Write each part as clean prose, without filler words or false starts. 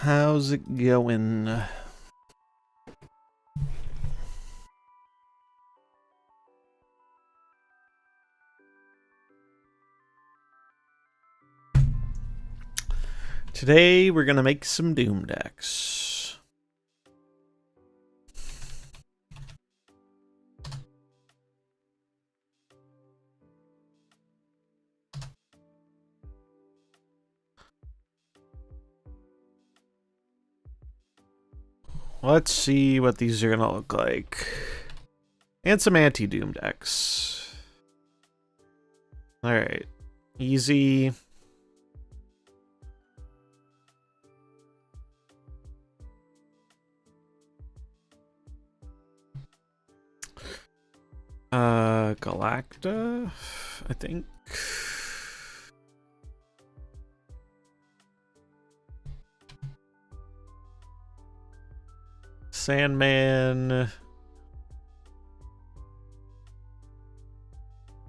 How's it going? Today we're gonna make some Doom decks. Let's see what these are gonna look like. And some anti-Doom decks. Alright. Easy. Galacta, I think. Sandman.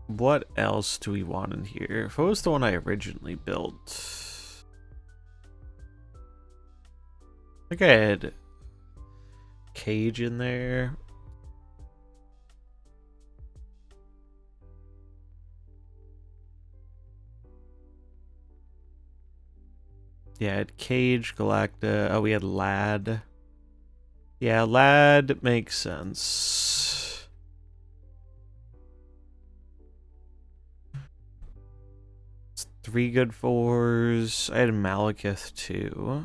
What else do we want in here? If it was the one I originally built, I think I had Cage in there. Yeah, I had Cage, Galacta. Oh, we had Lad. Yeah, Lad makes sense. It's 3 good 4s. I had Malekith too.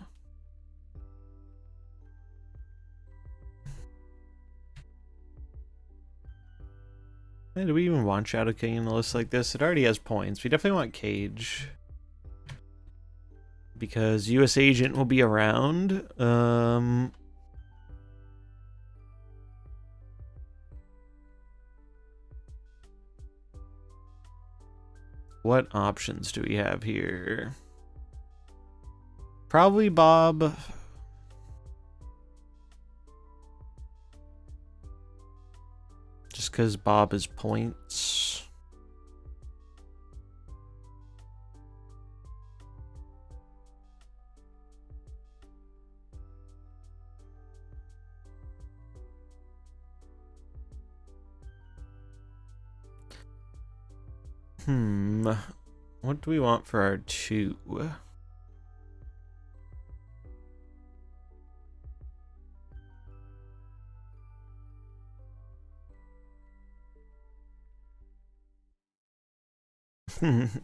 Do we even want Shadow King in a list like this? It already has points. We definitely want Cage, because US Agent will be around. What options do we have here? Probably Bob. Just because Bob is points. What do we want for our 2?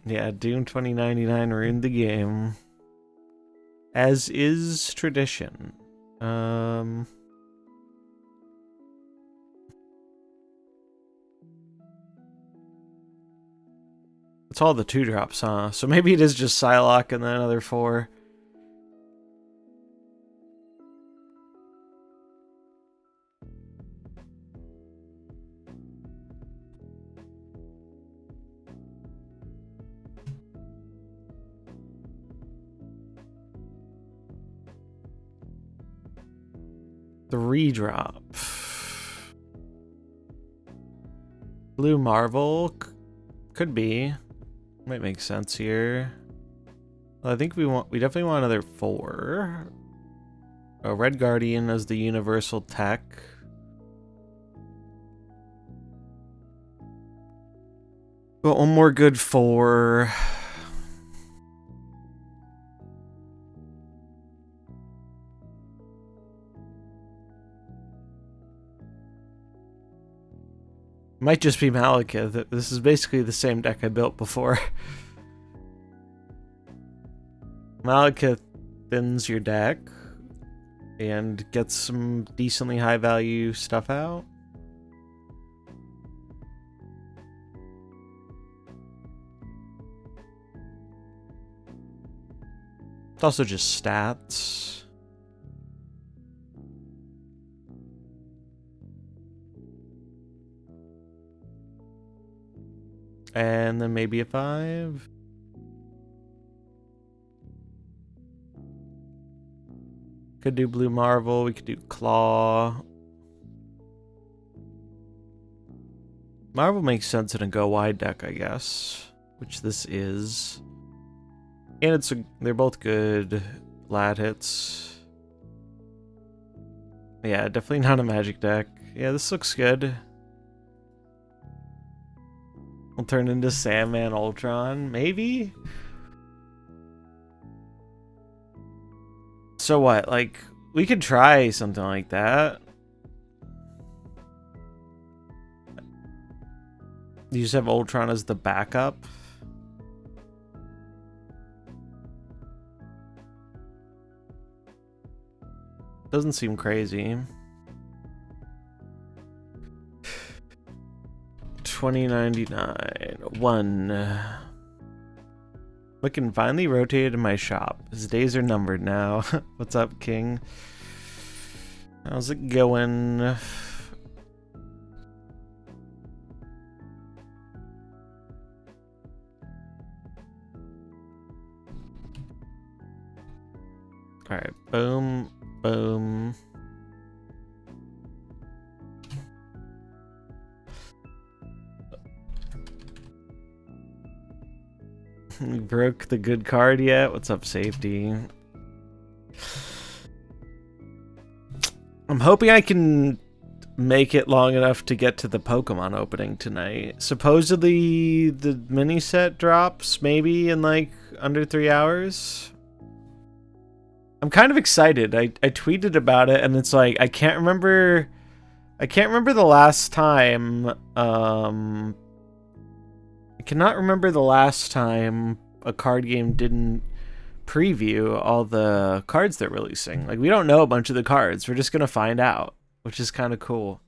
Yeah, Doom 2099 ruined the game. As is tradition. It's all the 2-drops, huh? So maybe it is just Psylocke and then another 4. Three drop. Blue Marvel could be. Might make sense here. Well, I think we definitely want another 4. A Red Guardian as the universal tech. But one more good 4. Might just be Malekith. This is basically the same deck I built before. Malekith thins your deck and gets some decently high value stuff out. It's also just stats. And then maybe a 5. Could do Blue Marvel. We could do Claw. Marvel makes sense in a go wide deck, I guess, which this is. And they're both good lad hits. Yeah, definitely not a magic deck. Yeah, this looks good. We'll turn into Sandman Ultron, maybe? So what, like, we could try something like that. You just have Ultron as the backup. Doesn't seem crazy. 2099. 1. Looking finally rotated in my shop. His days are numbered now. What's up, King? How's it going? Alright, boom, boom. You broke the good card yet? What's up, Safety? I'm hoping I can make it long enough to get to the Pokemon opening tonight. Supposedly the mini set drops maybe in like under 3 hours. I'm kind of excited. I tweeted about it and it's like I can't remember the last time I cannot remember the last time a card game didn't preview all the cards they're releasing. Like, we don't know a bunch of the cards. We're just going to find out, which is kind of cool.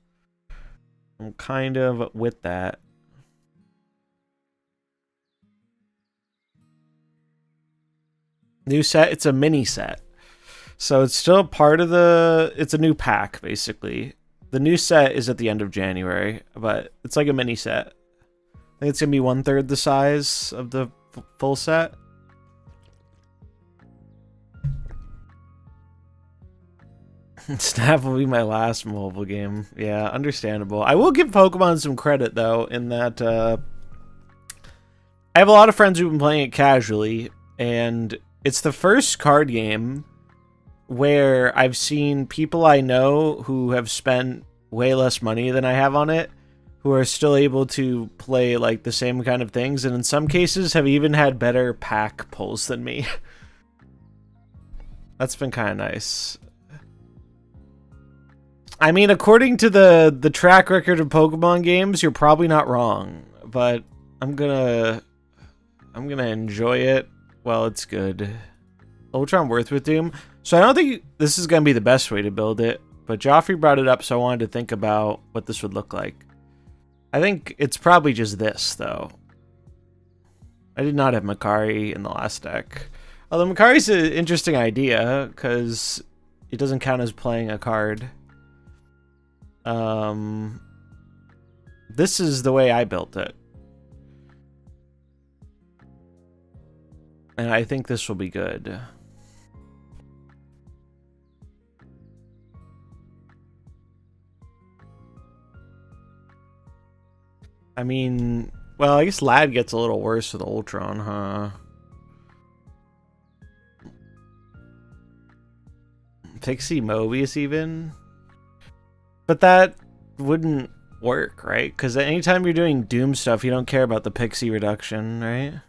I'm kind of with that. New set, it's a mini set. So it's still part of it's a new pack, basically. The new set is at the end of January, but it's like a mini set. I think it's going to be 1/3 the size of the full set. Snap will be my last mobile game. Yeah, understandable. I will give Pokemon some credit, though, in that I have a lot of friends who've been playing it casually, and it's the first card game where I've seen people I know who have spent way less money than I have on it, who are still able to play like the same kind of things, and in some cases have even had better pack pulls than me. That's been kind of nice. I mean, according to the track record of Pokemon games, you're probably not wrong, but I'm gonna enjoy it while it's good. Ultron worth with Doom. So I don't think this is gonna be the best way to build it, but Joffrey brought it up, so I wanted to think about what this would look like. I think it's probably just this, though. I did not have Makari in the last deck. Although Makari's an interesting idea, because it doesn't count as playing a card. This is the way I built it. And I think this will be good. I mean, well, I guess Lad gets a little worse with Ultron, huh? Pixie Mobius even? But that wouldn't work, right? Because anytime you're doing Doom stuff, you don't care about the Pixie reduction, right?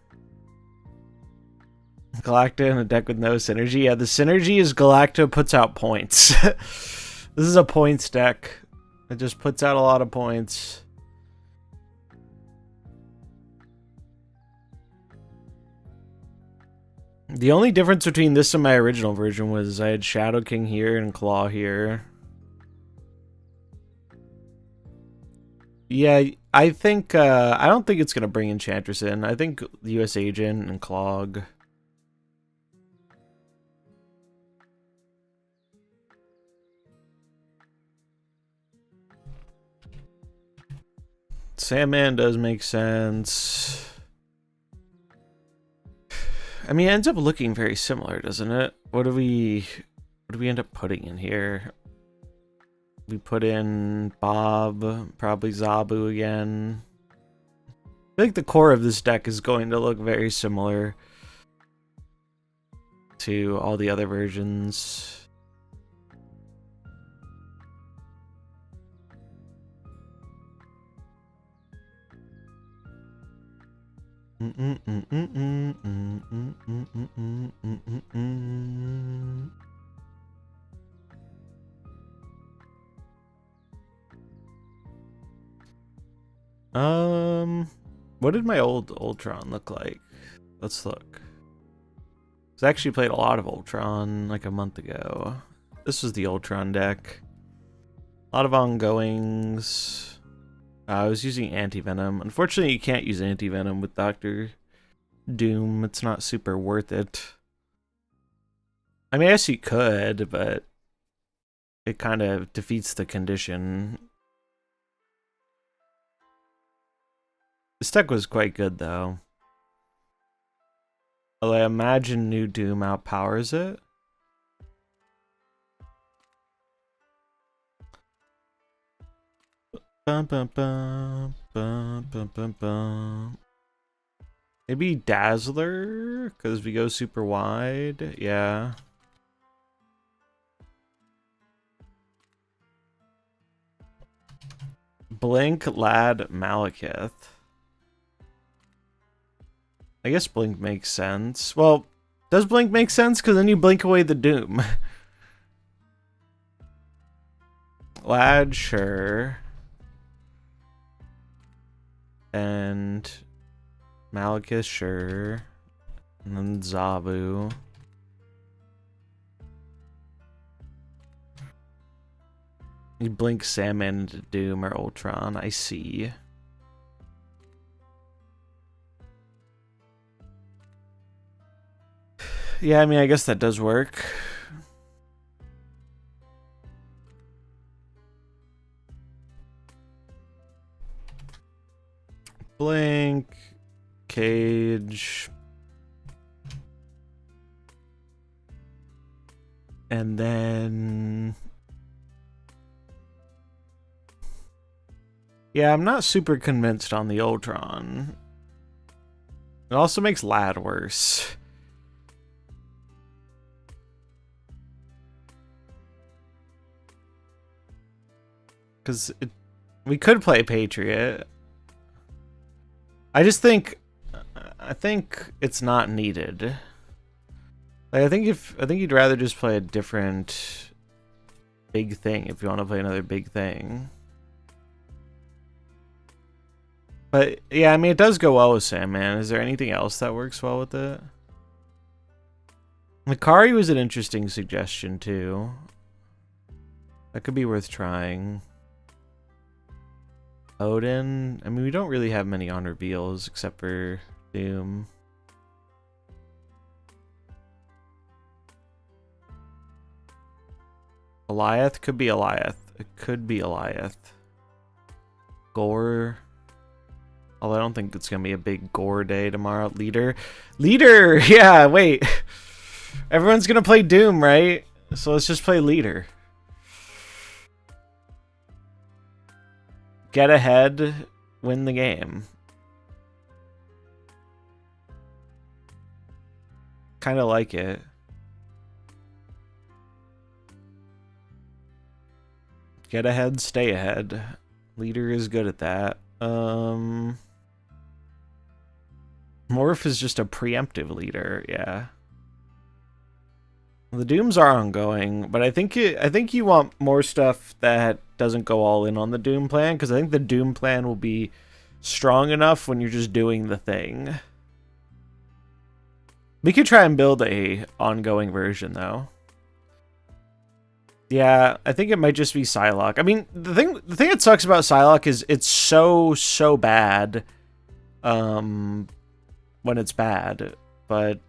Galacta in a deck with no synergy? Yeah, the synergy is Galacta puts out points. This is a points deck. It just puts out a lot of points. The only difference between this and my original version was I had Shadow King here and Claw here. Yeah, I think, I don't think it's going to bring Enchantress in. I think the US Agent and Clog. Sandman does make sense. I mean, it ends up looking very similar, doesn't it? What do we end up putting in here? We put in Bob, probably Zabu again. I think the core of this deck is going to look very similar to all the other versions. What did my old Ultron look like? Let's look. I actually played a lot of Ultron like a month ago. This was the Ultron deck. A lot of ongoings. I was using Anti-Venom. Unfortunately, you can't use Anti-Venom with Dr. Doom. It's not super worth it. I mean, I guess you could, but it kind of defeats the condition. This deck was quite good, though. Although I imagine new Doom outpowers it. Bum, bum, bum, bum, bum, bum, bum. Maybe Dazzler, because we go super wide. Yeah. Blink, Lad, Malekith. I guess Blink makes sense. Well, does Blink make sense? Because then you blink away the Doom. Lad, sure. And Malekith, sure. And then Zabu. You blink Sandman into Doom or Ultron, I see. Yeah, I mean, I guess that does work. Blink, Cage, and then... Yeah, I'm not super convinced on the Ultron. It also makes Lad worse. Because we could play Patriot. I think it's not needed. Like, I think you'd rather just play a different big thing if you want to play another big thing. But yeah, I mean, it does go well with Sandman. Is there anything else that works well with it? Makari was an interesting suggestion too. That could be worth trying. Odin. I mean, we don't really have many on reveals except for Doom. Eliath could be Eliath. It could be Eliath. Gore. Although I don't think it's gonna be a big Gore day tomorrow. Leader. Leader! Yeah, wait. Everyone's gonna play Doom, right? So let's just play Leader. Get ahead, win the game. Kind of like it. Get ahead, stay ahead. Leader is good at that. Morph is just a preemptive leader, yeah. The Dooms are ongoing, but I think you want more stuff that doesn't go all in on the Doom plan, because I think the Doom plan will be strong enough when you're just doing the thing. We could try and build a ongoing version, though. Yeah, I think it might just be Psylocke. I mean, the thing that sucks about Psylocke is it's so bad when it's bad, but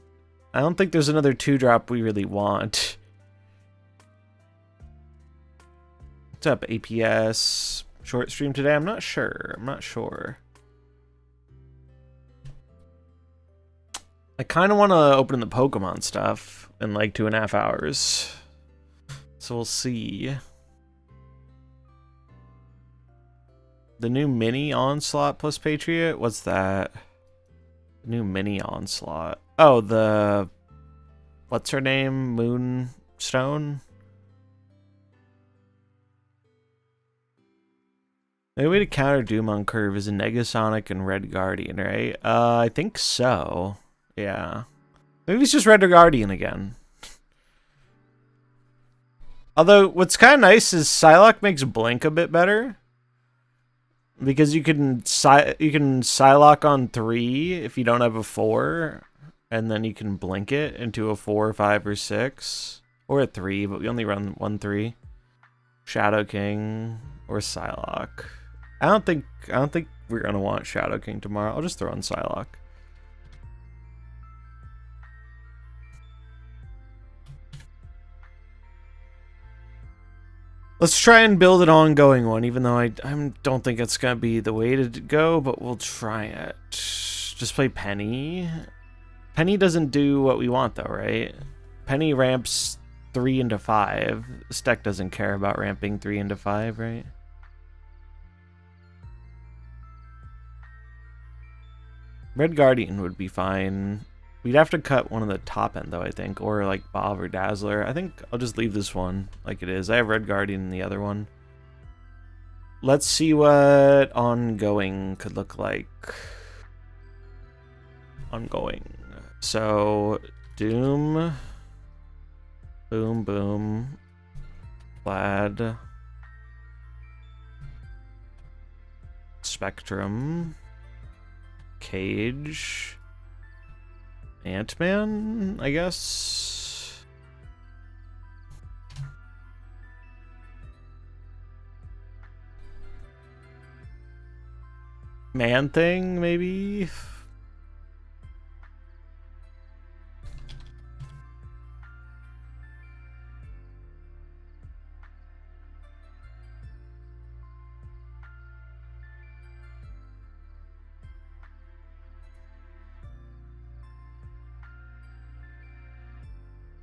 I don't think there's another 2-drop we really want. What's up, APS? Short stream today? I'm not sure. I kind of want to open the Pokemon stuff in like 2.5 hours. So we'll see. The new mini Onslaught plus Patriot? What's that? New mini Onslaught. Oh, the... What's her name? Moonstone? The way to counter Doom on curve is a Negasonic and Red Guardian, right? I think so. Yeah. Maybe it's just Red Guardian again. Although, what's kind of nice is Psylocke makes Blink a bit better. Because you can Psylocke on 3 if you don't have a 4. And then you can Blink it into a 4, 5, or 6. Or a 3, but we only run 1, 3. Shadow King or Psylocke. I don't think we're gonna want Shadow King tomorrow. I'll just throw in Psylocke. Let's try and build an ongoing one, even though I don't think it's gonna be the way to go, but we'll try it. Just play Penny. Penny doesn't do what we want though, right? Penny ramps 3 into 5. This deck doesn't care about ramping 3 into 5, right? Red Guardian would be fine. We'd have to cut one of the top end though, I think, or like Bob or Dazzler. I think I'll just leave this one like it is. I have Red Guardian in the other one. Let's see what ongoing could look like. Ongoing. So, Doom. Boom, boom. Plaid. Spectrum. Cage. Ant-Man, I guess. Man-Thing, maybe?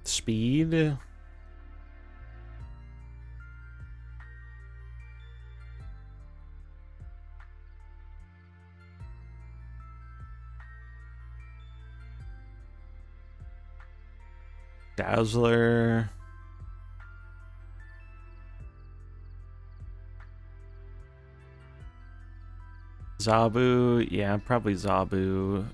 Speed. Dazzler. Zabu. Yeah, probably Zabu.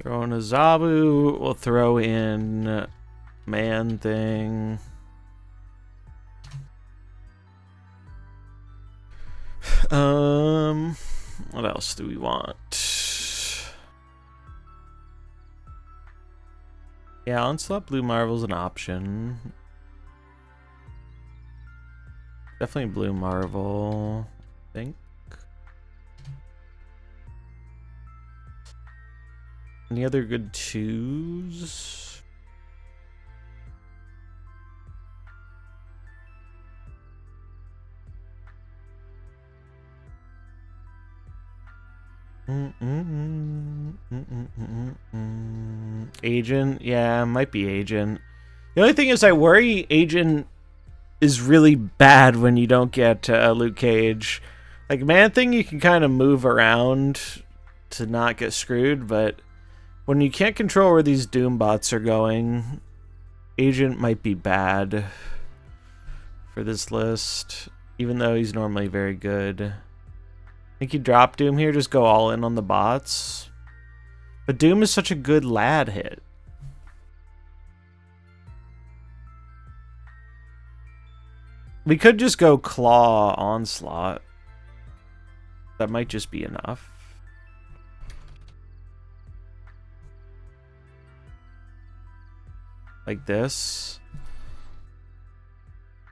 Throw in a Zabu. We'll throw in Man-Thing. What else do we want? Yeah, Onslaught Blue Marvel's an option. Definitely Blue Marvel, I think. Any other good 2s? Agent, yeah, might be Agent. The only thing is I worry Agent is really bad when you don't get Luke Cage. Like Man-Thing you can kind of move around to not get screwed, but when you can't control where these Doom bots are going, Agent might be bad for this list, even though he's normally very good. Think you drop Doom here, just go all in on the bots. But Doom is such a good lad hit. We could just go Claw Onslaught. That might just be enough. Like this.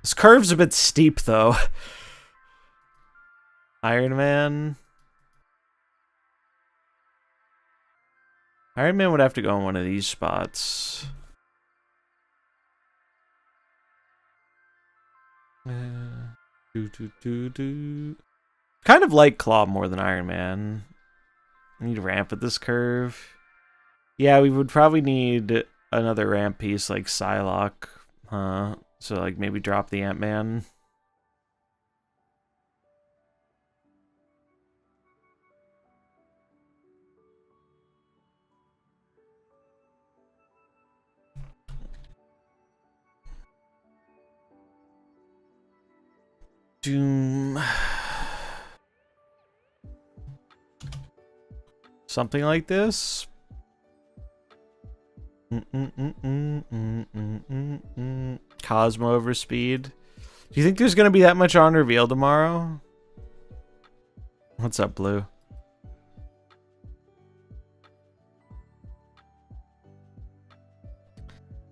This curve's a bit steep though. Iron Man. Iron Man would have to go in one of these spots. Kind of like Claw more than Iron Man. I need to ramp at this curve. Yeah, we would probably need another ramp piece like Psylocke. So like maybe drop the Ant-Man. Doom. Something like this. Cosmo over speed. Do you think there's gonna be that much on reveal tomorrow? What's up, Blue?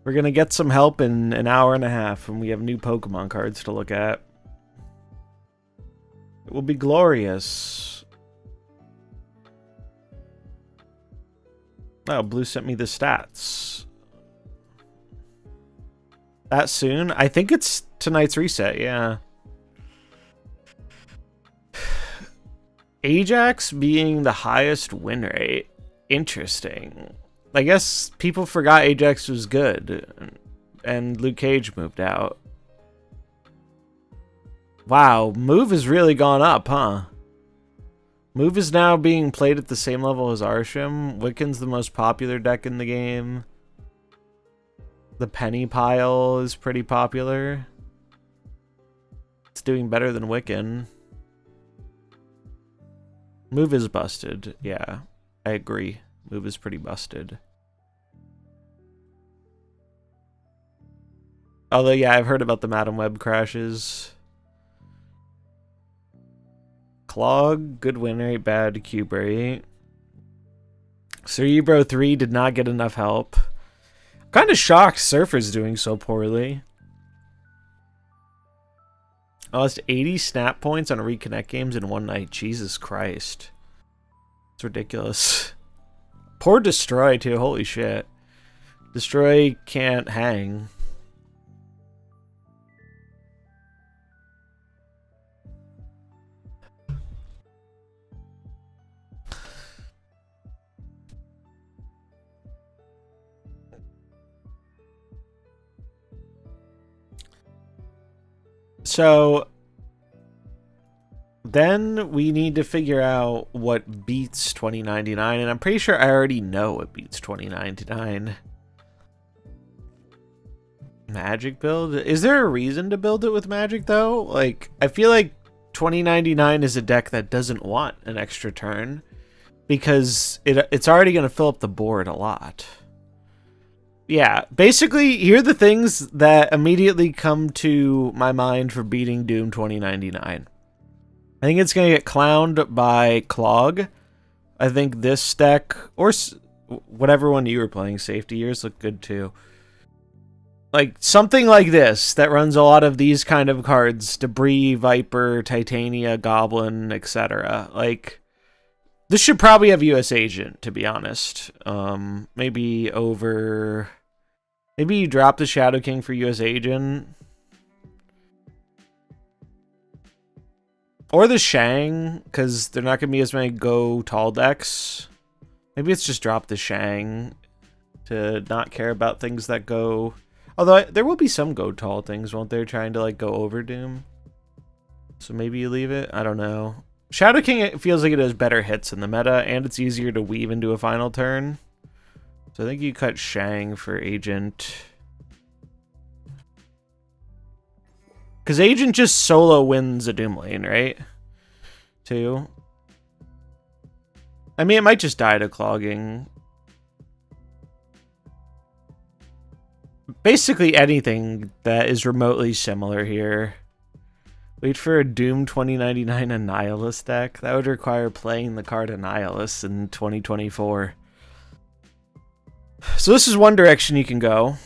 We're gonna get some help in an hour and a half, and we have new Pokemon cards to look at. It will be glorious. Oh, Blue sent me the stats. That soon? I think it's tonight's reset, yeah. Ajax being the highest win rate. Interesting. I guess people forgot Ajax was good. And Luke Cage moved out. Wow, Move has really gone up, huh? Move is now being played at the same level as Arishem. Wiccan's the most popular deck in the game. The Penny Pile is pretty popular. It's doing better than Wiccan. Move is busted. Yeah, I agree. Move is pretty busted. Although, yeah, I've heard about the Madam Web crashes. Clog, good win rate, bad cube rate. Cerebro 3 did not get enough help. Kind of shocked Surfer's doing so poorly. I lost 80 snap points on reconnect games in one night. Jesus Christ. It's ridiculous. Poor Destroy, too. Holy shit. Destroy can't hang. So then we need to figure out what beats 2099, and I'm pretty sure I already know what beats 2099. Magic build? Is there a reason to build it with Magic though? Like, I feel like 2099 is a deck that doesn't want an extra turn because it's already going to fill up the board a lot. Yeah, basically, here are the things that immediately come to my mind for beating Doom 2099. I think it's going to get clowned by Clog. I think this deck, or whatever one you were playing, Safety, yours look good too. Like, something like this that runs a lot of these kind of cards. Debris, Viper, Titania, Goblin, etc. Like, this should probably have US Agent, to be honest. Maybe over... Maybe you drop the Shadow King for US Agent. Or the Shang, because they're not going to be as many Go Tall decks. Maybe it's just drop the Shang to not care about things that go... Although, there will be some Go Tall things, won't there, trying to, like, go over Doom? So maybe you leave it? I don't know. Shadow King, it feels like it has better hits in the meta, and it's easier to weave into a final turn. So I think you cut Shang for Agent. Because Agent just solo wins a Doom lane, right? Too. I mean, it might just die to clogging. Basically anything that is remotely similar here. Wait for a Doom 2099 Annihilus deck. That would require playing the card Annihilus in 2024. So this is one direction you can go.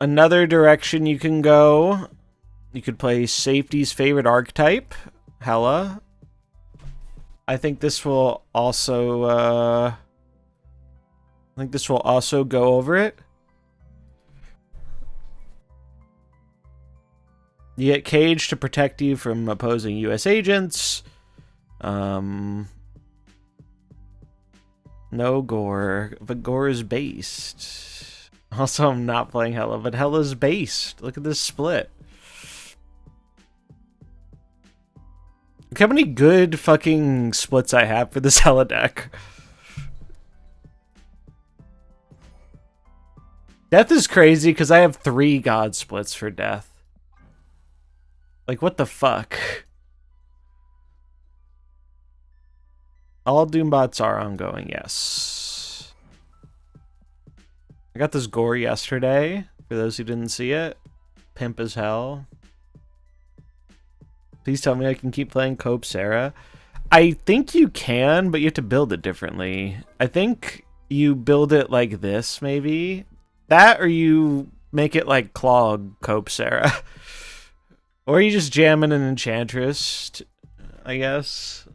Another direction you can go, you could play Safety's favorite archetype, Hela. I think this will also go over it. You get Cage to protect you from opposing US agents. No Gore, but Gore is based. Also, I'm not playing Hela, but Hela's based. Look at this split. Look how many good fucking splits I have for this Hela deck. Death is crazy because I have 3 god splits for death. Like, what the fuck? All Doombots are ongoing, yes. I got this gore yesterday, for those who didn't see it. Pimp as hell. Please tell me I can keep playing Cope Sarah. I think you can, but you have to build it differently. I think you build it like this, maybe. That, or you make it like Clog Cope Sarah. Or you just jam in an Enchantress, I guess.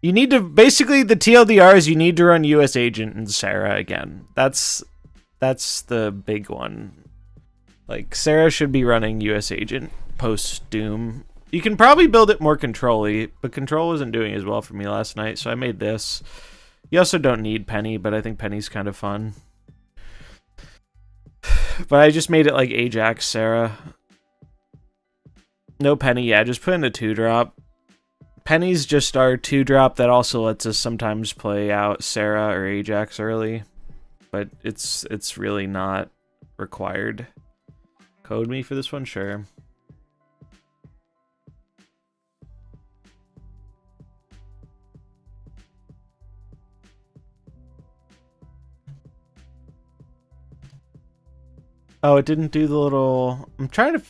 You need to, basically the TLDR is you need to run US Agent and Sarah again. That's the big one. Like, Sarah should be running US Agent post Doom. You can probably build it more control-y, but Control wasn't doing as well for me last night, so I made this. You also don't need Penny, but I think Penny's kind of fun. But I just made it like Ajax Sarah. No Penny, yeah, just put in a 2-drop. Penny's just our 2-drop that also lets us sometimes play out Sarah or Ajax early. But it's really not required. Code me for this one? Sure. Oh, it didn't do the little... I'm trying to...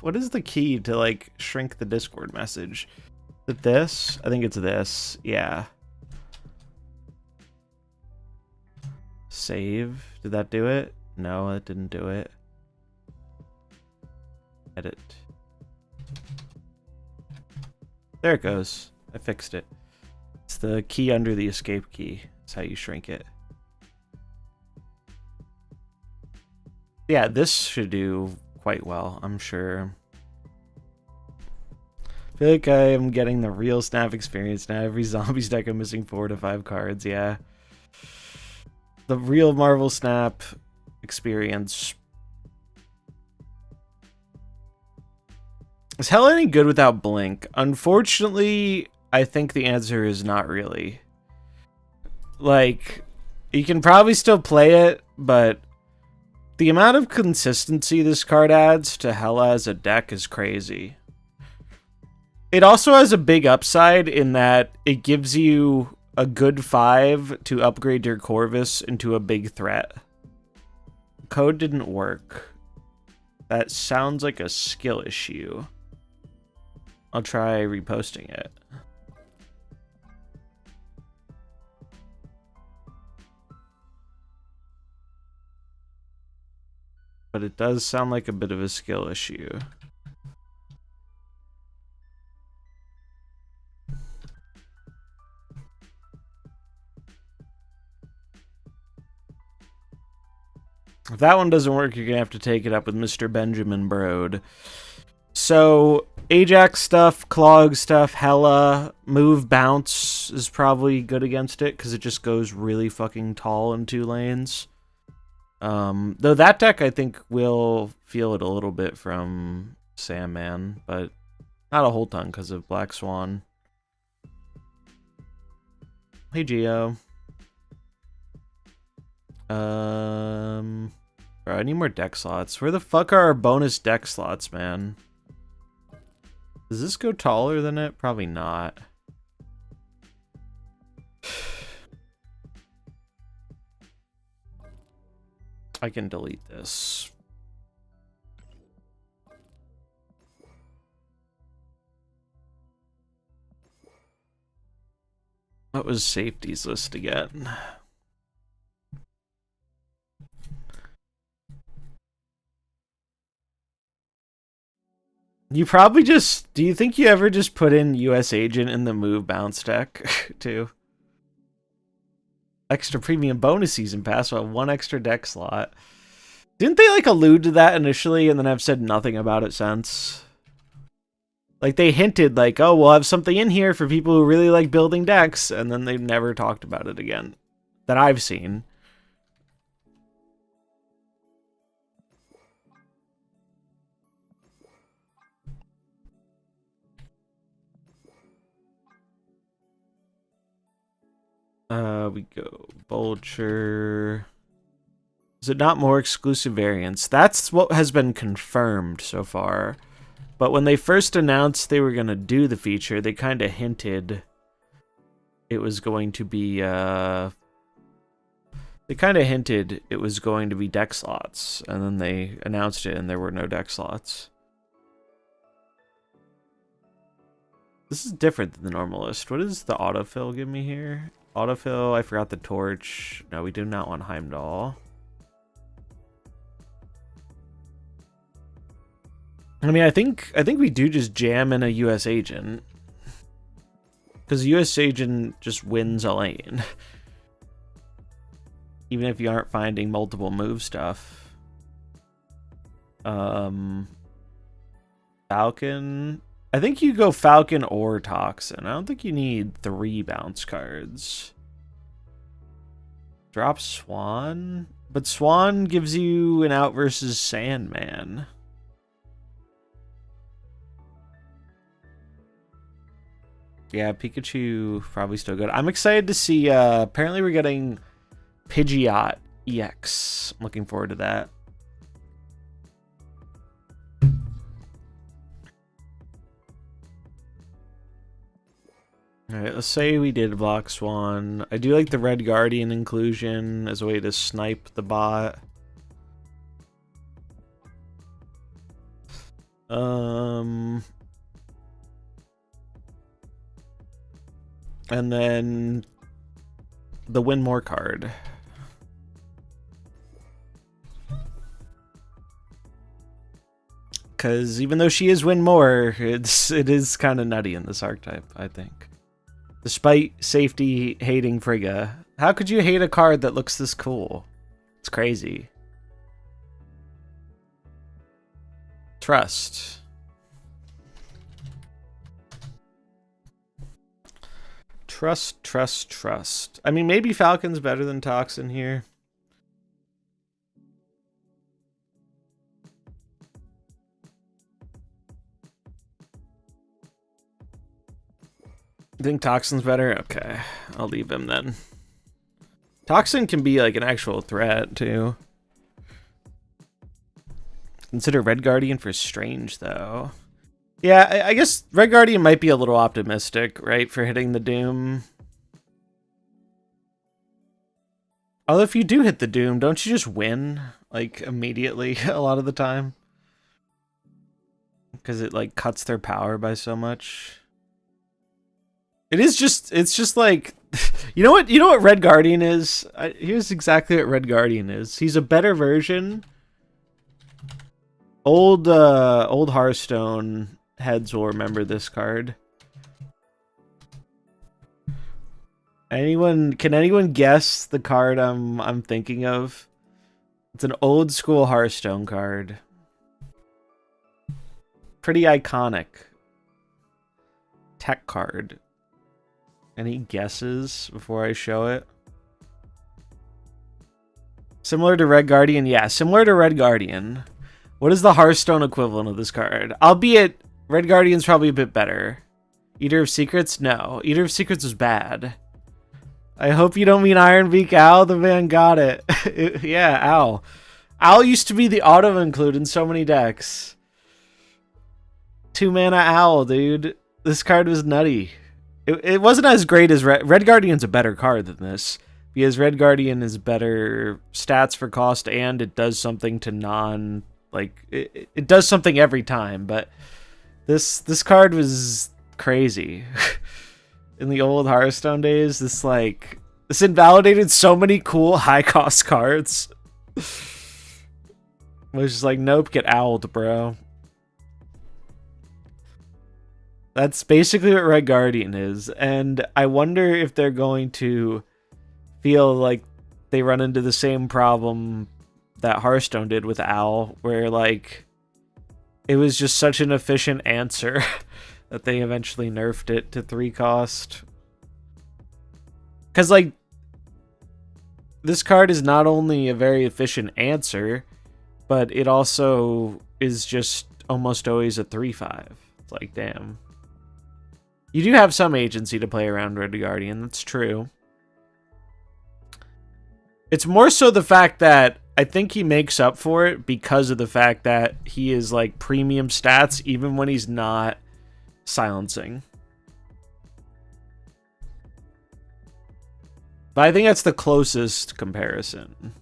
What is the key to, like, shrink the Discord message? Is it this? I think it's this. Yeah. Save. Did that do it? No, it didn't do it. Edit. There it goes. I fixed it. It's the key under the escape key. That's how you shrink it. Yeah, this should do quite well, I'm sure. I feel like I am getting the real Snap experience now. Every Zombies deck I'm missing 4 to 5 cards, yeah. The real MarvelSnap experience. Is Hela any good without Blink? Unfortunately, I think the answer is not really. Like, you can probably still play it, but the amount of consistency this card adds to Hela as a deck is crazy. It also has a big upside in that it gives you a good 5 to upgrade your Corvus into a big threat. Code didn't work. That sounds like a skill issue. I'll try reposting it. But it does sound like a bit of a skill issue. If that one doesn't work, you're going to have to take it up with Mr. Benjamin Brode. So, Ajax stuff, Clog stuff, Hela, move, bounce is probably good against it because it just goes really fucking tall in 2 lanes. Though that deck, I think, will feel it a little bit from Sandman, but not a whole ton because of Black Swan. Hey, Geo. Bro, I need more deck slots. Where the fuck are our bonus deck slots, man? Does this go taller than it? Probably not. I can delete this. What was safety's list again? You probably just... Do you think you ever just put in US Agent in the move bounce deck, too? Extra premium bonus season pass with 1 extra deck slot. Didn't they, like, allude to that initially and then have said nothing about it since? Like, they hinted, like, oh, we'll have something in here for people who really like building decks, and then they've never talked about it again. That I've seen. We go Vulture. Is it not more exclusive variants? That's what has been confirmed so far. But when they first announced they were going to do the feature, they kind of hinted it was going to be, they kind of hinted it was going to be deck slots. And then they announced it and there were no deck slots. This is different than the normal list. What does the autofill give me here? Autofill, I forgot the torch. No, we do not want Heimdall. I mean, I think we do just jam in a US agent. Because a US agent just wins a lane. Even if you aren't finding multiple move stuff. Falcon. I think you go Falcon or Toxin. I don't think you need 3 bounce cards. Drop Swan. But Swan gives you an out versus Sandman. Yeah, Pikachu probably still good. I'm excited to see, apparently we're getting Pidgeot EX. I'm looking forward to that. Alright, let's say we did block Swan. I do like the Red Guardian inclusion as a way to snipe the bot. And then the Win More card. Because even though she is Win More, it is kind of nutty in this archetype, I think. Despite safety hating Frigga. How could you hate a card that looks this cool? It's crazy. Trust. Trust. I mean, maybe Falcon's better than Toxin here. You think Toxin's better? Okay, I'll leave him then. Toxin can be like an actual threat too. Consider Red Guardian for Strange though. Yeah, I guess Red Guardian might be a little optimistic, right, for hitting the Doom. Although if you do hit the Doom, don't you just win, like, immediately a lot of the time? Because it, like, cuts their power by so much. It's just like, you know what Red Guardian is? Here's exactly what Red Guardian is. He's a better version. Old Hearthstone heads will remember this card. Can anyone guess the card I'm thinking of? It's an old school Hearthstone card. Pretty iconic. Tech card. Any guesses before I show it? Similar to Red Guardian? Yeah, similar to Red Guardian. What is the Hearthstone equivalent of this card? Albeit, Red Guardian's probably a bit better. Eater of Secrets? No. Eater of Secrets was bad. I hope you don't mean Ironbeak Owl. The man got it. Yeah, Owl. Owl used to be the auto-include in so many decks. 2-mana Owl, dude. This card was nutty. It wasn't as great as Red Guardian's a better card than this. Because Red Guardian is better stats for cost and it does something to non... Like, it does something every time, but this card was crazy. In the old Hearthstone days, this invalidated so many cool high-cost cards. It was just like, nope, get owled, bro. That's basically what Red Guardian is, and I wonder if they're going to feel like they run into the same problem that Hearthstone did with Owl, where, like, it was just such an efficient answer that they eventually nerfed it to 3 cost. Because, like, this card is not only a very efficient answer, but it also is just almost always a 3/5. It's like, damn. You do have some agency to play around Red Guardian, that's true. It's more so the fact that I think he makes up for it because of the fact that he is like premium stats even when he's not silencing. But I think that's the closest comparison.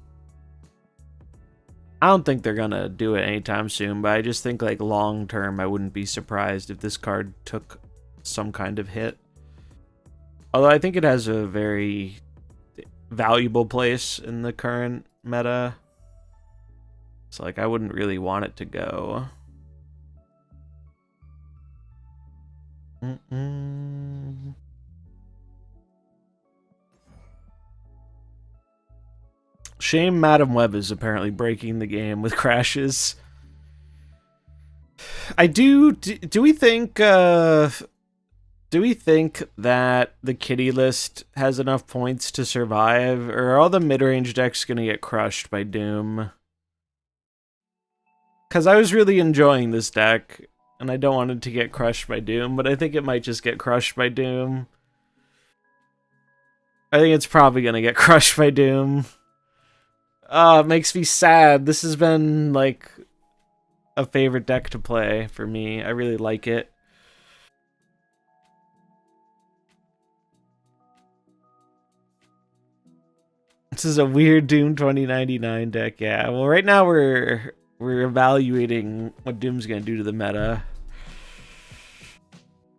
I don't think they're gonna do it anytime soon, but I just think like long term, I wouldn't be surprised if this card took some kind of hit. Although I think it has a very valuable place in the current meta. So like I wouldn't really want it to go. Shame Madam Web is apparently breaking the game with crashes. I do we think that the kitty list has enough points to survive, or are all the mid-range decks gonna get crushed by Doom? Because I was really enjoying this deck, and I don't want it to get crushed by Doom, but I think it might just get crushed by Doom. I think it's probably gonna get crushed by Doom. Oh, it makes me sad. This has been, like, a favorite deck to play for me. I really like it. This is a weird Doom 2099 deck, yeah. Well, right now we're evaluating what Doom's gonna do to the meta.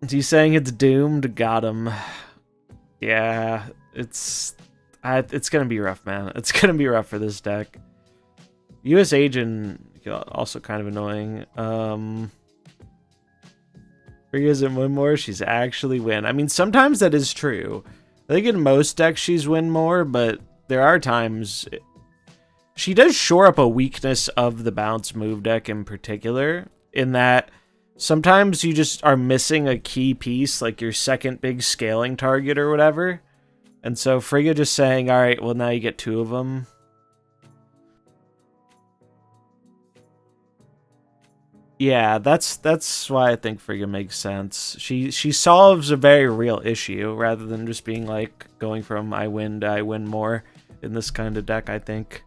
Is he saying it's doomed? Got him. Yeah, it's gonna be rough, man. It's gonna be rough for this deck. US Agent also kind of annoying. Free doesn't win more. She's actually win. I mean, sometimes that is true. I think in most decks she's win more, but there are times she does shore up a weakness of the bounce move deck in particular, in that sometimes you just are missing a key piece, like your second big scaling target or whatever. And so Frigga just saying, all right, well, now you get two of them. Yeah, that's why I think Frigga makes sense. She solves a very real issue rather than just being like going from I win to I win more in this kind of deck, I think.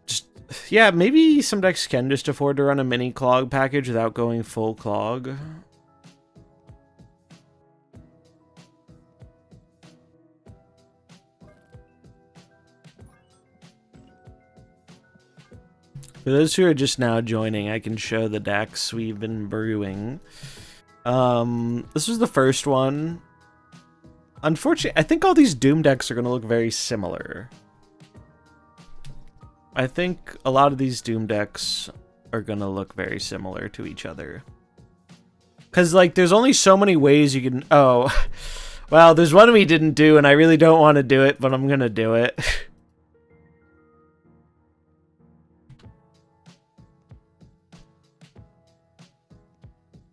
Just, yeah, maybe some decks can just afford to run a mini Clog package without going full Clog. For those who are just now joining, I can show the decks we've been brewing. This was the first one. Unfortunately, I think all these Doom decks are going to look very similar. I think a lot of these Doom decks are going to look very similar to each other. Because, like, there's only so many ways you can... Oh, well, there's one we didn't do, and I really don't want to do it, but I'm going to do it.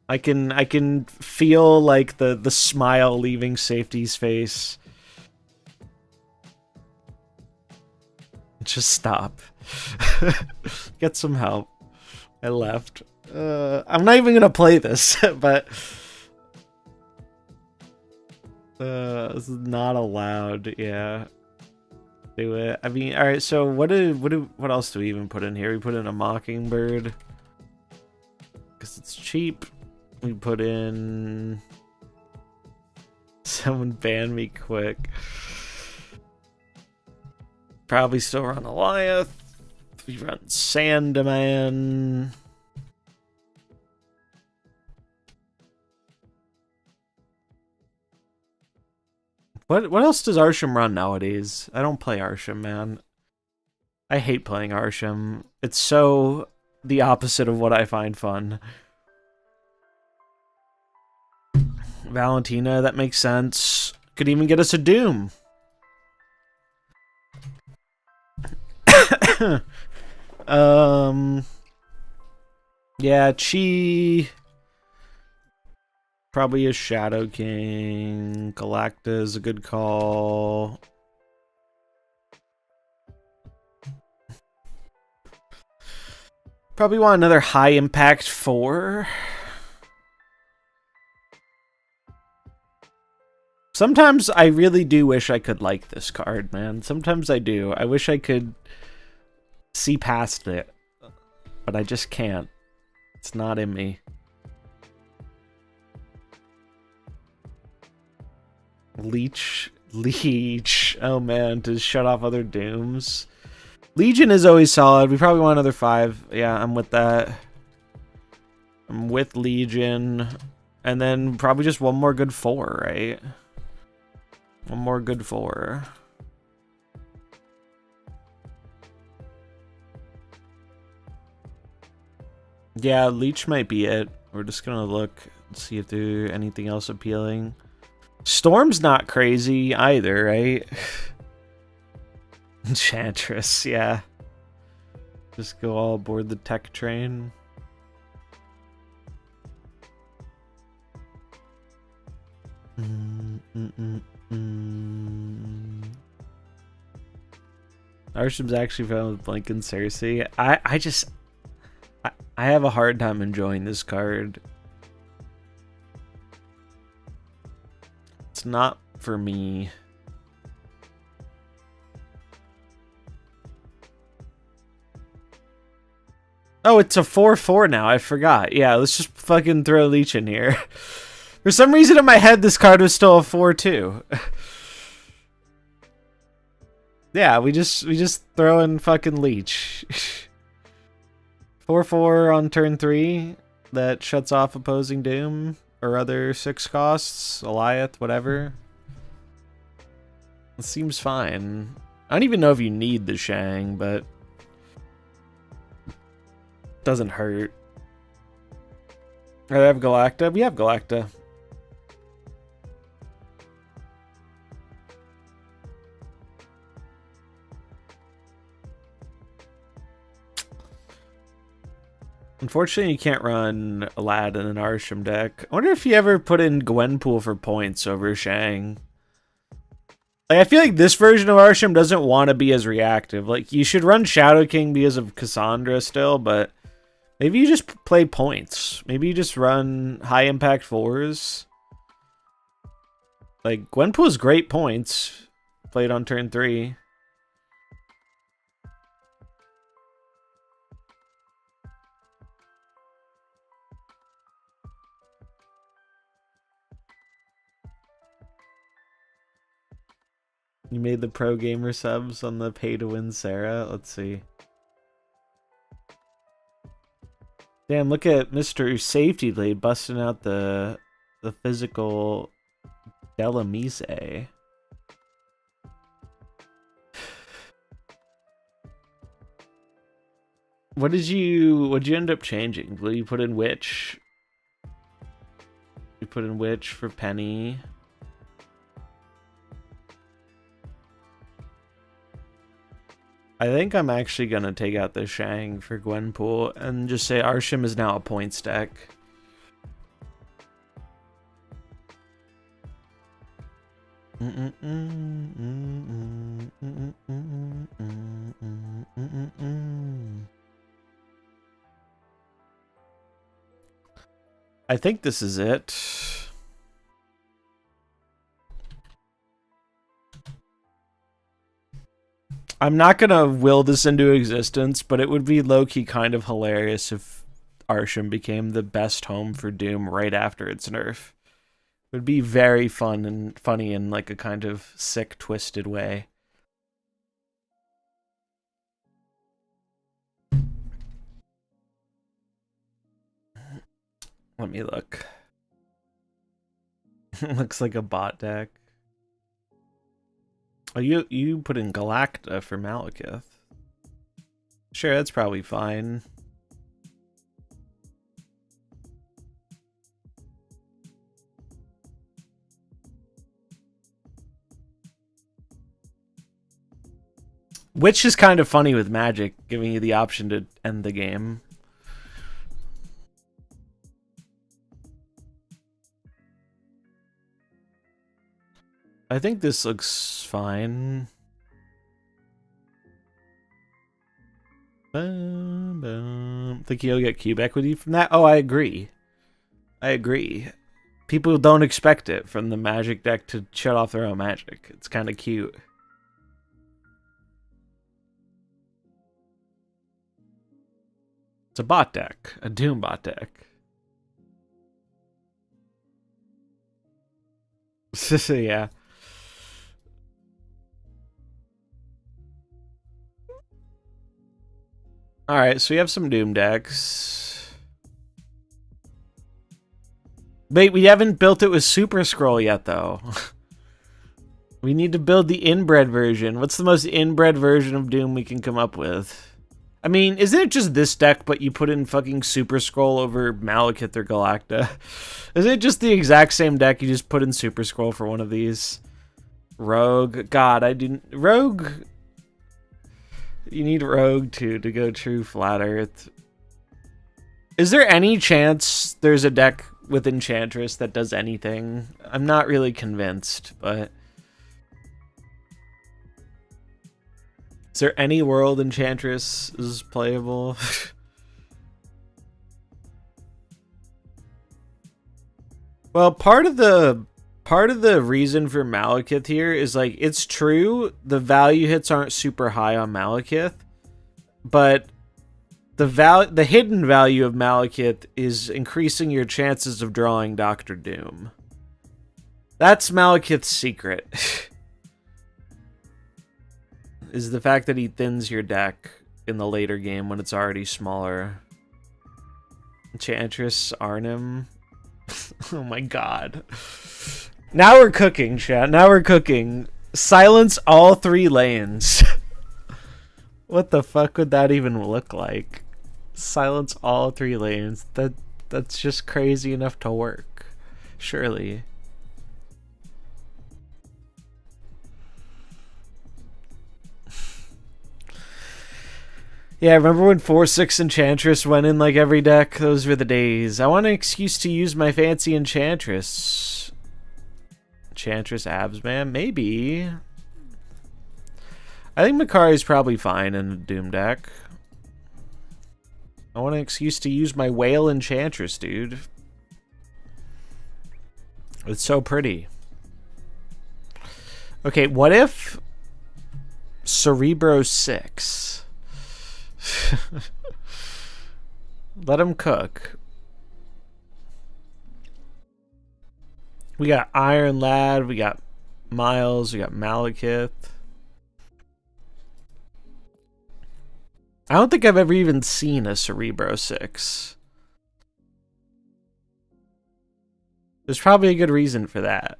I can feel like the smile leaving Safety's face. Just stop. Get some help. I left. I'm not even gonna play this, but this is not allowed. Yeah, do it. I mean, all right. So what else do we even put in here? We put in a Mockingbird because it's cheap. We put in... Someone ban me quick. Probably still run Goliath. We run Sandman. What else does Arishem run nowadays? I don't play Arishem, man. I hate playing Arishem. It's so the opposite of what I find fun. Valentina, that makes sense. Could even get us a Doom. Yeah, Chi. Probably a Shadow King. Galacta is a good call. Probably want another high impact 4. Sometimes I really do wish I could like this card, man. Sometimes I do. I wish I could see past it, but I just can't. It's not in me. Leech. Oh man, to shut off other Dooms. Legion is always solid. We probably want another 5. Yeah, I'm with that. I'm with Legion. And then probably just one more good 4, right? One more good 4. Yeah, Leech might be it. We're just gonna look and see if there's anything else appealing. Storm's not crazy either, right? Enchantress, yeah. Just go all aboard the tech train. Arshem's actually found with Blink and Cersei. I have a hard time enjoying this card. It's not for me. Oh, it's a 4/4 now. I forgot. Yeah, let's just fucking throw Leech in here. For some reason in my head, this card was still a 4/2. Yeah, we just throw in fucking Leech. 4/4 on turn 3 that shuts off opposing Doom or other 6 costs, Eliath, whatever. It seems fine. I don't even know if you need the Shang, but doesn't hurt. I have Galacta. We have Galacta. Unfortunately, you can't run Aladdin in an Arishem deck. I wonder if you ever put in Gwenpool for points over Shang. Like, I feel like this version of Arishem doesn't want to be as reactive. Like, you should run Shadow King because of Cassandra still, but maybe you just play points. Maybe you just run high impact 4s. Like, Gwenpool is great points. Played on turn 3. You made the pro gamer subs on the pay to win Sarah. Let's see. Damn, look at Mr. Safety Blade busting out the physical Delamise. What'd you end up changing? Will you put in Witch? You put in Witch for Penny. I think I'm actually going to take out the Shang for Gwenpool and just say Arishem is now a points deck. I think this is it. I'm not gonna will this into existence, but it would be low-key kind of hilarious if Arishem became the best home for Doom right after its nerf. It would be very fun and funny in like a kind of sick, twisted way. Let me look. Looks like a bot deck. Oh, you put in Galacta for Malekith. Sure, that's probably fine. Which is kind of funny with Magic, giving you the option to end the game. I think this looks fine. Boom, boom. Think you'll get cube equity from that? Oh, I agree. I agree. People don't expect it from the Magic deck to shut off their own magic. It's kind of cute. It's a bot deck. A Doom bot deck. Yeah. Alright, so we have some Doom decks. Wait, we haven't built it with Super Scroll yet, though. We need to build the inbred version. What's the most inbred version of Doom we can come up with? I mean, isn't it just this deck, but you put in fucking Super Scroll over Malekith or Galacta? Isn't it just the exact same deck? You just put in Super Scroll for one of these. Rogue. God, I didn't... Rogue... You need Rogue, too, to go true Flat Earth. Is there any chance there's a deck with Enchantress that does anything? I'm not really convinced, but... Is there any world Enchantress is playable? Well, part of the reason for Malekith here is, like, it's true the value hits aren't super high on Malekith, but the hidden value of Malekith is increasing your chances of drawing Doctor Doom. That's Malekith's secret. Is the fact that he thins your deck in the later game when it's already smaller. Enchantress, Arnim. Oh my god. Now we're cooking, chat. Now we're cooking. Silence all 3 lanes. What the fuck would that even look like? Silence all 3 lanes. That's just crazy enough to work. Surely. Yeah, remember when 4/6 Enchantress went in like every deck? Those were the days. I want an excuse to use my fancy Enchantress. Enchantress abs, man? Maybe. I think Makari's probably fine in a Doom deck. I want an excuse to use my Whale Enchantress, dude. It's so pretty. Okay, what if Cerebro 6? Let him cook. We got Iron Lad, we got Miles, we got Malekith. I don't think I've ever even seen a Cerebro 6. There's probably a good reason for that.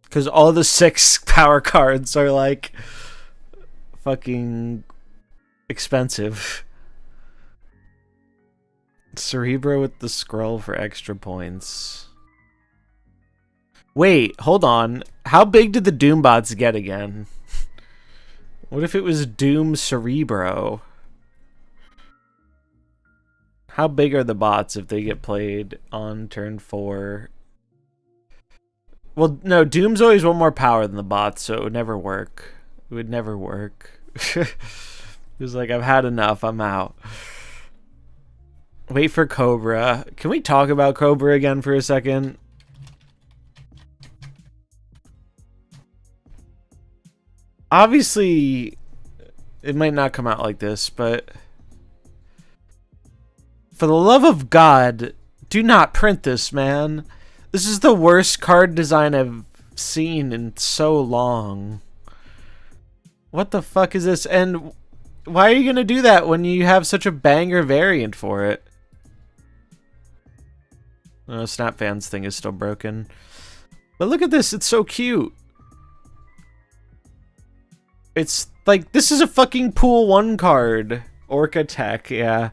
Because all the 6 power cards are like fucking expensive. Cerebro with the scroll for extra points. Wait, hold on. How big did the Doom bots get again? What if it was Doom Cerebro? How big are the bots if they get played on turn 4? Well, no, Doom's always one more power than the bots, so it would never work. It would never work. It was like, I've had enough, I'm out. Wait for Cobra. Can we talk about Cobra again for a second? Obviously, it might not come out like this, but... For the love of God, do not print this, man. This is the worst card design I've seen in so long. What the fuck is this? And why are you gonna do that when you have such a banger variant for it? Oh, Snap Fans thing is still broken. But look at this, it's so cute. It's like, this is a fucking pool 1 card. Orca Tech, yeah.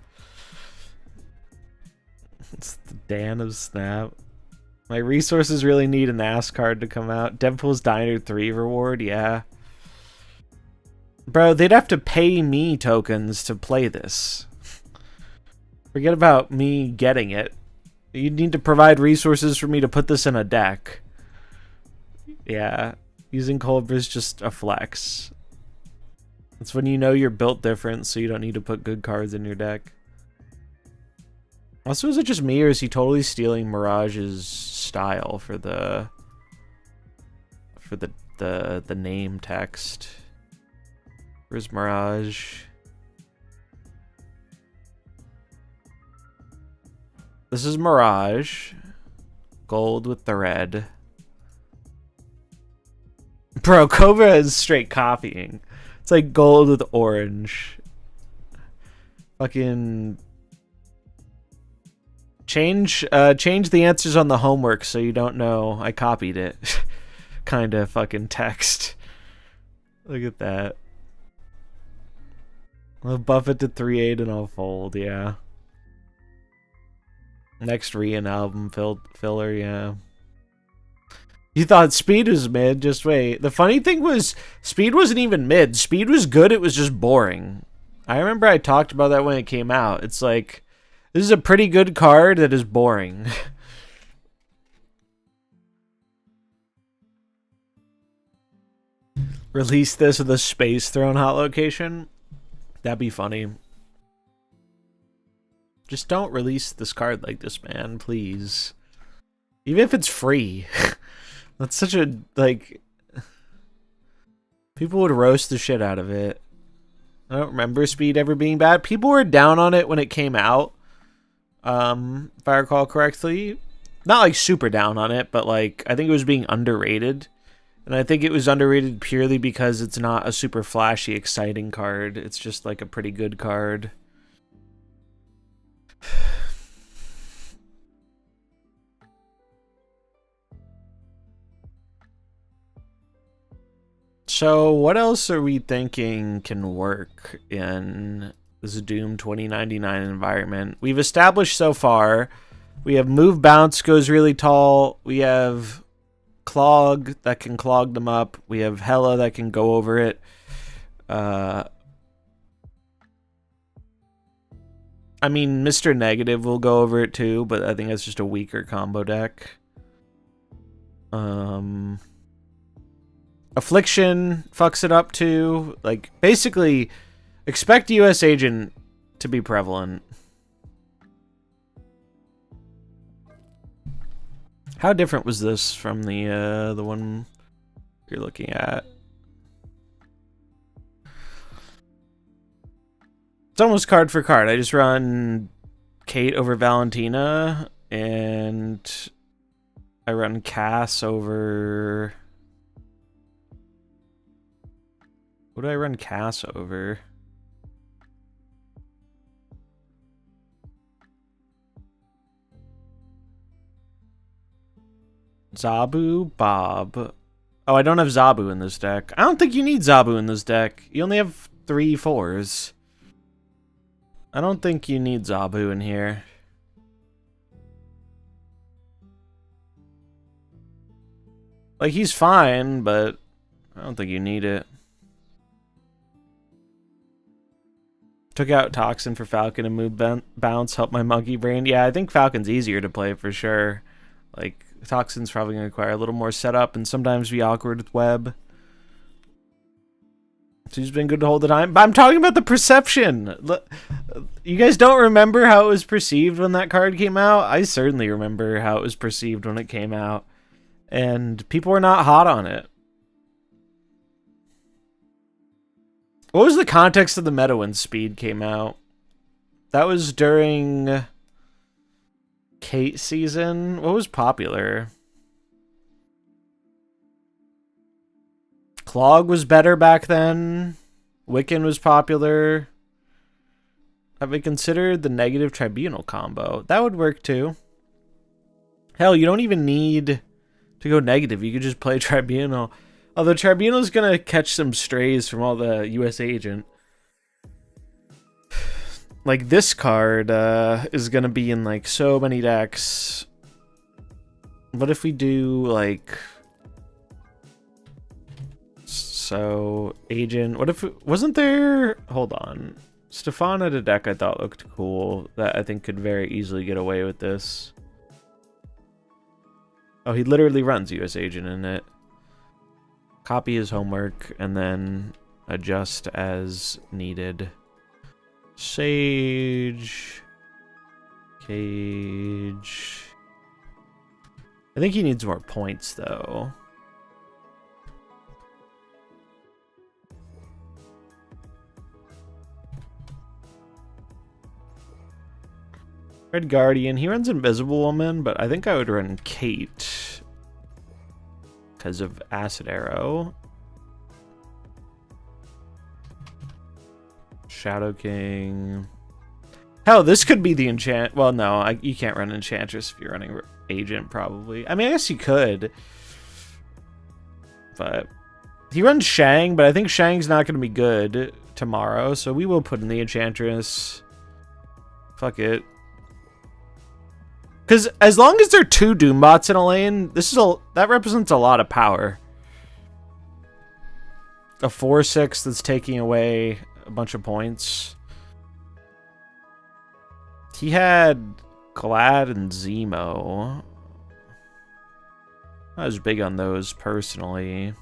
It's the Dan of Snap. My resources really need an ass card to come out. Deadpool's Diner 3 reward, yeah. Bro, they'd have to pay me tokens to play this. Forget about me getting it. You'd need to provide resources for me to put this in a deck. Yeah, using Cobra's just a flex. It's when you know you're built different, so you don't need to put good cards in your deck. Also, is it just me, or is he totally stealing Mirage's style for the name text? Where's Mirage? This is Mirage. Gold with the red. Bro, Cobra is straight copying. It's like gold with orange. Fucking change the answers on the homework so you don't know I copied it. Kind of fucking text. Look at that. I'll buff it to 3/8 and I'll fold, yeah. Next Rian album filler, yeah. You thought Speed was mid, just wait. The funny thing was, Speed wasn't even mid. Speed was good, it was just boring. I remember I talked about that when it came out. It's like, this is a pretty good card that is boring. Release this with a space thrown hot location? That'd be funny. Just don't release this card like this, man, please. Even if it's free. That's such a, like... People would roast the shit out of it. I don't remember Speed ever being bad. People were down on it when it came out. If I recall correctly. Not like super down on it, but like, I think it was being underrated. And I think it was underrated purely because it's not a super flashy, exciting card. It's just like a pretty good card. So what else are we thinking can work in this Doom 2099 environment? We've established so far, we have move bounce goes really tall. We have Clog that can clog them up. We have Hela that can go over it. I mean, Mr. Negative will go over it too, but I think that's just a weaker combo deck. Affliction fucks it up too. Like, basically, expect US Agent to be prevalent. How different was this from the one you're looking at? It's almost card for card. I just run Kate over Valentina, and I run Cass over... What do I run Cass over? Zabu, Bob. Oh, I don't have Zabu in this deck. I don't think you need Zabu in this deck. You only have 3 4s. I don't think you need Zabu in here. Like, he's fine, but I don't think you need it. Took out Toxin for Falcon and move bounce, help my monkey brain. Yeah, I think Falcon's easier to play for sure. Like, Toxin's probably going to require a little more setup and sometimes be awkward with web. So he's been good to hold the time. But I'm talking about the perception. You guys don't remember how it was perceived when that card came out? I certainly remember how it was perceived when it came out. And people were not hot on it. What was the context of the meta when Speed came out? That was during Kate season. What was popular? Clog was better back then. Wiccan was popular. Have we considered the negative tribunal combo? That would work too. Hell, you don't even need to go negative. You could just play tribunal. Although Tribunal's gonna catch some strays from all the US Agent. Like, this card is gonna be in, like, so many decks. What if we do, like... So, Agent... What if... Wasn't there... Hold on. Stefan had a deck I thought looked cool that I think could very easily get away with this. Oh, he literally runs US Agent in it. Copy his homework, and then adjust as needed. Sage. Cage. I think he needs more points, though. Red Guardian. He runs Invisible Woman, but I think I would run Kate because of Acid Arrow. Shadow King. Hell, this could be the enchant. Well, no, you can't run Enchantress if you're running Agent, probably. I mean, I guess you could. But he runs Shang, but I think Shang's not going to be good tomorrow, so we will put in the Enchantress. Fuck it. Because as long as there are 2 Doombots in a lane, that represents a lot of power. A 4/6 that's taking away a bunch of points. He had Glad and Zemo. I was big on those personally.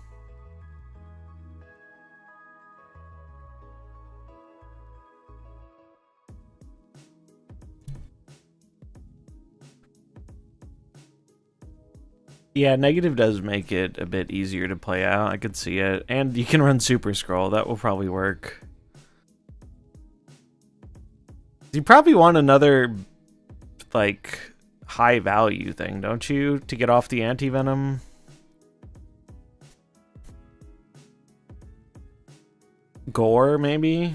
Yeah, negative does make it a bit easier to play out. I could see it. And you can run Super Scroll. That will probably work. You probably want another, like, high value thing, don't you? To get off the anti-venom? Gore, maybe?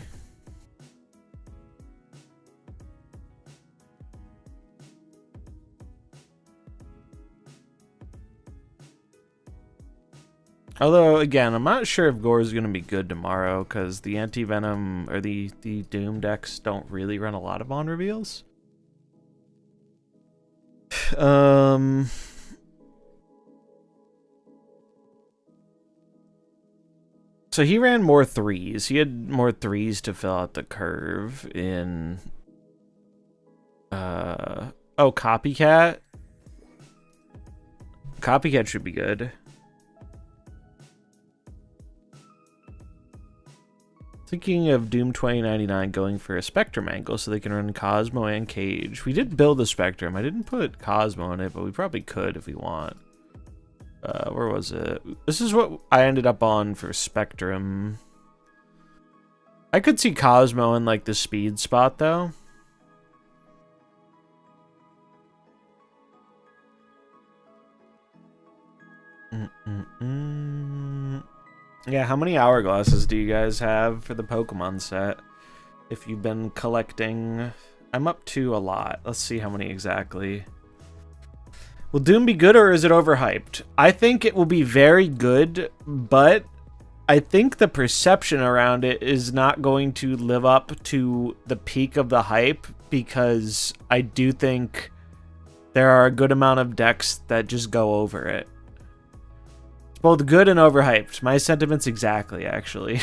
Although, again, I'm not sure if Gore is going to be good tomorrow, because the anti-venom, or the Doom decks don't really run a lot of on reveals. So he ran more 3s. He had more 3s to fill out the curve in... Oh, Copycat? Copycat should be good. Thinking of Doom 2099 going for a Spectrum angle so they can run Cosmo and Cage. We did build a Spectrum. I didn't put Cosmo in it, but we probably could if we want. Where was it? This is what I ended up on for Spectrum. I could see Cosmo in, like, the speed spot, though. Yeah, how many hourglasses do you guys have for the Pokemon set? If you've been collecting... I'm up to a lot. Let's see how many exactly. Will Doom be good or is it overhyped? I think it will be very good, but I think the perception around it is not going to live up to the peak of the hype, because I do think there are a good amount of decks that just go over it. It's both good and overhyped. My sentiments exactly, actually.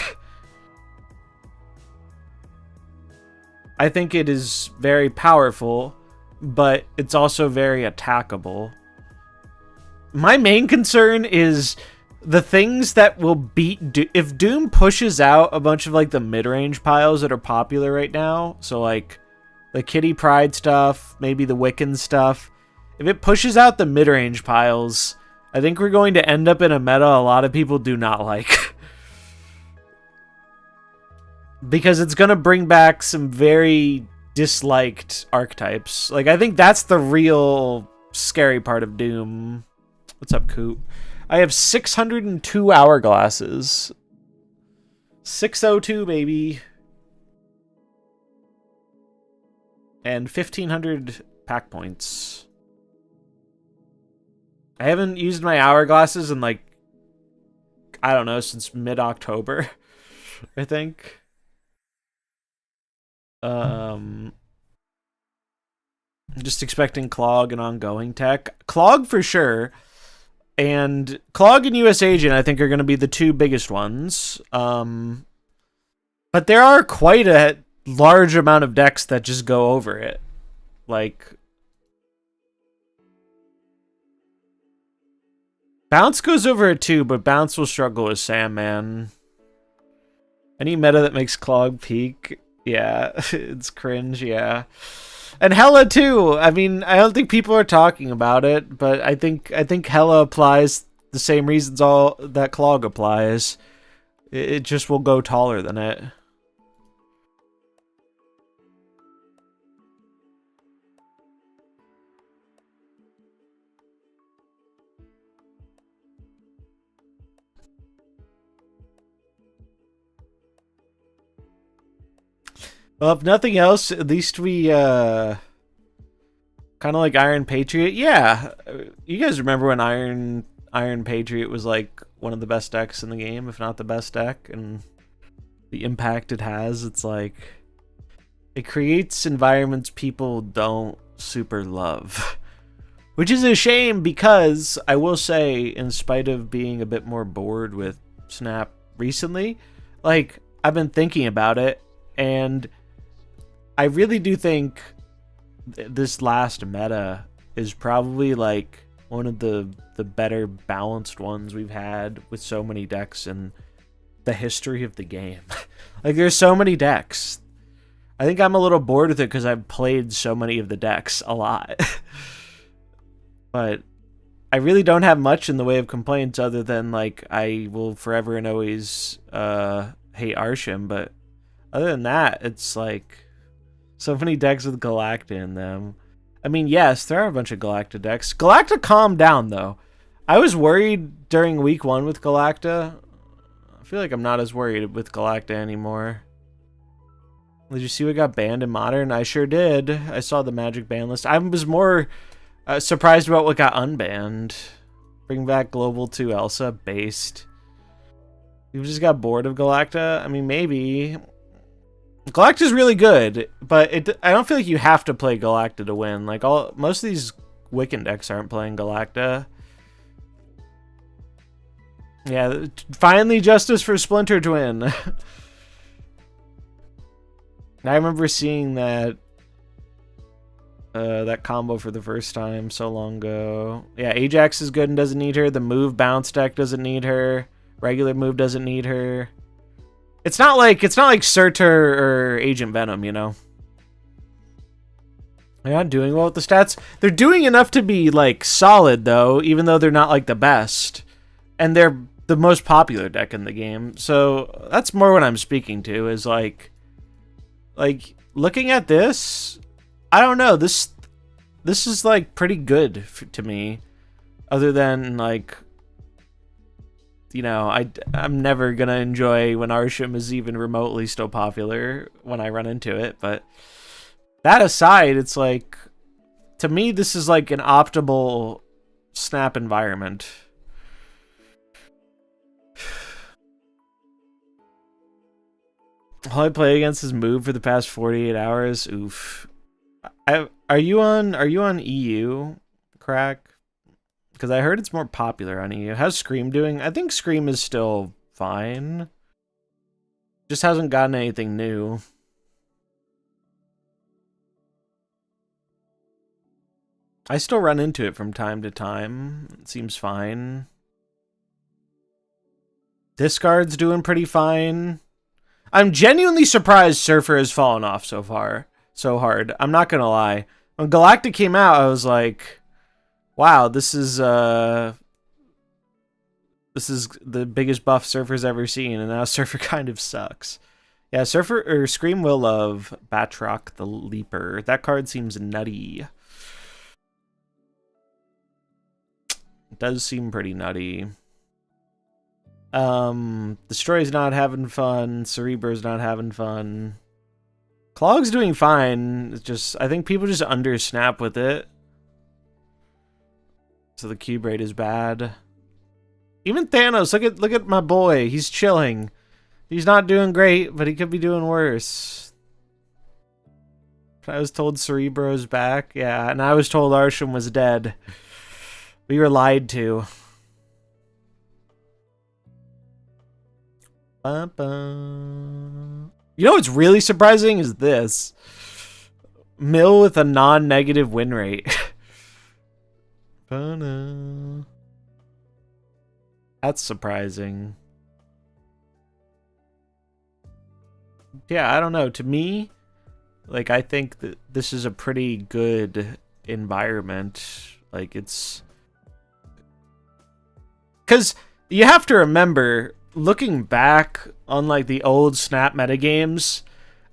I think it is very powerful, but it's also very attackable. My main concern is the things that will beat if Doom pushes out a bunch of, like, the mid-range piles that are popular right now, so like the Kitty Pryde stuff, maybe the Wiccan stuff. If it pushes out the mid-range piles, I think we're going to end up in a meta a lot of people do not like. Because it's going to bring back some very disliked archetypes. Like, I think that's the real scary part of Doom. What's up, Coop? I have 602 hourglasses. 602, baby. And 1,500 pack points. I haven't used my hourglasses in, like, I don't know, since mid-October, I think. I'm just expecting Clog and ongoing tech. Clog for sure. And Clog and US Agent, I think, are going to be the two biggest ones. But there are quite a large amount of decks that just go over it. Like, Bounce goes over it too, but Bounce will struggle with Sandman. Any meta that makes Clog peak, yeah, it's cringe, yeah. And Hela too. I mean, I don't think people are talking about it, but I think Hela applies the same reasons all that Clog applies. It just will go taller than it. Well, if nothing else, at least we kind of like Iron Patriot. Yeah, you guys remember when Iron Patriot was like one of the best decks in the game, if not the best deck, and the impact it has. It's like it creates environments people don't super love, which is a shame because I will say, in spite of being a bit more bored with Snap recently, like I've been thinking about it, and I really do think this last meta is probably like one of the better balanced ones we've had with so many decks in the history of the game. Like there's so many decks. I think I'm a little bored with it because I've played so many of the decks a lot. But I really don't have much in the way of complaints other than like I will forever and always hate Arishem, but other than that, it's like so many decks with Galacta in them. I mean, yes, there are a bunch of Galacta decks. Galacta calmed down, though. I was worried during week 1 with Galacta. I feel like I'm not as worried with Galacta anymore. Did you see what got banned in Modern? I sure did. I saw the Magic ban list. I was more surprised about what got unbanned. Bring back Global 2 Elsa, based. You just got bored of Galacta? I mean, maybe. Galacta's really good, but I don't feel like you have to play Galacta to win. Like most of these Wiccan decks aren't playing Galacta. Yeah, finally justice for Splinter to win. I remember seeing that that combo for the first time so long ago. Yeah, Ajax is good and doesn't need her. The move bounce deck doesn't need her. Regular move doesn't need her. It's not like Surtur or Agent Venom, you know. They're not doing well with the stats. They're doing enough to be like solid though, even though they're not like the best. And they're the most popular deck in the game. So that's more what I'm speaking to is like looking at this, I don't know, this is like pretty good to me, other than like, you know, I'm never gonna enjoy when Arishem is even remotely still popular when I run into it, but that aside, it's like, to me, this is like an optimal Snap environment. All I play against is move for the past 48 hours. Oof. Are you on EU, Crack? Because I heard it's more popular on EU. How's Scream doing? I think Scream is still fine. Just hasn't gotten anything new. I still run into it from time to time. It seems fine. Discard's doing pretty fine. I'm genuinely surprised Surfer has fallen off so hard. I'm not gonna lie. When Galactic came out, I was like, wow, this is the biggest buff Surfer's ever seen, and now Surfer kind of sucks. Yeah, Scream will love Batroc the Leaper. That card seems nutty. It does seem pretty nutty. Destroy's not having fun. Cerebro's not having fun. Clog's doing fine. It's just, I think people just under-snap with it. So the cube rate is bad. Even Thanos, look at my boy. He's chilling. He's not doing great, but he could be doing worse. I was told Cerebro's back. Yeah, and I was told Arishem was dead. We were lied to. You know what's really surprising is this. Mill with a non-negative win rate. That's surprising. Yeah, I don't know. To me, Like, I think that this is a pretty good environment. Like, it's... Because you have to remember, looking back on, like, the old Snap metagames,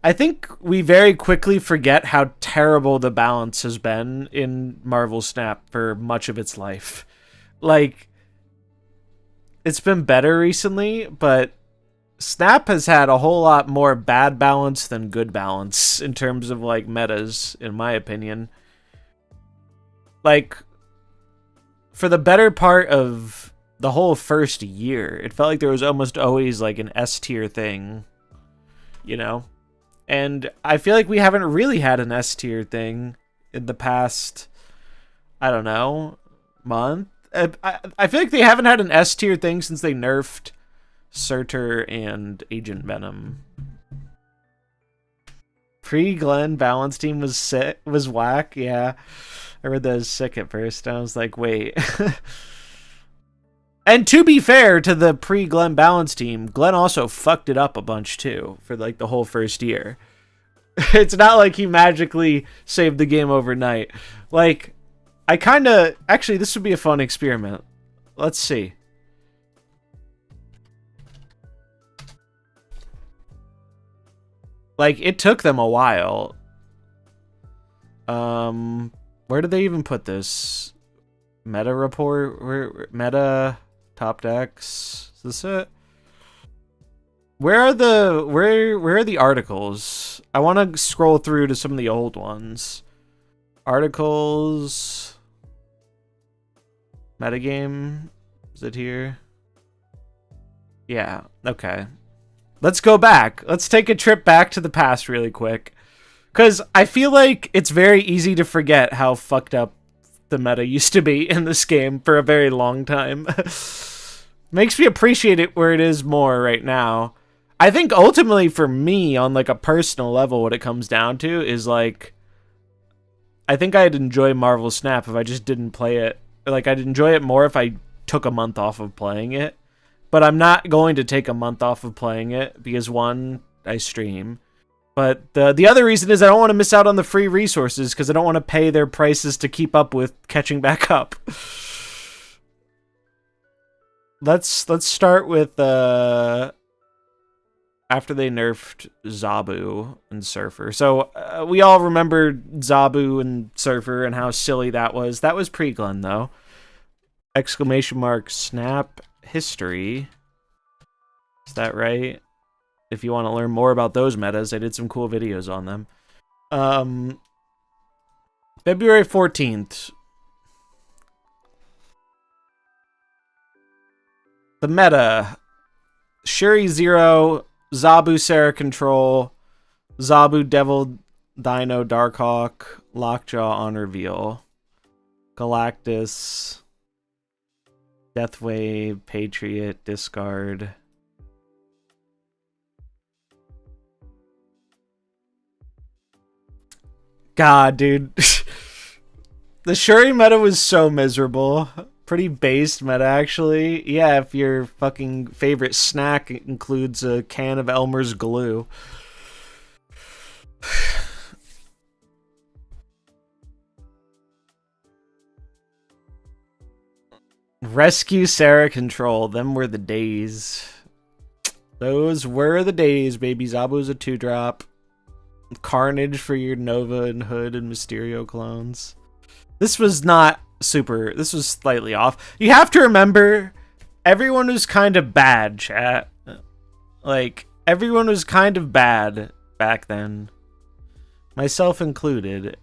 I think we very quickly forget how terrible the balance has been in MarvelSnap for much of its life. Like, it's been better recently, but Snap has had a whole lot more bad balance than good balance in terms of, like, metas, in my opinion. Like, for the better part of the whole first year, it felt like there was almost always, like, an S-tier thing, you know? And I feel like we haven't really had an S-tier thing in the past, I don't know, month? I feel like they haven't had an S-tier thing since they nerfed Surtur and Agent Venom. Pre-Glenn balance team was whack, yeah. I read that as sick at first, and I was like, wait. And to be fair to the pre-Glenn balance team, Glenn also fucked it up a bunch too for like the whole first year. It's not like he magically saved the game overnight. Like, I kind of... Actually, this would be a fun experiment. Let's see. Like, it took them a while. Where did they even put this? Meta report? Meta top decks? Is this it? Where are the articles? I want to scroll through to some of the old ones. Articles. Metagame. Is it here? Yeah, okay. Let's go back. Let's take a trip back to the past really quick. Because I feel like it's very easy to forget how fucked up the meta used to be in this game for a very long time. Makes me appreciate it where it is more right now. I think ultimately for me, on like a personal level, what it comes down to is like... I think I'd enjoy MarvelSnap if I just didn't play it. Like, I'd enjoy it more if I took a month off of playing it. But I'm not going to take a month off of playing it because, one, I stream. But the other reason is I don't want to miss out on the free resources because I don't want to pay their prices to keep up with catching back up. Let's start with after they nerfed Zabu and Surfer. So we all remember Zabu and Surfer and how silly that was. That was pre-Glenn, though. Exclamation mark snap history. Is that right? If you want to learn more about those metas, I did some cool videos on them. February 14th. The meta. Shuri 0, Zabu Sarah Control, Zabu Devil Dino Darkhawk, Lockjaw on Reveal, Galactus, Deathwave, Patriot, Discard. God, dude. The Shuri meta was so miserable. Pretty based meta, actually. Yeah, if your fucking favorite snack includes a can of Elmer's glue. Rescue Sarah Control. Them were the days. Those were the days, baby. Zabu's a 2-drop. Carnage for your Nova and Hood and Mysterio clones. This was not super. This was slightly off. You have to remember, everyone was kind of bad, chat. Like, everyone was kind of bad back then. Myself included.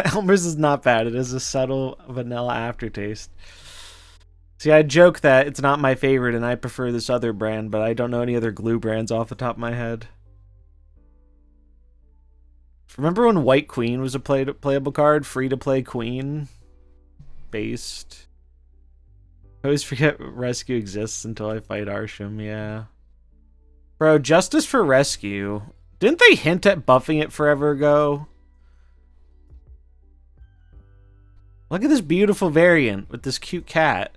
Elmer's is not bad. It has a subtle vanilla aftertaste. See, I joke that it's not my favorite and I prefer this other brand, but I don't know any other glue brands off the top of my head. Remember when White Queen was a playable card? Free-to-play Queen? Based. I always forget Rescue exists until I fight Arishem, yeah. Bro, Justice for Rescue. Didn't they hint at buffing it forever ago? Look at this beautiful variant with this cute cat.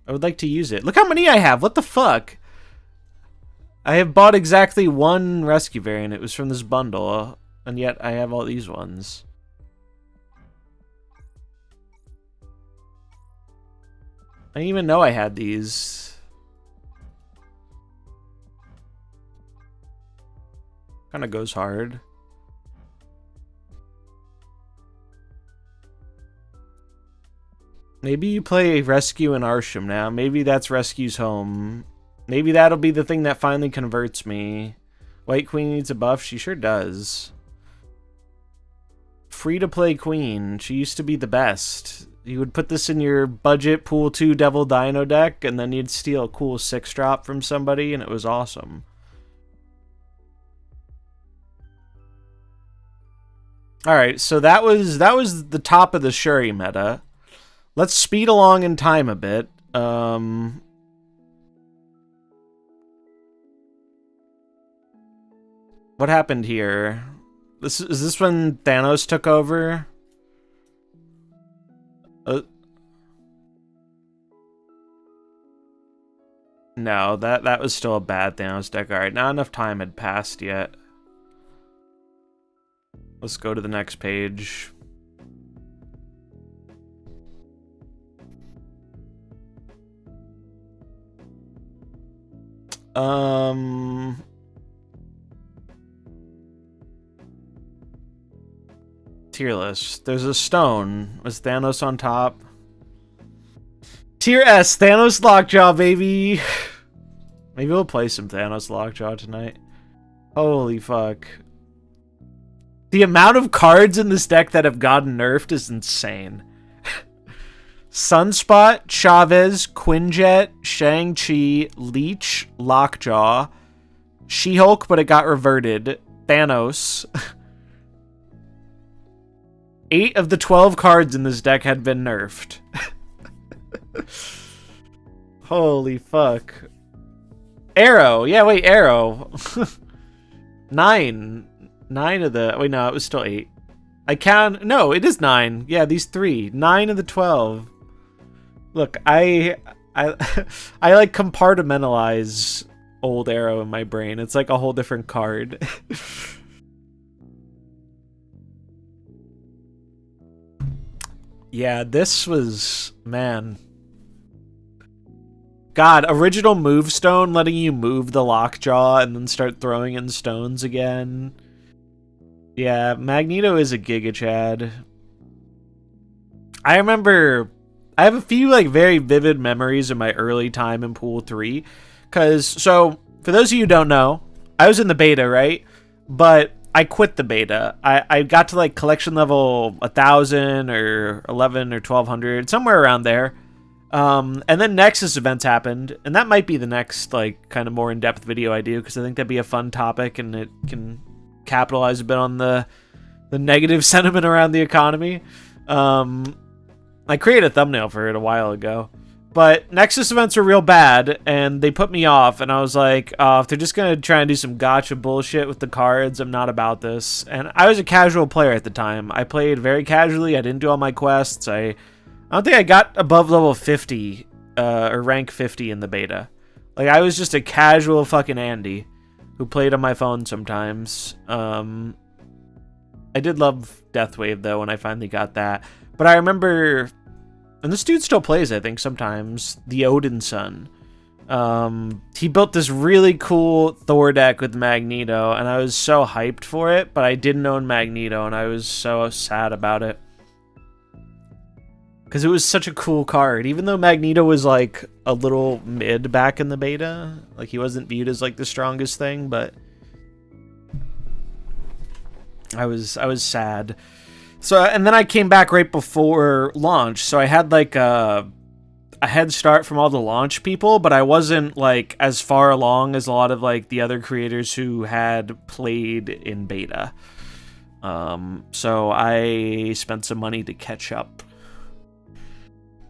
I would like to use it. Look how many I have. What the fuck? I have bought exactly one rescue variant. It was from this bundle, and yet I have all these ones. I didn't even know I had these. Kind of goes hard. Maybe you play Rescue and Arishem now. Maybe that's Rescue's home. Maybe that'll be the thing that finally converts me. White Queen needs a buff? She sure does. Free-to-play Queen. She used to be the best. You would put this in your budget Pool 2 Devil Dino deck, and then you'd steal a cool 6-drop from somebody, and it was awesome. Alright, so that was the top of the Shuri meta. Let's speed along in time a bit. What happened here? Is this when Thanos took over? No, that was still a bad Thanos deck. Alright, not enough time had passed yet. Let's go to the next page. Tier list. There's a stone. Was Thanos on top? Tier S, Thanos Lockjaw, baby. Maybe we'll play some Thanos Lockjaw tonight. Holy fuck. The amount of cards in this deck that have gotten nerfed is insane. Sunspot, Chavez, Quinjet, Shang-Chi, Leech, Lockjaw, She-Hulk, but it got reverted, Thanos. 8 of the 12 cards in this deck had been nerfed. Holy fuck. Arrow. Yeah, wait, Arrow. 9 of the... Wait, no, it was still 8. I count... No, it is 9. Yeah, these 3. 9 of the 12. Look, I like compartmentalize old Arrow in my brain. It's like a whole different card. Yeah, this was... Man. God, original move stone letting you move the Lockjaw and then start throwing in stones again. Yeah, Magneto is a Giga Chad. I remember... I have a few, like, very vivid memories of my early time in Pool 3. Because, so, for those of you who don't know, I was in the beta, right? But I quit the beta. I got to, like, collection level 1,000 or 11 or 1,200, somewhere around there. And then Nexus events happened. And that might be the next, like, kind of more in-depth video I do, because I think that'd be a fun topic, and it can capitalize a bit on the negative sentiment around the economy. I created a thumbnail for it a while ago. But Nexus events were real bad, and they put me off, and I was like, if they're just going to try and do some gotcha bullshit with the cards, I'm not about this. And I was a casual player at the time. I played very casually. I didn't do all my quests. I don't think I got above level 50, or rank 50 in the beta. Like, I was just a casual fucking Andy who played on my phone sometimes. I did love Deathwave, though, when I finally got that. But I remember... And this dude still plays, I think, sometimes. The Odin Son. He built this really cool Thor deck with Magneto, and I was so hyped for it, but I didn't own Magneto, and I was so sad about it. Because it was such a cool card. Even though Magneto was, like, a little mid back in the beta. Like, he wasn't viewed as, like, the strongest thing, but... I was sad. So, and then I came back right before launch, so I had, like, a head start from all the launch people, but I wasn't, like, as far along as a lot of, like, the other creators who had played in beta. So I spent some money to catch up.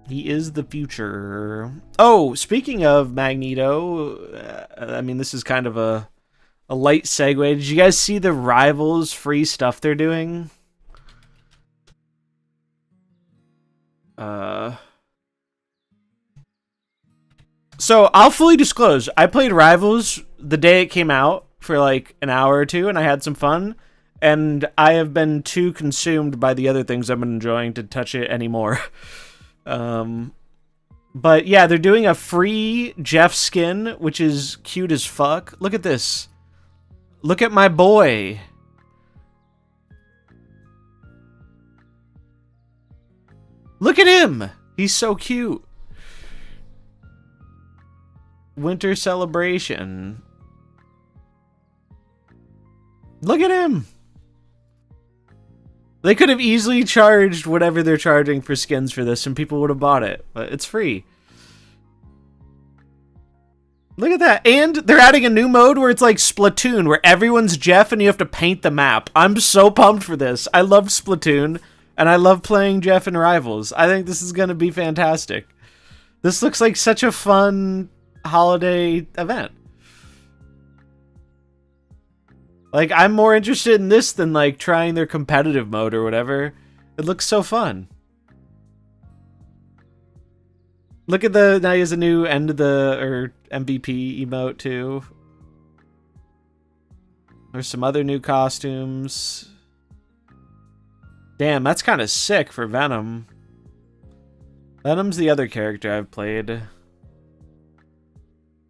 He is the future. Oh, speaking of Magneto, I mean, this is kind of a light segue. Did you guys see the Rivals free stuff they're doing? So I'll fully disclose, I played Rivals the day it came out for like an hour or two, and I had some fun. And I have been too consumed by the other things I've been enjoying to touch it anymore. But yeah, they're doing a free Jeff skin, which is cute as fuck. Look at this. Look at my boy. Look at him. He's so cute. Winter celebration. Look at him. They could have easily charged whatever they're charging for skins for this and people would have bought it, but it's free. Look at that. And they're adding a new mode where it's like Splatoon, where everyone's Jeff and you have to paint the map. I'm so pumped for this. I love Splatoon, and I love playing Jeff in Rivals. I think this is going to be fantastic. This looks like such a fun holiday event. Like, I'm more interested in this than, like, trying their competitive mode or whatever. It looks so fun. Look at the... Now he has a new end of the... or MVP emote, too. There's some other new costumes. Damn, that's kind of sick for Venom. Venom's the other character I've played.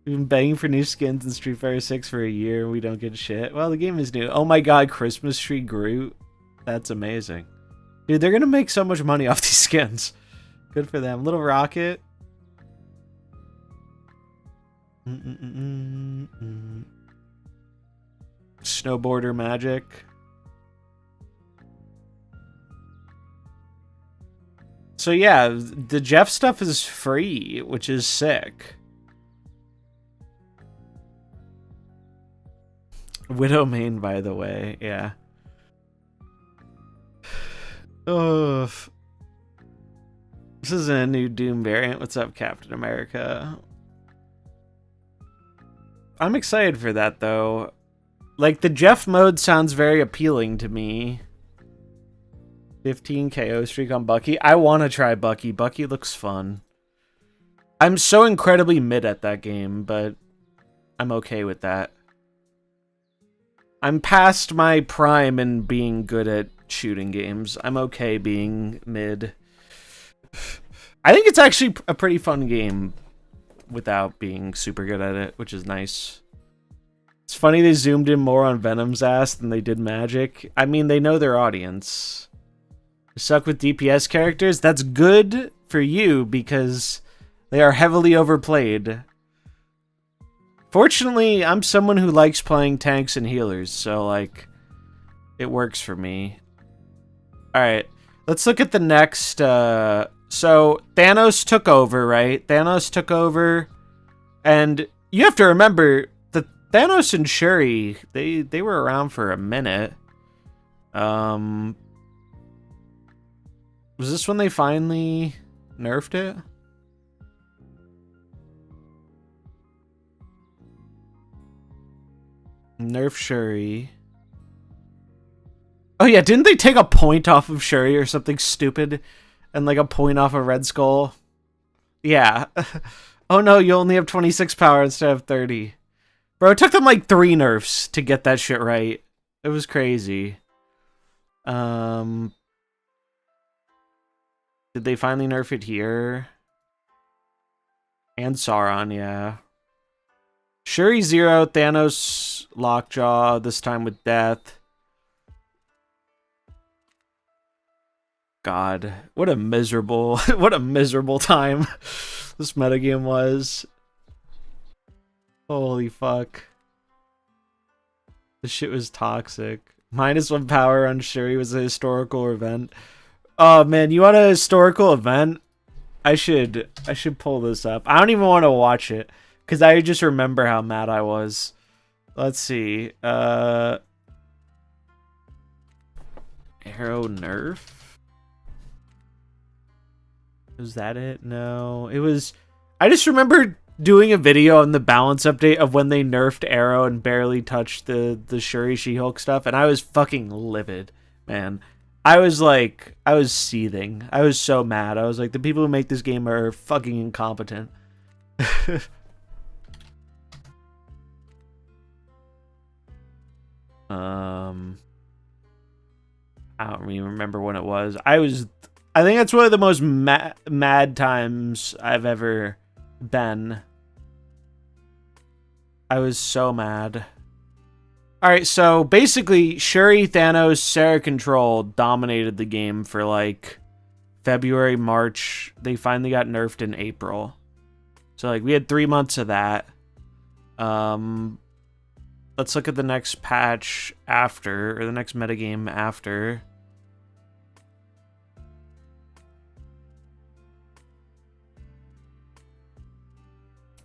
We've been begging for new skins in Street Fighter 6 for a year and we don't get shit. Well, the game is new. Oh my god, Christmas Tree Groot. That's amazing. Dude, they're gonna make so much money off these skins. Good for them. Little Rocket. Snowboarder Magic. So yeah, the Jeff stuff is free, which is sick. Widow main, by the way, yeah. Oh, this is a new Doom variant. What's up, Captain America? I'm excited for that, though. Like, the Jeff mode sounds very appealing to me. 15 KO streak on Bucky. I want to try Bucky. Bucky looks fun. I'm so incredibly mid at that game, but I'm okay with that. I'm past my prime in being good at shooting games. I'm okay being mid. I think it's actually a pretty fun game without being super good at it, which is nice. It's funny they zoomed in more on Venom's ass than they did Magic. I mean, they know their audience. You suck with DPS characters? That's good for you because they are heavily overplayed. Fortunately, I'm someone who likes playing tanks and healers, so, like, it works for me. Alright, let's look at the next, so, Thanos took over, right? Thanos took over, and you have to remember that Thanos and Shuri, they were around for a minute. Was this when they finally nerfed it? Nerf Shuri. Oh yeah, didn't they take a point off of Shuri or something stupid? And like a point off of Red Skull? Yeah. Oh no, you only have 26 power instead of 30. Bro, it took them like 3 nerfs to get that shit right. It was crazy. Did they finally nerf it here? And Sauron, yeah. Shuri 0, Thanos Lockjaw, this time with Death. God, what a miserable, what a miserable time this metagame was. Holy fuck. This shit was toxic. -1 power on Shuri was a historical event. Oh man, you want a historical event? I should pull this up. I don't even want to watch it. Because I just remember how mad I was. Let's see. Arrow nerf? Was that it? No. It was... I just remember doing a video on the balance update of when they nerfed Arrow and barely touched the Shuri She-Hulk stuff. And I was fucking livid, man. I was like... I was seething. I was so mad. I was like, the people who make this game are fucking incompetent. I don't even remember when it was. I think that's one of the most mad times I've ever been. I was so mad. Alright, so basically, Shuri, Thanos, Sarah Control dominated the game for like February, March. They finally got nerfed in April. So like we had 3 months of that. Let's look at the next patch after, or the next metagame after.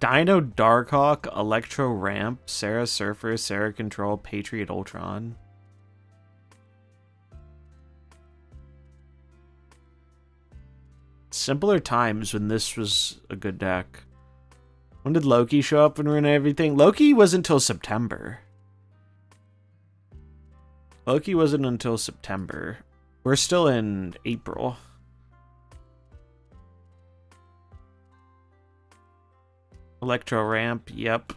Dino Darkhawk, Electro Ramp, Sarah Surfer, Sarah Control, Patriot Ultron. Simpler times when this was a good deck. When did Loki show up and ruin everything? Loki wasn't until September. Loki wasn't until September. We're still in April. Electro Ramp, yep.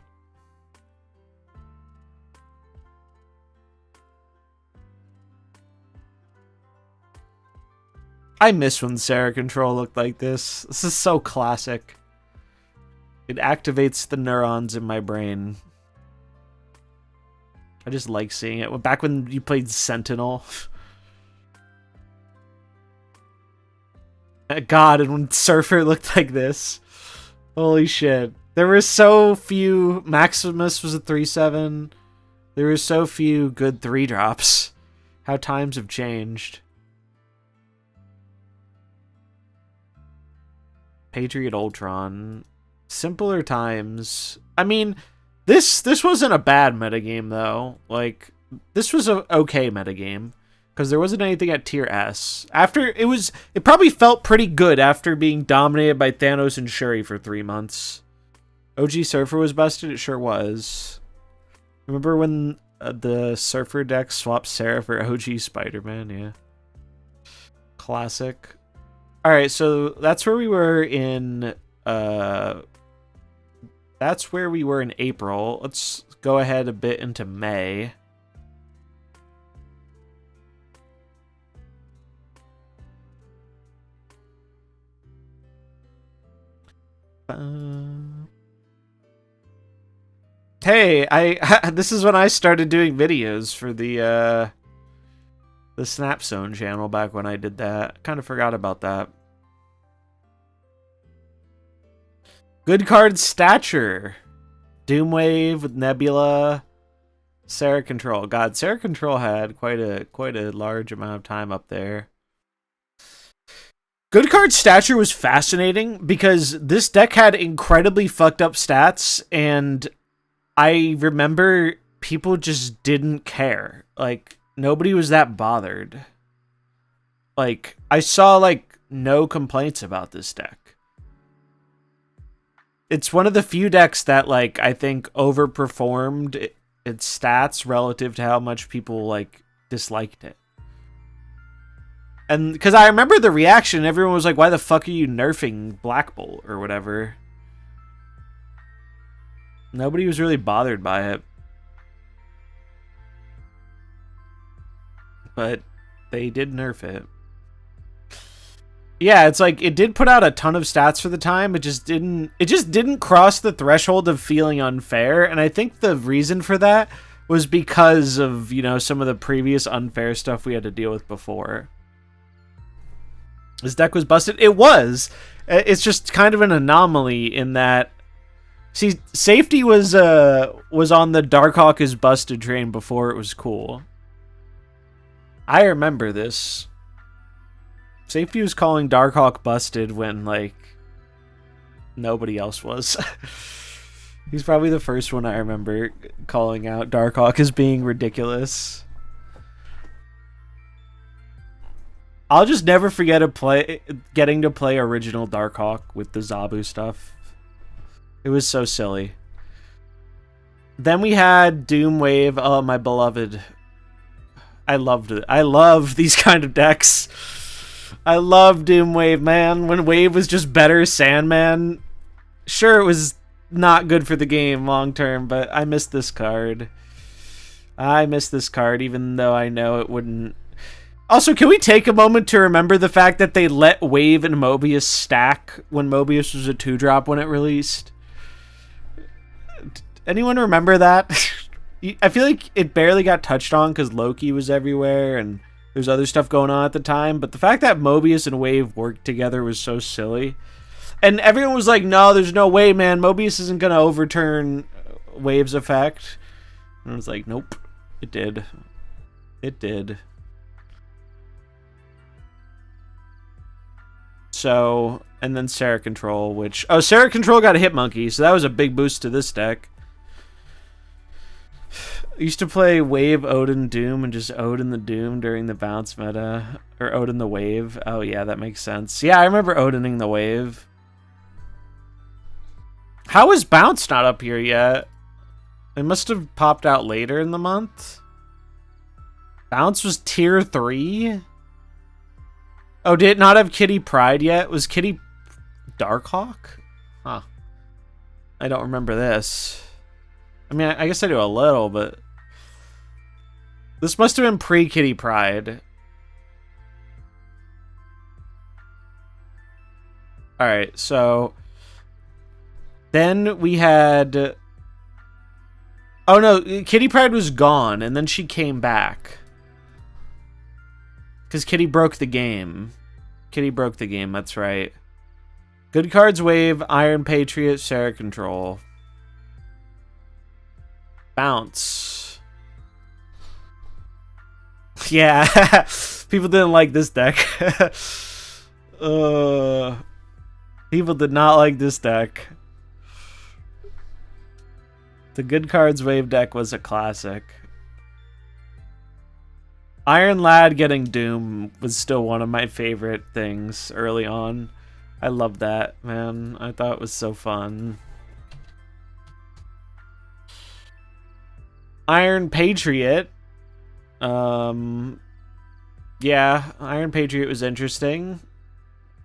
I miss when Sarah Control looked like this. This is so classic. It activates the neurons in my brain. I just like seeing it. Back when you played Sentinel. God, and when Surfer looked like this. Holy shit. There were so few. Maximus was a 3/7. There were so few good 3-drops. How times have changed. Patriot Ultron. Simpler times. I mean, this wasn't a bad metagame though. Like, this was a okay metagame. Because there wasn't anything at tier S. It probably felt pretty good after being dominated by Thanos and Shuri for 3 months. OG Surfer was busted? It sure was. Remember when the Surfer deck swapped Sarah for OG Spider-Man? Yeah. Classic. Alright, so that's where we were in... that's where we were in April. Let's go ahead a bit into May. Hey, this is when I started doing videos for the Snap Zone channel back when I did that. Kind of forgot about that. Good card stature. Doomwave with Nebula. Sarah Control. God, Sarah Control had quite a large amount of time up there. Good card stature was fascinating because this deck had incredibly fucked up stats, and I remember people just didn't care. Like, nobody was that bothered. Like, I saw, like, no complaints about this deck. It's one of the few decks that, like, I think overperformed its stats relative to how much people, like, disliked it. And, because I remember the reaction, everyone was like, why the fuck are you nerfing Black Bolt or whatever? Nobody was really bothered by it. But they did nerf it. Yeah, it's like it did put out a ton of stats for the time. It just didn't cross the threshold of feeling unfair, and I think the reason for that was because of, you know, some of the previous unfair stuff we had to deal with before. This deck was busted. It was. It's just kind of an anomaly in that, see, Safety was on the Darkhawk is busted train before it was cool. I remember this. Safety was calling Darkhawk busted when, like, nobody else was. He's probably the first one I remember calling out Darkhawk as being ridiculous. I'll just never forget getting to play original Darkhawk with the Zabu stuff. It was so silly. Then we had Doom Wave. Oh, my beloved. I loved it. I love these kind of decks. I love Doom Wave, man. When Wave was just better Sandman. Sure, it was not good for the game long term, but I missed this card. I miss this card, even though I know it wouldn't. Also, can we take a moment to remember the fact that they let Wave and Mobius stack when Mobius was a 2-drop when it released? Anyone remember that? I feel like it barely got touched on because Loki was everywhere and there's other stuff going on at the time. But the fact that Mobius and Wave worked together was so silly. And everyone was like, no, there's no way, man. Mobius isn't going to overturn Wave's effect. And I was like, nope, it did. It did. So, and then Sarah Control, which... Oh, Sarah Control got a Hit Monkey, so that was a big boost to this deck. I used to play Wave, Odin, Doom, and just Odin the Doom during the bounce meta. Or Odin the Wave. Oh, yeah, that makes sense. Yeah, I remember Odining the Wave. How is Bounce not up here yet? It must have popped out later in the month. Bounce was tier 3? Oh, did it not have Kitty Pride yet? Was Kitty Darkhawk? Huh. I don't remember this. I mean, I guess I do a little, but... This must have been pre-Kitty Pride. Alright, so... Then we had... Oh no, Kitty Pride was gone, and then she came back. Because Kitty broke the game. Kitty broke the game, that's right. Good cards, Wave, Iron Patriot, Sarah Control. Bounce. Yeah, people didn't like this deck. People did not like this deck. The Good Cards Wave deck was a classic. Iron Lad getting Doom was still one of my favorite things early on. I loved that, man. I thought it was so fun. Iron Patriot. Yeah, Iron Patriot was interesting.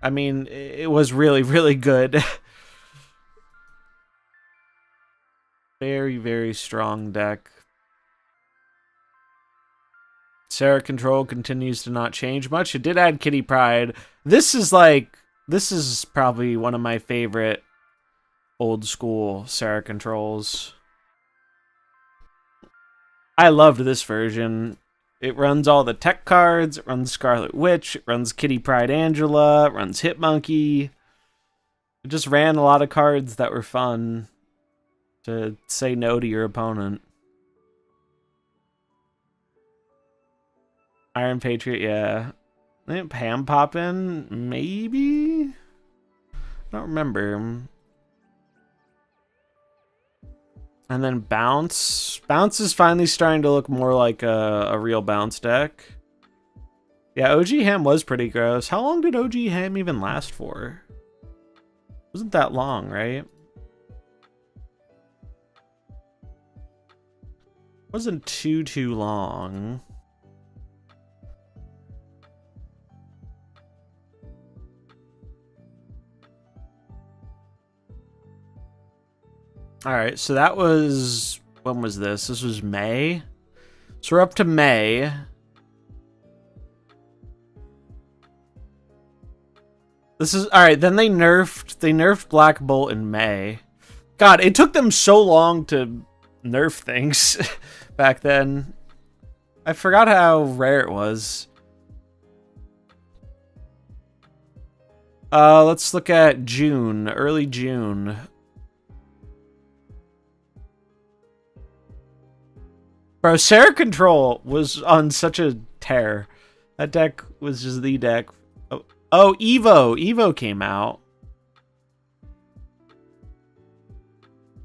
I mean, it was really, really good. Very, very strong deck. Sarah Control continues to not change much. It did add Kitty Pride. This is probably one of my favorite old school Sarah Controls. I loved this version. It runs all the tech cards. It runs Scarlet Witch. It runs Kitty Pride Angela. It runs Hit Monkey. It just ran a lot of cards that were fun to say no to your opponent. Iron Patriot, yeah. I think Pam pop in? Maybe? I don't remember. And then Bounce. Bounce is finally starting to look more like a real Bounce deck. Yeah, OG Ham was pretty gross. How long did OG Ham even last for? Wasn't that long, right? Wasn't too long. Alright, so that was... When was this? This was May? So we're up to May. This is... Alright, then they nerfed Black Bolt in May. God, it took them so long to nerf things back then. I forgot how rare it was. Let's look at June. Early June. Bro, Sarah Control was on such a tear. That deck was just the deck. Oh, Evo. Evo came out.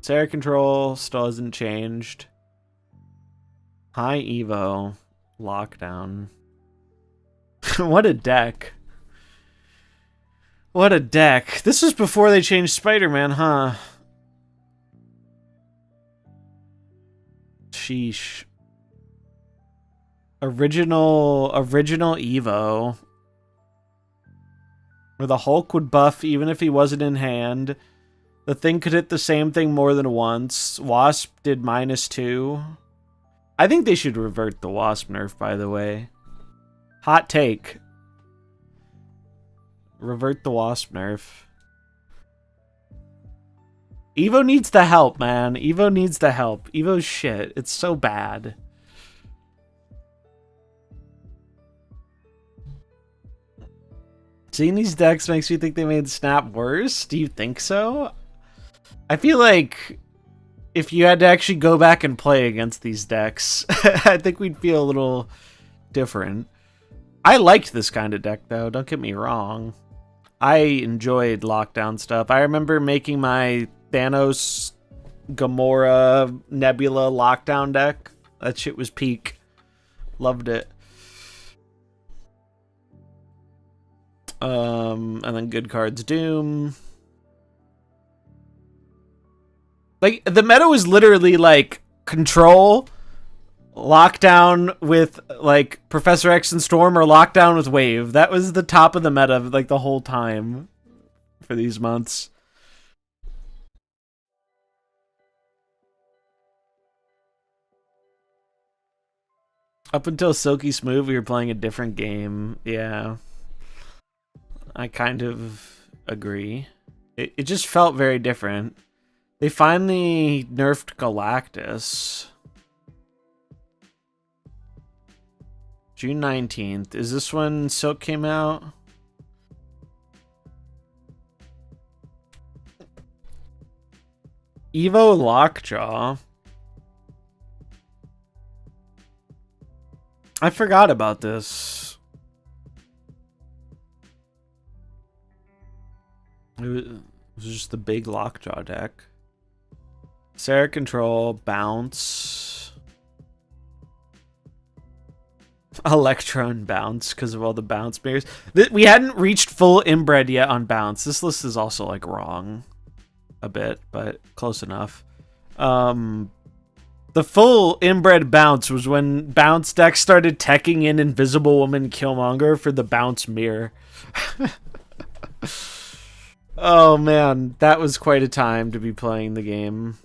Sarah Control still hasn't changed. High Evo. Lockdown. What a deck. What a deck. This was before they changed Spider-Man, huh? Sheesh. Original Evo. Where the Hulk would buff even if he wasn't in hand. The thing could hit the same thing more than once. Wasp did -2. I think they should revert the Wasp nerf, by the way. Hot take. Revert the Wasp nerf. Evo needs the help, man. Evo needs the help. Evo's shit. It's so bad. Seeing these decks makes me think they made Snap worse. Do you think so? I feel like if you had to actually go back and play against these decks, I think we'd feel a little different. I liked this kind of deck, though. Don't get me wrong. I enjoyed lockdown stuff. I remember making my Thanos, Gamora, Nebula lockdown deck. That shit was peak. Loved it. And then good cards, Doom. Like, the meta was literally, like, Control, Lockdown with, like, Professor X and Storm, or Lockdown with Wave. That was the top of the meta, like, the whole time for these months. Up until Silky Smooth, we were playing a different game. Yeah. I kind of agree. It just felt very different. They finally nerfed Galactus. June 19th. Is this when Silk came out? Evo Lockjaw. I forgot about this. It was just the big Lockjaw deck. Sarah Control, Bounce. Electron Bounce because of all the bounce bears. We hadn't reached full inbred yet on Bounce. This list is also like wrong a bit, but close enough. The full inbred Bounce was when Bounce decks started teching in Invisible Woman Killmonger for the Bounce mirror. Oh man, that was quite a time to be playing the game.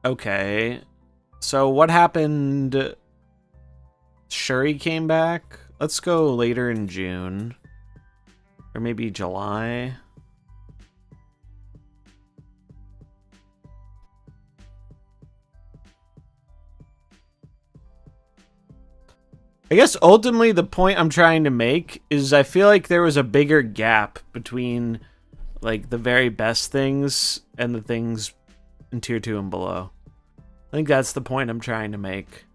Okay, so what happened? Shuri came back? Let's go later in June. Or maybe July. I guess ultimately the point I'm trying to make is I feel like there was a bigger gap between like the very best things and the things in tier 2 and below. I think that's the point I'm trying to make.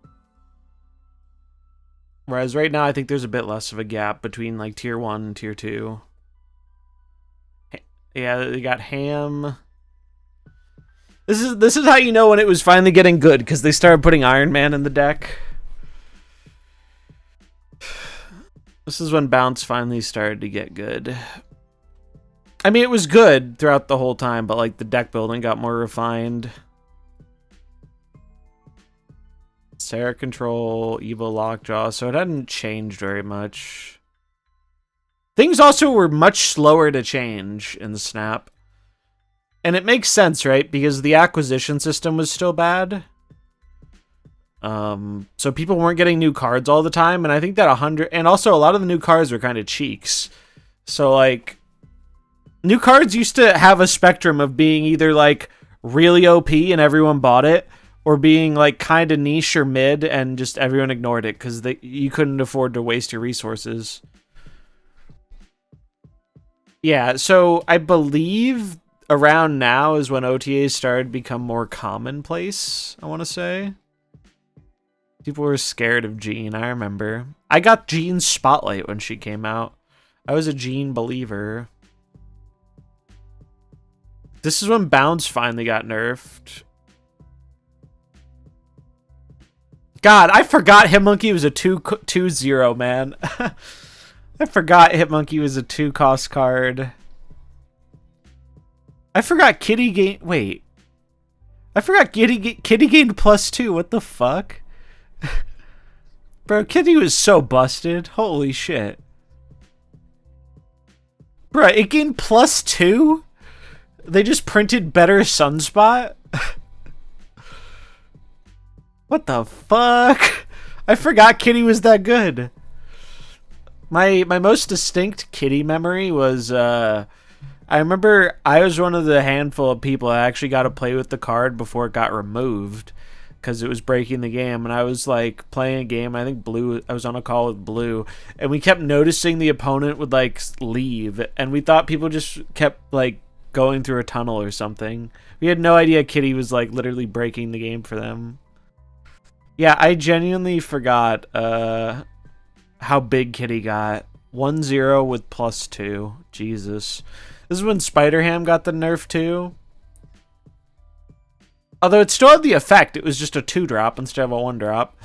Whereas right now I think there's a bit less of a gap between like tier 1 and tier 2. Yeah, they got Ham. This is how you know when it was finally getting good, because they started putting Iron Man in the deck. This is when Bounce finally started to get good. I mean, it was good throughout the whole time, but like the deck building got more refined. Sarah Control, Evo Lockjaw, so it hadn't changed very much. Things also were much slower to change in the Snap. And it makes sense, right? Because the acquisition system was still bad. So people weren't getting new cards all the time, and I think that 100, and also a lot of the new cards were kind of cheeks. So like, new cards used to have a spectrum of being either like really OP and everyone bought it, or being like kind of niche or mid and just everyone ignored it because you couldn't afford to waste your resources. Yeah, so I believe around now is when OTAs started to become more commonplace, I want to say. People were scared of Jean, I remember. I got Jean's Spotlight when she came out. I was a Jean believer. This is when Bounce finally got nerfed. God, I forgot Hitmonkey was a 2-0, man. I forgot Hitmonkey was a 2-cost card. I forgot Kitty gained... Wait. I forgot Kitty gained +2. What the fuck? Bro, Kitty was so busted. Holy shit. Bro, it gained +2? They just printed better Sunspot? What the fuck? I forgot Kitty was that good. My most distinct Kitty memory was, I remember I was one of the handful of people that actually got to play with the card before it got removed because it was breaking the game. And I was like playing a game. I think I was on a call with Blue, and we kept noticing the opponent would like leave, and we thought people just kept like going through a tunnel or something. We had no idea Kitty was like literally breaking the game for them. Yeah, I genuinely forgot how big Kitty got. 1-0 with +2. Jesus. This is when Spider-Ham got the nerf too. Although it still had the effect. It was just a 2-drop instead of a 1-drop.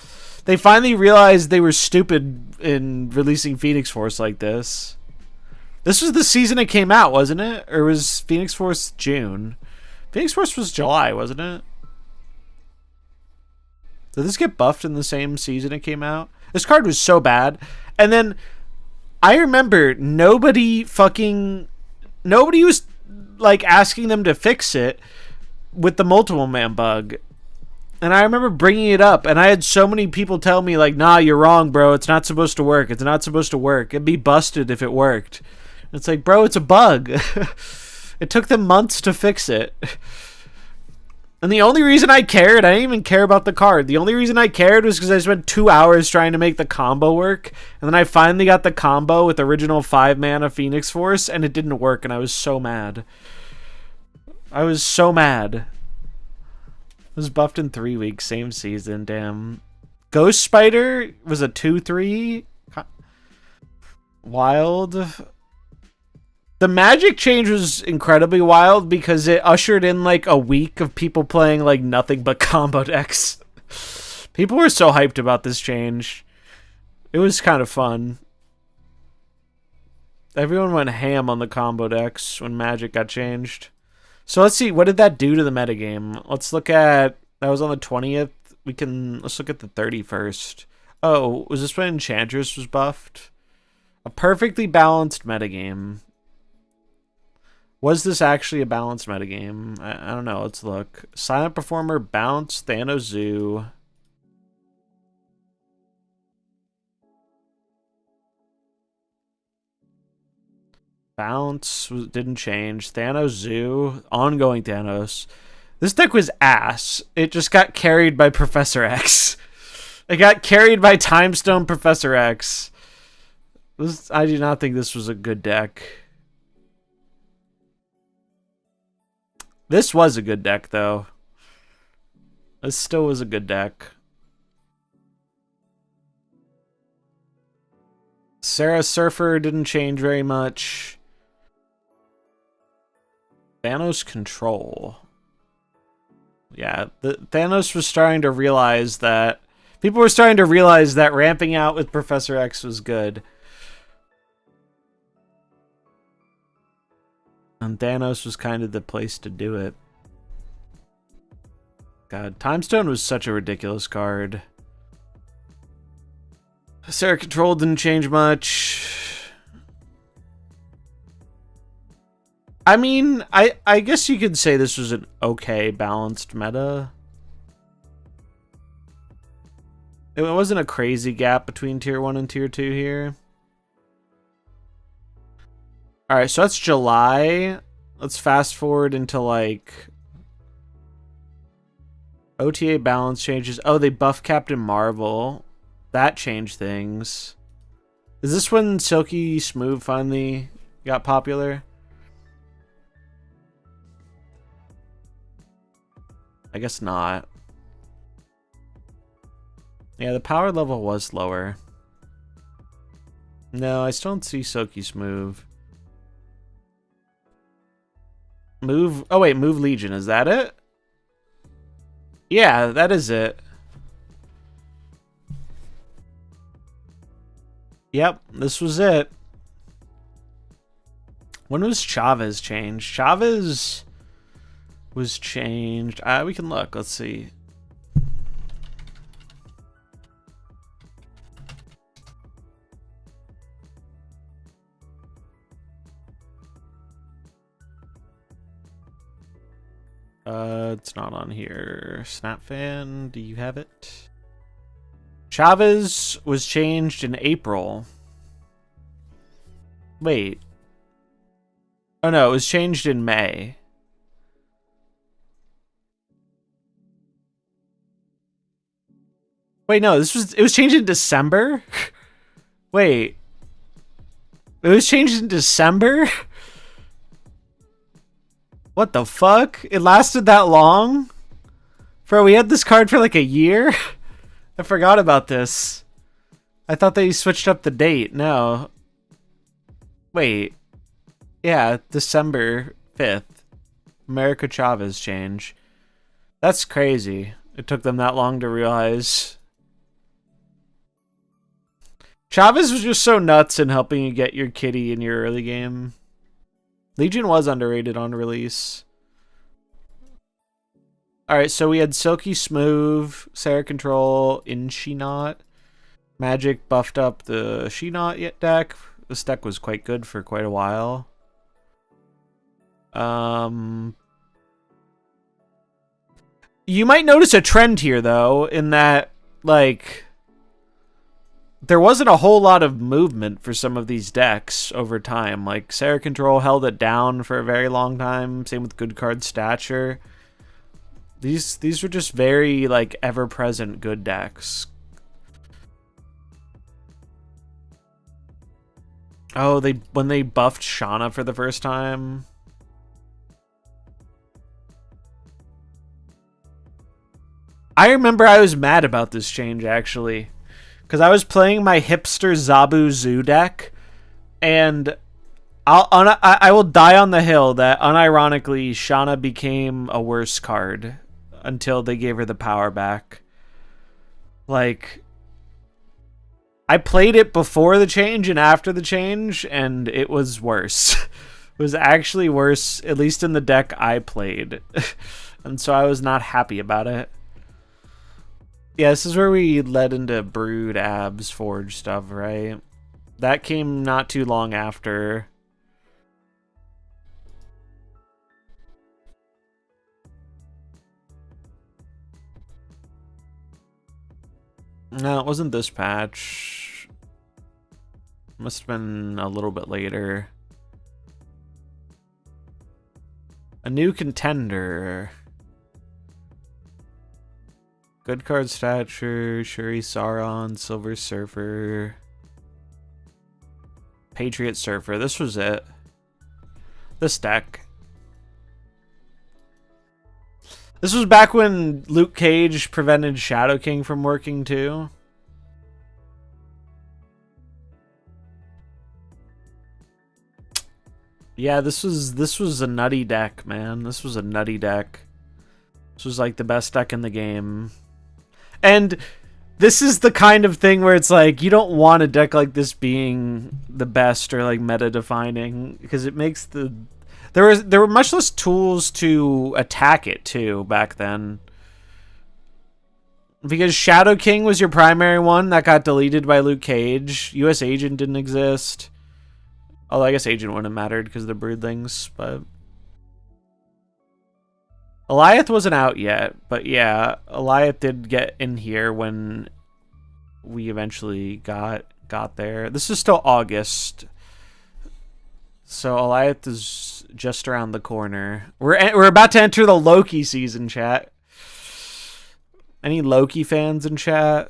They finally realized they were stupid in releasing Phoenix Force like this. This was the season it came out, wasn't it? Or was Phoenix Force June? Phoenix Force was July, wasn't it? Did this get buffed in the same season it came out? This card was so bad. And then I remember nobody was like asking them to fix it with the multiple man bug. And I remember bringing it up, and I had so many people tell me like, nah, you're wrong, bro. It's not supposed to work. It's not supposed to work. It'd be busted if it worked. And it's like, bro, it's a bug. It took them months to fix it. And the only reason I cared, I didn't even care about the card. The only reason I cared was because I spent 2 hours trying to make the combo work. And then I finally got the combo with original 5-mana Phoenix Force, and it didn't work, and I was so mad. I was so mad. It was buffed in 3 weeks, same season, damn. Ghost Spider was a 2-3. Wild. The Magic change was incredibly wild because it ushered in like a week of people playing like nothing but combo decks. People were so hyped about this change. It was kind of fun. Everyone went ham on the combo decks when Magic got changed. So let's see, what did that do to the metagame? Let's look at, that was on the 20th. Let's look at the 31st. Oh, was this when Enchantress was buffed? A perfectly balanced metagame. Was this actually a balanced metagame? I don't know. Let's look. Silent Performer, Bounce, Thanos Zoo. Bounce didn't change. Thanos Zoo. Ongoing Thanos. This deck was ass. It just got carried by Professor X. It got carried by Timestone Professor X. I do not think this was a good deck. This was a good deck, though. This still was a good deck. Sarah Surfer didn't change very much. Thanos Control. Yeah, Thanos was starting to realize that... People were starting to realize that ramping out with Professor X was good. And Thanos was kind of the place to do it. God, Timestone was such a ridiculous card. Sarah Control didn't change much. I mean, I guess you could say this was an okay balanced meta. It wasn't a crazy gap between tier 1 and tier 2 here. Alright, so that's July. Let's fast forward into like OTA balance changes. Oh, they buff Captain Marvel. That changed things. Is this when Silky Smooth finally got popular? I guess not. Yeah, the power level was lower. No, I still don't see Silky Smooth. Move. Oh, wait, Move Legion. Is that it? Yeah, that is it. Yep, this was it. When was Chavez changed? Chavez was changed. We can look. Let's see. It's not on here. Snap fan, do you have it? Chavez was changed in April. Wait. Oh no, it was changed in May. Wait, no, it was changed in December? Wait. It was changed in December? What the fuck? It lasted that long? Bro, we had this card for like a year? I forgot about this. I thought they switched up the date. No. Wait. Yeah, December 5th. America Chavez change. That's crazy. It took them that long to realize. Chavez was just so nuts in helping you get your kitty in your early game. Legion was underrated on release. Alright, so we had Silky Smooth, Sarah Control, Inchinot. Magic buffed up the Shinot deck. This deck was quite good for quite a while. You might notice a trend here, though, in that, like, there wasn't a whole lot of movement for some of these decks over time. Like, Sarah Control held it down for a very long time. Same with Good Card Stature. These were just very, like, ever-present good decks. Oh, when they buffed Shauna for the first time. I remember I was mad about this change, actually. Because I was playing my hipster Zabu Zoo deck, and I will die on the hill that, unironically, Shauna became a worse card until they gave her the power back. Like, I played it before the change and after the change, and it was worse. It was actually worse, at least in the deck I played. And so I was not happy about it. Yeah, this is where we led into Brood, Abs, Forge stuff, right? That came not too long after. No, it wasn't this patch. Must have been a little bit later. A new contender. Good Card Stature, Shuri Sauron, Silver Surfer, Patriot Surfer. This was it. This deck. This was back when Luke Cage prevented Shadow King from working too. Yeah, this was a nutty deck, man. This was a nutty deck. This was like the best deck in the game. And this is the kind of thing where it's like, you don't want a deck like this being the best or like meta defining, because it makes the there were much less tools to attack it too back then. Because Shadow King was your primary one that got deleted by Luke Cage. US Agent didn't exist. Although I guess Agent wouldn't have mattered because of the broodlings, but Eliath wasn't out yet, but yeah, Eliath did get in here when we eventually got there. This is still August, so Eliath is just around the corner. We're about to enter the Loki season, chat. Any Loki fans in chat?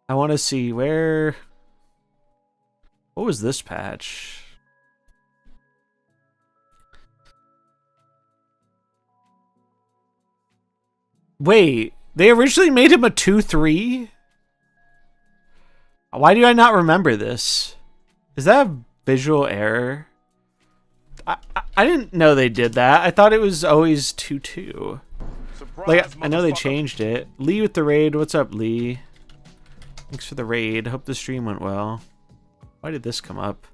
I want to see where. What was this patch? Wait, they originally made him a 2/3? Why do I not remember this? Is that a visual error? I didn't know they did that. I thought it was always 2/2. Like, I know they changed it. Lee with the raid. What's up, Lee? Thanks for the raid. Hope the stream went well. Why did this come up?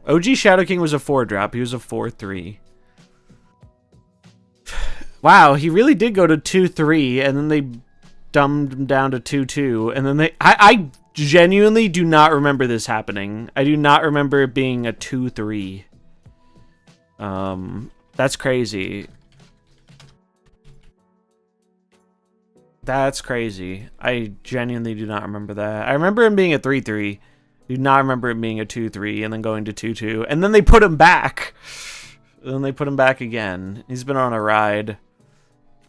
OG Shadow King was a 4-drop. He was a 4/3. Wow, he really did go to 2/3, and then they dumbed him down to 2/2, and then I genuinely do not remember this happening. I do not remember it being a 2-3. That's crazy. That's crazy. I genuinely do not remember that. I remember him being a 3-3. Do not remember it being a 2-3 and then going to 2-2. And then they put him back. And then they put him back again. He's been on a ride.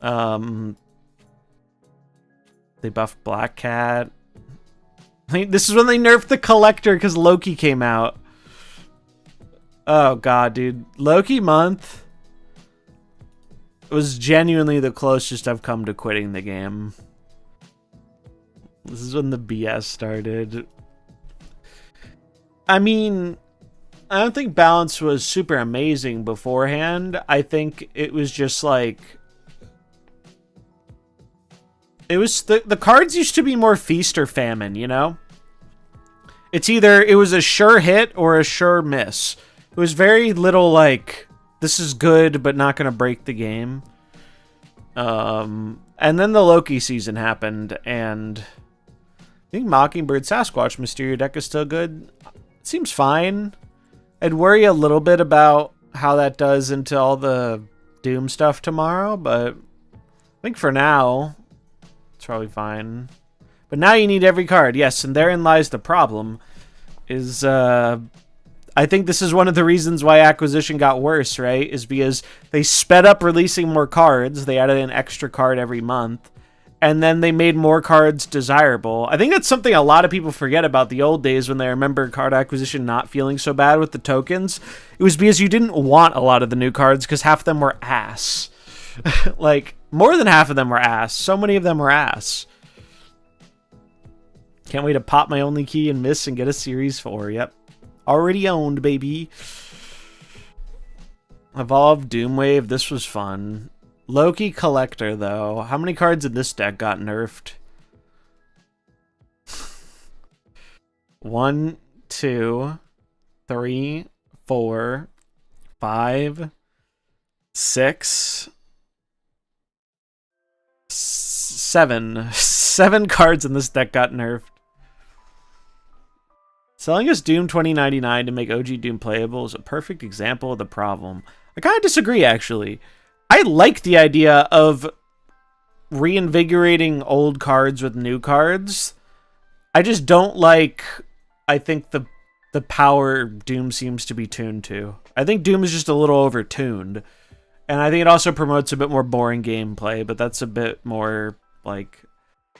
They buffed Black Cat. This is when they nerfed the Collector because Loki came out. Oh god, dude. Loki month was genuinely the closest I've come to quitting the game. This is when the BS started. I mean, I don't think balance was super amazing beforehand. I think it was just like... It was the cards used to be more feast or famine, you know? It's either it was a sure hit or a sure miss. It was very little like, this is good but not going to break the game. And then the Loki season happened, and I think Mockingbird Sasquatch Mysterio deck is still good. It seems fine. I'd worry a little bit about how that does into all the Doom stuff tomorrow, but I think for now... it's probably fine. But now you need every card. Yes, and therein lies the problem. Is, I think this is one of the reasons why acquisition got worse, right? Is because they sped up releasing more cards. They added an extra card every month. And then they made more cards desirable. I think that's something a lot of people forget about the old days when they remember card acquisition not feeling so bad with the tokens. It was because you didn't want a lot of the new cards because half of them were ass. Like, more than half of them were ass. So many of them were ass. Can't wait to pop my only key and miss and get a Series 4. Yep. Already owned, baby. Evolved, Doomwave. This was fun. Loki Collector, though. How many cards in this deck got nerfed? 1, 2, 3, 4, 5, 6... 7 cards in this deck got nerfed. Selling us Doom 2099 to make OG Doom playable is a perfect example of the problem. I kind of disagree, actually. I like the idea of reinvigorating old cards with new cards. I just don't like, I think, the power Doom seems to be tuned to. I think Doom is just a little overtuned. And I think it also promotes a bit more boring gameplay, but that's a bit more like,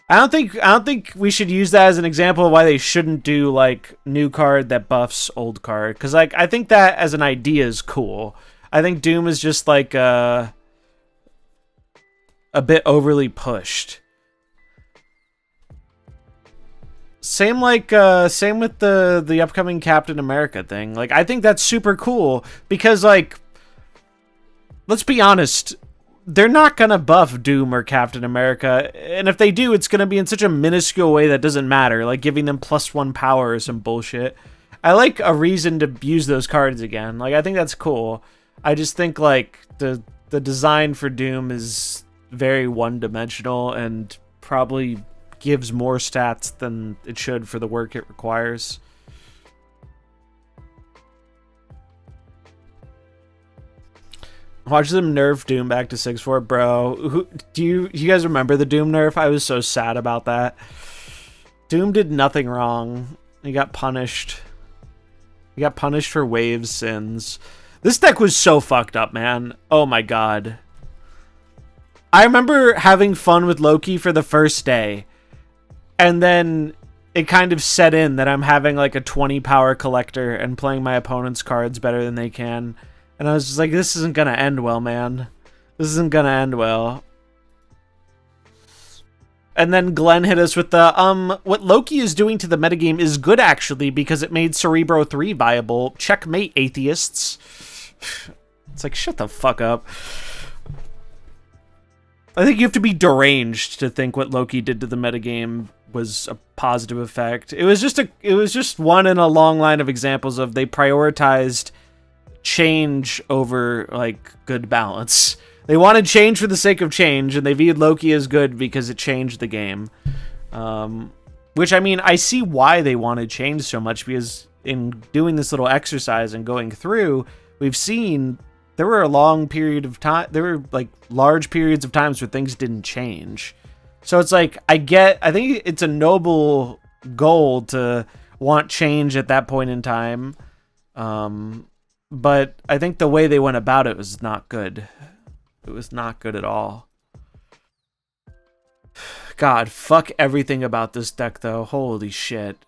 I don't think we should use that as an example of why they shouldn't do like new card that buffs old card, because like I think that as an idea is cool. I think Doom is just like a bit overly pushed. Same with the upcoming Captain America thing. Like I think that's super cool because like, let's be honest, they're not going to buff Doom or Captain America. And if they do, it's going to be in such a minuscule way that doesn't matter. Like giving them +1 power or some bullshit. I like a reason to use those cards again. Like, I think that's cool. I just think, like, the design for Doom is very one-dimensional and probably gives more stats than it should for the work it requires. Watch them nerf Doom back to 6-4, bro. Do you guys remember the Doom nerf? I was so sad about that. Doom did nothing wrong. He got punished. He got punished for Wave's sins. This deck was so fucked up, man. Oh my god. I remember having fun with Loki for the first day. And then it kind of set in that I'm having like a 20 power collector and playing my opponent's cards better than they can. And I was just like, this isn't going to end well, man. This isn't going to end well. And then Glenn hit us with the, what Loki is doing to the metagame is good, actually, because it made Cerebro 3 viable. Checkmate, atheists. It's like, shut the fuck up. I think you have to be deranged to think what Loki did to the metagame was a positive effect. It was just one in a long line of examples of they prioritized change over like good balance. They wanted change for the sake of change, and they viewed Loki as good because it changed the game. Which, I mean, I see why they want to change so much, because in doing this little exercise and going through, we've seen there were a long period of time, there were like large periods of times where things didn't change. So it's like, I think it's a noble goal to want change at that point in time. But I think the way they went about it was not good. It was not good at all. God, fuck everything about this deck, though. Holy shit.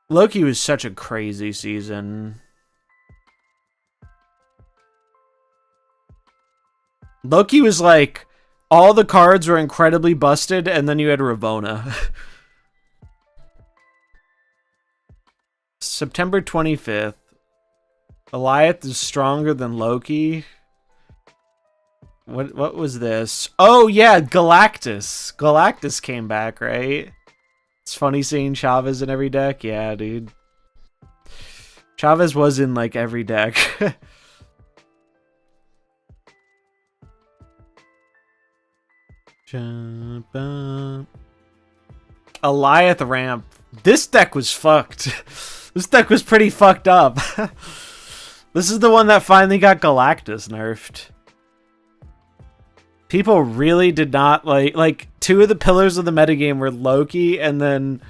Loki was such a crazy season. Loki was like, all the cards were incredibly busted, and then you had Ravonna. September 25th. Goliath is stronger than Loki. What was this? Oh yeah, Galactus. Galactus came back, right? It's funny seeing Chavez in every deck. Yeah, dude. Chavez was in like every deck. Goliath ramp. This deck was fucked. This deck was pretty fucked up. This is the one that finally got Galactus nerfed. People really did not like two of the pillars of the metagame were Loki, and then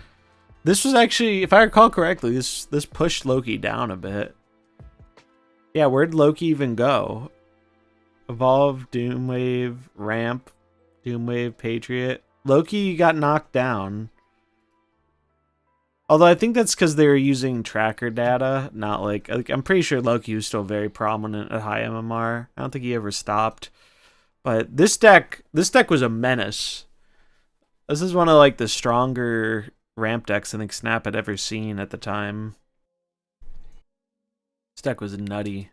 this was actually, if I recall correctly, this pushed Loki down a bit. Yeah, where'd Loki even go? Evolve, Doomwave, Ramp, Doomwave, Patriot. Loki got knocked down. Although I think that's because they were using tracker data, not like I'm pretty sure Loki was still very prominent at high MMR. I don't think he ever stopped. But this deck was a menace. This is one of like the stronger ramp decks I think Snap had ever seen at the time. This deck was nutty.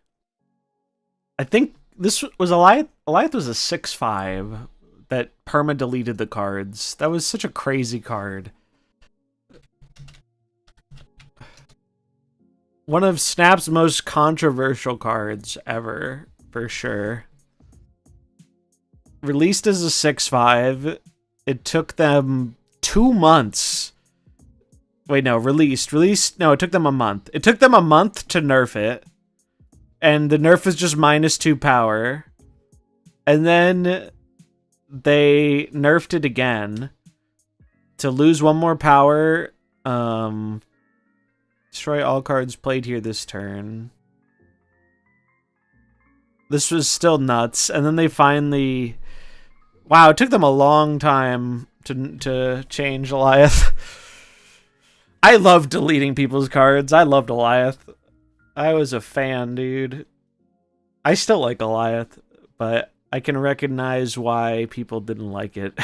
I think this was Goliath. Goliath was a 6/5 that perma deleted the cards. That was such a crazy card. One of Snap's most controversial cards ever, for sure. Released as a 6/5. It took them 2 months. Wait, no, released. No, it took them a month. It took them a month to nerf it. And the nerf was just -2 power. And then they nerfed it again to lose 1 more power. Destroy all cards played here this turn. This was still nuts. And then they finally... Wow, it took them a long time to change Goliath. I love deleting people's cards. I loved Goliath. I was a fan, dude. I still like Goliath, but I can recognize why people didn't like it.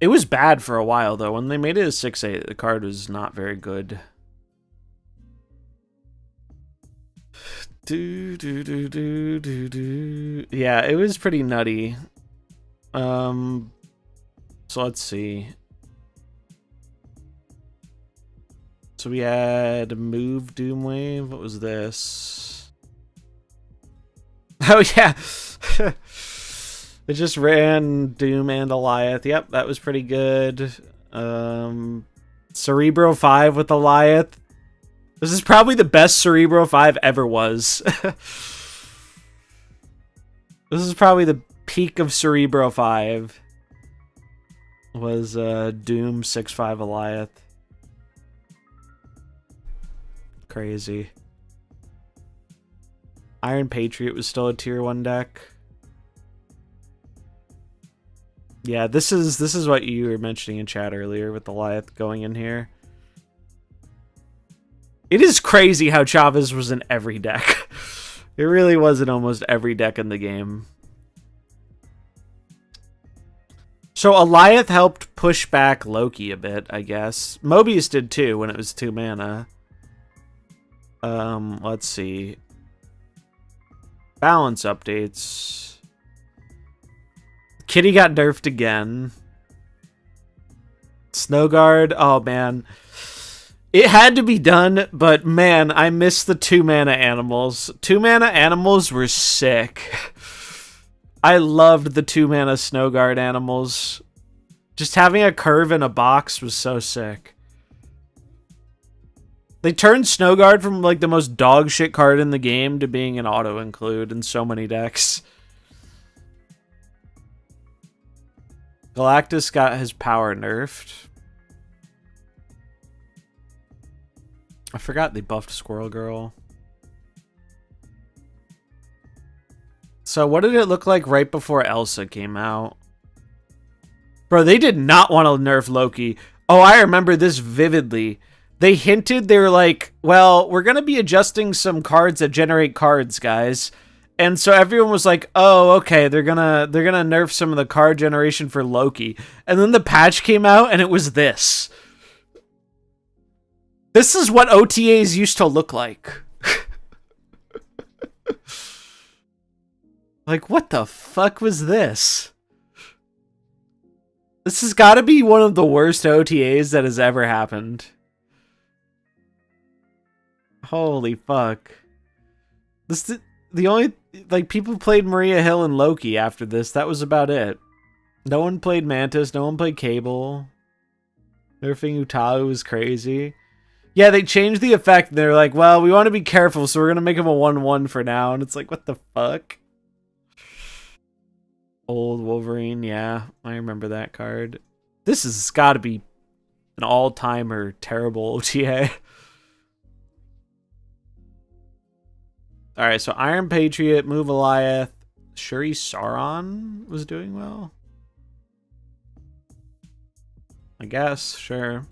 It was bad for a while, though. When they made it a 6/8, the card was not very good. Yeah, it was pretty nutty. So let's see. So we had Move Doomwave. What was this? Oh yeah. It just ran Doom and Goliath. Yep, that was pretty good. Cerebro 5 with Goliath. This is probably the best Cerebro 5 ever was. This is probably the peak of Cerebro 5. Was Doom 6/5 Goliath. Crazy. Iron Patriot was still a tier 1 deck. Yeah, this is what you were mentioning in chat earlier with Goliath going in here. It is crazy how Chavez was in every deck. It really was in almost every deck in the game. So Goliath helped push back Loki a bit, I guess. Mobius did too when it was 2 mana. Let's see. Balance updates. Kitty got nerfed again. Snowguard, oh man. It had to be done, but man, I miss the 2-mana animals. 2-mana animals were sick. I loved the 2-mana Snow Guard animals. Just having a curve in a box was so sick. They turned Snow Guard from like the most dog shit card in the game to being an auto include in so many decks. Galactus got his power nerfed. I forgot they buffed Squirrel Girl. So what did it look like right before Elsa came out? Bro, they did not want to nerf Loki. Oh, I remember this vividly. They hinted, they were like, well, we're going to be adjusting some cards that generate cards, guys. And so everyone was like, oh, okay, they're gonna nerf some of the card generation for Loki. And then the patch came out and it was this. This is what OTAs used to look like. Like, what the fuck was this? This has got to be one of the worst OTAs that has ever happened. Holy fuck. This the only, like, people played Maria Hill and Loki after this. That was about it. No one played Mantis. No one played Cable. Nerfing Utahu was crazy. Yeah, they changed the effect. And they're like, well, we want to be careful, so we're going to make him a 1/1 for now. And it's like, what the fuck? Old Wolverine, yeah. I remember that card. This has got to be an all-timer terrible OTA. Alright, so Iron Patriot, Move Goliath, Shuri Sauron was doing well. I guess, sure.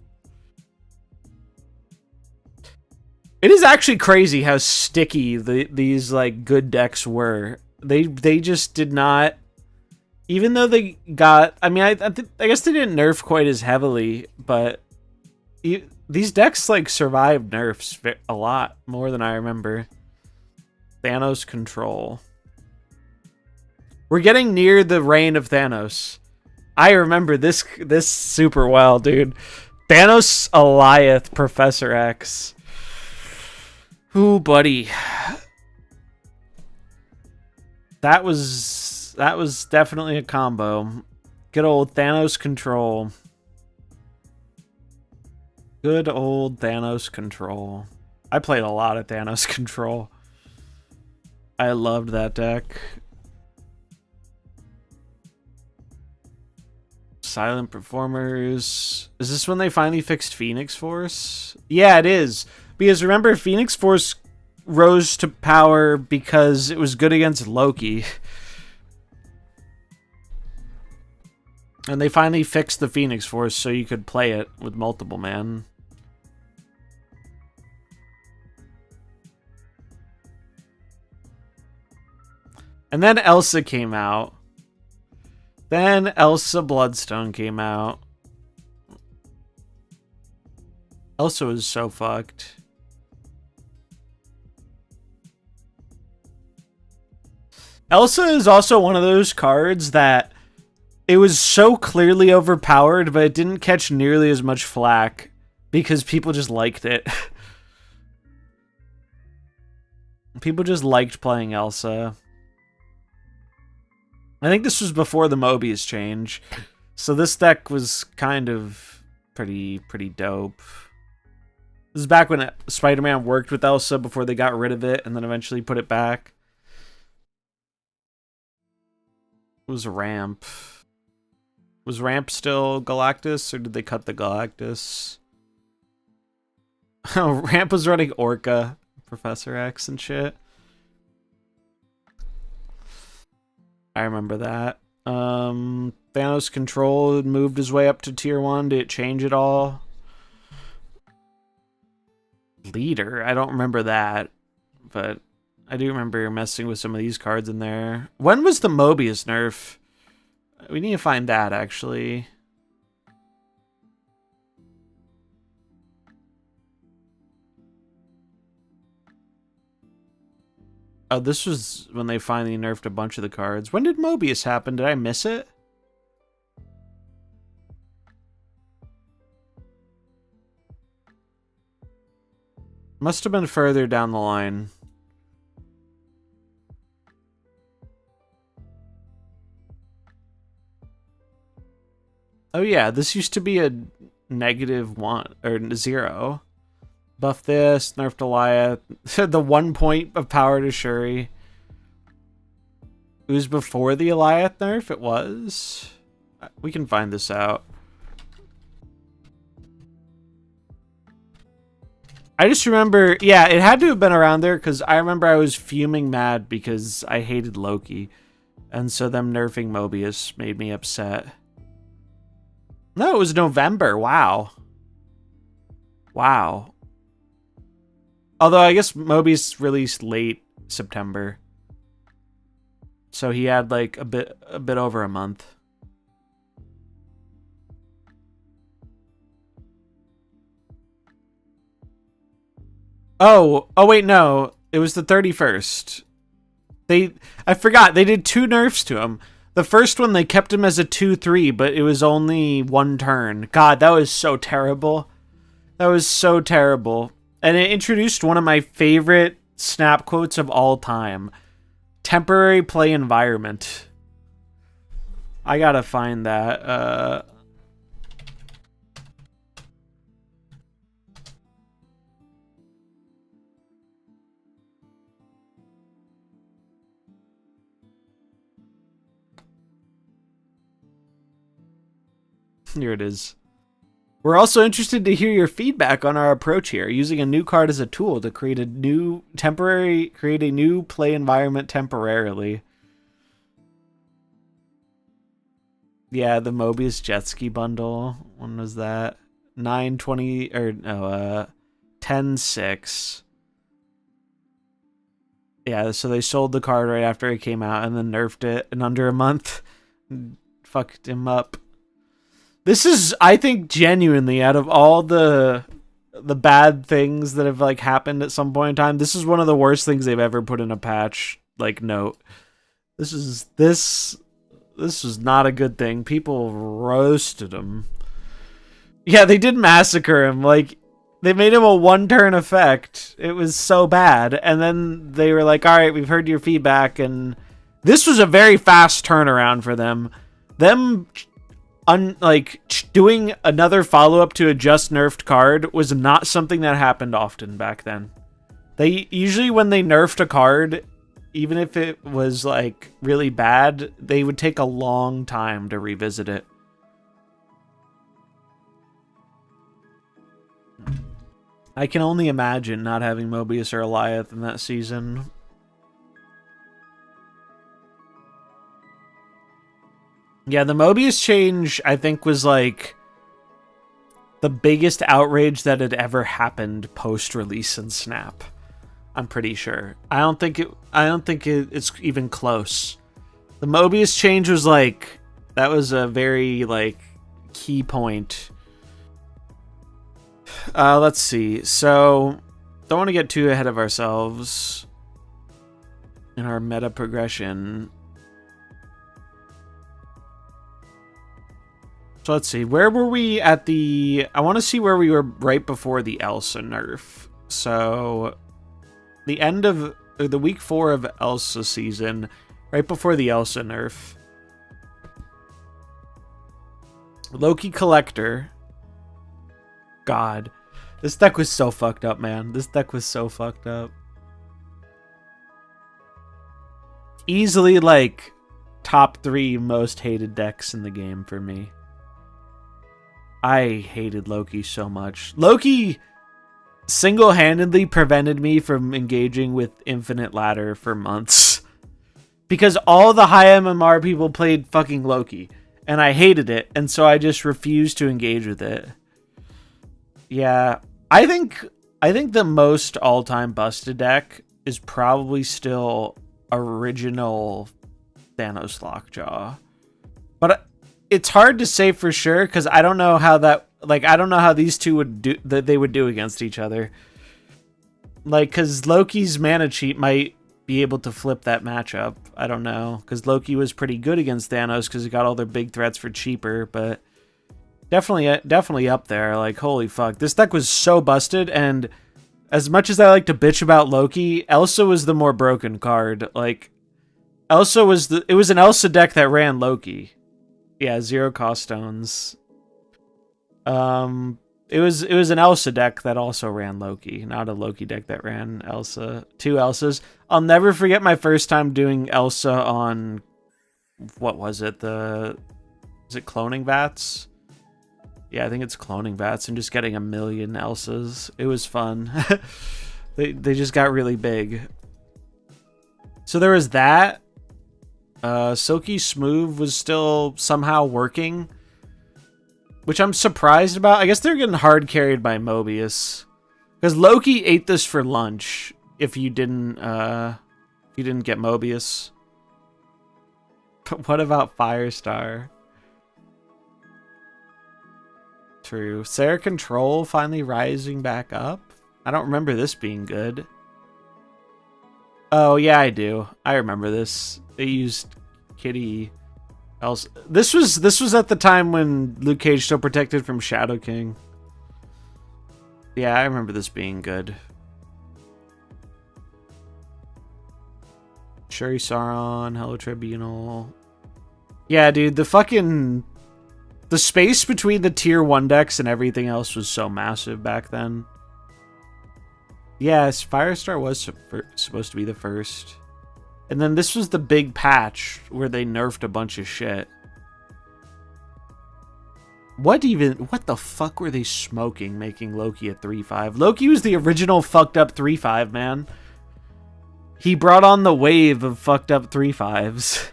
It is actually crazy how sticky these like good decks were. They just did not, even though they got, I mean, I guess they didn't nerf quite as heavily, but these decks like survived nerfs a lot more than I remember. Thanos control. We're getting near the reign of Thanos. I remember this super well, dude. Thanos Alioth Professor X. Ooh, buddy. That was definitely a combo. Good old Thanos control. Good old Thanos control. I played a lot of Thanos control. I loved that deck. Silent Performers. Is this when they finally fixed Phoenix Force? Yeah, it is. Because remember, Phoenix Force rose to power because it was good against Loki. And they finally fixed the Phoenix Force so you could play it with multiple man. And then Elsa came out. Then Elsa Bloodstone came out. Elsa was so fucked. Elsa is also one of those cards that it was so clearly overpowered, but it didn't catch nearly as much flack because people just liked it. People just liked playing Elsa. I think this was before the Mobius change, so this deck was kind of pretty dope. This is back when Spider-Man worked with Elsa before they got rid of it and then eventually put it back. It was Ramp. Was Ramp still Galactus, or did they cut the Galactus? Oh, Ramp was running Orca, Professor X and shit. I remember that. Thanos Control moved his way up to tier 1. Did it change it all? Leader? I don't remember that. But I do remember messing with some of these cards in there. When was the Mobius nerf? We need to find that, actually. Oh, this was when they finally nerfed a bunch of the cards. When did Mobius happen? Did I miss it? Must have been further down the line. Oh yeah, this used to be a -1 or 0. Buff this, nerf Goliath. The 1 point of power to Shuri. It was before the Goliath nerf, it was. We can find this out. I just remember, yeah, it had to have been around there because I remember I was fuming mad because I hated Loki. And so them nerfing Mobius made me upset. No, it was November. Wow. Wow. Although I guess Mobius released late September. So he had like a bit over a month. Oh wait, no. It was the 31st. I forgot, they did 2 nerfs to him. The first one, they kept him as a 2/3, but it was only 1 turn. God, that was so terrible. That was so terrible. And it introduced one of my favorite Snap quotes of all time. Temporary play environment. I gotta find that. Here it is. We're also interested to hear your feedback on our approach here, using a new card as a tool to create a new play environment temporarily. Yeah, the Mobius jet ski bundle. When was that? 9/20 or no, 10/6. Yeah, so they sold the card right after it came out and then nerfed it in under a month. Fucked him up. This is, I think, genuinely, out of all the bad things that have like happened at some point in time, this is one of the worst things they've ever put in a patch like note. This was not a good thing. People roasted him. Yeah, they did massacre him. Like, they made him a 1-turn effect. It was so bad. And then they were like, all right, we've heard your feedback. And this was a very fast turnaround for them. Doing another follow-up to a just nerfed card was not something that happened often back then. They usually, when they nerfed a card, even if it was like really bad, they would take a long time to revisit it. I can only imagine not having Mobius or Goliath in that season. Yeah, the Mobius change, I think, was like the biggest outrage that had ever happened post-release in Snap. I'm pretty sure. I don't think it's even close. The Mobius change was like, that was a very like key point. Let's see. So, don't want to get too ahead of ourselves in our meta progression. So let's see, where were we at the... I want to see where we were right before the Elsa nerf. So, the end of... the week 4 of Elsa season, right before the Elsa nerf. Loki Collector. God. This deck was so fucked up, man. This deck was so fucked up. Easily, like, top 3 most hated decks in the game for me. I hated Loki so much. Loki single-handedly prevented me from engaging with Infinite Ladder for months. Because all the high MMR people played fucking Loki. And I hated it, and so I just refused to engage with it. Yeah, I think the most all-time busted deck is probably still original Thanos Lockjaw. But it's hard to say for sure because I don't know how that, like, I don't know how these two would do that they would do against each other. Like, because Loki's mana cheat might be able to flip that matchup. I don't know, because Loki was pretty good against Thanos because he got all their big threats for cheaper, but definitely up there. Like, holy fuck, this deck was so busted, and as much as I like to bitch about Loki, Elsa was the more broken card. Like, Elsa was it was an Elsa deck that ran Loki. Yeah, 0 cost stones. It was an Elsa deck that also ran Loki, not a Loki deck that ran Elsa. 2 Elsas. I'll never forget my first time doing Elsa on, what was it? Is it Cloning Vats? Yeah, I think it's Cloning Vats, and just getting a million Elsas. It was fun. They just got really big. So there was that. Silky Smooth was still somehow working, which I'm surprised about. I guess they're getting hard carried by Mobius, because Loki ate this for lunch. If you didn't get Mobius. But what about Firestar? True. Sarah Control finally rising back up. I don't remember this being good. Oh yeah, I do. I remember this. They used Kitty. Else. This was at the time when Luke Cage still protected from Shadow King. Yeah, I remember this being good. Shuri Sauron, Hello Tribunal. Yeah, dude, the space between the tier 1 decks and everything else was so massive back then. Yes, Firestar was supposed to be the first. And then this was the big patch where they nerfed a bunch of shit. What the fuck were they smoking making Loki a 3/5? Loki was the original fucked up 3/5, man. He brought on the wave of fucked up 3/5s.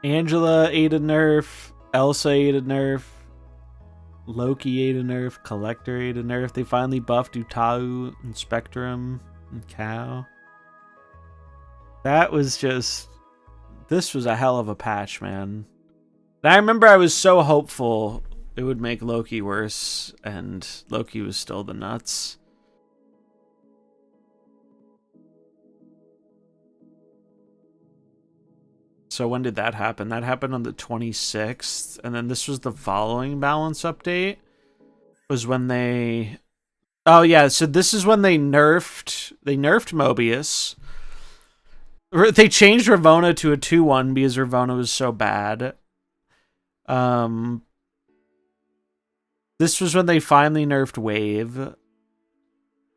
Angela ate a nerf. Elsa ate a nerf. Loki ate a nerf. Collector ate a nerf. They finally buffed Utau and Spectrum and Cow. That was just... This was a hell of a patch, man. And I remember I was so hopeful it would make Loki worse, and Loki was still the nuts. So when did that happen? That happened on the 26th, and then this was the following balance update. Was when they... Oh yeah, so this is when they nerfed Mobius. They changed Ravonna to a 2/1 because Ravonna was so bad. This was when they finally nerfed Wave.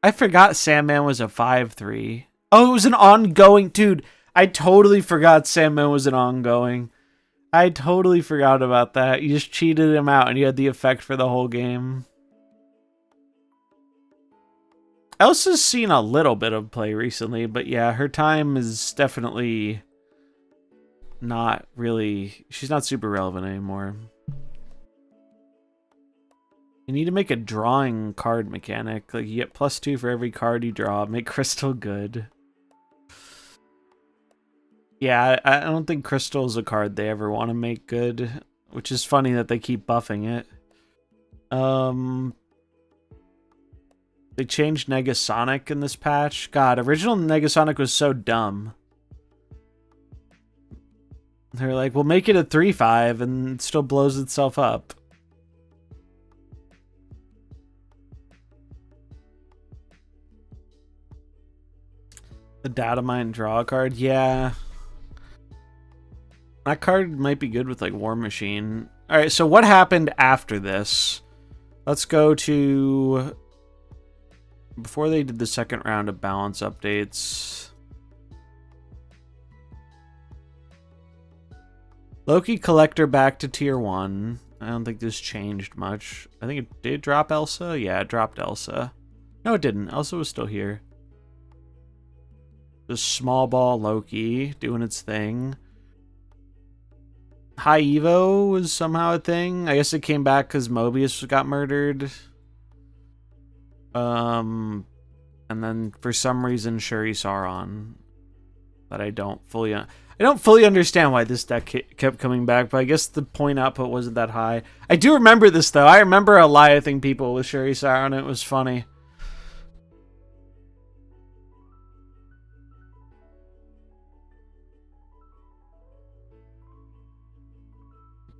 I forgot Sandman was a 5/3. Oh, it was an ongoing... Dude, I totally forgot Sandman was an ongoing. I totally forgot about that. You just cheated him out and you had the effect for the whole game. Elsa's seen a little bit of play recently, but yeah, her time is definitely not really... She's not super relevant anymore. You need to make a drawing card mechanic. Like, you get +2 for every card you draw. Make Crystal good. Yeah, I don't think Crystal is a card they ever want to make good, which is funny that they keep buffing it. They changed Negasonic in this patch. God, original Negasonic was so dumb. They're like, we'll make it a 3/5 and it still blows itself up. The data mine draw card, yeah. That card might be good with like War Machine. Alright, so what happened after this? Let's go to... Before they did the second round of balance updates. Loki Collector back to tier 1. I don't think this changed much. I think it did drop Elsa. Yeah, it dropped Elsa. No, it didn't. Elsa was still here. The small ball Loki doing its thing. High Evo was somehow a thing. I guess it came back because Mobius got murdered. And then for some reason Shuri Sauron. That I don't fully understand why this deck kept coming back, but I guess the point output wasn't that high. I do remember this though. I remember Eliathing people with Shuri Sauron. It was funny.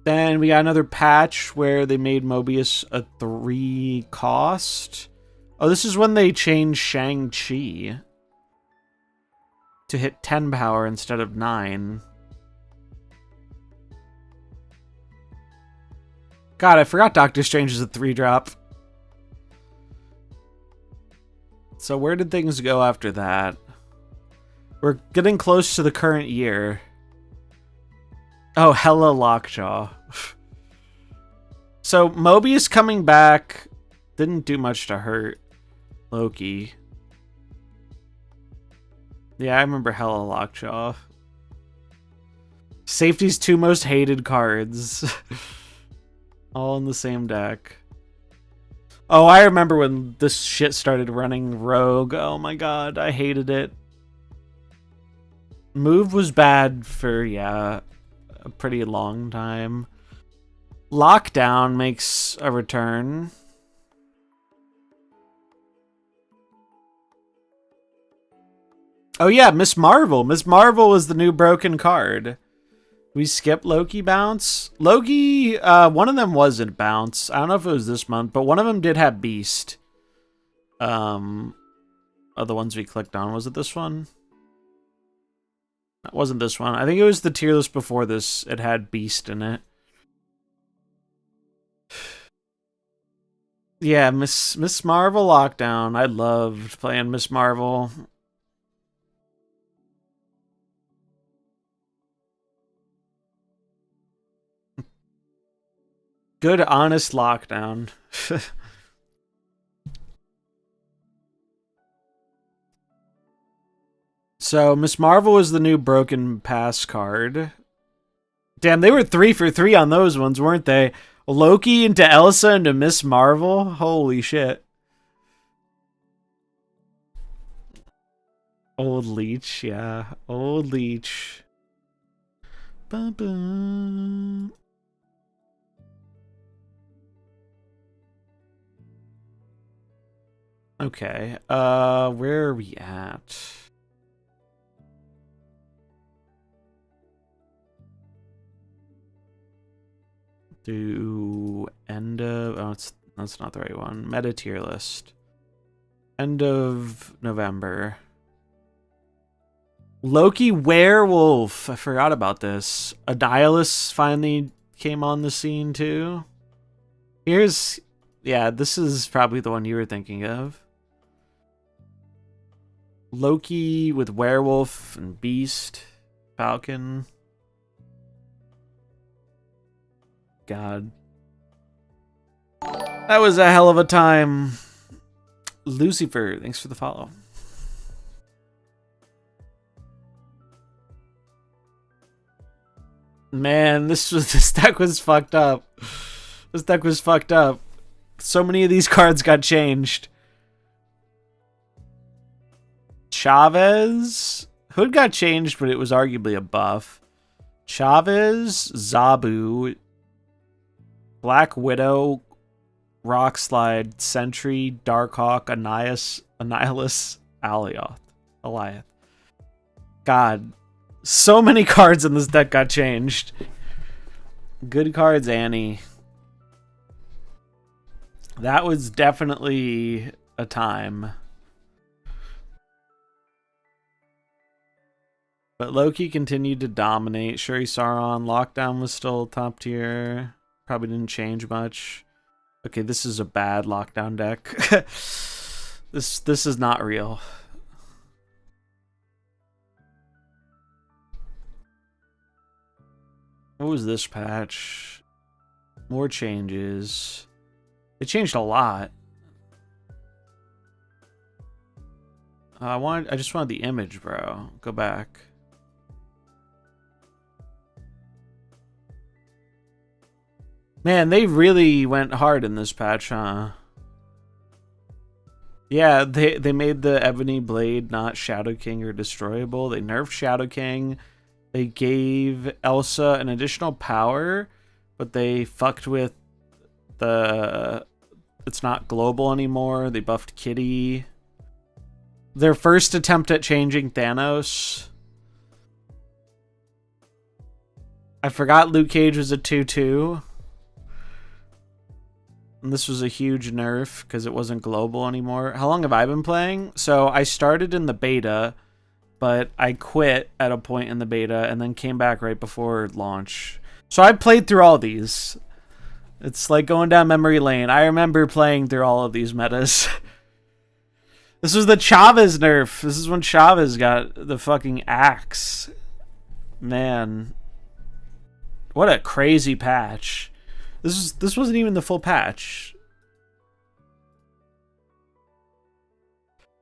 Then we got another patch where they made Mobius a 3 cost. Oh, this is when they changed Shang-Chi to hit 10 power instead of 9. God, I forgot Doctor Strange is a 3-drop. So where did things go after that? We're getting close to the current year. Oh, Hela Lockjaw. So Mobius coming back didn't do much to hurt Loki. Yeah, I remember Hela Lockjaw. Safety's 2 most hated cards. All in the same deck. Oh, I remember when this shit started running Rogue. Oh my god, I hated it. Move was bad for, yeah, a pretty long time. Lockdown makes a return. Oh yeah, Miss Marvel. Miss Marvel was the new broken card. We skipped Loki bounce. Loki, one of them wasn't bounce. I don't know if it was this month, but one of them did have Beast. Of the ones we clicked on. Was it this one? That wasn't this one. I think it was the tier list before this. It had Beast in it. Yeah, Miss Marvel Lockdown. I loved playing Miss Marvel. Good, honest Lockdown. So, Miss Marvel is the new Broken Pass card. Damn, they were 3 for 3 on those ones, weren't they? Loki into Elsa into Miss Marvel? Holy shit. Old Leech, yeah. Old Leech. Ba-ba. Okay, where are we at? Do end of... Oh, that's not the right one. Meta tier list. End of November. Loki Werewolf. I forgot about this. Annihilus finally came on the scene too. Here's... Yeah, this is probably the one you were thinking of. Loki with Werewolf and Beast. Falcon. God. That was a hell of a time. Lucifer, thanks for the follow. Man, this deck was fucked up. This deck was fucked up. So many of these cards got changed. Chavez? Hood got changed, but it was arguably a buff. Chavez, Zabu, Black Widow, Rock Slide, Sentry, Darkhawk, Annihilus, Alioth. God. So many cards in this deck got changed. Good cards, Annie. That was definitely a time. But Loki continued to dominate. Shuri Sauron, Lockdown was still top tier. Probably didn't change much. Okay, this is a bad Lockdown deck. This is not real. What was this patch? More changes. It changed a lot. I just wanted the image, bro. Go back. Man, they really went hard in this patch, huh? Yeah, they made the Ebony Blade not Shadow King or destroyable. They nerfed Shadow King. They gave Elsa an additional power, but they fucked with the... It's not global anymore. They buffed Kitty. Their first attempt at changing Thanos. I forgot Luke Cage was a 2/2. And this was a huge nerf because it wasn't global anymore. How long have I been playing? So I started in the beta, but I quit at a point in the beta and then came back right before launch. So I played through all these. It's like going down memory lane. I remember playing through all of these metas. This was the Chavez nerf. This is when Chavez got the fucking axe. Man. What a crazy patch. This wasn't even the full patch.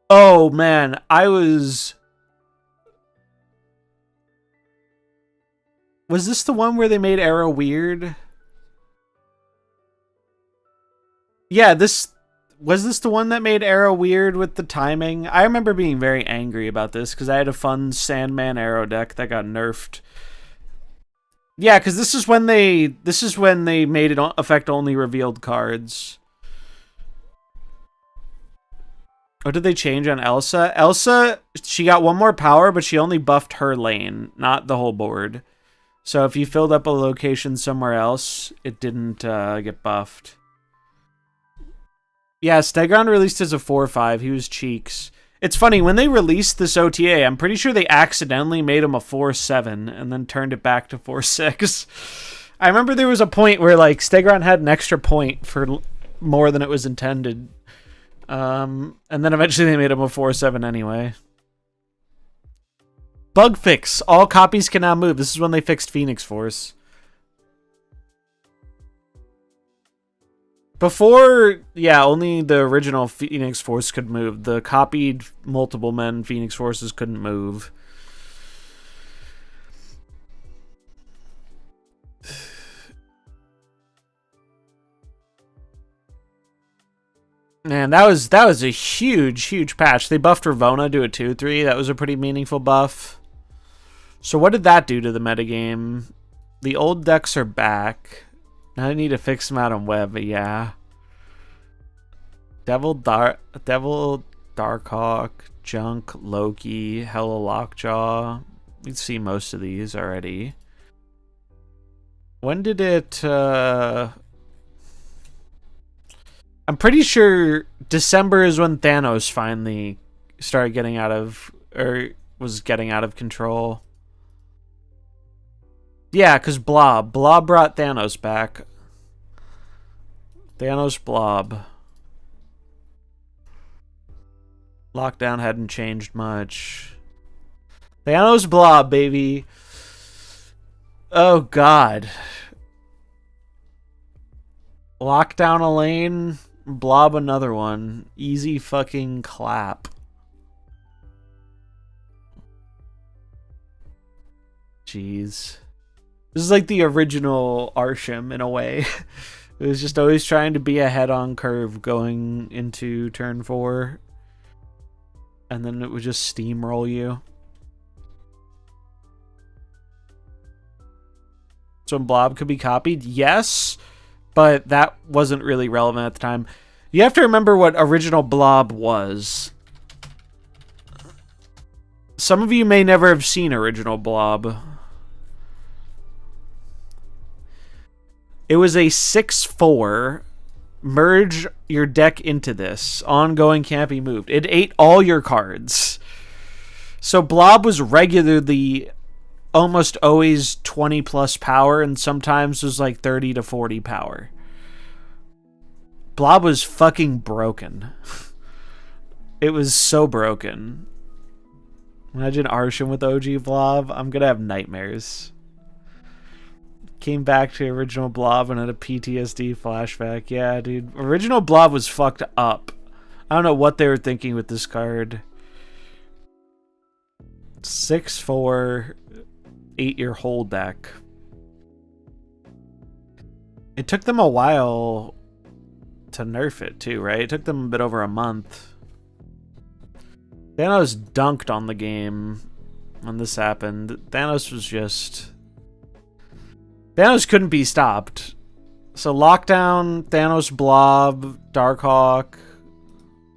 Oh man, was this the one where they made Arrow weird? Yeah, was this the one that made Arrow weird with the timing? I remember being very angry about this because I had a fun Sandman Arrow deck that got nerfed. Yeah, because this is when they made it affect only revealed cards. What did they change on Elsa? Elsa, she got one more power, but she only buffed her lane, not the whole board. So if you filled up a location somewhere else, it didn't get buffed. Yeah, Stegron released as a 4/5. He was cheeks. It's funny, when they released this OTA, I'm pretty sure they accidentally made him a 4/7 and then turned it back to 4/6. I remember there was a point where like Stegron had an extra point for more than it was intended. And then eventually they made him a 4/7 anyway. Bug fix. All copies can now move. This is when they fixed Phoenix Force. Before, yeah, only the original Phoenix Force could move. The copied multiple men Phoenix Forces couldn't move. Man, that was a huge patch. They buffed Ravonna to a 2/3. That was a pretty meaningful buff. So what did that do to the metagame? The old decks are back. I need to fix them out on web, but yeah. Devil Darkhawk, Junk, Loki, Hela Lockjaw. We've seen most of these already. When did it I'm pretty sure December is when Thanos finally started getting out of, or was getting out of control. Yeah, because Blob brought Thanos back. Thanos Blob. Lockdown hadn't changed much. Thanos Blob, baby. Oh, God. Lockdown a lane, Blob another one. Easy fucking clap. Jeez. This is like the original Arishem in a way. It was just always trying to be ahead on curve going into turn 4. And then it would just steamroll you. So Blob could be copied? Yes, but that wasn't really relevant at the time. You have to remember what original Blob was. Some of you may never have seen original Blob. It was a 6/4. Merge your deck into this. Ongoing can't be moved. It ate all your cards. So Blob was regularly almost always 20 plus power, and sometimes was like 30 to 40 power. Blob was fucking broken. It was so broken. Imagine Arishem with OG Blob. I'm gonna have nightmares. Came back to original Blob and had a PTSD flashback. Yeah, dude. Original Blob was fucked up. I don't know what they were thinking with this card. 6/4, 8-year whole deck. It took them a while to nerf it too, right? It took them a bit over a month. Thanos dunked on the game when this happened. Thanos was just... Thanos couldn't be stopped. So Lockdown, Thanos Blob, Darkhawk,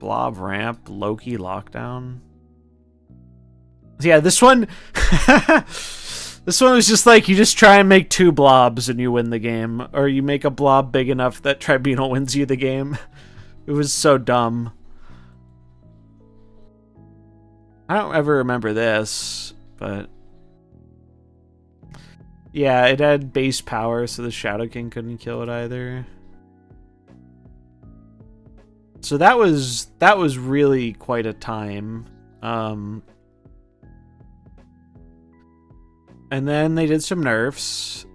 Blob Ramp, Loki Lockdown. Yeah, this one... This one was just like, you just try and make 2 blobs and you win the game. Or you make a blob big enough that Tribunal wins you the game. It was so dumb. I don't ever remember this, but... yeah, it had base power, so the Shadow King couldn't kill it either. So that was really quite a time. And then they did some nerfs.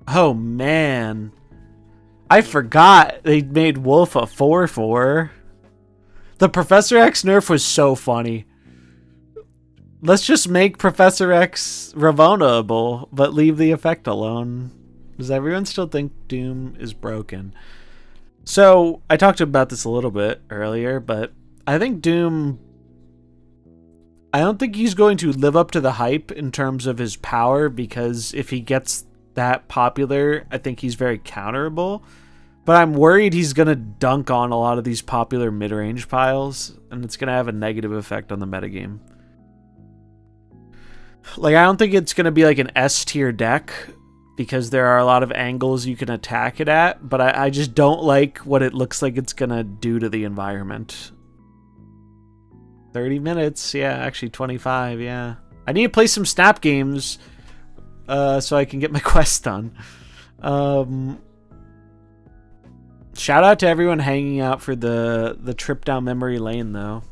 Oh, man. I forgot they made Wolf a 4/4. The Professor X nerf was so funny. Let's just make Professor X Ravonable, but leave the effect alone. Does everyone still think Doom is broken? So, I talked about this a little bit earlier, but I think Doom... I don't think he's going to live up to the hype in terms of his power, because if he gets that popular, I think he's very counterable. But I'm worried he's going to dunk on a lot of these popular mid-range piles, and it's going to have a negative effect on the metagame. Like, I don't think it's going to be like an S-tier deck, because there are a lot of angles you can attack it at, but I just don't like what it looks like it's going to do to the environment. 30 minutes, yeah, actually 25, yeah. I need to play some Snap games so I can get my quest done. Shout out to everyone hanging out for the trip down memory lane, though.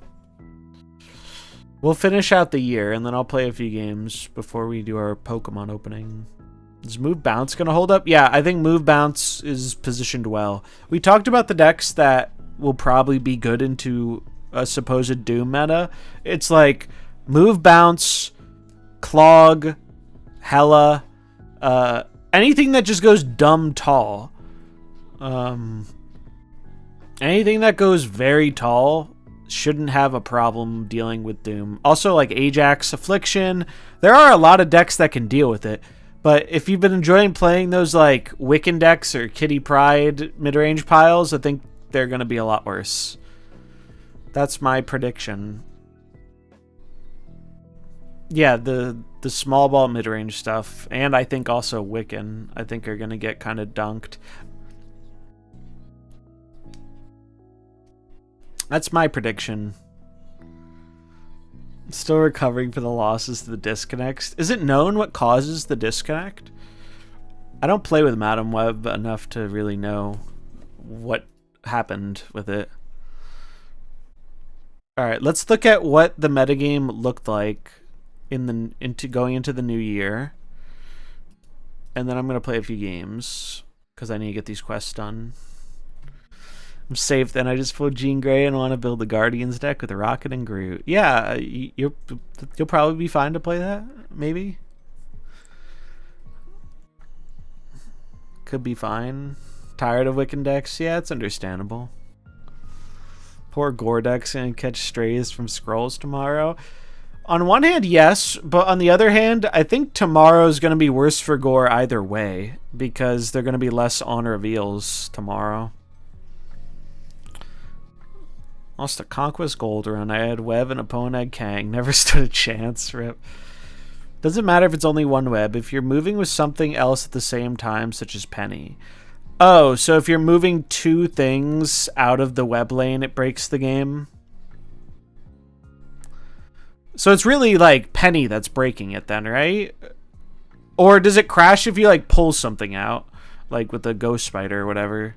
We'll finish out the year, and then I'll play a few games before we do our Pokemon opening. Is Move Bounce going to hold up? Yeah, I think Move Bounce is positioned well. We talked about the decks that will probably be good into a supposed Doom meta. It's like Move Bounce, Clog, Hela, anything that just goes dumb tall. Anything that goes very tall shouldn't have a problem dealing with Doom. Also, like Ajax, Affliction. There are a lot of decks that can deal with it. But if you've been enjoying playing those like Wiccan decks or Kitty Pryde mid-range piles, I think they're going to be a lot worse. That's my prediction. Yeah, the small ball mid-range stuff, and I think also Wiccan, I think are going to get kind of dunked. That's my prediction. Still recovering from the losses to the disconnects. Is it known what causes the disconnect? I don't play with Madam Web enough to really know what happened with it. Alright, let's look at what the metagame looked like going into the new year. And then I'm going to play a few games, because I need to get these quests done. I'm safe then. I just pulled Jean Grey and want to build the Guardians deck with Rocket and Groot. Yeah, you'll probably be fine to play that, maybe. Could be fine. Tired of Wiccan decks? Yeah, it's understandable. Poor Gordex gonna catch strays from scrolls tomorrow. On one hand, yes, but on the other hand, I think tomorrow's gonna be worse for Gore either way, because they're gonna be less on reveals tomorrow. Lost a Conquest Gold run. I had Web and opponent had Kang. Never stood a chance. Rip. Doesn't matter if it's only one web. If you're moving with something else at the same time, such as Penny. Oh, so if you're moving 2 things out of the web lane, it breaks the game? So it's really like Penny that's breaking it then, right? Or does it crash if you like pull something out? Like with the Ghost Spider or whatever?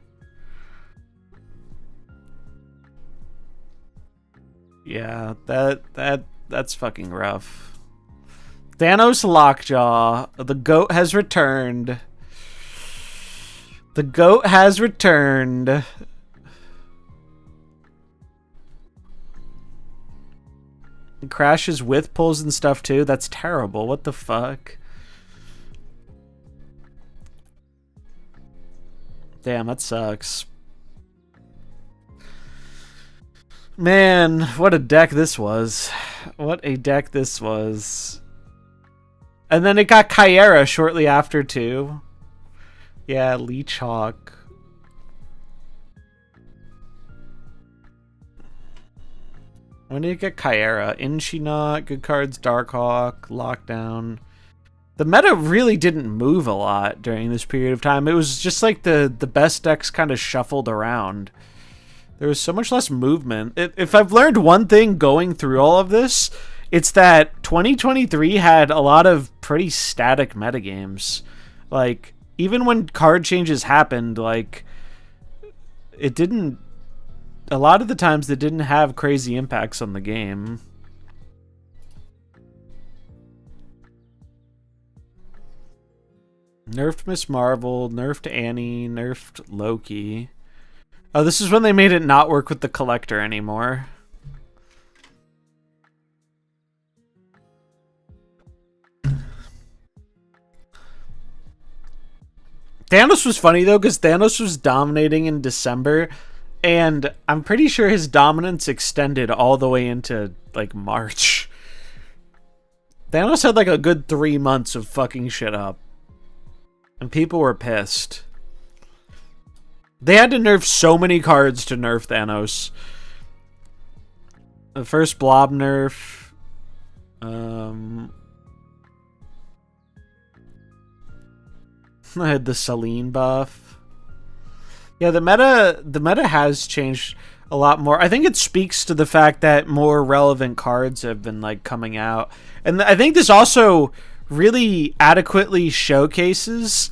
Yeah, that's fucking rough. Thanos Lockjaw. The goat has returned. The goat has returned. It crashes with pulls and stuff too. That's terrible. What the fuck? Damn, that sucks. Man, what a deck this was. What a deck this was. And then it got Kyera shortly after too. Yeah, Leech Hawk. When did it get Kyera? Inshinaut, good cards, Darkhawk, Lockdown. The meta really didn't move a lot during this period of time. It was just like the best decks kind of shuffled around. There was so much less movement. If I've learned one thing going through all of this, it's that 2023 had a lot of pretty static metagames. Like, even when card changes happened, like, it didn't... A lot of the times, they didn't have crazy impacts on the game. Nerfed Miss Marvel, nerfed Annie, nerfed Loki. Oh, this is when they made it not work with the collector anymore. Thanos was funny, though, because Thanos was dominating in December, and I'm pretty sure his dominance extended all the way into, like, March. Thanos had, like, a good 3 months of fucking shit up. And people were pissed. They had to nerf so many cards to nerf Thanos. The first blob nerf. I had the Selene buff. Yeah, the meta has changed a lot more. I think it speaks to the fact that more relevant cards have been like coming out. And I think this also really adequately showcases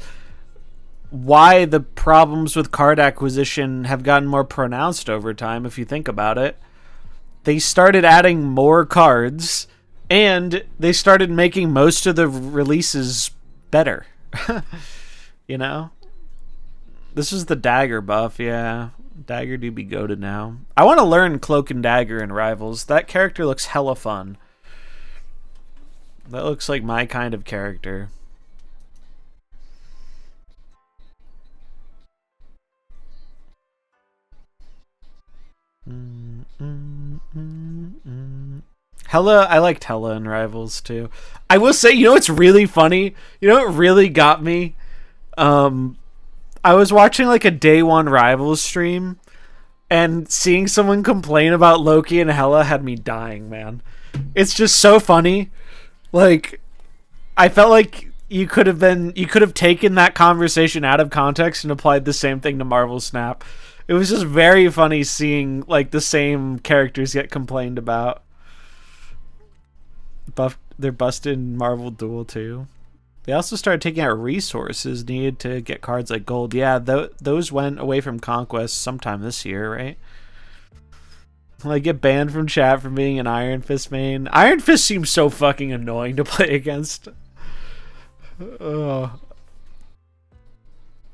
why the problems with card acquisition have gotten more pronounced over time, if you think about it. They started adding more cards, and they started making most of the releases better. You know? This is the dagger buff, yeah. Dagger do be goated now. I want to learn Cloak and Dagger in Rivals. That character looks hella fun. That looks like my kind of character. Hela, I liked Hela in Rivals too. I will say, you know what's really funny? You know what really got me? I was watching like a day one Rivals stream, and seeing someone complain about Loki and Hela had me dying, man. It's just so funny. Like, I felt like you could have taken that conversation out of context and applied the same thing to MarvelSnap. It was just very funny seeing like the same characters get complained about. They're busted in Marvel Duel too. They also started taking out resources needed to get cards like gold. Yeah, those went away from Conquest sometime this year, right? Like, get banned from chat for being an Iron Fist main. Iron Fist seems so fucking annoying to play against. Oh.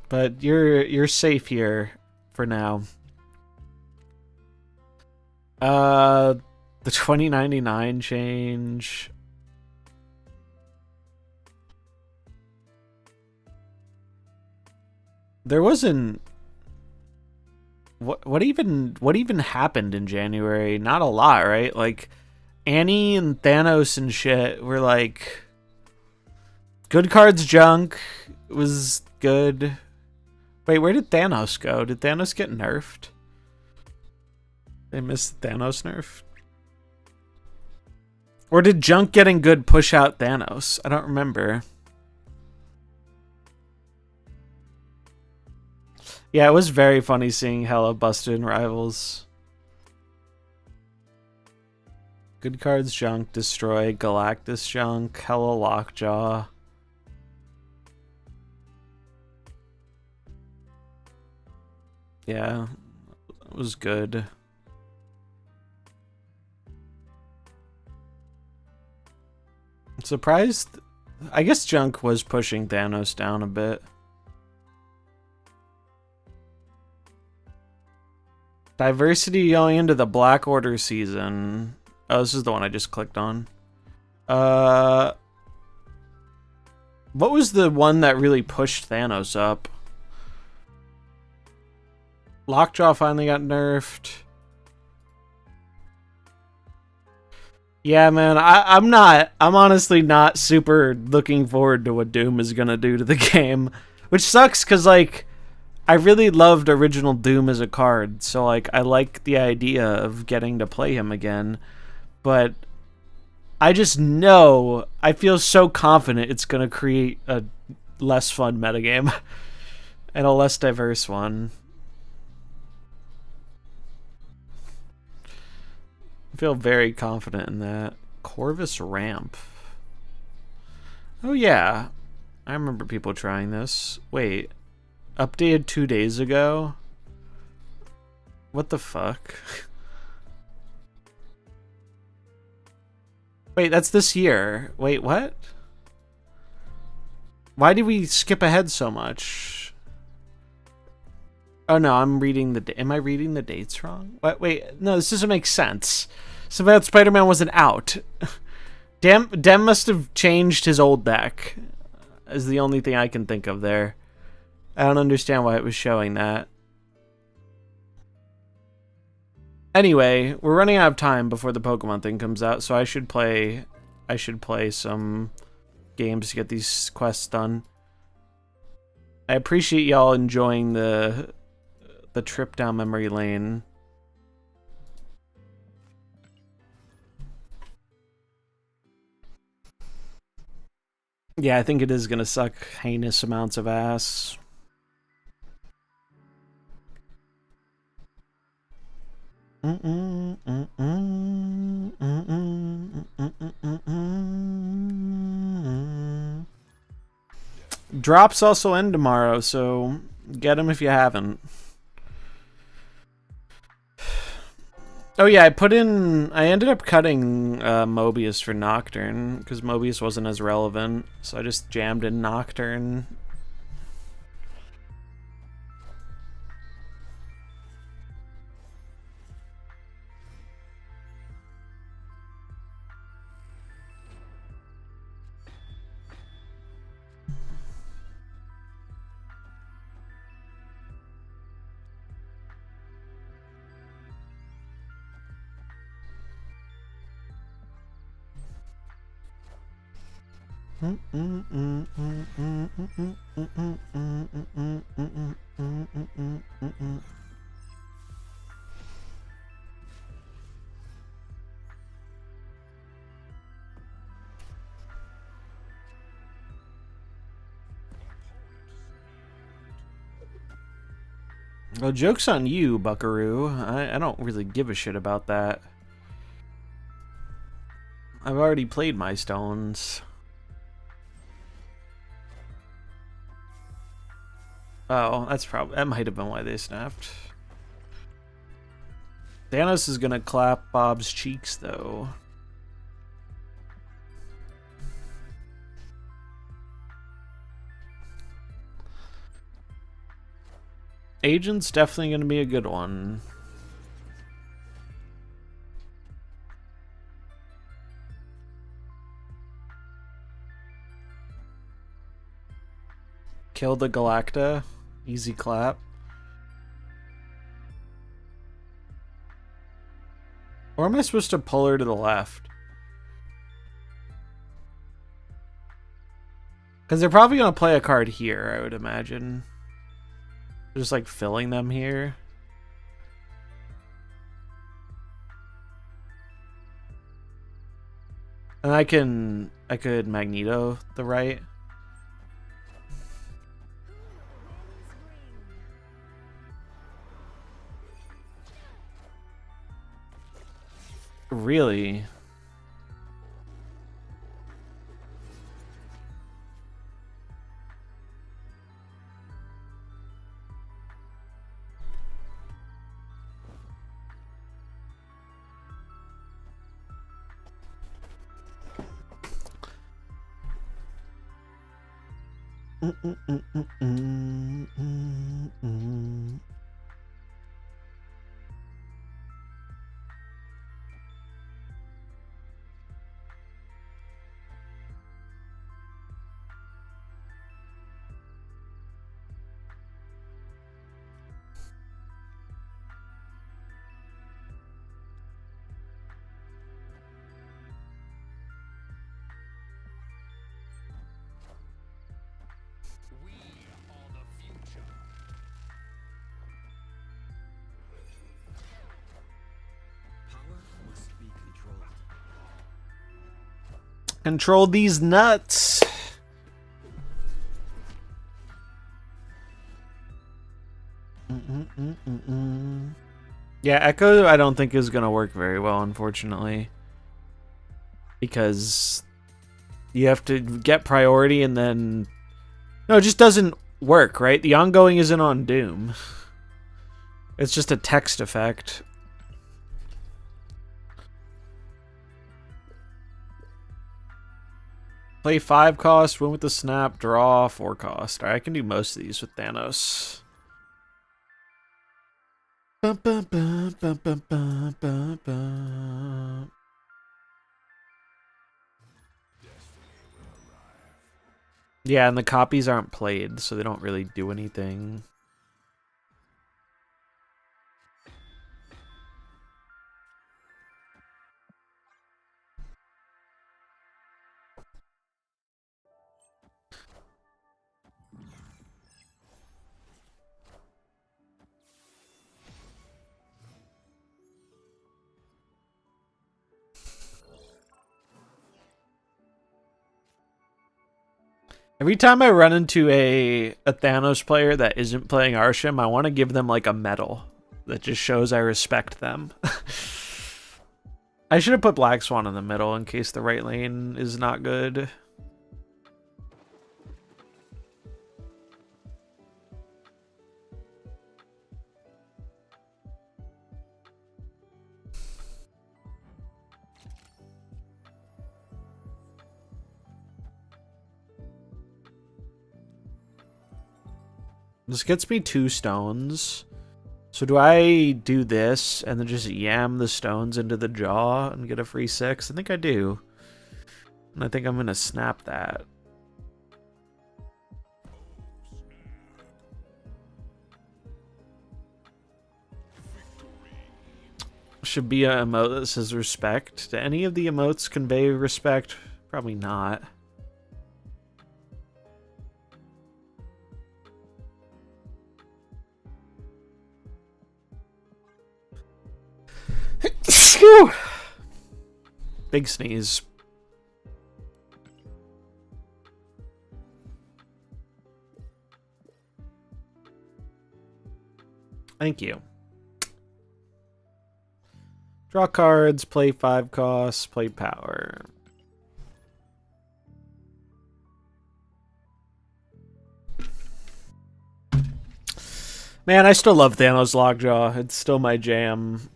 But you're safe here for now. The 2099 change. There wasn't... What even happened in January? Not a lot, right? Like, Annie and Thanos and shit were like... Good cards junk was good. Wait, where did Thanos go? Did Thanos get nerfed? They missed Thanos nerf? Or did junk getting good push out Thanos? I don't remember. Yeah, it was very funny seeing Hela busted in Rivals. Good cards junk, destroy, Galactus junk, Hela Lockjaw. Yeah, it was good. I'm surprised. I guess junk was pushing Thanos down a bit. Diversity going into the Black Order season. Oh, this is the one I just clicked on. What was the one that really pushed Thanos up? Lockjaw finally got nerfed. Yeah, man, I'm honestly not super looking forward to what Doom is gonna do to the game. Which sucks, because, like, I really loved original Doom as a card, so like I like the idea of getting to play him again, but I just know, I feel so confident it's going to create a less fun metagame and a less diverse one. I feel very confident in that. Corvus Ramp. Oh yeah, I remember people trying this. Wait, updated 2 days ago? What the fuck? Wait, that's this year. Wait, what? Why did we skip ahead so much? Oh no, I'm reading the... Am I reading the dates wrong? What? Wait, no, this doesn't make sense. So that Spider-Man wasn't out. Dem must have changed his old deck. Is the only thing I can think of there. I don't understand why it was showing that. Anyway, we're running out of time before the Pokemon thing comes out, so I should play some games to get these quests done. I appreciate y'all enjoying the trip down memory lane. Yeah, I think it is gonna suck heinous amounts of ass. Drops also end tomorrow, so get them if you haven't. Oh yeah, I ended up cutting Mobius for Nocturne, because Mobius wasn't as relevant, so I just jammed in Nocturne. Well, joke's on you, buckaroo. I don't really give a shit about that. I've already played my stones. Oh, that might have been why they snapped. Thanos is gonna clap Bob's cheeks, though. Agent's definitely gonna be a good one. Kill the Galacta. Easy clap. Or am I supposed to pull her to the left? Because they're probably going to play a card here, I would imagine. Just like filling them here. And I could Magneto the right. Really? Control these nuts. Yeah, Echo I don't think is going to work very well, unfortunately. Because you have to get priority and then... No, it just doesn't work, right? The ongoing isn't on Doom. It's just a text effect. Play 5 cost, win with the snap, draw 4 cost. Alright, I can do most of these with Thanos. Bum, bum, bum, bum, bum, bum, bum, bum. Yeah, and the copies aren't played, so they don't really do anything. Every time I run into a Thanos player that isn't playing Arishem, I want to give them like a medal that just shows I respect them. I should have put Black Swan in the middle in case the right lane is not good. This gets me 2 stones. So do I do this and then just yam the stones into the jaw and get a free 6? I think I do. And I think I'm going to snap that. Should be an emote that says respect. Do any of the emotes convey respect? Probably not. Big sneeze. Thank you. Draw cards, play 5 costs, play power. Man, I still love Thanos Lockjaw. It's still my jam.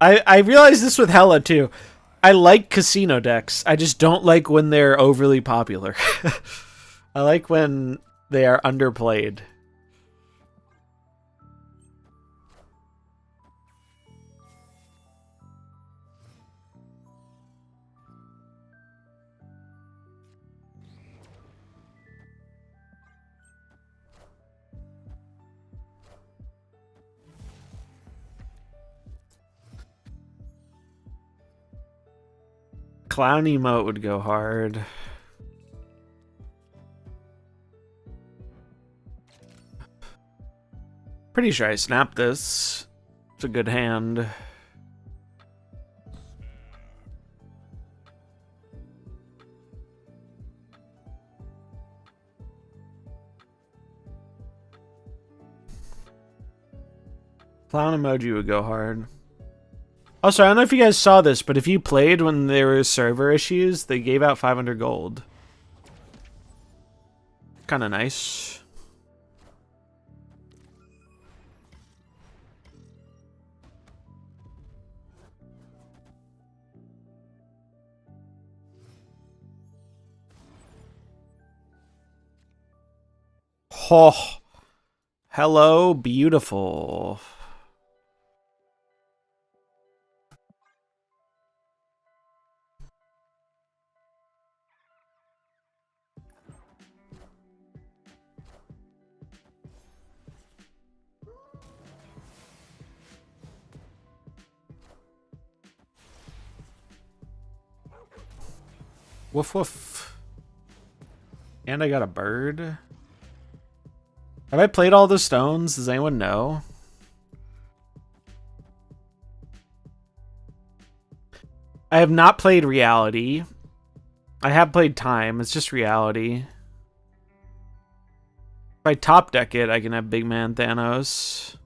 I realized this with Hela too. I like casino decks. I just don't like when they're overly popular. I like when they are underplayed. Clown emote would go hard. Pretty sure I snapped this. It's a good hand. Clown emoji would go hard. Also, I don't know if you guys saw this, but if you played when there were server issues, they gave out 500 gold. Kind of nice. Oh, hello, beautiful. Woof woof. And I got a bird. Have I played all the stones? Does anyone know? I have not played Reality. I have played Time. It's just reality. If I top deck it, I can have Big Man Thanos.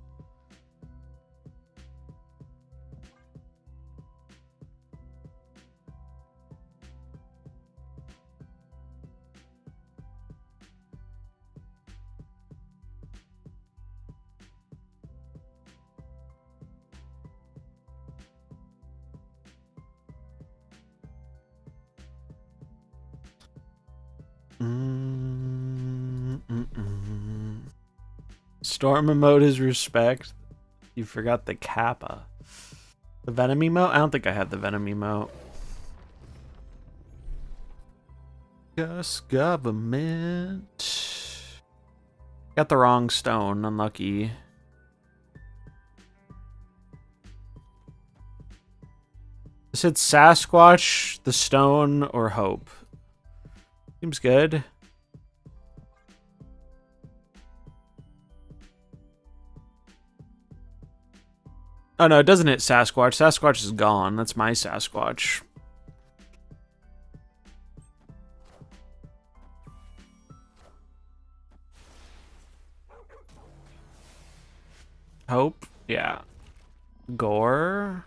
Storm emote is respect. You forgot the Kappa. The Venom emote? I don't think I had the Venom emote. Just government. Got the wrong stone. Unlucky. I said Sasquatch, the stone, or Hope. Seems good. Oh no, it doesn't hit Sasquatch. Sasquatch is gone. That's my Sasquatch. Hope? Yeah. Gore?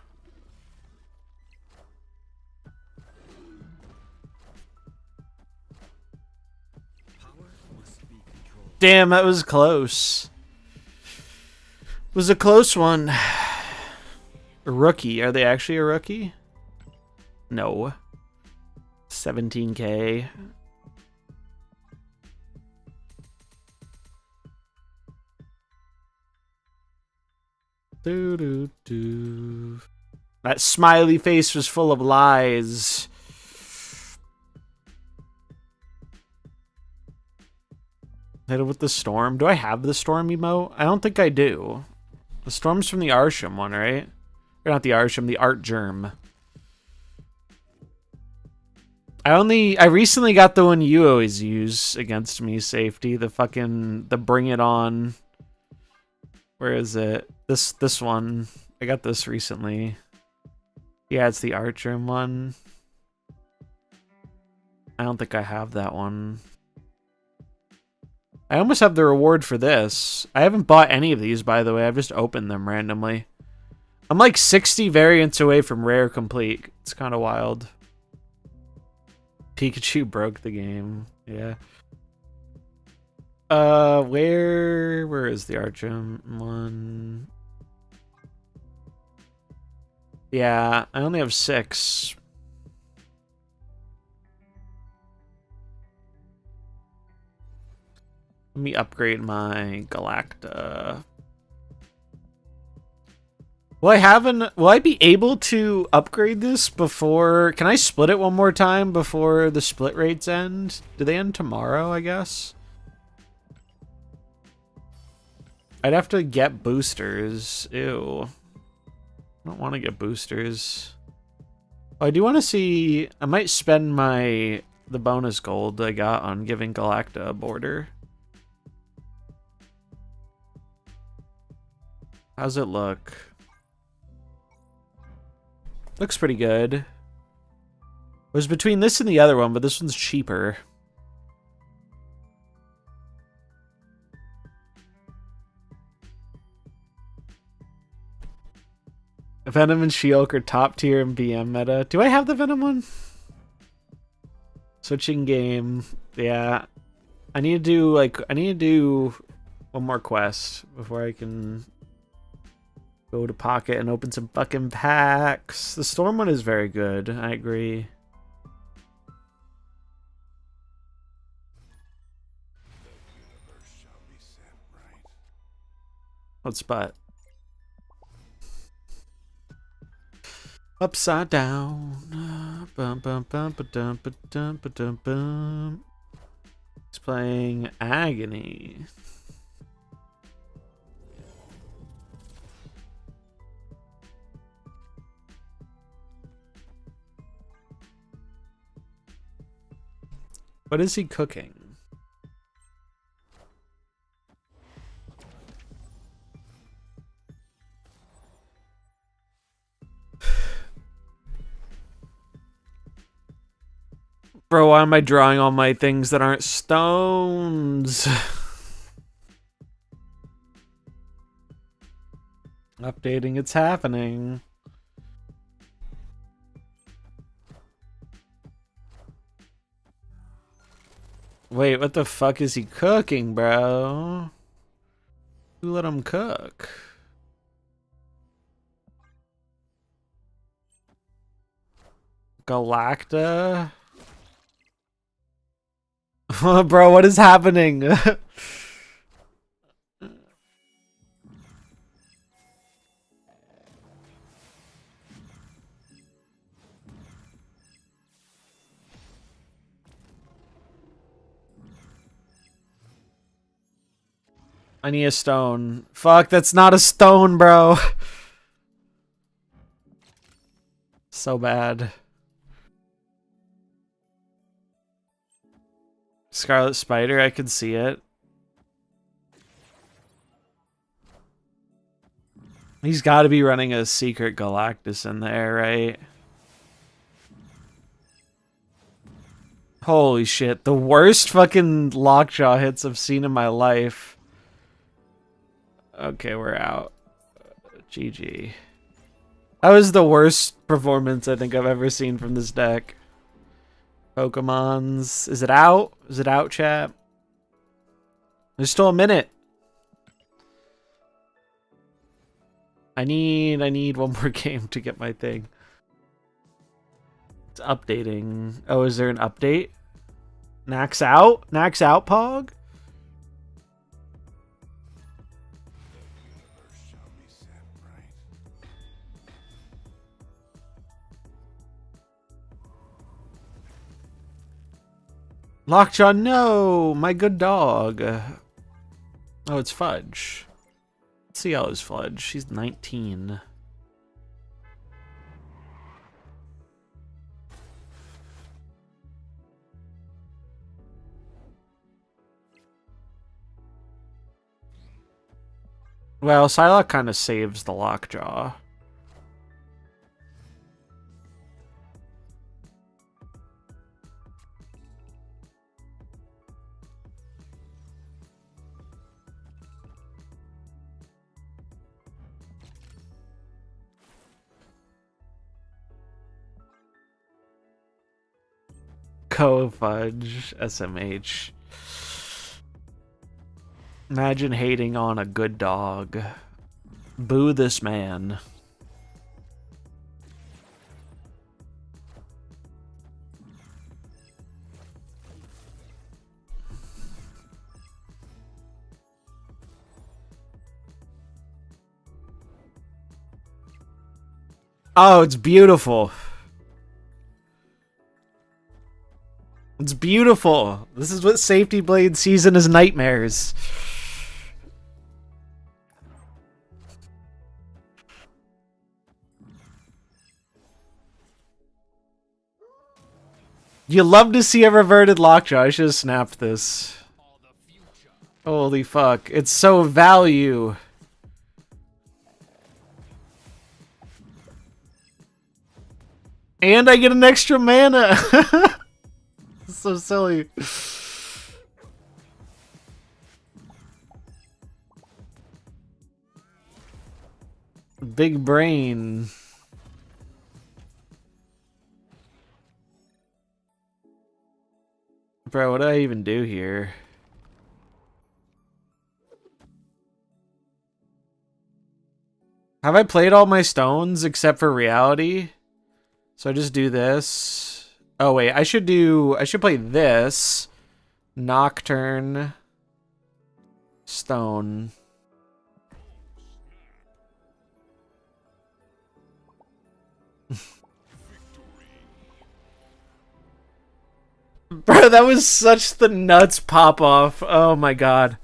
Damn, that was close. It was a close one. A rookie. Are they actually a rookie? No. 17k. Doo-doo-doo. That smiley face was full of lies. Hit it with the storm. Do I have the storm emote? I don't think I do. The storm's from the Arishem one, right? Or not the Arishem, the Art Germ. I recently got the one you always use against me, Safety. The Bring It On. Where is it? This one. I got this recently. Yeah, it's the Art Germ one. I don't think I have that one. I almost have the reward for this. I haven't bought any of these, by the way. I've just opened them randomly. I'm like 60 variants away from rare complete. It's kind of wild. Pikachu broke the game. Yeah. Where is the Archum one? Yeah, I only have 6. Let me upgrade my Galacta. Will I be able to upgrade this before? Can I split it one more time before the split rates end? Do they end tomorrow, I guess? I'd have to get boosters. Ew. I don't want to get boosters. Oh, I do want to see. I might spend the bonus gold I got on giving Galacta a border. How's it look? Looks pretty good. It was between this and the other one, but this one's cheaper. Venom and She-Hulk are top tier in BM meta. Do I have the Venom one? Switching game. Yeah. I need to do one more quest before I can go to Pocket and open some fucking packs. The Storm one is very good. I agree. Let's butt. Upside down. Bum, bum, bum, ba-dum, ba-dum, ba-dum, bum. He's playing Agony. What is he cooking? Bro, why am I drawing all my things that aren't stones? Updating, it's happening. Wait, what the fuck is he cooking, bro? Who let him cook? Galacta? Bro, what is happening? I need a stone. Fuck, that's not a stone, bro. So bad. Scarlet Spider, I can see it. He's got to be running a secret Galactus in there, right? Holy shit, the worst fucking Lockjaw hits I've seen in my life. Okay, we're out. GG. That was the worst performance I think I've ever seen from this deck. Pokemons. Is it out? Is it out, chat? There's still a minute. I need one more game to get my thing. It's updating. Oh, is there an update? Nax out? Nax out, Pog? Lockjaw, no! My good dog. Oh, it's Fudge. Let's see how it's Fudge. She's 19. Well, Psylocke kind of saves the Lockjaw. Fudge, SMH. Imagine hating on a good dog. Boo this man. Oh, it's beautiful. It's beautiful. This is what Safety Blade season is nightmares. You love to see a reverted Lockjaw. I should have snapped this. Holy fuck. It's so value. And I get an extra mana. So silly. Big brain. Bro, what did I even do here? Have I played all my stones except for reality? So I just do this. Oh wait, I should play this. Nocturne. Stone. Bro, that was such the nuts pop off. Oh my god.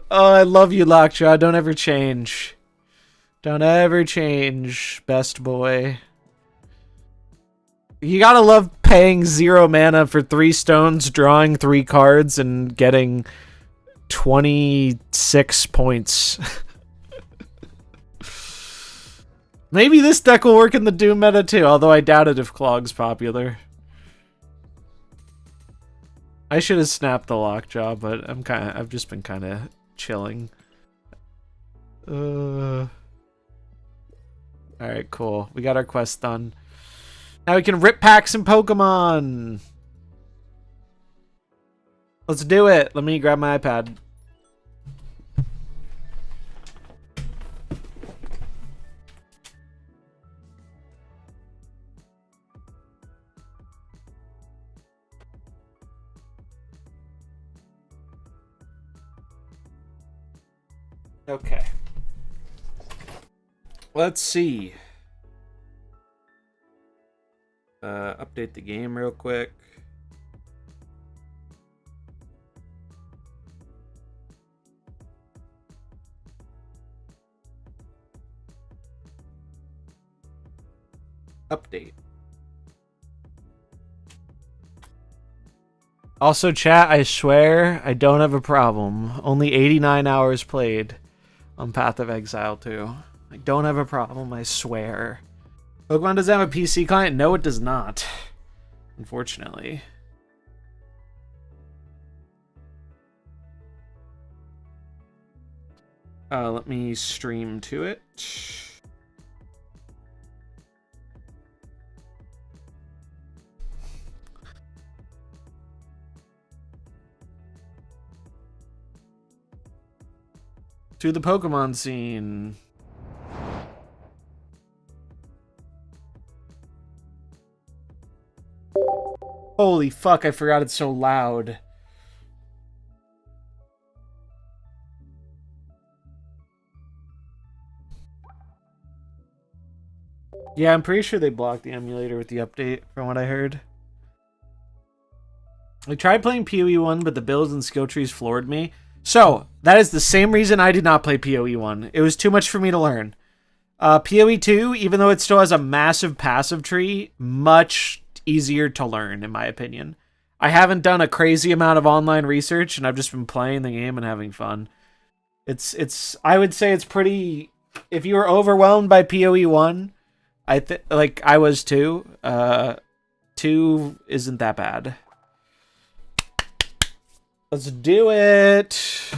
Oh, I love you, Lockjaw. Don't ever change. Don't ever change, best boy. You gotta love paying 0 mana for 3 stones, drawing 3 cards, and getting 26 points. Maybe this deck will work in the Doom meta too, although I doubt it if Clog's popular. I should have snapped the lockjaw, but I've just been kind of chilling. All right, cool. We got our quest done. Now we can rip pack some Pokemon. Let's do it. Let me grab my iPad. Okay. Let's see. Update the game real quick. Update. Also, chat, I swear I don't have a problem. Only 89 hours played on Path of Exile 2. I don't have a problem, I swear. Pokemon doesn't have a PC client? No, it does not. Unfortunately. Let me stream to it. To the Pokemon scene. Holy fuck, I forgot it's so loud. Yeah, I'm pretty sure they blocked the emulator with the update, from what I heard. I tried playing PoE 1, but the builds and skill trees floored me. So, that is the same reason I did not play PoE 1. It was too much for me to learn. PoE 2, even though it still has a massive passive tree, much easier to learn, in my opinion. I haven't done a crazy amount of online research, and I've just been playing the game and having fun. I would say it's pretty... If you were overwhelmed by PoE 1, like I was too, 2 isn't that bad. Let's do it.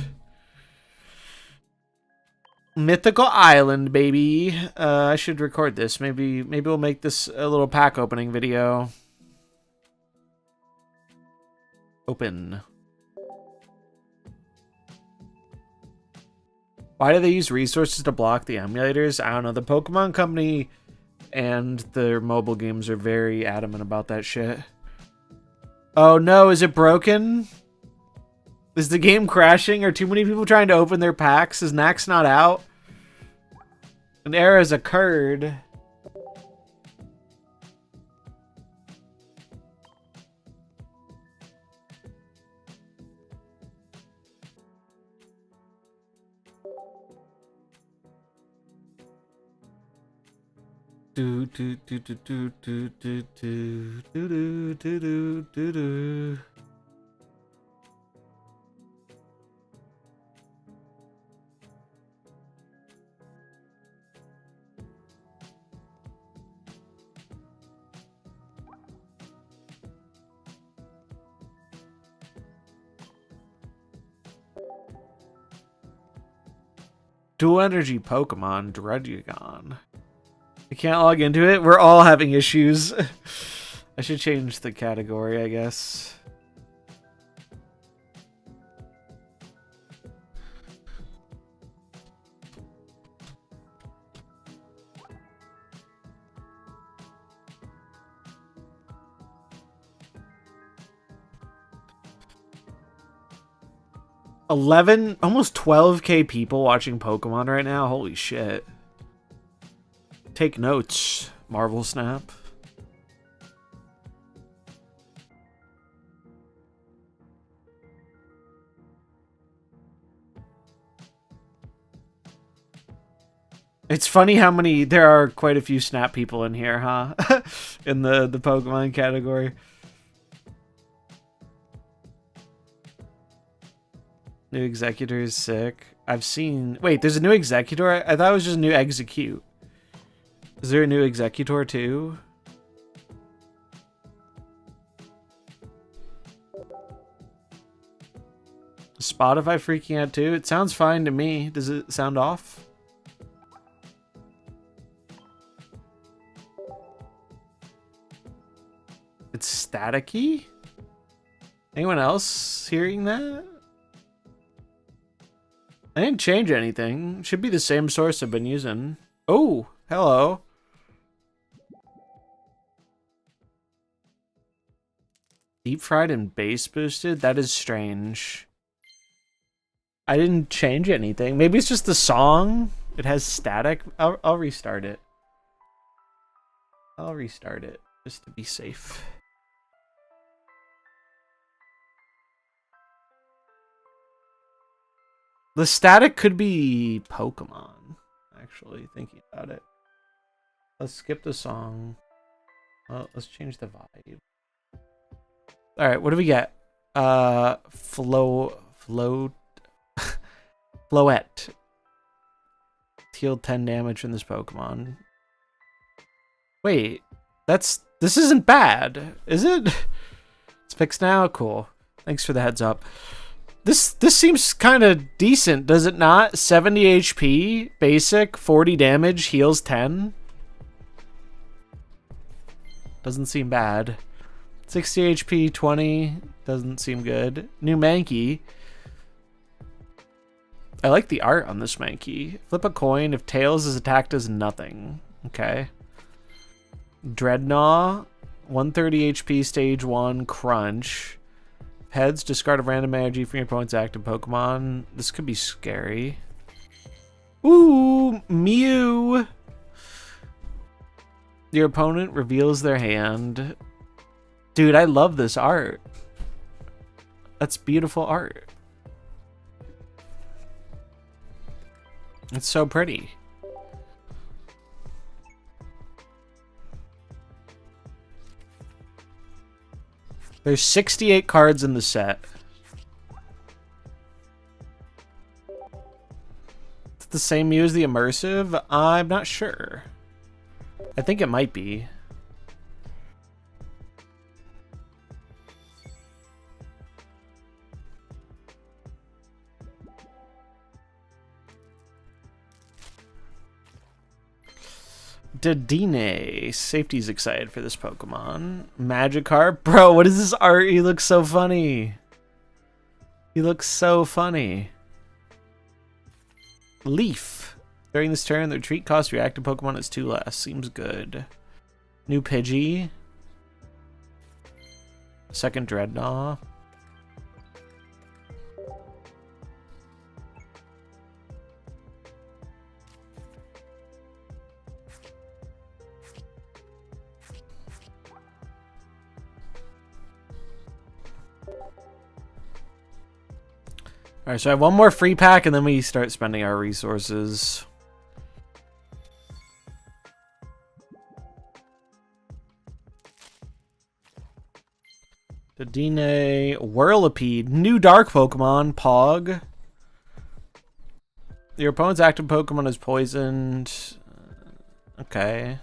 Mythical Island, baby. I should record this. Maybe we'll make this a little pack opening video. Open. Why do they use resources to block the emulators? I don't know. The Pokemon Company and their mobile games are very adamant about that shit. Oh no, is it broken? Is the game crashing? Are too many people trying to open their packs? Is Nax not out? An error has occurred. Do do do do do do do do do do do do do. Dual energy Pokemon, Druddigon. I can't log into it. We're all having issues. I should change the category, I guess. Almost 12K people watching Pokemon right now. Holy shit. Take notes, MarvelSnap. It's funny how many... There are quite a few Snap people in here, huh? In the Pokemon category. New Executor is sick. I've seen... Wait, there's a new Executor? I thought it was just a new Execute. Is there a new Executor too? Spotify freaking out too? It sounds fine to me. Does it sound off? It's staticky? Anyone else hearing that? I didn't change anything. Should be the same source I've been using. Oh, hello. Deep fried and bass boosted? That is strange. I didn't change anything. Maybe it's just the song. It has static. I'll restart it. I'll restart it just to be safe. The static could be Pokemon, actually, thinking about it. Let's skip the song. Well, let's change the vibe. Alright, what do we get? Floette. Healed 10 damage from this Pokemon. Wait, this isn't bad, is it? It's fixed now? Cool. Thanks for the heads up. This seems kind of decent, does it not? 70 HP, basic, 40 damage, heals 10. Doesn't seem bad. 60 HP, 20, doesn't seem good. New Mankey. I like the art on this Mankey. Flip a coin. If tails is attacked, does nothing. Okay. Dreadnought. 130 HP, stage 1, crunch. Heads, discard a random energy from your opponent's active Pokemon. This could be scary. Ooh, Mew. Your opponent reveals their hand. Dude, I love this art. That's beautiful art. It's so pretty. There's 68 cards in the set. It's the same Mew as the immersive? I'm not sure. I think it might be. Dedenne. Safety's excited for this Pokemon. Magikarp. Bro, what is this art? He looks so funny. He looks so funny. Leaf. During this turn, the retreat cost of your active Pokemon is 2 less. Seems good. New Pidgey. Second Dreadnought. Alright, so I have one more free pack and then we start spending our resources. Dedenne, Whirlipede, new dark Pokemon, Pog. Your opponent's active Pokemon is poisoned. Okay.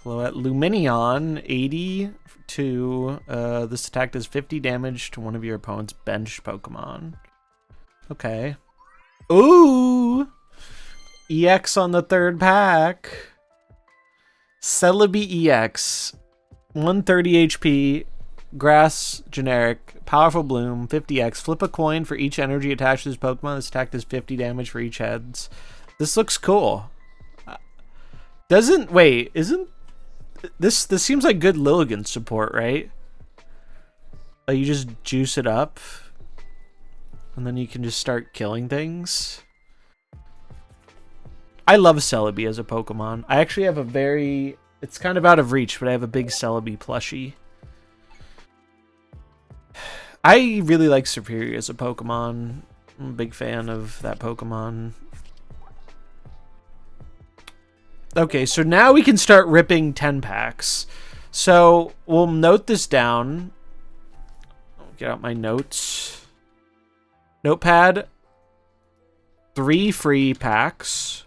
Floette, Lumineon, 82. This attack does 50 damage to one of your opponent's bench Pokemon. Okay. Ooh! EX on the third pack. Celebi EX. 130 HP. Grass generic. Powerful Bloom. 50x. Flip a coin for each energy attached to this Pokemon. This attack does 50 damage for each heads. This looks cool. Isn't this seems like good Lilligant support, right? Like you just juice it up and then you can just start killing things. I love Celebi as a Pokemon. I actually have it's kind of out of reach, but I have a big Celebi plushie. I really like Superior as a Pokemon. I'm a big fan of that Pokemon. Okay, so now we can start ripping 10 packs. So we'll note this down. I'll get out my notes. Notepad. 3 free packs.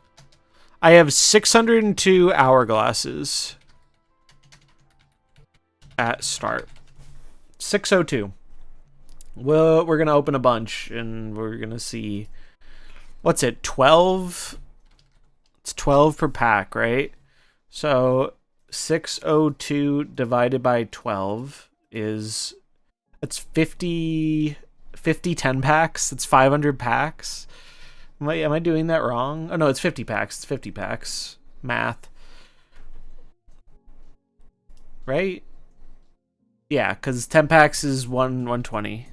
I have 602 hourglasses at start. 602. Well, we're gonna open a bunch and we're gonna see. What's it? 12. It's 12 per pack, right? So 602 divided by 12 is, it's 50 10 packs. It's 500 packs. Am I doing that wrong? Oh no, it's 50 packs. It's 50 packs. Math. Right? Yeah, because 10 packs is 120.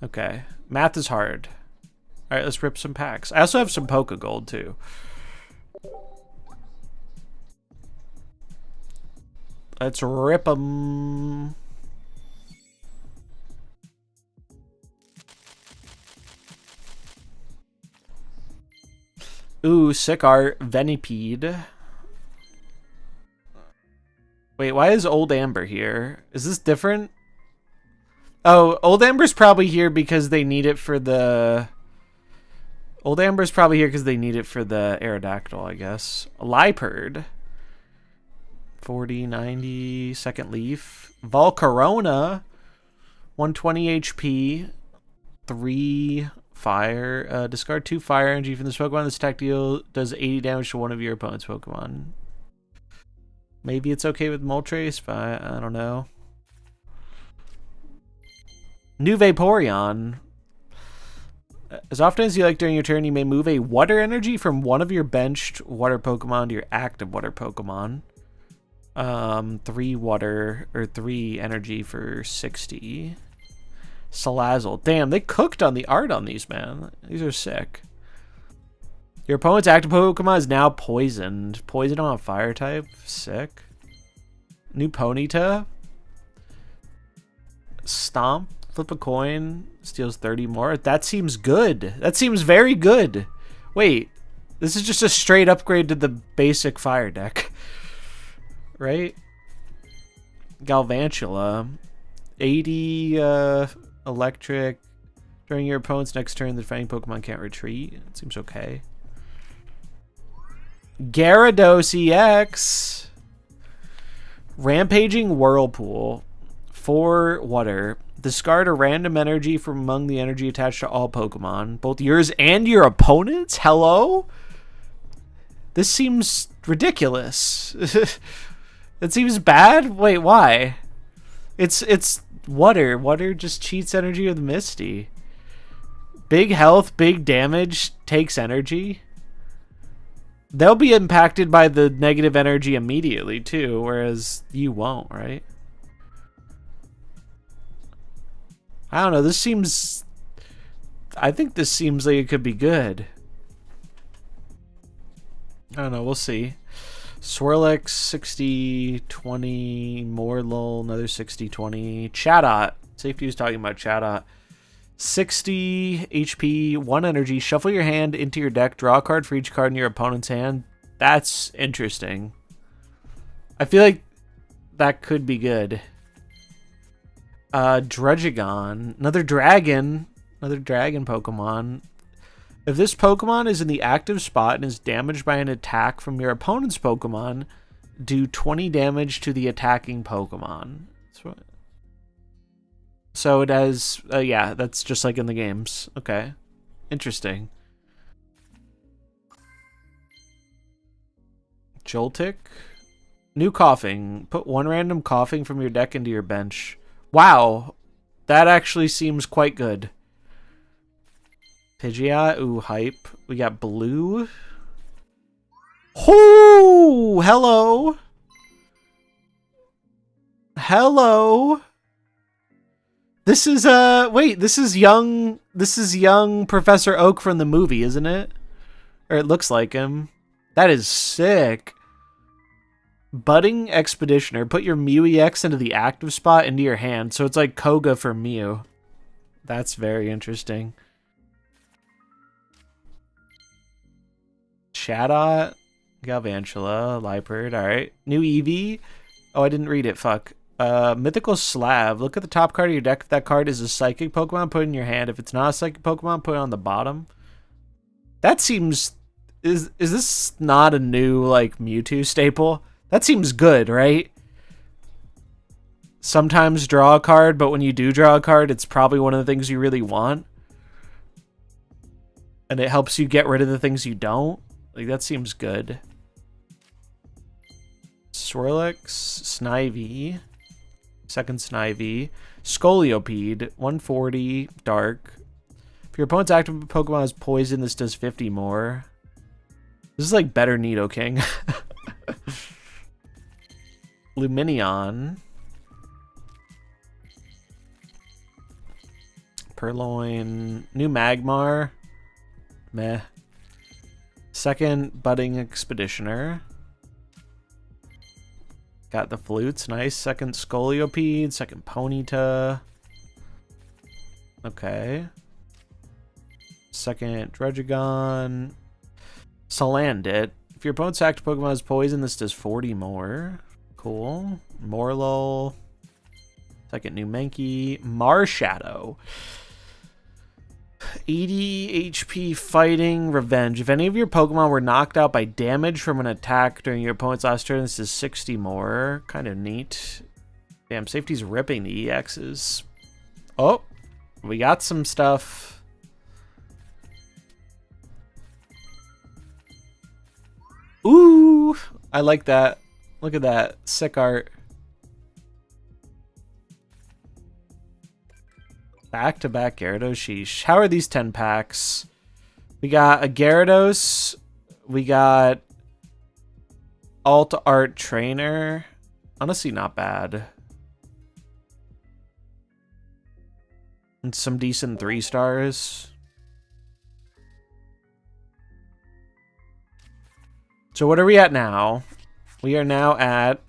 Okay. Math is hard. Alright, let's rip some packs. I also have some Poke Gold too. Let's rip them. Ooh, sick art. Venipede. Wait, why is Old Amber here? Is this different? Oh, Old Amber's probably here because they need it for the... Old Amber's probably here because they need it for the Aerodactyl, I guess. Liepard. 40, 90, second leaf. Volcarona. 120 HP. 3 fire. Discard 2 fire energy from this Pokemon. This attack deal does 80 damage to one of your opponent's Pokemon. Maybe it's okay with Moltres, but I don't know. New Vaporeon. As often as you like during your turn, you may move a water energy from one of your benched water Pokemon to your active water Pokemon. 3 water, or 3 energy for 60. Salazzle. Damn, they cooked on the art on these, man. These are sick. Your opponent's active Pokemon is now poisoned. Poison on a fire type. Sick. New Ponyta. Stomp. Flip a coin. Steals 30 more. That seems good. That seems very good. Wait. This is just a straight upgrade to the basic fire deck. Right? Galvantula. 80 electric. During your opponent's next turn, the defending Pokemon can't retreat. It seems okay. Gyarados EX. Rampaging Whirlpool. 4 water. Discard a random energy from among the energy attached to all Pokemon. Both yours and your opponent's? Hello? This seems ridiculous. It seems bad? Wait, why? It's water. Water just cheats energy with Misty. Big health, big damage, takes energy. They'll be impacted by the negative energy immediately, too, whereas you won't, right? I don't know, this seems... I think this seems like it could be good. I don't know, we'll see. Swirlix, 60, 20, Morlul, another 60, 20. Chatot. Safety was talking about Chatot. 60 HP, 1 energy. Shuffle your hand into your deck. Draw a card for each card in your opponent's hand. That's interesting. I feel like that could be good. Druddigon. Another dragon. Another dragon Pokemon. If this Pokemon is in the active spot and is damaged by an attack from your opponent's Pokemon, do 20 damage to the attacking Pokemon. So it has, yeah, that's just like in the games. Okay. Interesting. Joltik. New Coughing. Put 1 random Coughing from your deck into your bench. Wow. That actually seems quite good. Pidgeot. Ooh, hype. We got blue. Oh, hello. Hello. This is wait, this is young Professor Oak from the movie, isn't it? Or it looks like him. That is sick. Budding Expeditioner. Put your Mew EX into the active spot into your hand. So it's like Koga for Mew. That's very interesting. Chatot. Galvantula. Liepard. Alright. New Eevee. Oh, I didn't read it. Fuck. Mythical Slab. Look at the top card of your deck. If that card is a psychic Pokemon, put it in your hand. If it's not a psychic Pokemon, put it on the bottom. That seems... Is this not a new, like, Mewtwo staple? That seems good, right? sometimes draw a card, but when you do draw a card, it's probably one of the things you really want. And it helps you get rid of the things you don't. Like, that seems good. Swirlix, Snivy, second Snivy, Scoliopede, 140, Dark. If your opponent's active Pokemon has poison, this does 50 more. This is like better Nidoking. Luminion. Purloin. New Magmar. Meh. Second Budding Expeditioner. Got the Flutes. Nice. Second Scoliopede. Second Ponyta. Okay. Second Dredgegon. Salandit. If your opponent's active Pokemon has poison, this does 40 more. Cool. Morlul. Second New Mankey. Marshadow. 80 HP fighting. Revenge. If any of your Pokemon were knocked out by damage from an attack during your opponent's last turn, this is 60 more. Kind of neat. Damn, safety's ripping the EXs. Oh, we got some stuff. Ooh, I like that. Look at that. Sick art. Back-to-back Gyarados. Sheesh. How are these 10 packs? We got a Gyarados. We got Alt Art Trainer. Honestly, not bad. And some decent 3-stars. So what are we at now? We are now at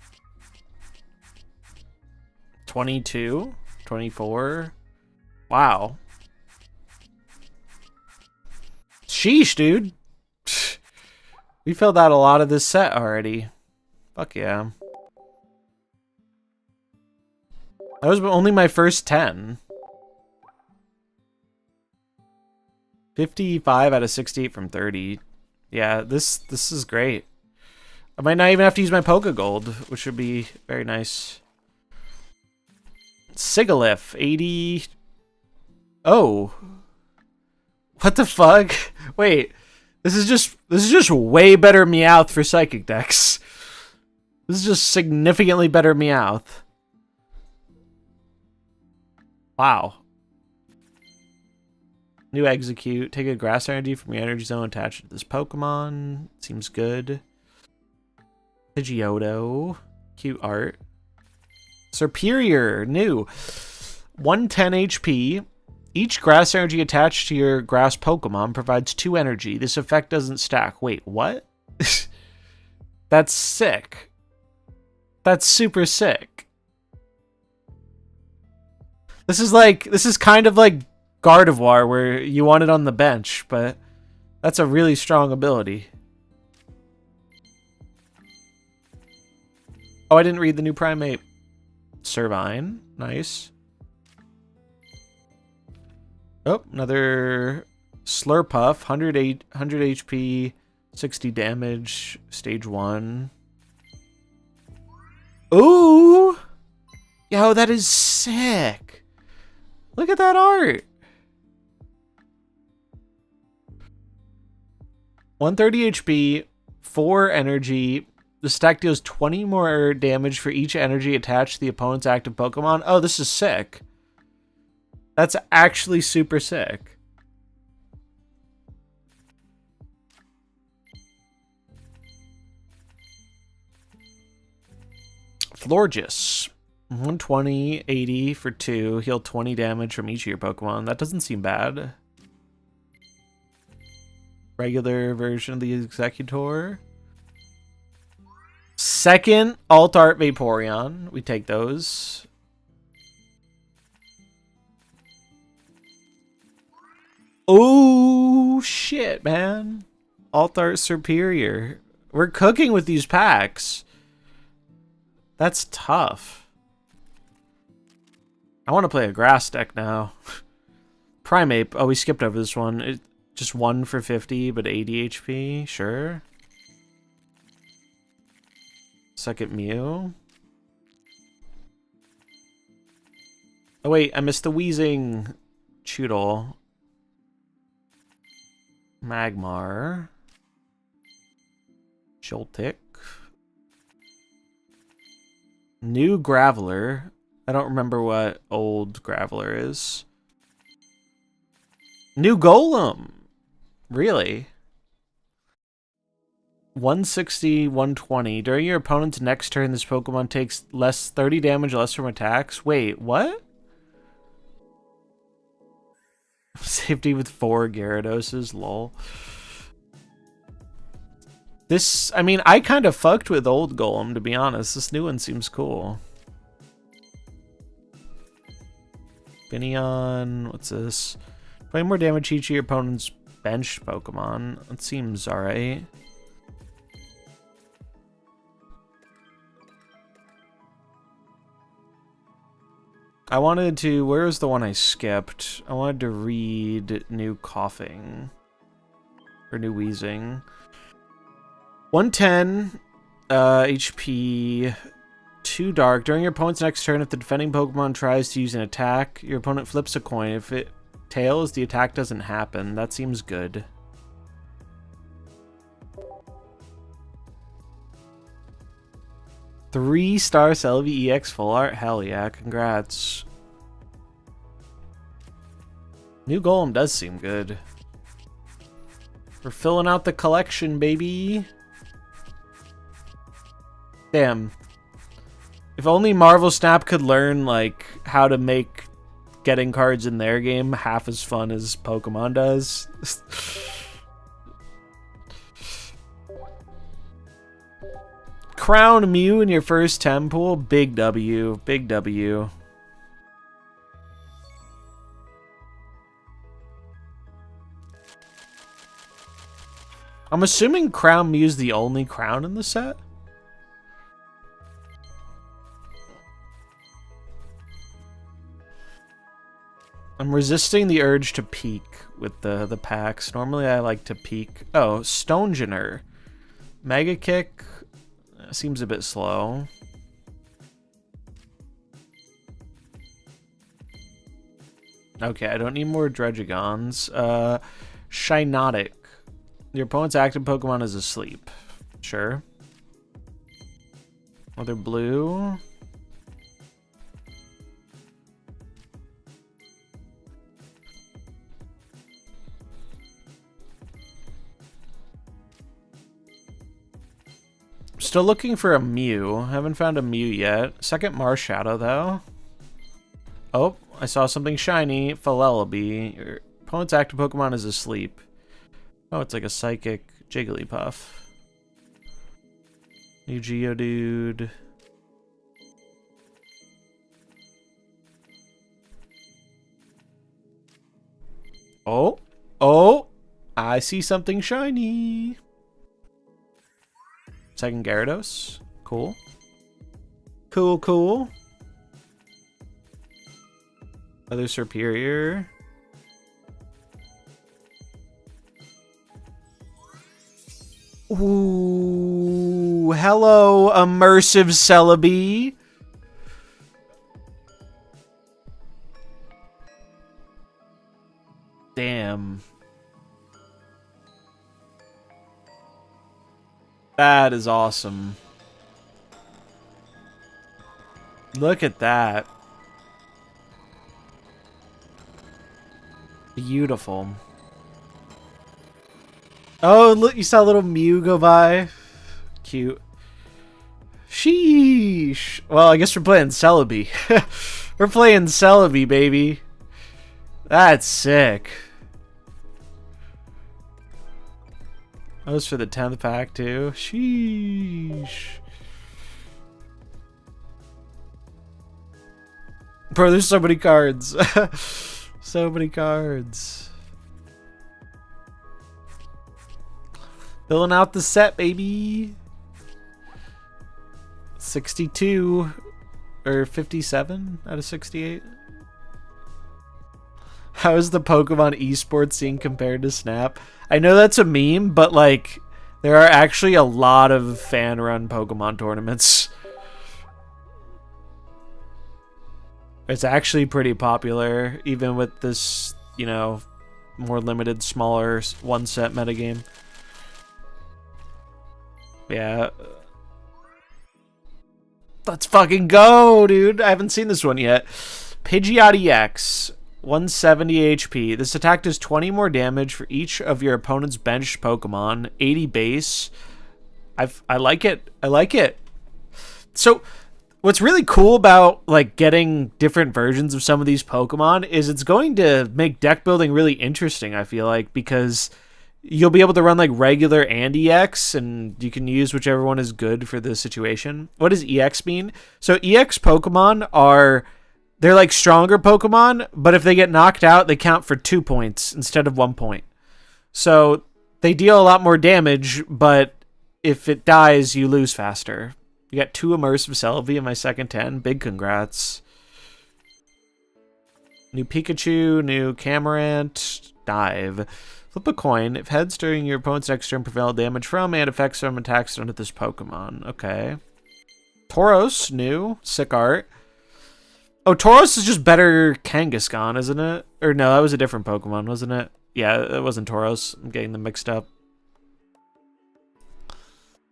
22, 24. Wow. Sheesh, dude. We filled out a lot of this set already. Fuck yeah. That was only my first 10. 55 out of 68 from 30. Yeah, this is great. I might not even have to use my Pokegold, which would be very nice. Sigilyph, 80. Oh. What the fuck? Wait. This is just way better Meowth for Psychic decks. This is just significantly better Meowth. Wow. New Execute. Take a grass energy from your energy zone attached to this Pokemon. Seems good. Pidgeotto. Cute art. Superior. New. 110 HP. Each grass energy attached to your grass Pokemon provides 2 energy. This effect doesn't stack. Wait, what? That's sick. That's super sick. This is kind of like Gardevoir, where you want it on the bench, but that's a really strong ability. Oh, I didn't read the new Primate. Servine. Nice. Oh, another Slurpuff. 100 HP, 60 damage, stage 1. Ooh! Yo, that is sick. Look at that art. 130 HP, 4 energy. The stack deals 20 more damage for each energy attached to the opponent's active Pokemon. Oh, this is sick. That's actually super sick. Florges. 120, 80 for 2. Heal 20 damage from each of your Pokemon. That doesn't seem bad. Regular version of the Executor. Second Alt Art Vaporeon. We take those. Oh, shit, man. Alt Art Superior. We're cooking with these packs. That's tough. I want to play a grass deck now. Primeape. Oh, we skipped over this one. Just 1 for 50, but 80 HP. Sure. Second Mew. Oh wait, I missed the wheezing. Choodle. Magmar. Joltik. New Graveler. I don't remember what old Graveler is. New Golem. Really? 160, 120. During your opponent's next turn, this Pokemon takes 30 damage less from attacks. Wait, what? Safety with 4 Gyarados, lol. This, I mean, I kind of fucked with old Golem, to be honest. This new one seems cool. Finneon, what's this? 20 more damage each of your opponent's bench Pokemon. That seems alright. I wanted to, where was the one I skipped? I wanted to read New Coughing. Or New Wheezing. 110 HP, 2 Dark. During your opponent's next turn, if the defending Pokemon tries to use an attack, your opponent flips a coin. If it tails, the attack doesn't happen. That seems good. Three-star Celebi EX Full Art? Hell yeah, congrats. New Golem does seem good. We're filling out the collection, baby. Damn. If only MarvelSnap could learn, like, how to make getting cards in their game half as fun as Pokemon does. Crown Mew in your first 10 pool? Big W. Big W. I'm assuming Crown Mew's the only crown in the set? I'm resisting the urge to peek with the packs. Normally I like to peek. Oh, Stonjourner. Mega Kick seems a bit slow. Okay, I don't need more Dredgegons. Shinotic. Your opponent's active Pokemon is asleep. Sure. Other blue. Still looking for a Mew. Haven't found a Mew yet. Second Marshadow, though. Oh, I saw something shiny. Philelby. Your opponent's active Pokemon is asleep. Oh, it's like a psychic Jigglypuff. New Geodude. Oh. Oh. I see something shiny. Second Gyarados. Cool. Cool, cool. Other Superior. Ooh, hello, immersive Celebi. Damn. That is awesome. Look at that. Beautiful. Oh, look, you saw a little Mew go by. Cute. Sheesh. Well, I guess we're playing Celebi. We're playing Celebi, baby. That's sick. That was for the 10th pack, too. Sheesh. Bro, there's so many cards. So many cards. Filling out the set, baby. 62 or 57 out of 68. How is the Pokemon esports scene compared to Snap? I know that's a meme, but like there are actually a lot of fan-run Pokemon tournaments. It's actually pretty popular, even with this, you know, more limited, smaller one-set metagame. Yeah. Let's fucking go, dude. I haven't seen this one yet. Pidgeot EX, 170 HP. This attack does 20 more damage for each of your opponent's benched Pokemon. 80 base. I like it. I like it. So, what's really cool about like getting different versions of some of these Pokemon is it's going to make deck building really interesting, I feel like, because you'll be able to run like regular and EX, and you can use whichever one is good for the situation. What does EX mean? So EX Pokemon they're like stronger Pokemon, but if they get knocked out, they count for 2 points instead of 1 point. So they deal a lot more damage, but if it dies, you lose faster. You got 2 immersive Celebi in my second 10. Big congrats. New Pikachu, new Camarant, Dive. Flip a coin. If heads during your opponent's next turn, prevent damage from and effects from attacks done with this Pokemon. Okay. Tauros, new. Sick art. Oh, Tauros is just better Kangaskhan, isn't it? Or no, that was a different Pokemon, wasn't it? Yeah, it wasn't Tauros. I'm getting them mixed up.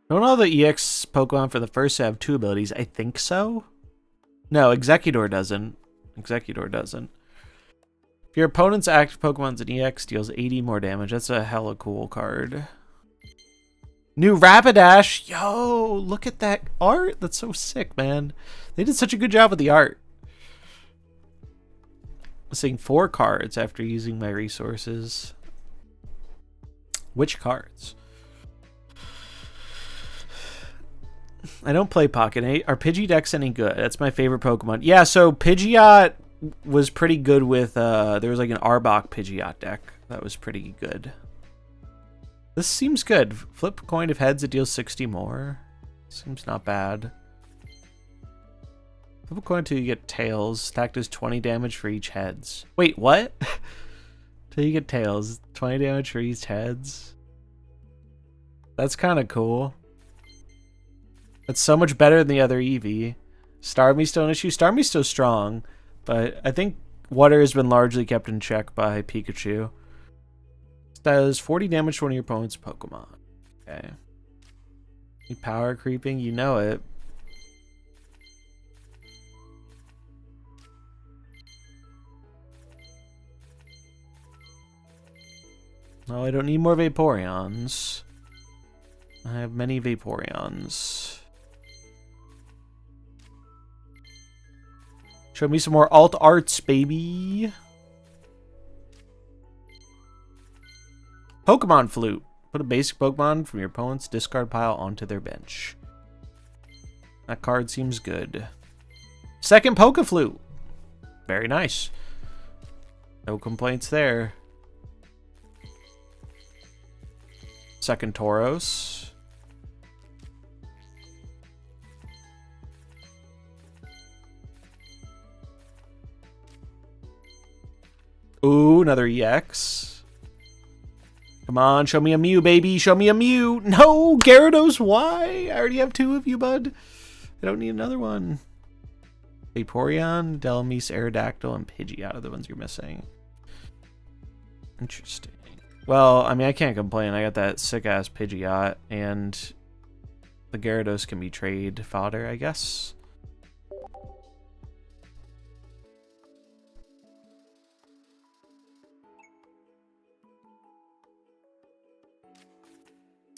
Don't all the EX Pokemon for the first have 2 abilities? I think so. No, Executor doesn't. Executor doesn't. If your opponent's active Pokemon's an EX, deals 80 more damage. That's a hella cool card. New Rapidash. Yo, look at that art. That's so sick, man. They did such a good job with the art. I'm seeing 4 cards after using my resources. Which cards? I don't play Pocket 8. Are Pidgeodex any good? That's my favorite Pokemon. Yeah, so Pidgeot was pretty good with, there was like an Arbok Pidgeot deck. That was pretty good. This seems good. Flip a coin of heads, it deals 60 more. Seems not bad. Flip a coin until you get tails. Attack does 20 damage for each heads. Wait, what? Till you get tails. 20 damage for each heads. That's kind of cool. That's so much better than the other Eevee. Starmie's still an issue. Starmie's still strong, but I think Water has been largely kept in check by Pikachu. This does 40 damage to one of your opponent's Pokemon. Okay. You power creeping, you know it. No, I don't need more Vaporeons. I have many Vaporeons. Show me some more alt arts, baby. Pokemon Flute. Put a basic Pokemon from your opponent's discard pile onto their bench. That card seems good. Second Pokeflute. Very nice. No complaints there. Second Tauros. Ooh, another EX. Come on, show me a Mew, baby. Show me a Mew. No, Gyarados, why? I already have 2 of you, bud. I don't need another one. Vaporeon, Delamise, Aerodactyl, and Pidgeot are the ones you're missing. Interesting. Well, I mean, I can't complain. I got that sick-ass Pidgeot, and the Gyarados can be trade fodder, I guess.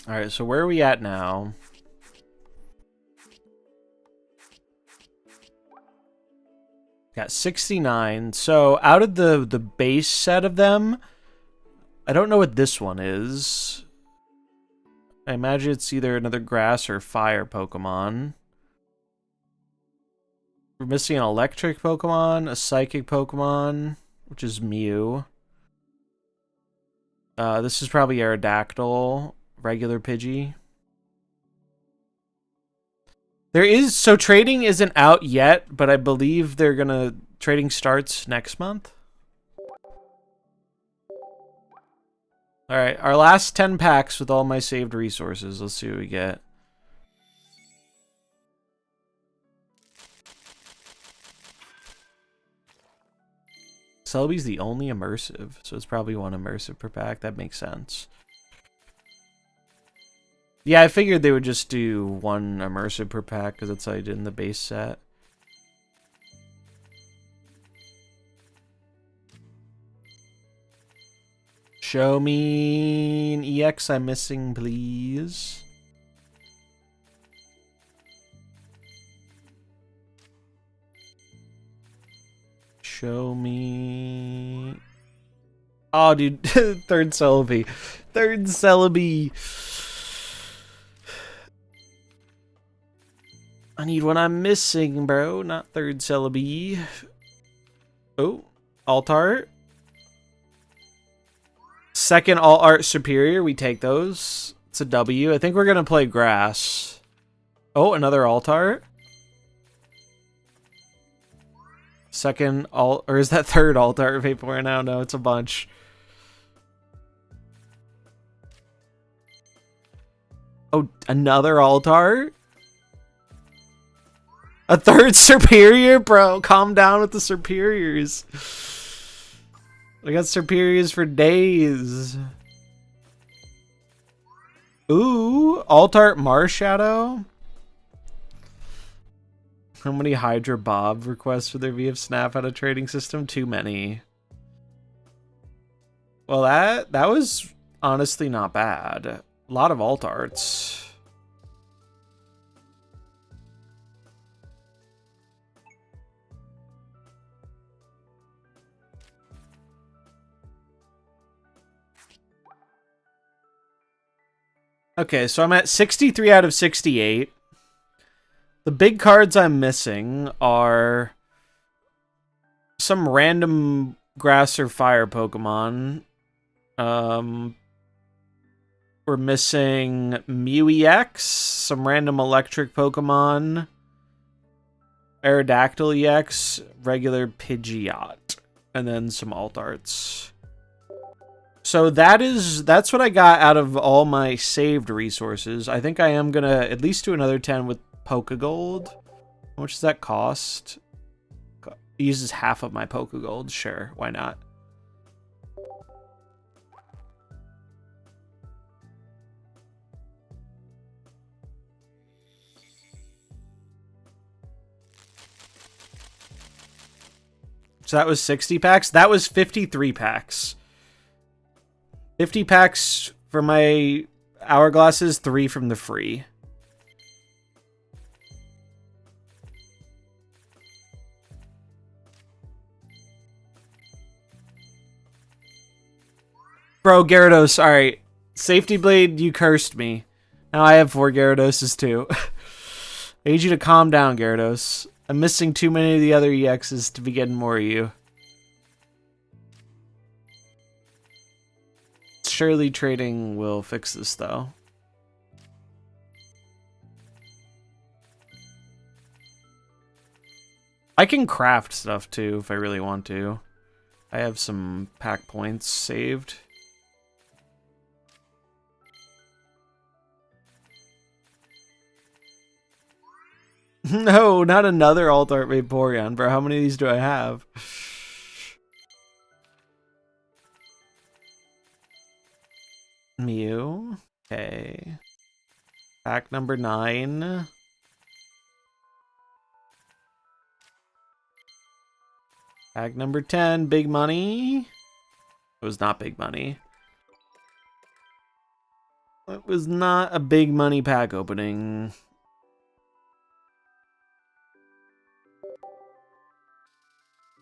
Alright, so where are we at now? Got 69. So out of the base set of them, I don't know what this one is. I imagine it's either another grass or fire Pokemon. We're missing an electric Pokemon, a psychic Pokemon, which is Mew. This is probably Aerodactyl. Regular Pidgey. There is, so trading isn't out yet, but I believe they're gonna, trading starts next month. Alright, our last 10 packs with all my saved resources. Let's see what we get. Celebi's the only immersive, so it's probably one immersive per pack. That makes sense. Yeah, I figured they would just do one immersive per pack because that's how I did in the base set. Show me an EX I'm missing, please. Show me... Oh, dude. Third Celebi. Third Celebi. I need what I'm missing, bro. Not third Celebi. Oh. Alt Art. Second Alt Art Superior. We take those. It's a W. I think we're going to play Grass. Oh, another Alt Art. Second alt, or is that third alt art vaporware now? No, it's a bunch. Oh, another alt art? A third superior? Bro, calm down with the superiors. I got superiors for days. Ooh, alt art Marshadow? How many Hydra Bob requests for their VF Snap out of trading system? Too many. Well, that was honestly not bad. A lot of alt arts. Okay, so I'm at 63 out of 68. The big cards I'm missing are some random grass or fire Pokemon. We're missing Mew EX, some random electric Pokemon, Aerodactyl EX, regular Pidgeot, and then some alt arts. So that's what I got out of all my saved resources. I think I am gonna at least do another 10 with Pokegold. How much does that cost? It uses half of my Pokegold. Sure, why not? So that was 60 packs. That was 53 packs. 50 packs for my hourglasses, 3 from the free. Bro, Gyarados, alright. Safety Blade, you cursed me. Now I have 4 Gyaradoses too. I need you to calm down, Gyarados. I'm missing too many of the other EXs to be getting more of you. Surely trading will fix this, though. I can craft stuff, too, if I really want to. I have some pack points saved. No, not another Alt Art Vaporeon, bro. How many of these do I have? Mew. Okay. Pack number 9. Pack number 10. Big money. It was not big money. It was not a big money pack opening.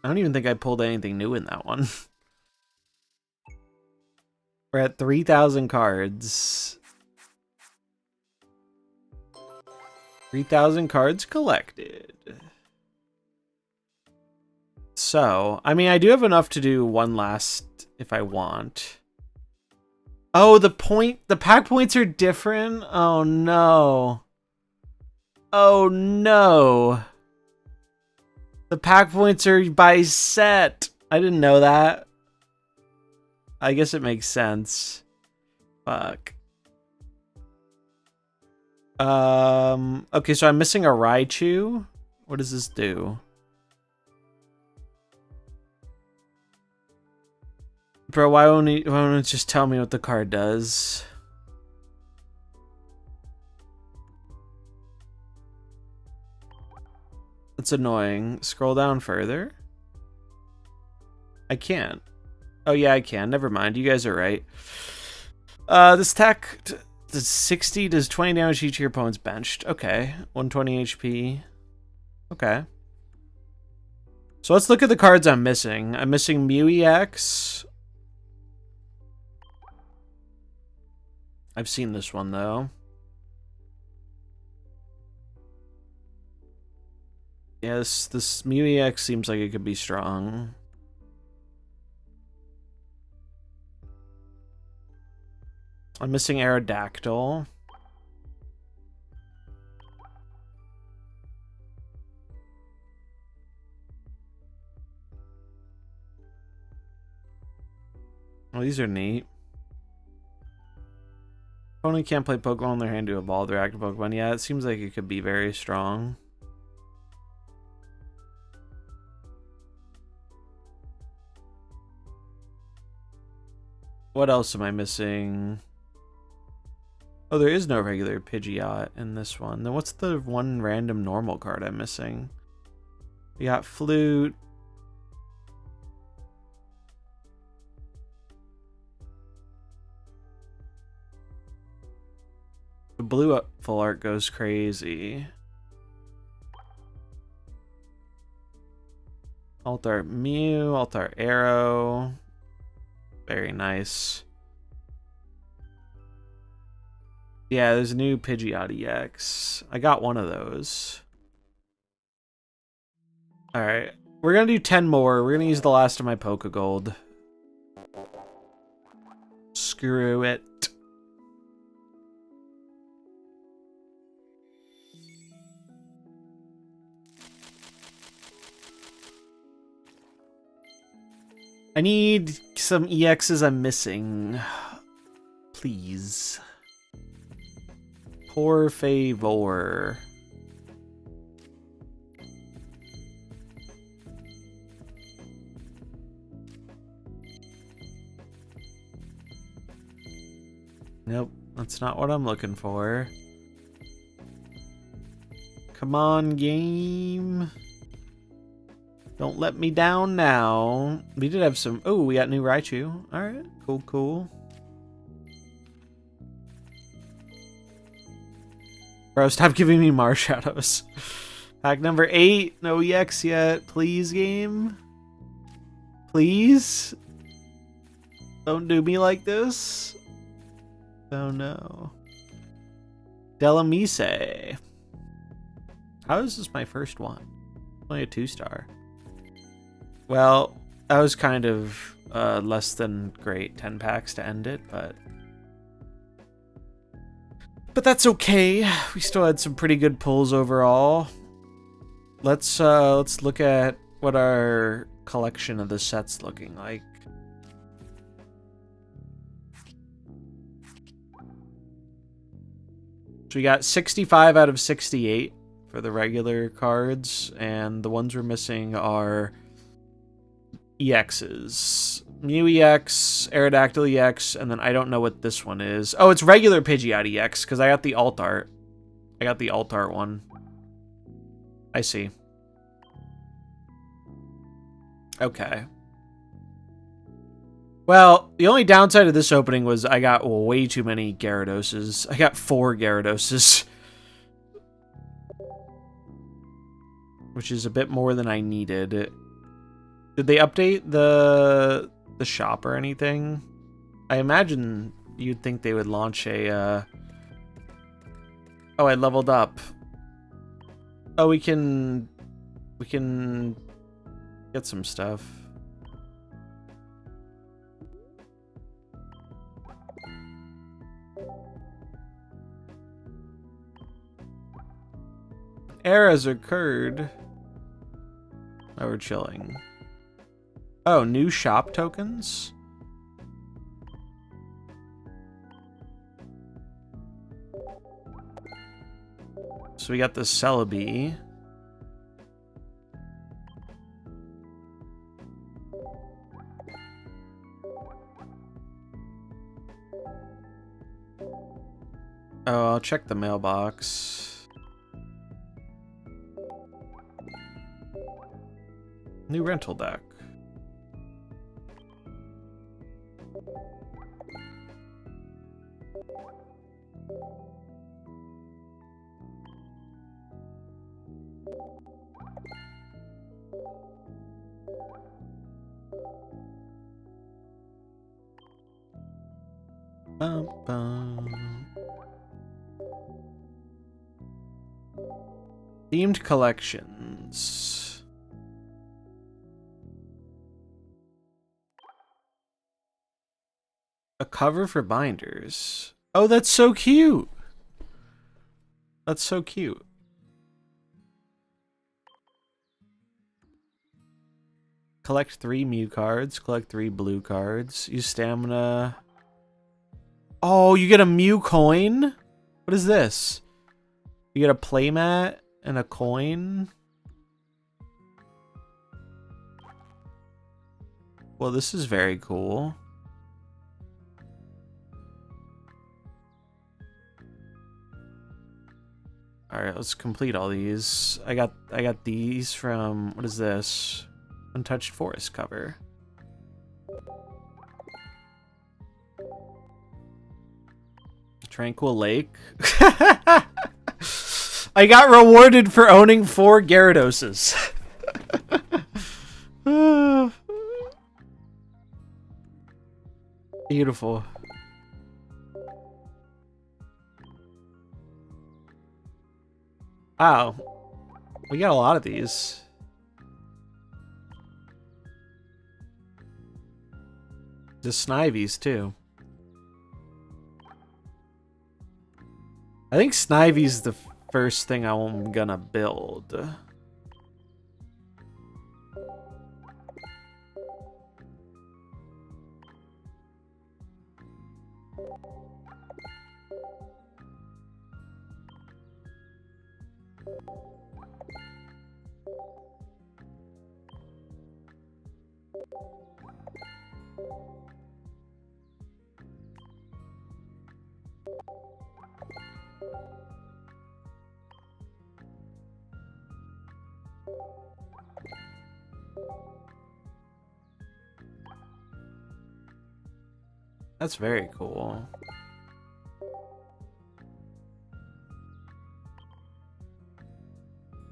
I don't even think I pulled anything new in that one. We're at 3,000 cards. 3,000 cards collected. So, I mean, I do have enough to do one last if I want. Oh, the pack points are different? Oh, no. Oh, no. The pack points are by set. I didn't know that. I guess it makes sense. Fuck. Okay, so I'm missing a Raichu. What does this do? Bro, why won't it just tell me what the card does? That's annoying. Scroll down further. I can't. Oh yeah, I can. Never mind. You guys are right. This attack does 60, does 20 damage each of your opponent's benched. Okay. 120 HP. Okay. So let's look at the cards I'm missing. I'm missing Mew EX. I've seen this one though. Yes, this Mew EX seems like it could be strong. I'm missing Aerodactyl. Oh, these are neat. Opponent can't play Pokemon in their hand to evolve their active Pokemon. Yeah, it seems like it could be very strong. What else am I missing? Oh, there is no regular Pidgeot in this one. Then what's the one random normal card I'm missing? We got Flute. The blue up full art goes crazy. Alt art Mew, alt art Arrow. Very nice. Yeah, there's a new Pidgeot EX. I got one of those. Alright. We're gonna do 10 more. We're gonna use the last of my Pokegold. Screw it. I need some EXs I'm missing. Please. Por favor. Nope, that's not what I'm looking for. Come on, game. Don't let me down now. We did have some... Oh, we got new Raichu. Alright, cool, cool. Bro, stop giving me Marshadows. Pack number 8. No EX yet. Please, game. Please. Don't do me like this. Oh, no. Delamise. How is this my first one? Only a 2-star. Well, that was kind of less than great. 10 packs to end it, but that's okay. We still had some pretty good pulls overall. Let's look at what our collection of the set's looking like. So we got 65 out of 68 for the regular cards, and the ones we're missing are EXs. Mew EX, Aerodactyl EX, and then I don't know what this one is. Oh, it's regular Pidgeot EX, because I got the alt art. I got the alt art one. I see. Okay. Well, the only downside of this opening was I got way too many Gyarados. I got 4 Gyarados. Which is a bit more than I needed. Did they update the shop or anything? I imagine you'd think they would launch a... Oh, I leveled up. Oh, we can get some stuff. Errors occurred. Oh, we're chilling. Oh, new shop tokens? So we got the Celebi. I'll check the mailbox. New rental deck. Bum, bum. Themed collections. A cover for binders. Oh, that's so cute. That's so cute. Collect 3 Mew cards. Collect 3 blue cards. Use stamina. Oh, you get a Mew coin? What is this? You get a playmat and a coin? Well, this is very cool. Alright, let's complete all these. I got these from, what is this? Untouched Forest cover. Tranquil Lake. I got rewarded for owning 4 Gyarados. Beautiful. Wow. We got a lot of these. The Snivies, too. I think Snivy's the first thing I'm gonna build. That's very cool.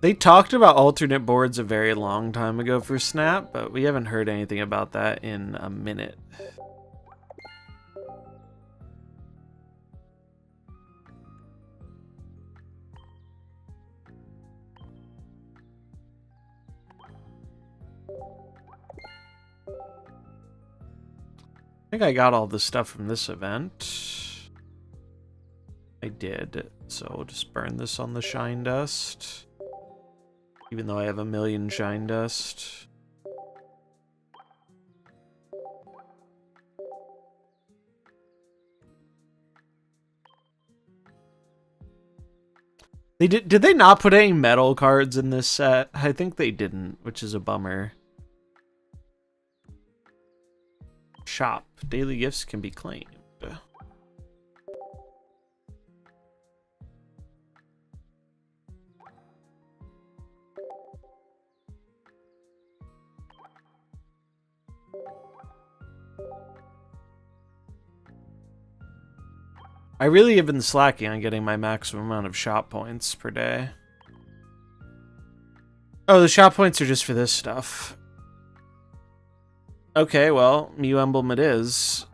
They talked about alternate boards a very long time ago for Snap, but we haven't heard anything about that in a minute. I think I got all the stuff from this event. I did, so we'll just burn this on the shine dust. Even though I have 1,000,000 shine dust. Did they not put any metal cards in this set? I think they didn't, which is a bummer. Shop. Daily gifts can be claimed. I really have been slacking on getting my maximum amount of shop points per day. Oh, the shop points are just for this stuff. Okay, well, Mew Emblem it is.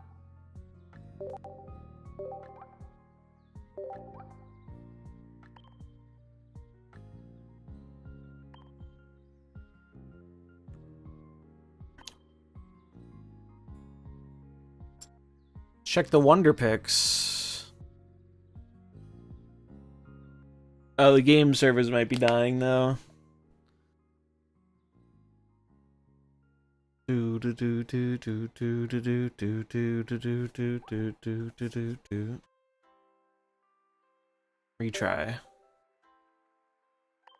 Check the Wonder Picks. Oh, the game servers might be dying, though. Retry.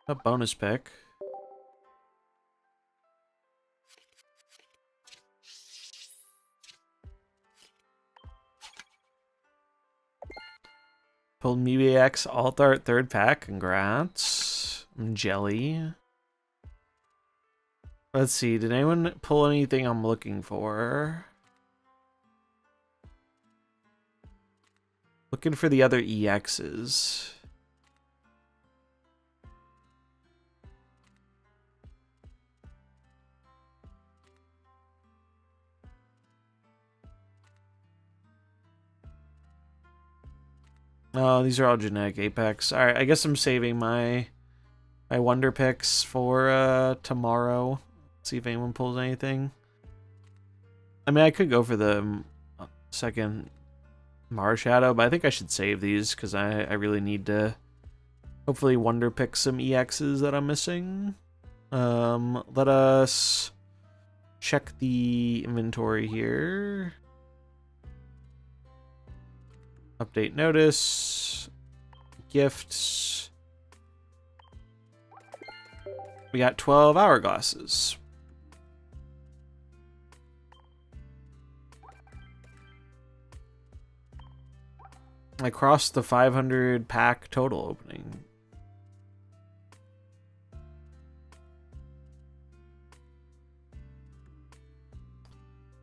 A bonus pick. Pulled MeWX Alt Art 3rd pack. Congrats. I'm jelly. Let's see. Did anyone pull anything I'm looking for? Looking for the other EXs. Oh, these are all genetic Apex. Alright, I guess I'm saving my wonder picks for tomorrow. See if anyone pulls anything. I mean, I could go for the second Mars Shadow, but I think I should save these because I really need to hopefully wonder pick some EXs that I'm missing. Let us check the inventory here. Update notice. Gifts. We got 12 hourglasses. I crossed the 500 pack total opening.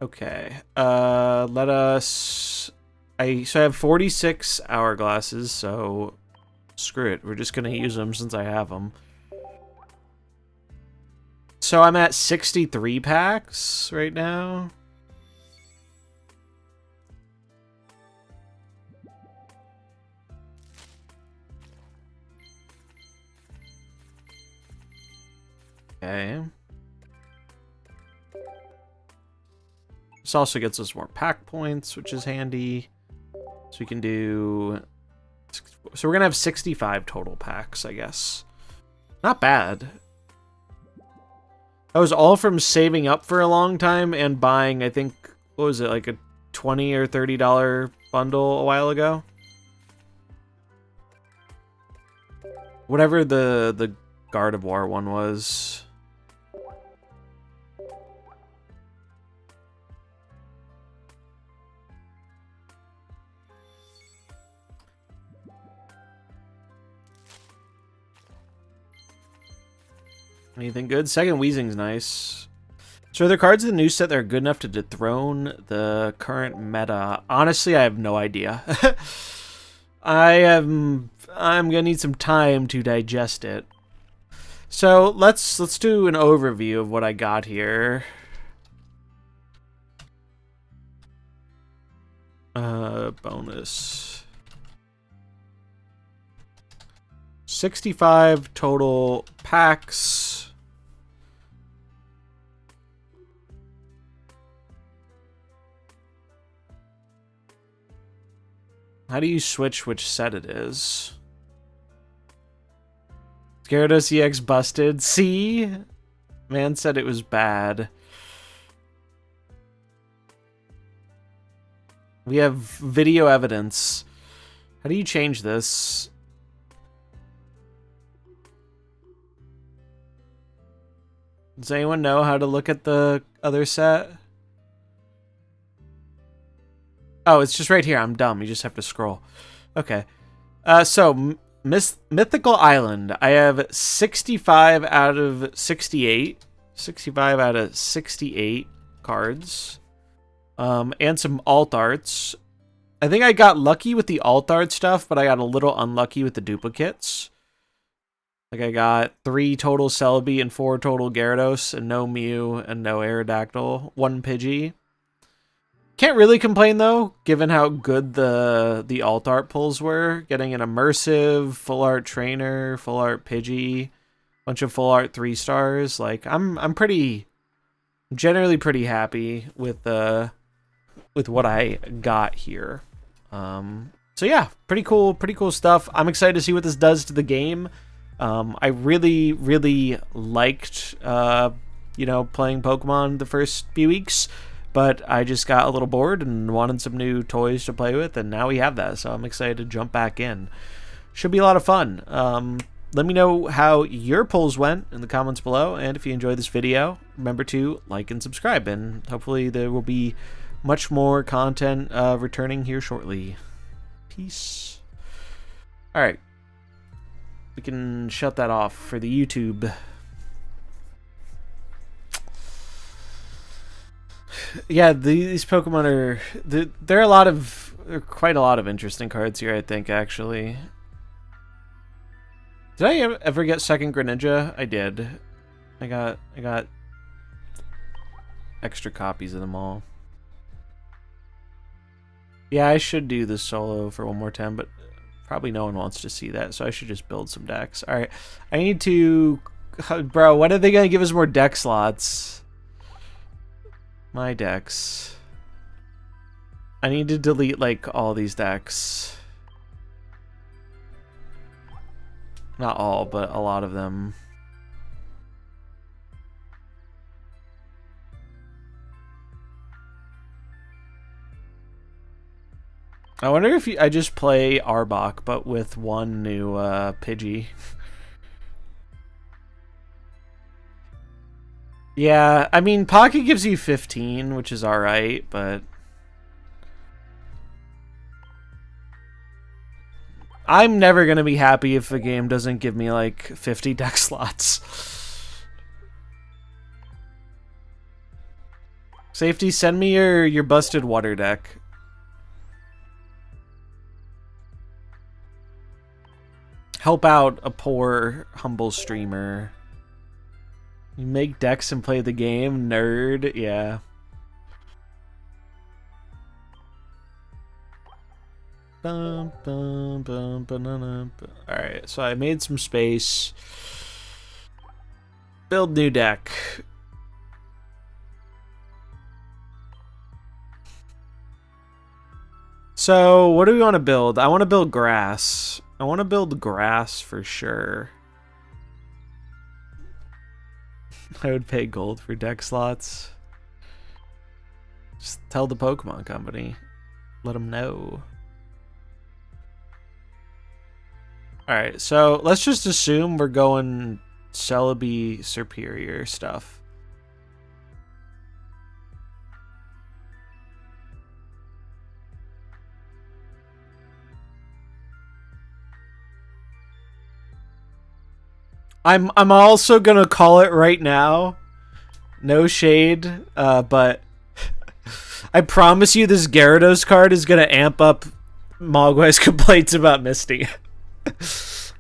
Okay. Let us... So I have 46 hourglasses, so screw it. We're just going to use them since I have them. So I'm at 63 packs right now. Okay. This also gets us more pack points, which is handy. So we can do... So we're going to have 65 total packs, I guess. Not bad. That was all from saving up for a long time and buying, I think, what was it, like a $20 or $30 bundle a while ago? Whatever the Guard of War one was. Anything good? Second Wheezing's nice. So are there cards in the new set that are good enough to dethrone the current meta? Honestly, I have no idea. I'm gonna need some time to digest it. So let's do an overview of what I got here. Bonus. 65 total packs. How do you switch which set it is? Gyarados EX busted. See? Man said it was bad. We have video evidence. How do you change this? Does anyone know how to look at the other set? Oh, it's just right here. I'm dumb. You just have to scroll. Okay. So, Mythical Island. I have 65 out of 68. 65 out of 68 cards. And some alt arts. I think I got lucky with the alt art stuff, but I got a little unlucky with the duplicates. Like, I got 3 total Celebi and 4 total Gyarados, and no Mew, and no Aerodactyl. 1 Pidgey. Can't really complain, though, given how good the alt art pulls were. Getting an immersive, full art trainer, full art Pidgey, bunch of full art 3 stars. Like, I'm generally pretty happy with what I got here. So yeah, pretty cool stuff. I'm excited to see what this does to the game. I really liked playing Pokemon the first few weeks, but I just got a little bored and wanted some new toys to play with, and now we have that, so I'm excited to jump back in. Should be a lot of fun. Let me know how your polls went in the comments below, and if you enjoyed this video, remember to like and subscribe, and hopefully there will be much more content returning here shortly. Peace. Alright. We can shut that off for the YouTube. Yeah, these Pokemon are... There are quite a lot of interesting cards here, I think, actually. Did I ever get second Greninja? I did. I got extra copies of them all. Yeah, I should do this solo for one more time, but probably no one wants to see that, so I should just build some decks. Alright, I need to... Bro, when are they going to give us more deck slots? My decks. I need to delete, like, all these decks. Not all, but a lot of them. I wonder if I just play Arbok, but with one new Pidgey. Yeah, I mean, Pocket gives you 15, which is alright, but... I'm never going to be happy if a game doesn't give me, like, 50 deck slots. Safety, send me your busted water deck. Help out a poor, humble streamer. You make decks and play the game, nerd. Yeah. Alright, so I made some space. Build new deck. So, what do we want to build? I want to build grass. I want to build grass for sure. I would pay gold for deck slots. Just tell the Pokemon Company. Let them know. Alright, so let's just assume we're going Celebi Superior stuff. I'm also gonna call it right now. No shade, but I promise you this Gyarados card is gonna amp up Mogwai's complaints about Misty.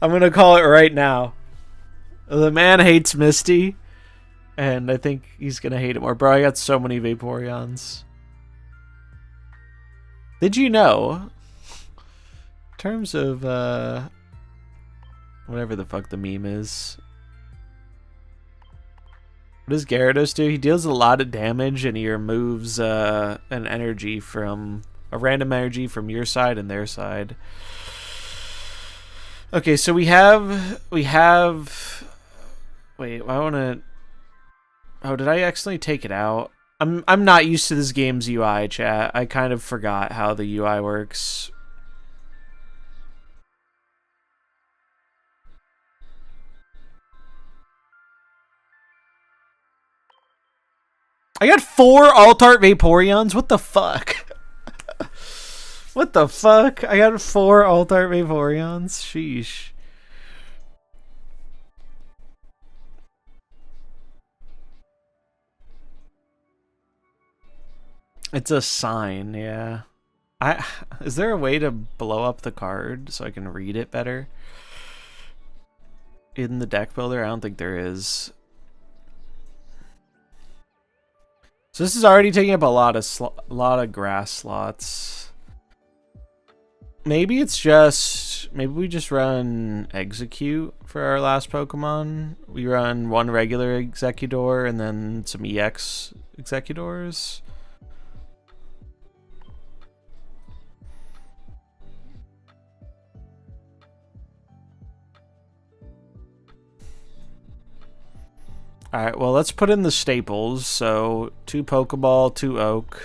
I'm gonna call it right now. The man hates Misty, and I think he's gonna hate it more. Bro, I got so many Vaporeons. Did you know? In terms of whatever the fuck the meme is. What does Gyarados do? He deals a lot of damage and he removes an energy from a random energy from your side and their side. Okay, so we have wait, I wanna did I accidentally take it out? I'm not used to this game's UI, chat. I kind of forgot how the UI works. I got 4 Alt-Art Vaporeons? What the fuck? What the fuck? I got 4 Alt-Art Vaporeons? Sheesh. It's a sign, yeah. Is there a way to blow up the card so I can read it better? In the deck builder? I don't think there is. So this is already taking up a lot of grass slots. Maybe it's just... Maybe we just run Execute for our last Pokemon. We run one regular Executor and then some EX Executors. Alright, well, let's put in the staples. So, 2 Pokeball, 2 Oak.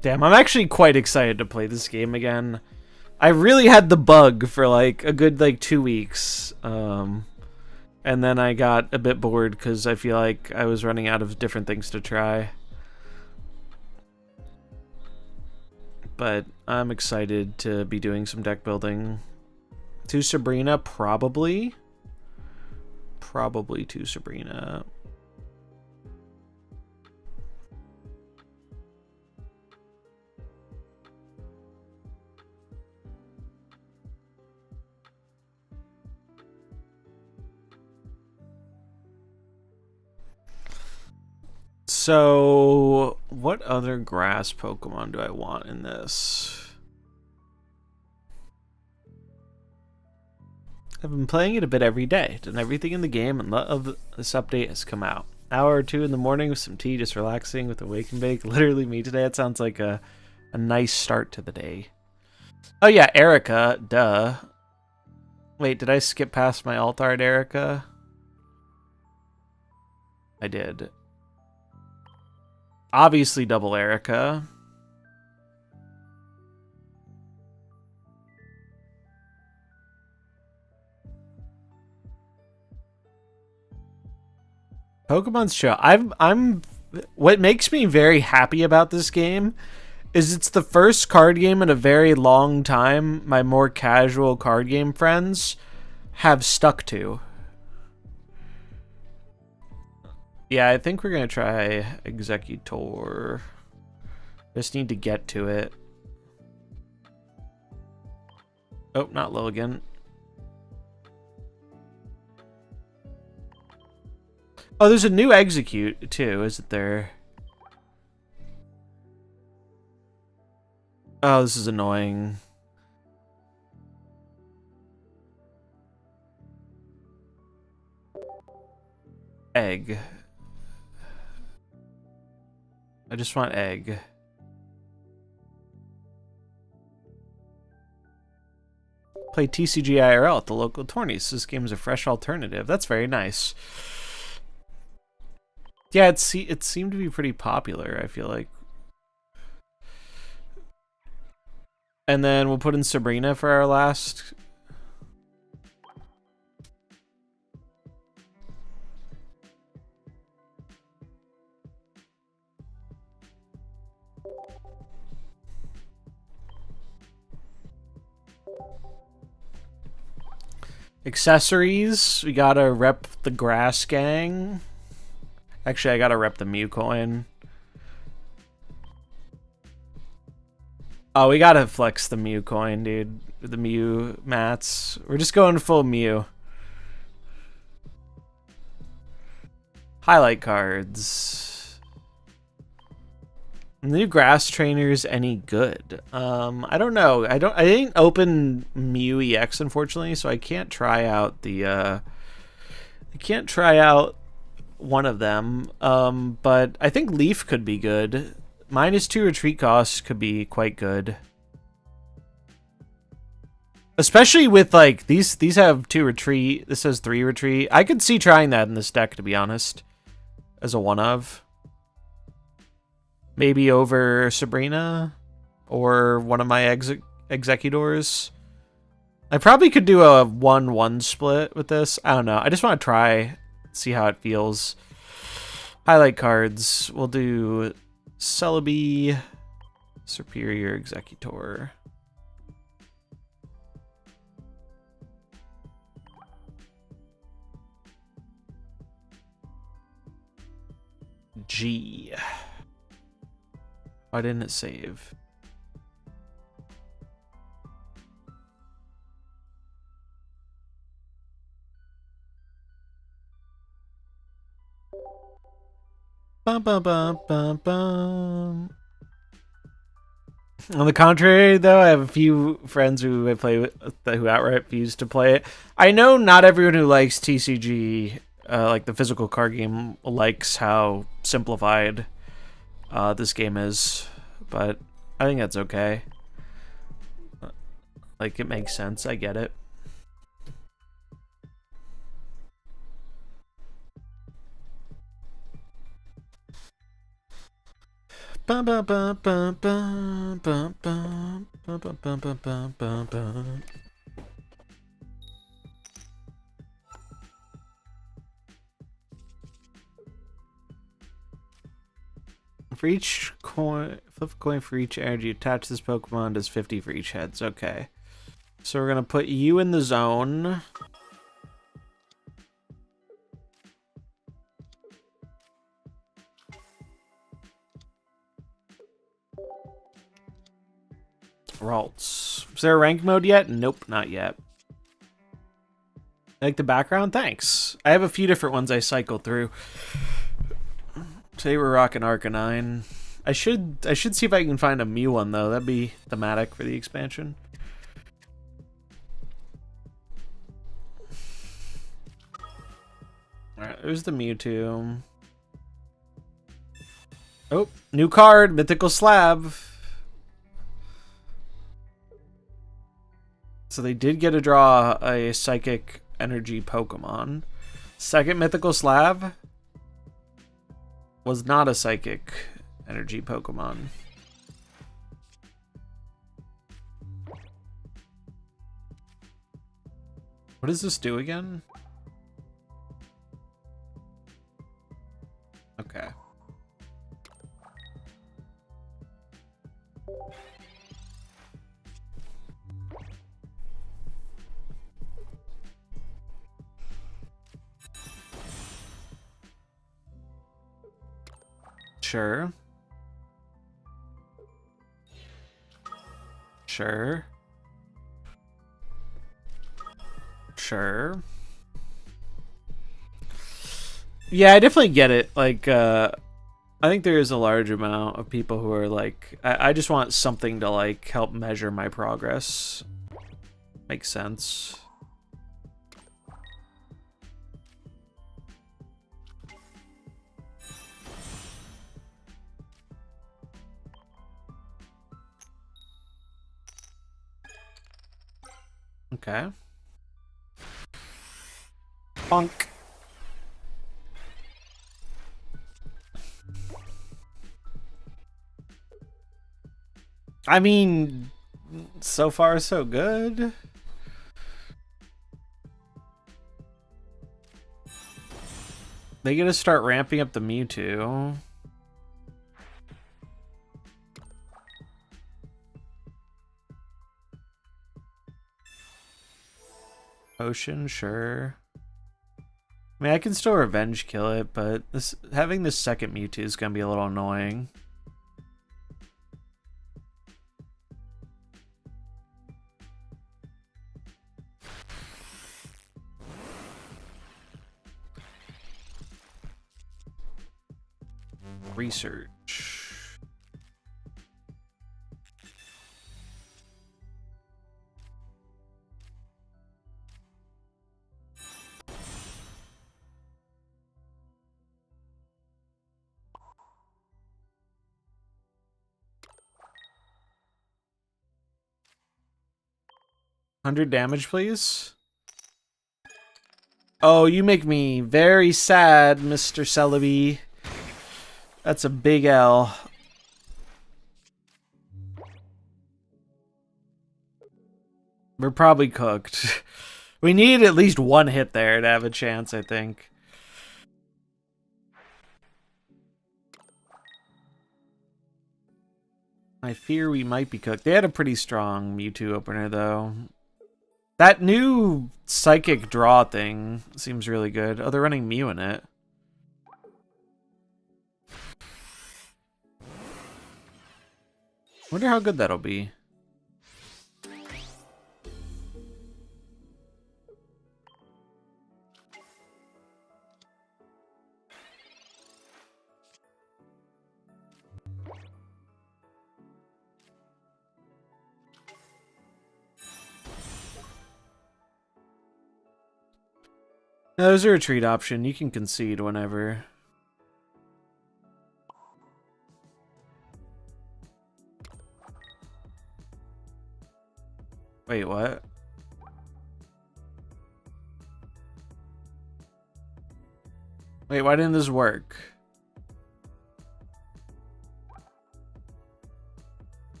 Damn, I'm actually quite excited to play this game again. I really had the bug for, like, a good, 2 weeks. And then I got a bit bored because I feel like I was running out of different things to try. but I'm excited to be doing some deck building. To Sabrina, probably. Probably to Sabrina. So, what other grass Pokemon do I want in this? I've been playing it a bit every day, done everything in the game, and this update has come out. Hour or two in the morning with some tea, just relaxing with a wake and bake. Literally me today. It sounds like a nice start to the day. Oh yeah, Erica, duh. Wait, did I skip past my alt art Erica? I did. Obviously double Erica. Pokemon's Show. I'm what makes me very happy about this game is it's the first card game in a very long time my more casual card game friends have stuck to. Yeah, I think we're gonna try Executor. Just need to get to it. Oh, not Logan. Oh, there's a new Execute too, isn't there? Oh, this is annoying. Egg. I just want egg. Play TCG IRL at the local tourneys. This game is a fresh alternative. That's very nice. Yeah, it seemed to be pretty popular, I feel like. And then we'll put in Sabrina for our last. Accessories, we gotta rep the Grass Gang. Actually, I gotta rep the Mew coin. Oh, we gotta flex the Mew coin, dude. The Mew mats. We're just going full Mew. Highlight cards. The new grass trainer's any good? I don't know. I didn't open Mew EX unfortunately, so I can't try out the I can't try out one of them. But I think Leaf could be good. -2 retreat costs could be quite good. Especially with like these have 2 retreat, this has 3 retreat. I could see trying that in this deck, to be honest. As a one of. Maybe over Sabrina or one of my executors. I probably could do a 1-1 split with this. I don't know. I just want to try, see how it feels. Highlight cards. We'll do Celebi, Superior Executor. G. Why didn't it save? Bum, bum, bum, bum, bum. On the contrary, though, I have a few friends who I play with who outright refuse to play it. I know not everyone who likes TCG, like the physical card game, likes how simplified this game is, but I think that's okay. Like, it makes sense. I get it. Bum, bum, bum, bum, bum, bum, bum, bum, bum, bum, bum, bum, bum. For each Flip a coin for each energy attached to this Pokemon. Does 50 for each heads. Okay. So we're gonna put you in the zone. Ralts. Is there a rank mode yet? Nope, not yet. Like the background? Thanks. I have a few different ones I cycle through. Today we're rocking Arcanine. I should see if I can find a Mew one though. That'd be thematic for the expansion. Alright, there's the Mewtwo. Oh, new card, Mythical Slab. So they did get to draw a Psychic Energy Pokemon. Second Mythical Slab was not a Psychic Energy Pokemon. What does this do again? Okay. Sure. Sure. Sure. Yeah, I definitely get it. Like, I think there is a large amount of people who are like, I just want something to like help measure my progress. Makes sense. Okay. Bonk. I mean, so far so good. They gotta start ramping up the Mewtwo. Potion, sure. I mean, I can still revenge kill it, but having this second Mewtwo is gonna be a little annoying. Research. $100 damage, please. Oh, you make me very sad, Mr. Celebi. That's a big L. We're probably cooked. We need at least one hit there to have a chance, I think. I fear we might be cooked. They had a pretty strong Mewtwo opener, though. That new Psychic Draw thing seems really good. Oh, they're running Mew in it. Wonder how good that'll be. No, there's a retreat option. You can concede whenever. Wait, what? Wait, why didn't this work?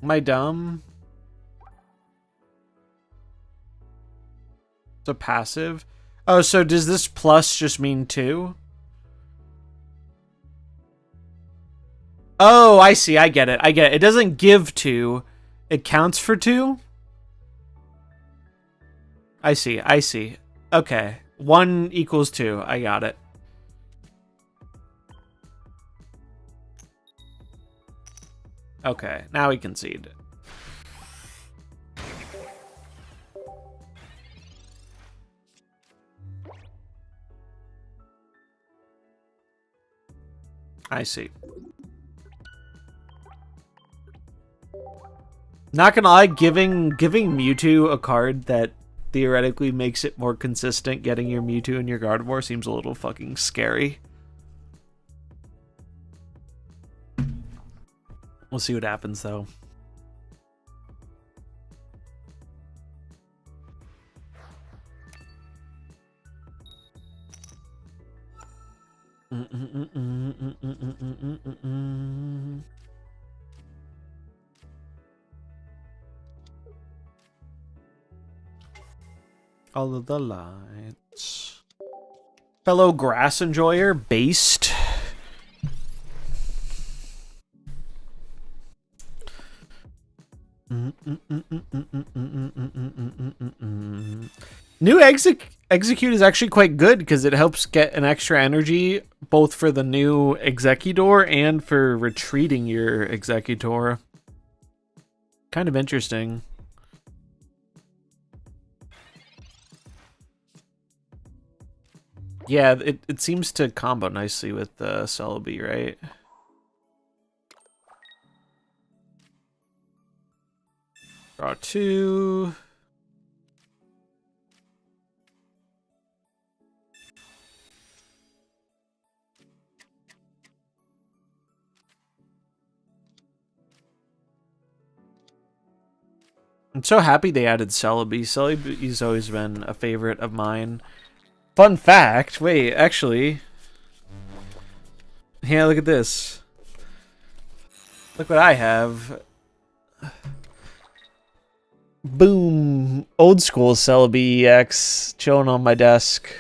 Am I dumb? It's a passive? Oh, so does this plus just mean 2? Oh, I see. I get it. I get it. It doesn't give 2. It counts for 2? I see. I see. Okay. 1 equals 2. I got it. Okay. Now we concede. I see. Not gonna lie, giving Mewtwo a card that theoretically makes it more consistent getting your Mewtwo and your Gardevoir seems a little fucking scary. We'll see what happens though. All of the lights. Fellow grass enjoyer, based. New execute is actually quite good because it helps get an extra energy both for the new Executor and for retreating your Executor. Kind of interesting. Yeah, it seems to combo nicely with the Celebi, right? Draw 2. I'm so happy they added Celebi. Celebi's always been a favorite of mine. Fun fact, wait, actually. Yeah, look at this. Look what I have. Boom. Old school Celebi EX chilling on my desk.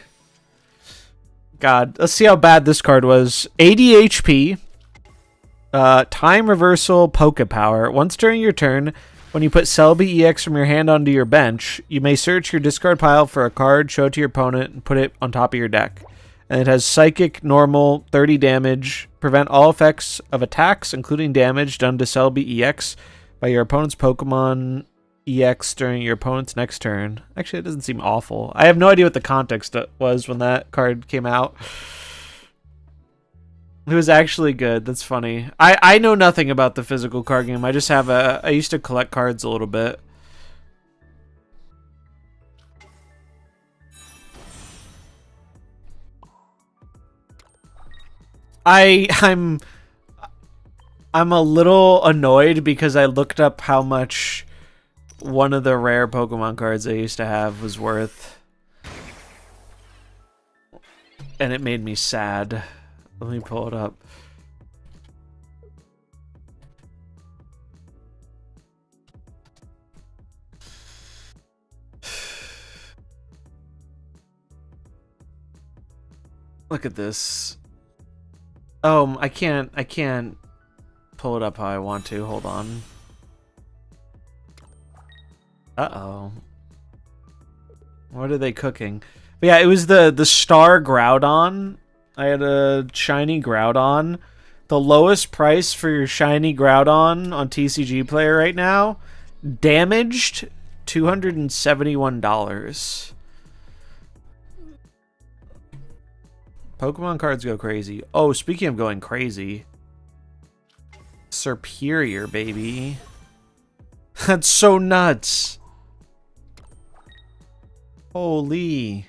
God, let's see how bad this card was. 80 HP. Time reversal Poké Power. Once during your turn, when you put Celebi EX from your hand onto your bench, you may search your discard pile for a card, show it to your opponent, and put it on top of your deck. And it has Psychic, Normal, 30 damage, prevent all effects of attacks, including damage done to Celebi EX by your opponent's Pokemon EX during your opponent's next turn. Actually, it doesn't seem awful. I have no idea what the context was when that card came out. It was actually good. That's funny. I know nothing about the physical card game. I just have I used to collect cards a little bit. I'm a little annoyed because I looked up how much one of the rare Pokemon cards I used to have was worth. And it made me sad. Let me pull it up. Look at this. Oh, I can't pull it up how I want to. Hold on. Uh-oh. What are they cooking? But yeah, it was the Star Groudon. I had a shiny Groudon. The lowest price for your shiny Groudon on TCG Player right now, damaged, $271. Pokemon cards go crazy. Oh, speaking of going crazy, Superior, baby. That's so nuts. Holy.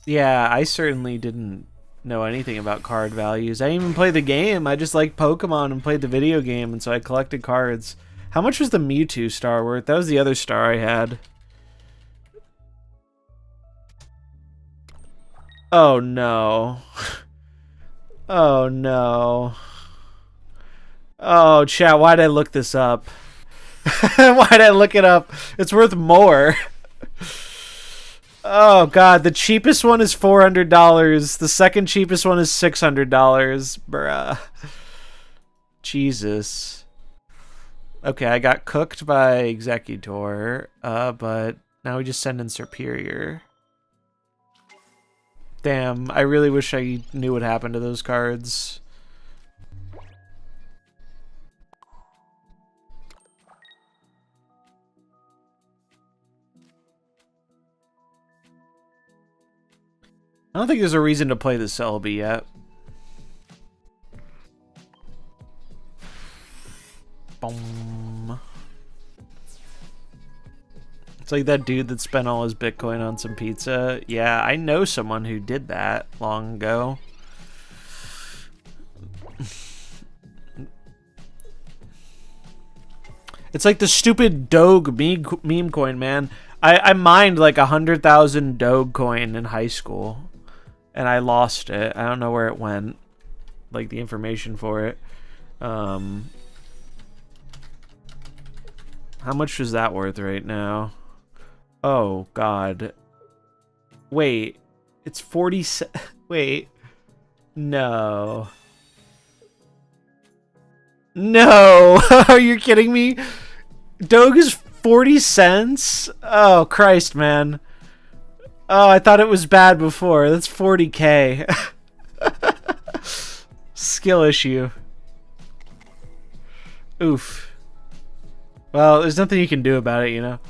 Yeah, I certainly didn't know anything about card values. I didn't even play the game. I just liked Pokemon and played the video game, and so I collected cards. How much was the Mewtwo star worth? That was the other star I had. Oh no. Oh no. Oh, chat, why'd I look this up? Why'd I look it up? It's worth more. Oh god, the cheapest one is $400. The second cheapest one is $600. Bruh. Jesus. Okay, I got cooked by Executor, but now we just send in Superior. Damn, I really wish I knew what happened to those cards. I don't think there's a reason to play the Celebi yet. Boom. It's like that dude that spent all his Bitcoin on some pizza. Yeah, I know someone who did that long ago. It's like the stupid Doge meme coin, man. I mined like 100,000 Dogecoin in high school. And I lost it. I don't know where it went. Like the information for it. How much is that worth right now? Oh, God. Wait. It's 40 Wait. No. No! Are you kidding me? Doge is 40 cents? Oh, Christ, man. Oh, I thought it was bad before. That's 40k. Skill issue. Oof. Well, there's nothing you can do about it, you know?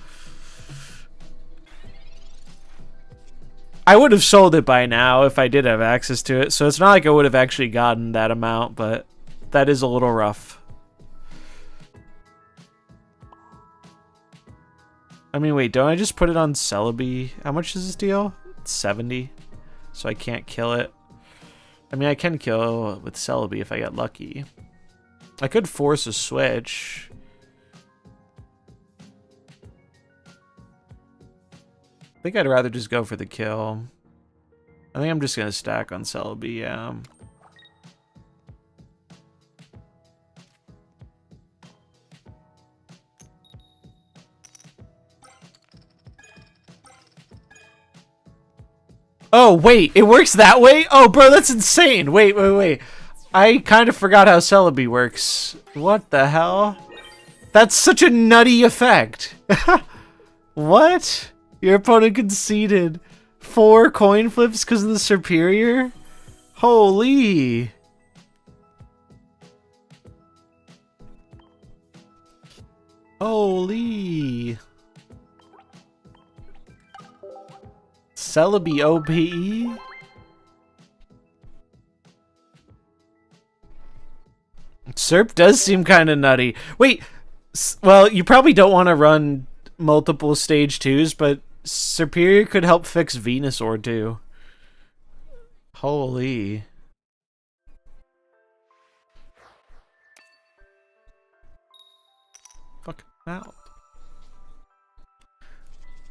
I would have sold it by now if I did have access to it, so it's not like I would have actually gotten that amount, but that is a little rough. I mean, wait, don't I just put it on Celebi? How much is this deal? It's 70. So I can't kill it. I mean, I can kill with Celebi if I get lucky. I could force a switch. I think I'd rather just go for the kill. I think I'm just going to stack on Celebi, yeah. Oh, wait, it works that way? Oh, bro, that's insane. Wait. I kind of forgot how Celebi works. What the hell? That's such a nutty effect. What? Your opponent conceded 4 coin flips because of the Superior? Holy. Holy. Celebi OPE? Serp does seem kind of nutty. Wait, well, you probably don't want to run multiple stage 2s, but Superior could help fix Venusaur too. Holy. Fucking mouth.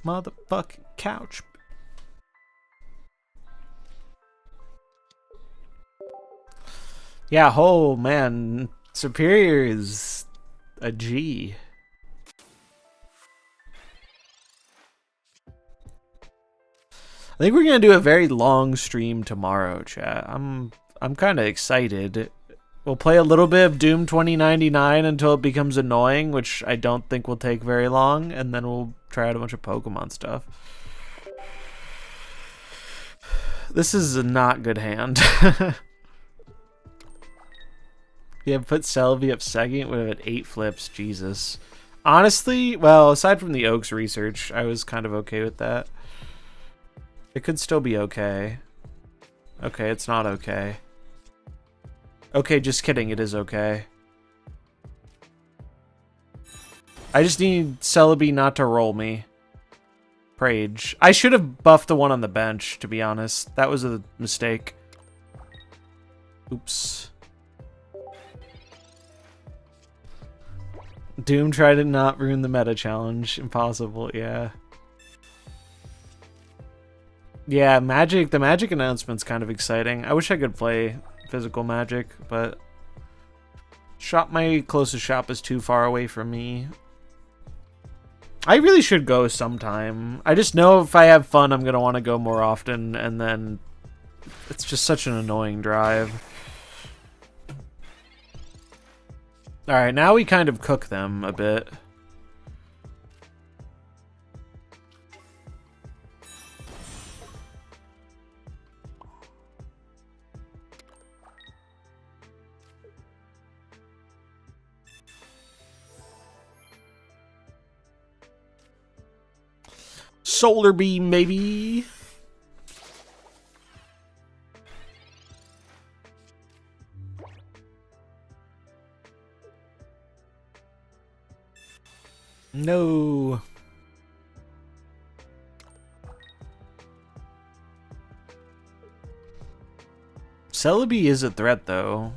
Motherfucking couch. Yeah, oh man, Superior is a G. I think we're gonna do a very long stream tomorrow, chat. I'm kind of excited. We'll play a little bit of Doom 2099 until it becomes annoying, which I don't think will take very long, and then we'll try out a bunch of Pokemon stuff. This is a not good hand. Yeah, put Celebi up second would have had 8 flips. Jesus. Honestly, well, aside from the Oaks research, I was kind of okay with that. It could still be okay. Okay, it's not okay. Okay, just kidding. It is okay. I just need Celebi not to roll me. Prage. I should have buffed the one on the bench, to be honest. That was a mistake. Oops. Doom tried to not ruin the meta challenge. Impossible, yeah. Yeah, Magic. The Magic announcement's kind of exciting. I wish I could play physical Magic, but my closest shop is too far away from me. I really should go sometime. I just know if I have fun, I'm going to want to go more often, and then it's just such an annoying drive. Alright, now we kind of cook them a bit. Solar beam, maybe. No. Celebi is a threat, though.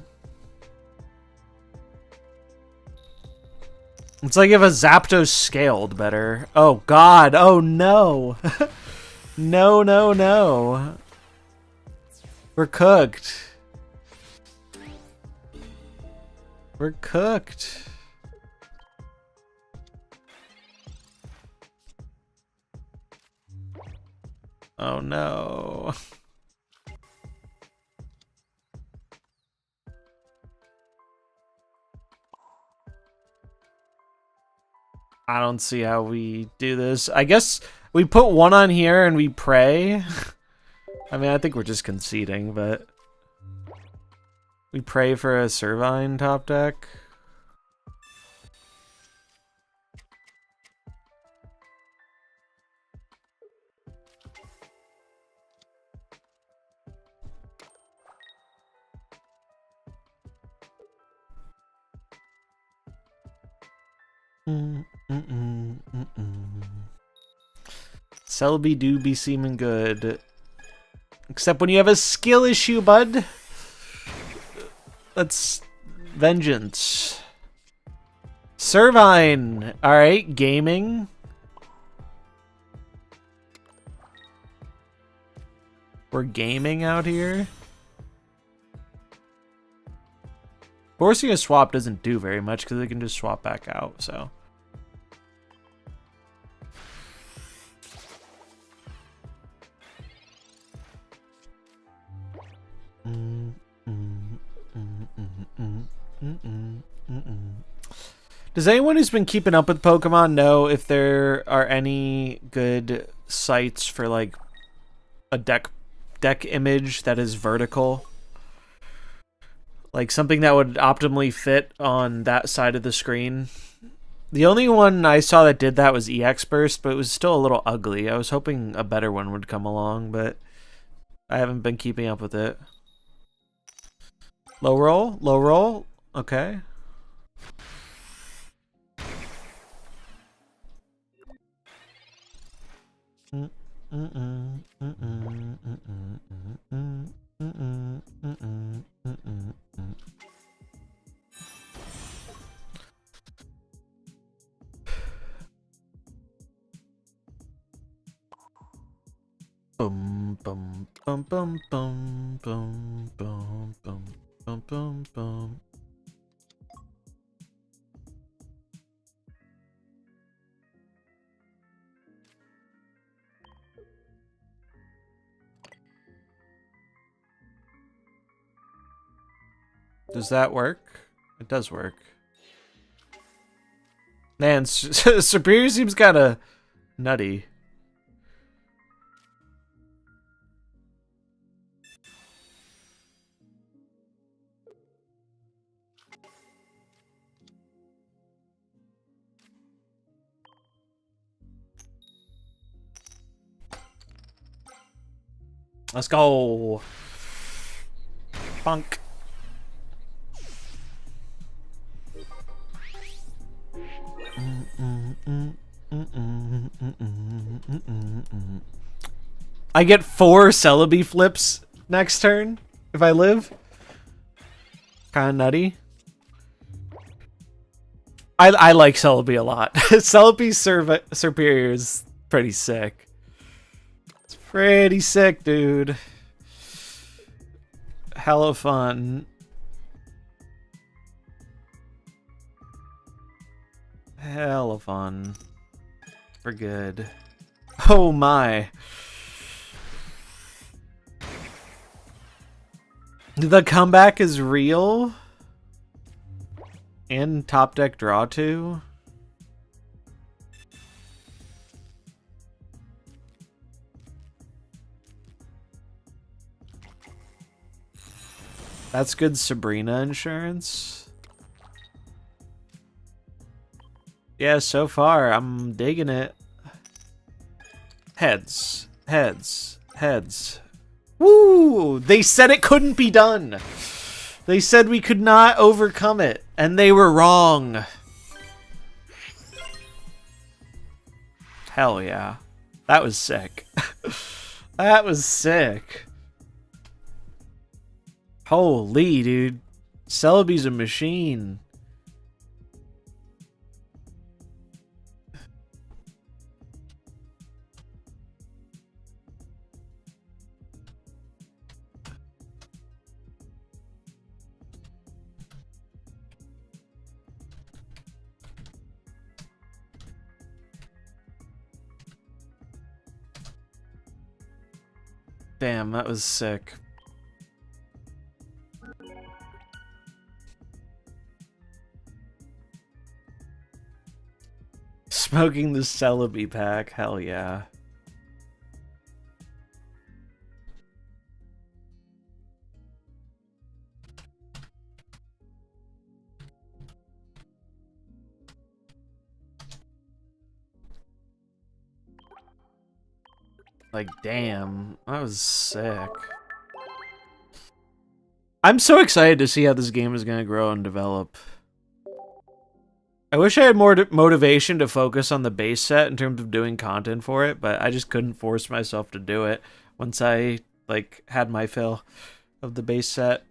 It's like if a Zapdos scaled better. Oh, God. Oh, no. No, no, no. We're cooked. We're cooked. Oh, no. I don't see how we do this. I guess we put one on here and we pray. I mean, I think we're just conceding, but we pray for a Servine top deck. Celebi do be seeming good. Except when you have a skill issue, bud. That's vengeance. Servine. Alright, gaming. We're gaming out here. Forcing a swap doesn't do very much because they can just swap back out, so. Does anyone who's been keeping up with Pokemon know if there are any good sites for like a deck image that is vertical? Like something that would optimally fit on that side of the screen. The only one I saw that did that was EX Burst, but it was still a little ugly. I was hoping a better one would come along, but I haven't been keeping up with it. Low roll, okay. Bum bum bum bum bum bum bum bum bum bum bum. Does that work? It does work. Man, Superior seems kind of nutty. Let's go. Funk. I get 4 Celebi flips next turn if I live. Kind of nutty. I like Celebi a lot. Celebi's Superior is pretty sick. It's pretty sick, dude. Hella fun. Hella fun. for good. Oh my. The comeback is real? And top deck draw too? That's good Sabrina insurance. Yeah, so far, I'm digging it. Heads. Heads. Heads. Woo! They said it couldn't be done. They said we could not overcome it. And they were wrong. Hell yeah. That was sick. That was sick. Holy, dude. Celebi's a machine. Damn, that was sick. Smoking the Celebi pack, hell yeah. Like, damn, that was sick. I'm so excited to see how this game is going to grow and develop. I wish I had more motivation to focus on the base set in terms of doing content for it, but I just couldn't force myself to do it once I, like, had my fill of the base set.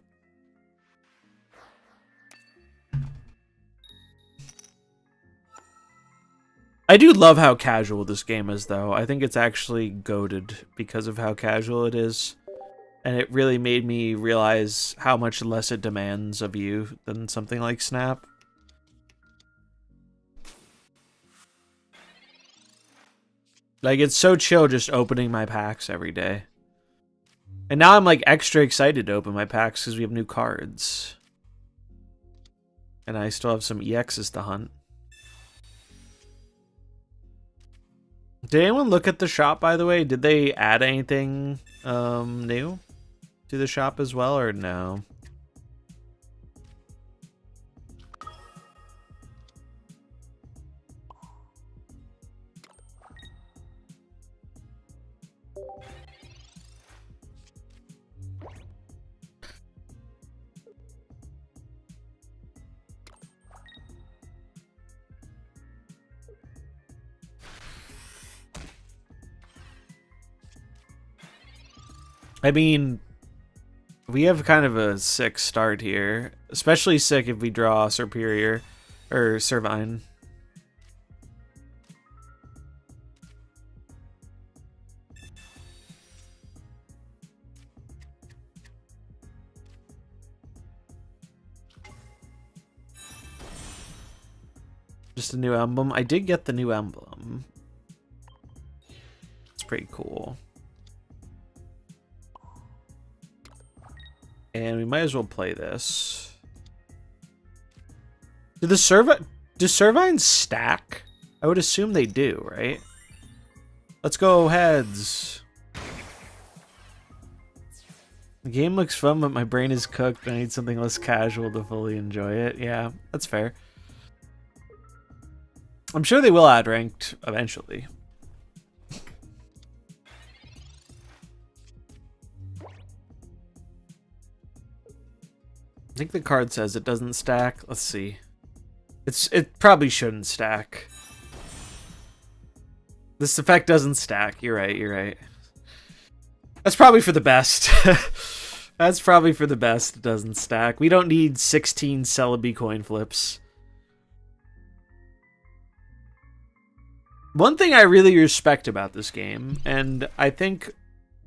I do love how casual this game is, though. I think it's actually goated because of how casual it is. And it really made me realize how much less it demands of you than something like Snap. Like, it's so chill just opening my packs every day. And now I'm, like, extra excited to open my packs because we have new cards. And I still have some EXs to hunt. Did anyone look at the shop, by the way? Did they add anything new to the shop as well, or no? I mean, we have kind of a sick start here. Especially sick if we draw Superior, or Servine. Just a new emblem. I did get the new emblem. It's pretty cool. And we might as well play this. Do Servines stack? I would assume they do, right? Let's go heads. The game looks fun, but my brain is cooked. I need something less casual to fully enjoy it. Yeah, that's fair. I'm sure they will add ranked eventually. I think the card says it doesn't stack. Let's see. It probably shouldn't stack. This effect doesn't stack. You're right, you're right. That's probably for the best. That's probably for the best. It doesn't stack. We don't need 16 Celebi coin flips. One thing I really respect about this game, and I think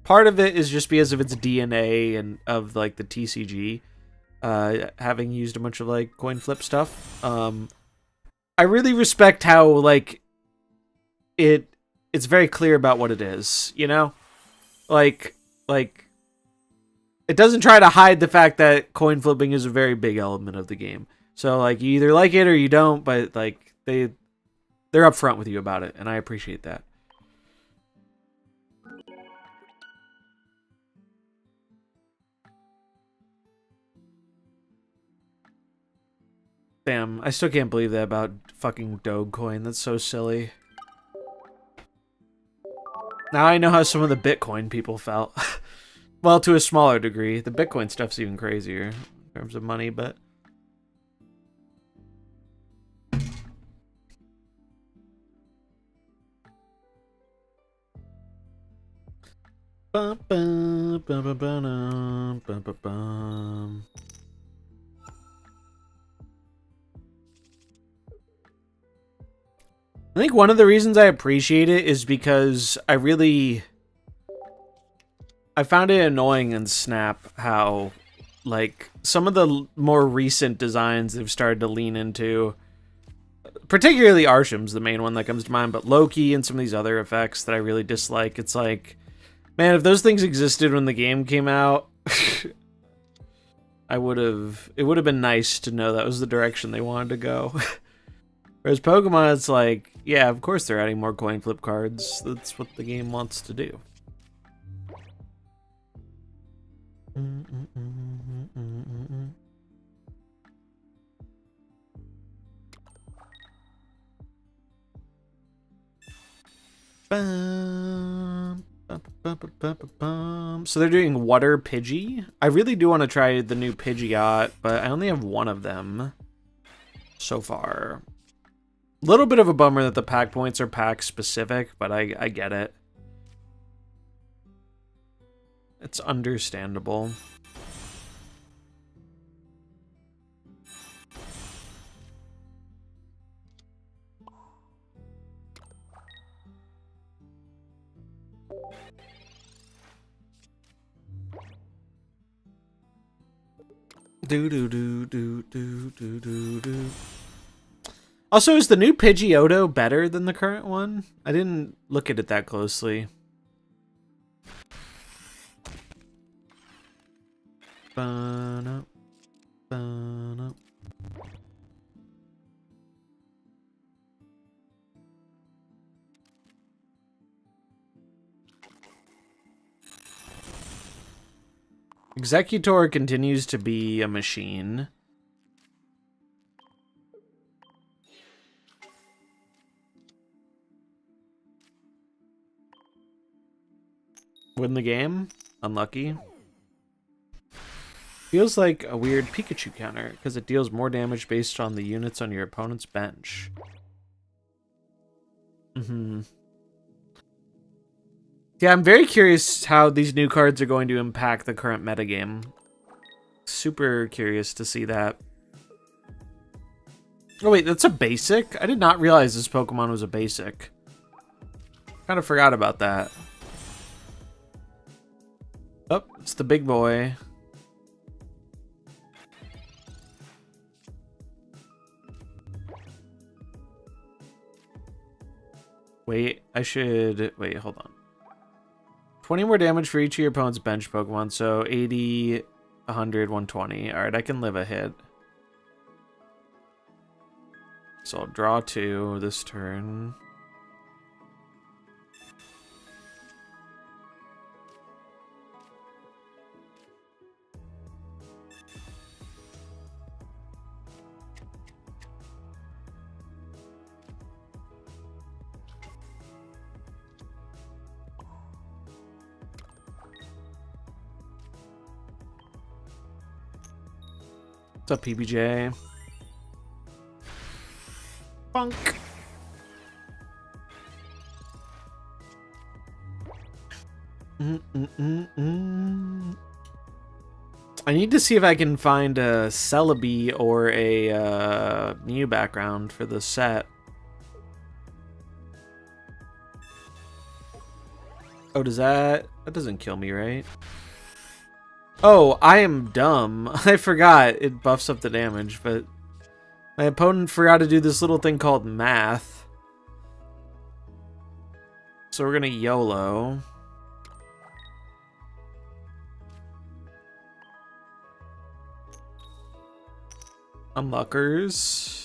part of it is just because of its DNA and of like the TCG, having used a bunch of like coin flip stuff. I really respect how like it's very clear about what it is, you know? Like it doesn't try to hide the fact that coin flipping is a very big element of the game. So like you either like it or you don't, but like they're upfront with you about it, and I appreciate that. Damn, I still can't believe that about fucking Dogecoin. That's so silly. Now I know how some of the Bitcoin people felt. Well, to a smaller degree. The Bitcoin stuff's even crazier in terms of money, but... Bum, bum, bum, bum, bum, bum, bum, bum. I think one of the reasons I appreciate it is because I found it annoying in Snap how, like, some of the more recent designs they've started to lean into, particularly Arshem's the main one that comes to mind, but Loki and some of these other effects that I really dislike. It's like, man, if those things existed when the game came out, it would have been nice to know that was the direction they wanted to go. Whereas Pokemon, it's like, yeah, of course they're adding more coin flip cards. That's what the game wants to do. So they're doing Water Pidgey. I really do want to try the new Pidgeot, but I only have one of them so far. A little bit of a bummer that the pack points are pack specific, but I get it. It's understandable. Also, is the new Pidgeotto better than the current one? I didn't look at it that closely. Ba-na, ba-na. Executor continues to be a machine. Win the game? Unlucky. Feels like a weird Pikachu counter, because it deals more damage based on the units on your opponent's bench. Yeah, I'm very curious how these new cards are going to impact the current metagame. Super curious to see that. Oh wait, that's a basic? I did not realize this Pokemon was a basic. Kind of forgot about that. Oh, it's the big boy. Wait, wait, hold on. 20 more damage for each of your opponent's bench Pokemon, so 80, 100, 120. Alright, I can live a hit. So I'll draw 2 this turn. What's up, PBJ? Funk. I need to see if I can find a Celebi or a Mew background for the set. Oh, that doesn't kill me, right? Oh, I am dumb. I forgot it buffs up the damage, but my opponent forgot to do this little thing called math. So we're gonna YOLO. Unlockers.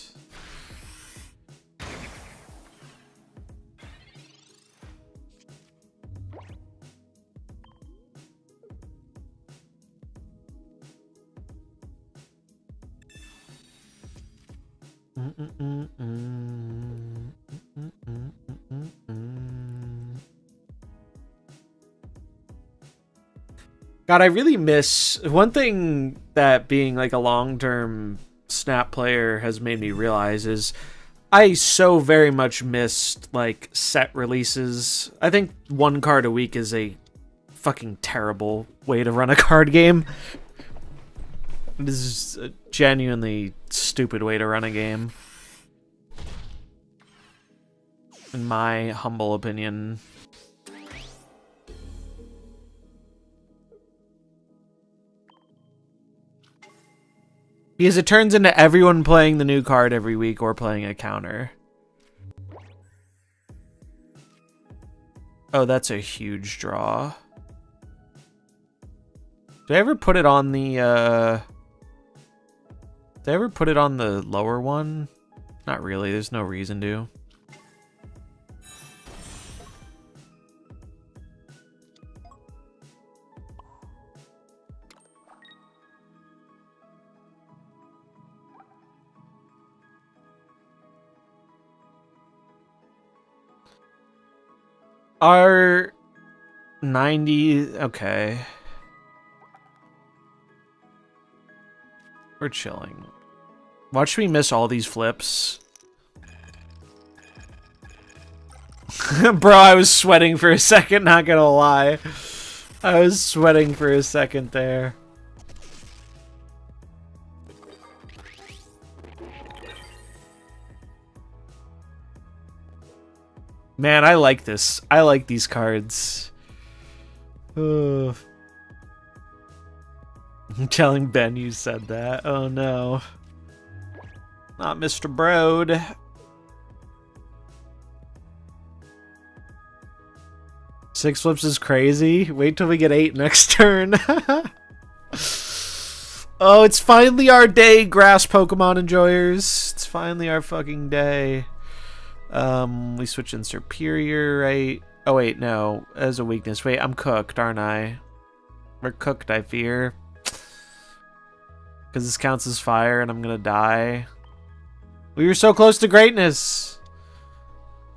God, I really miss one thing that being like a long-term Snap player has made me realize is I so very much missed like set releases. I think one card a week is a fucking terrible way to run a card game. It is a genuinely stupid way to run a game, in my humble opinion. Because it turns into everyone playing the new card every week or playing a counter. Oh, that's a huge draw. Did I ever put it on the, Did I ever put it on the lower one? Not really, there's no reason to. Are 90, okay. We're chilling. Watch me miss all these flips. Bro, I was sweating for a second, not gonna lie. I was sweating for a second there. Man, I like this. I like these cards. Ugh. I'm telling Ben you said that. Oh no. Not Mr. Broad. Six flips is crazy. Wait till we get 8 next turn. Oh, it's finally our day, grass Pokemon enjoyers. It's finally our fucking day. We switch in Superior, right? Oh wait, no. As a weakness. Wait, I'm cooked, aren't I? We're cooked, I fear. Because this counts as fire and I'm gonna die. We were so close to greatness!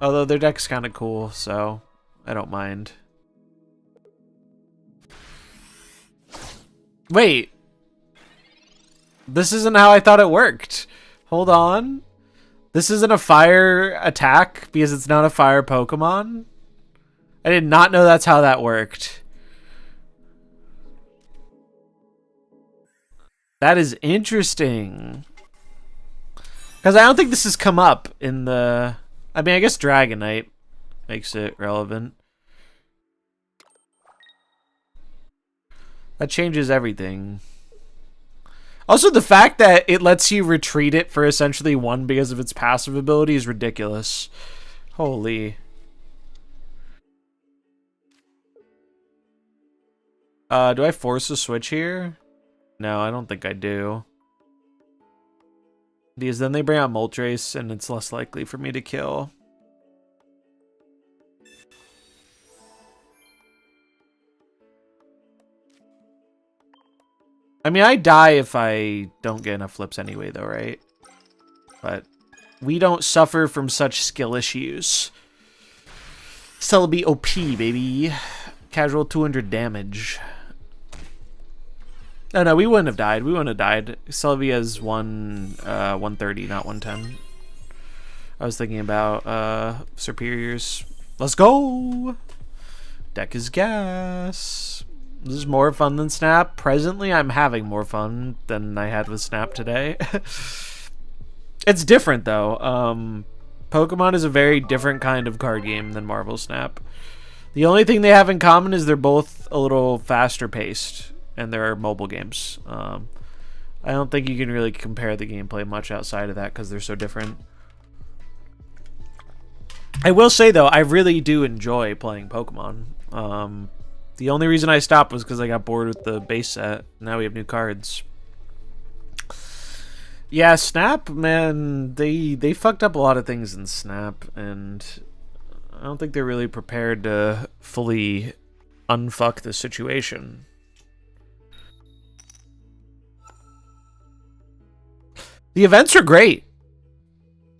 Although their deck's kinda cool, so I don't mind. Wait! This isn't how I thought it worked. Hold on. This isn't a fire attack because it's not a fire Pokemon? I did not know that's how that worked. That is interesting. Because I don't think this has come up in the... I mean, I guess Dragonite makes it relevant. That changes everything. Also, the fact that it lets you retreat it for essentially 1 because of its passive ability is ridiculous. Holy. Do I force a switch here? No, I don't think I do. Because then they bring out Moltres and it's less likely for me to kill. I mean, I die if I don't get enough flips anyway, though, right? But we don't suffer from such skill issues. Celebi OP, baby. Casual 200 damage. Oh, no, we wouldn't have died. We wouldn't have died. Celebi has 130, not 110. I was thinking about Superiors. Let's go! Deck is gas. This is more fun than Snap. Presently, I'm having more fun than I had with Snap today. It's different, though. Pokemon is a very different kind of card game than MarvelSnap. The only thing they have in common is they're both a little faster paced, and they're mobile games. I don't think you can really compare the gameplay much outside of that because they're so different. I will say, though, I really do enjoy playing Pokemon. The only reason I stopped was because I got bored with the base set. Now we have new cards. Yeah, Snap, man, they fucked up a lot of things in Snap, and I don't think they're really prepared to fully unfuck the situation. The events are great.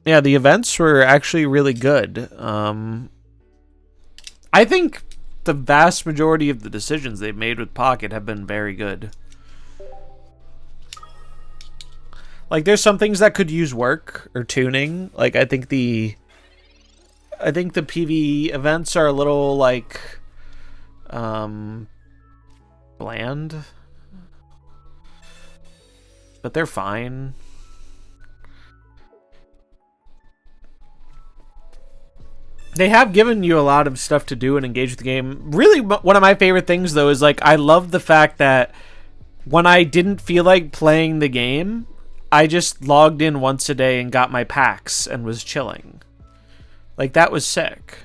Yeah, the events were actually really good. I think the vast majority of the decisions they've made with Pocket have been very good. Like, there's some things that could use work or tuning. Like, I think the PvE events are a little, like, bland. But they're fine. They have given you a lot of stuff to do and engage with the game. Really, one of my favorite things, though, is, like, I love the fact that when I didn't feel like playing the game, I just logged in once a day and got my packs and was chilling. Like, that was sick.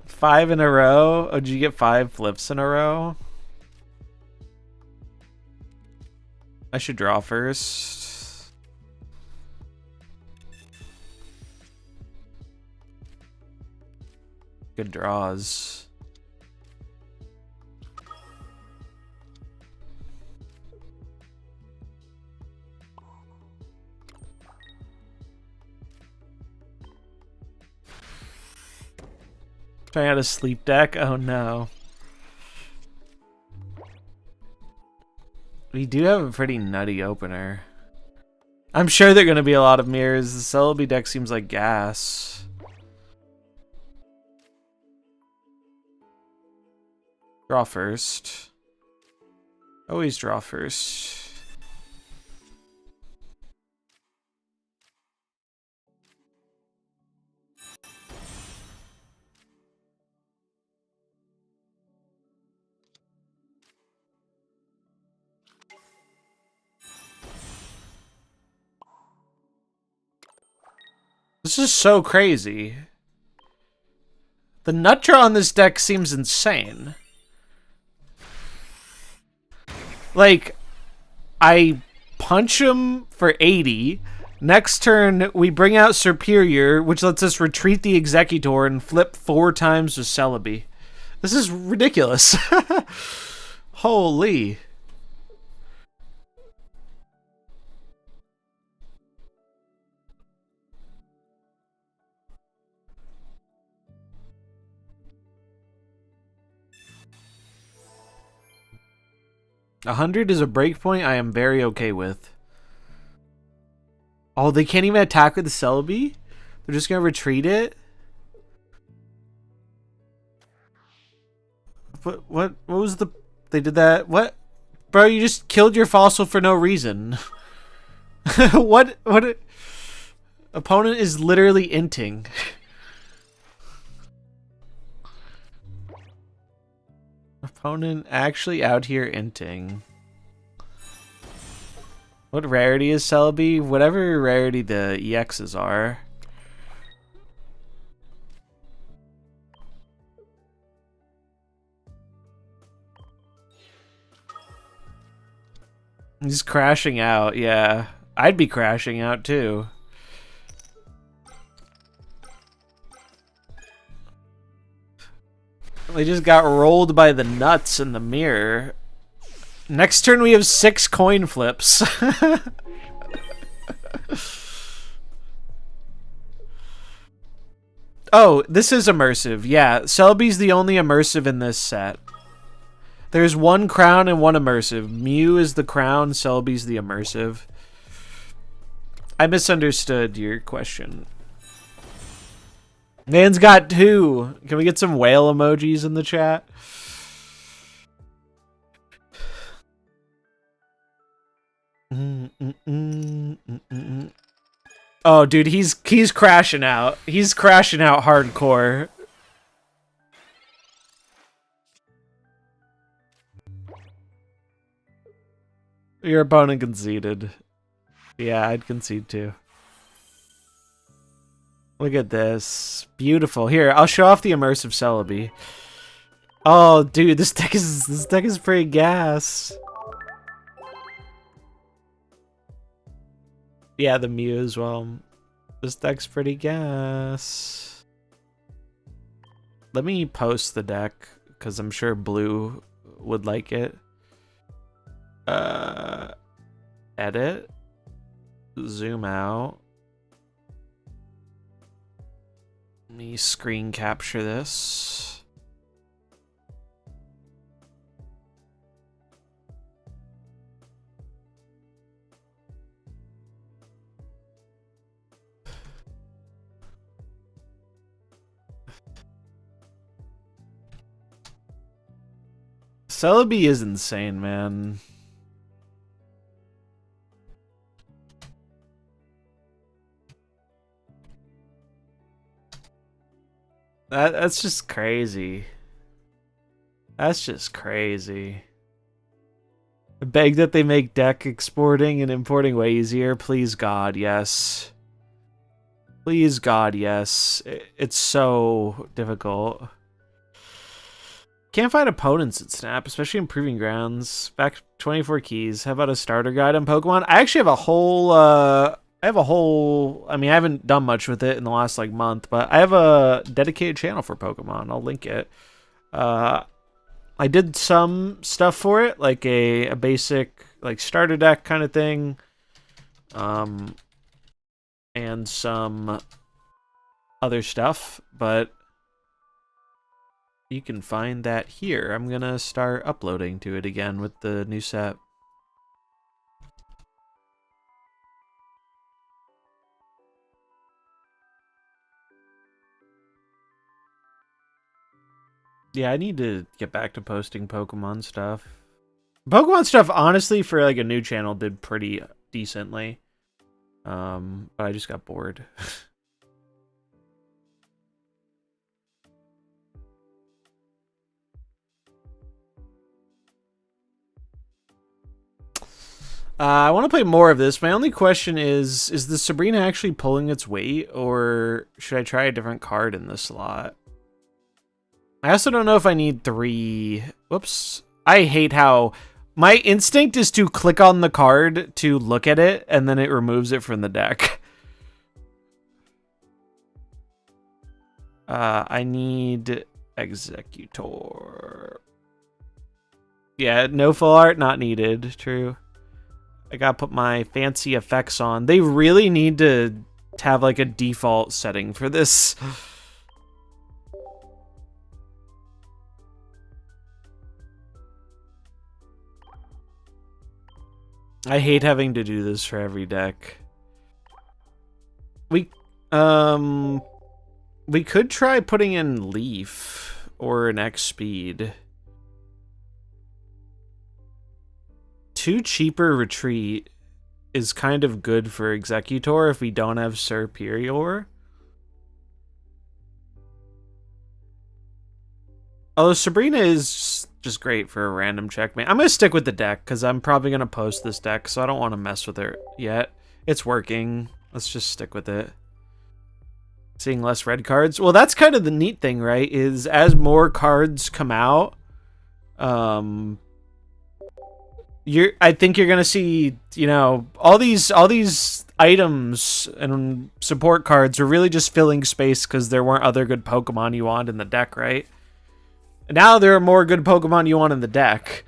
Five in a row? Oh, did you get 5 flips in a row? I should draw first. Good draws. Trying out a sleep deck? Oh no. We do have a pretty nutty opener. I'm sure there are going to be a lot of mirrors. The Celebi deck seems like gas. Draw first. Always draw first. This is so crazy. The nut draw on this deck seems insane. Like, I punch him for 80. Next turn, we bring out Superior, which lets us retreat the Executor and flip 4 times with Celebi. This is ridiculous. Holy. $100 is a breakpoint I am very okay with. Oh, they can't even attack with the Celebi? They're just gonna retreat it? What was the... They did that... What? Bro, you just killed your fossil for no reason. What? Opponent is literally inting. Opponent actually out here inting. What rarity is Celebi? Whatever rarity the EXs are. He's crashing out, yeah. I'd be crashing out too. We just got rolled by the nuts in the mirror. Next turn we have 6 coin flips. Oh, this is immersive. Yeah, Celebi's the only immersive in this set. There's 1 crown and 1 immersive. Mew is the crown, Celebi's the immersive. I misunderstood your question. Man's got 2. Can we get some whale emojis in the chat? Oh, dude, he's crashing out. He's crashing out hardcore. Your opponent conceded. Yeah, I'd concede too. Look at this. Beautiful. Here, I'll show off the immersive Celebi. Oh, dude, this deck is pretty gas. Yeah, the Mew as well. This deck's pretty gas. Let me post the deck, because I'm sure Blue would like it. Edit. Zoom out. Let me screen capture this. Celebi is insane, man. That's just crazy. That's just crazy. I beg that they make deck exporting and importing way easier. Please, God, yes. Please, God, yes. It's so difficult. Can't find opponents at Snap, especially in Proving Grounds. Back 24 keys. How about a starter guide on Pokemon? I actually have a whole... I mean, I haven't done much with it in the last, like, month, but I have a dedicated channel for Pokemon. I'll link it. I did some stuff for it, like a basic, like, starter deck kind of thing. And some other stuff, but you can find that here. I'm gonna start uploading to it again with the new set. Yeah, I need to get back to posting Pokemon stuff. Pokemon stuff, honestly, for like a new channel, did pretty decently. But I just got bored. I want to play more of this. My only question is the Sabrina actually pulling its weight, or should I try a different card in this slot? I also don't know if I need 3... Whoops. I hate how... My instinct is to click on the card to look at it, and then it removes it from the deck. I need Executor. Yeah, no full art, not needed. True. I gotta put my fancy effects on. They really need to have like a default setting for this. I hate having to do this for every deck. We could try putting in Leaf or an X Speed. 2 cheaper Retreat is kind of good for Executor if we don't have Superior. Although Sabrina is just great for a random checkmate. I'm going to stick with the deck because I'm probably going to post this deck, so I don't want to mess with it yet. It's working. Let's just stick with it. Seeing less red cards. Well, that's kind of the neat thing, right? Is as more cards come out, I think you're gonna see, you know, all these items and support cards are really just filling space because there weren't other good Pokemon you want in the deck, right? And now there are more good Pokemon you want in the deck.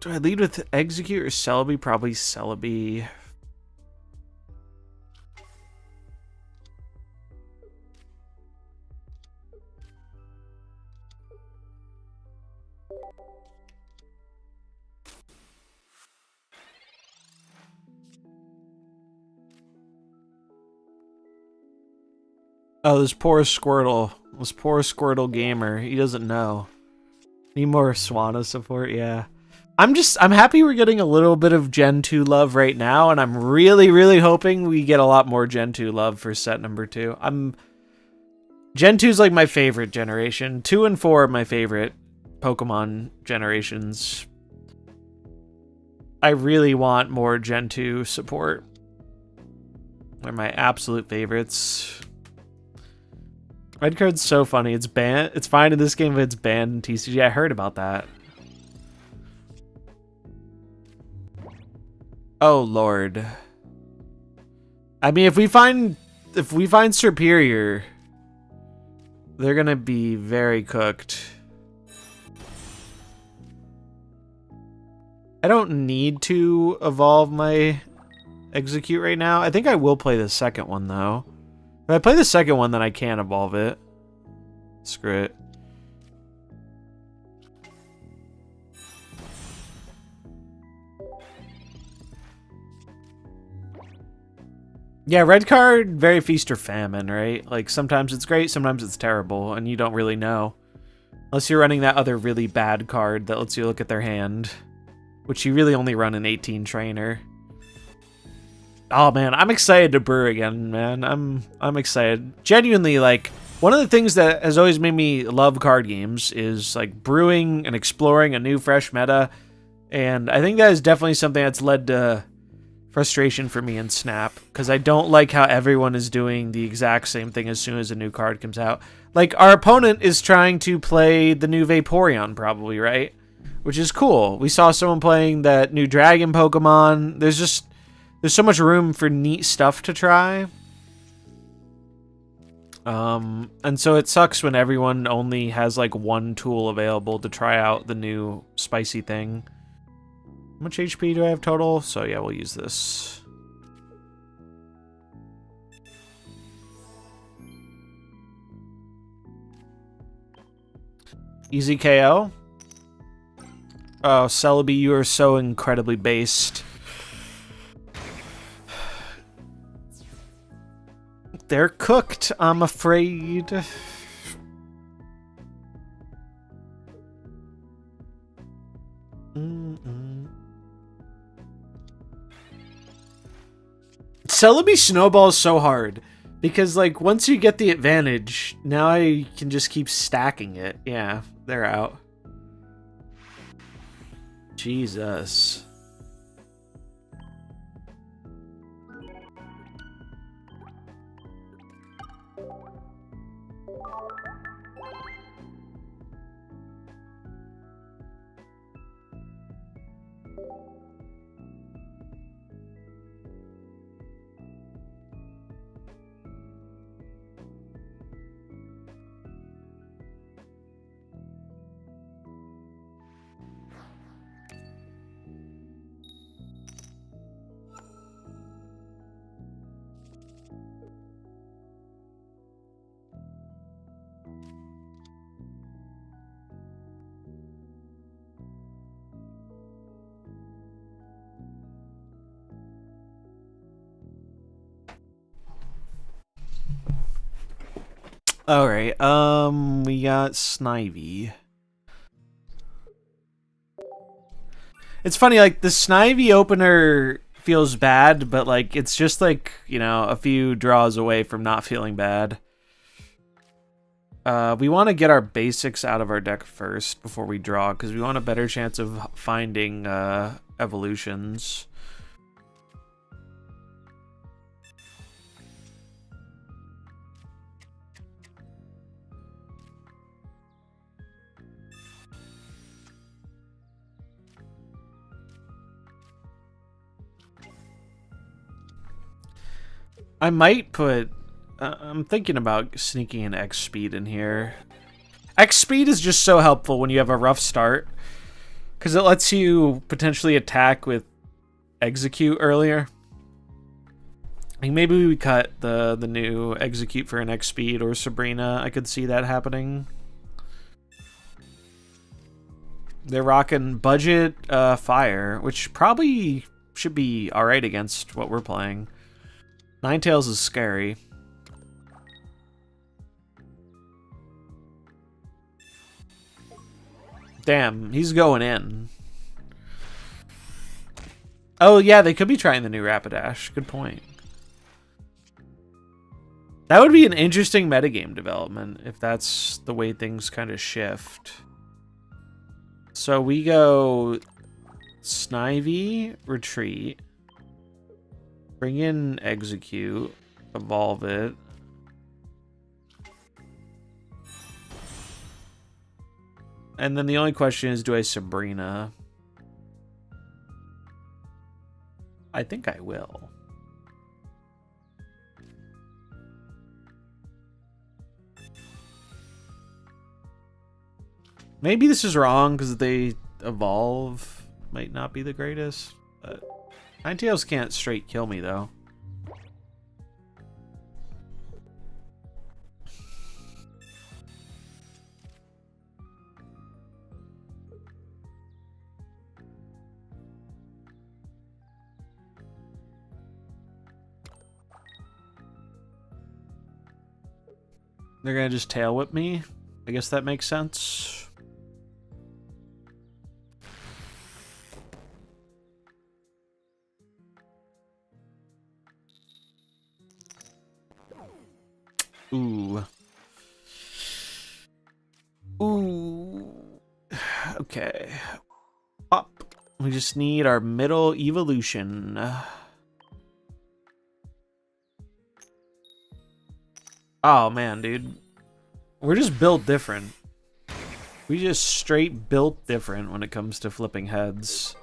Do I lead with Execute or Celebi? Probably Celebi. Oh, this poor Squirtle. This poor Squirtle gamer. He doesn't know. Need more Swana support, yeah. I'm happy we're getting a little bit of Gen 2 love right now, and I'm really, really hoping we get a lot more Gen 2 love for set number 2. Gen 2 is like my favorite generation. 2 and 4 are my favorite Pokemon generations. I really want more Gen 2 support. They're my absolute favorites. Red card's so funny. It's banned. It's fine in this game, but it's banned in TCG. I heard about that. Oh Lord. I mean, if we find Superior, they're gonna be very cooked. I don't need to evolve my Execute right now. I think I will play the second one though. If I play the second one, then I can evolve it. Screw it. Yeah, red card, very feast or famine, right? Like, sometimes it's great, sometimes it's terrible, and you don't really know. Unless you're running that other really bad card that lets you look at their hand. Which you really only run an 18 trainer. Oh man, I'm excited to brew again, man. I'm excited. Genuinely, like, one of the things that has always made me love card games is like brewing and exploring a new fresh meta. And I think that is definitely something that's led to frustration for me in Snap, because I don't like how everyone is doing the exact same thing as soon as a new card comes out. Like, our opponent is trying to play the new Vaporeon, probably, right? Which is cool. We saw someone playing that new Dragon Pokemon. There's so much room for neat stuff to try. And so it sucks when everyone only has like one tool available to try out the new spicy thing. How much HP do I have total? So yeah, we'll use this. Easy KO. Oh, Celebi, you are so incredibly based. They're cooked, I'm afraid. Celebi snowballs so hard because, like, once you get the advantage, now I can just keep stacking it. Yeah, they're out. Jesus. Alright, we got Snivy. It's funny, like, the Snivy opener feels bad, but, like, it's just, like, you know, a few draws away from not feeling bad. We want to get our basics out of our deck first before we draw, because we want a better chance of finding, evolutions. I might put... I'm thinking about sneaking an X speed in here. X speed is just so helpful when you have a rough start, because it lets you potentially attack with execute earlier. Like, maybe we cut the new execute for an X speed or Sabrina. I could see that happening. They're rocking budget fire, which probably should be alright against what we're playing. Ninetales is scary. Damn, he's going in. Oh, yeah, they could be trying the new Rapidash. Good point. That would be an interesting metagame development if that's the way things kind of shift. So we go Snivy, retreat, bring in execute, evolve it. And then the only question is, do I Sabrina? I think I will. Maybe this is wrong because they evolve might not be the greatest. But Ninetales can't straight kill me though. They're gonna just tail whip me. I guess that makes sense. Ooh. Ooh. Okay. Up. We just need our middle evolution. Oh man, dude. We're just built different. We just straight built different when it comes to flipping heads.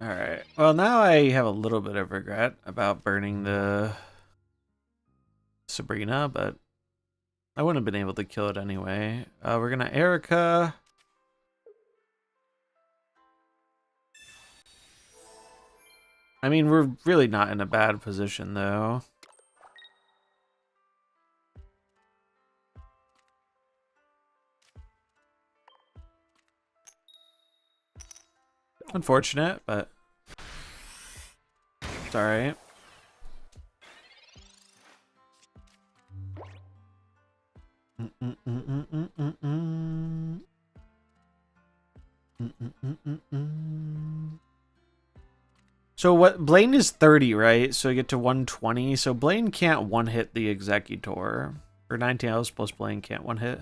Alright, well now I have a little bit of regret about burning the Sabrina, but I wouldn't have been able to kill it anyway. We're gonna Erica. I mean, we're really not in a bad position though. Unfortunate, but it's alright. So what, Blaine is 30, right? So you get to 120. So Blaine can't one-hit the Executor. Or 19 hours plus Blaine can't one-hit.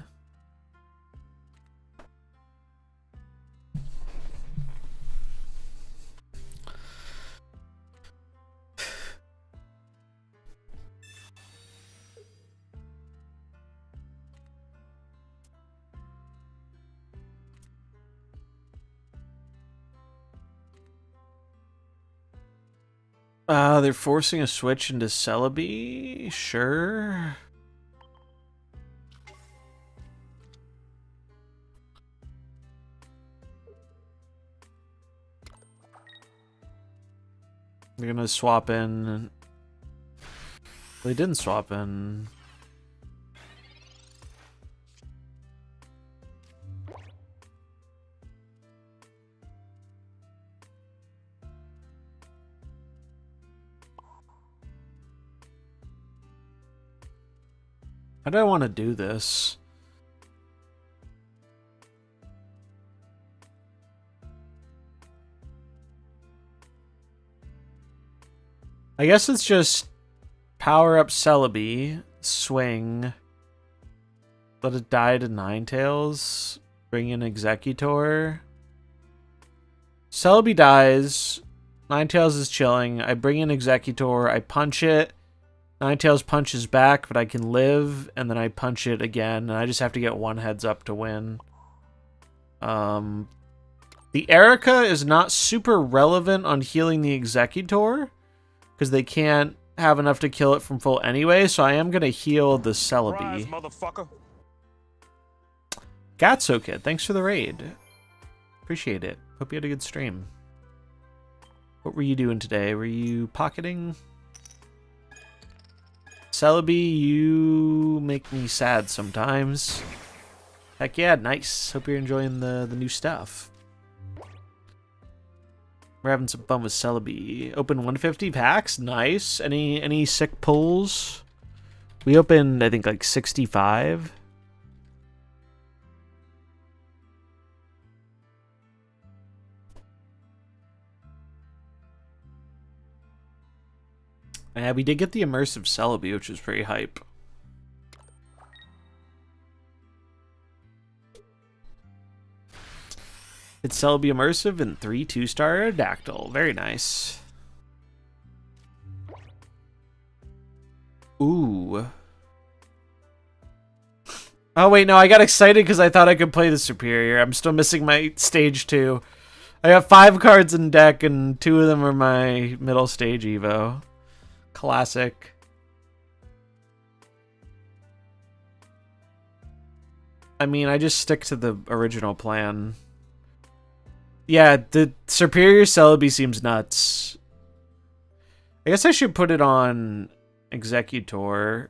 They're forcing a switch into Celebi? Sure. They're gonna swap in. They didn't swap in. How do I want to do this? I guess it's just power up Celebi, swing, let it die to Ninetales, bring in Executor. Celebi dies, Ninetales is chilling, I bring in Executor, I punch it, Ninetales punches back, but I can live, and then I punch it again, and I just have to get one heads up to win. The Erica is not super relevant on healing the Executor, because they can't have enough to kill it from full anyway, so I am going to heal the Celebi. Gatso Kid, thanks for the raid. Appreciate it. Hope you had a good stream. What were you doing today? Were you pocketing? Celebi, you make me sad sometimes. Heck yeah, nice. Hope you're enjoying the new stuff. We're having some fun with Celebi. Open 150 packs, nice. Any sick pulls? We opened, I think, like 65. Yeah, we did get the immersive Celebi, which was pretty hype. It's Celebi immersive and 3 2-star Aerodactyl. Very nice. Ooh. Oh wait, no, I got excited because I thought I could play the Superior. I'm still missing my stage 2. I got 5 cards in deck and 2 of them are my middle stage Evo. Classic. I mean, I just stick to the original plan. Yeah, the Superior Celebi seems nuts. I guess I should put it on Executor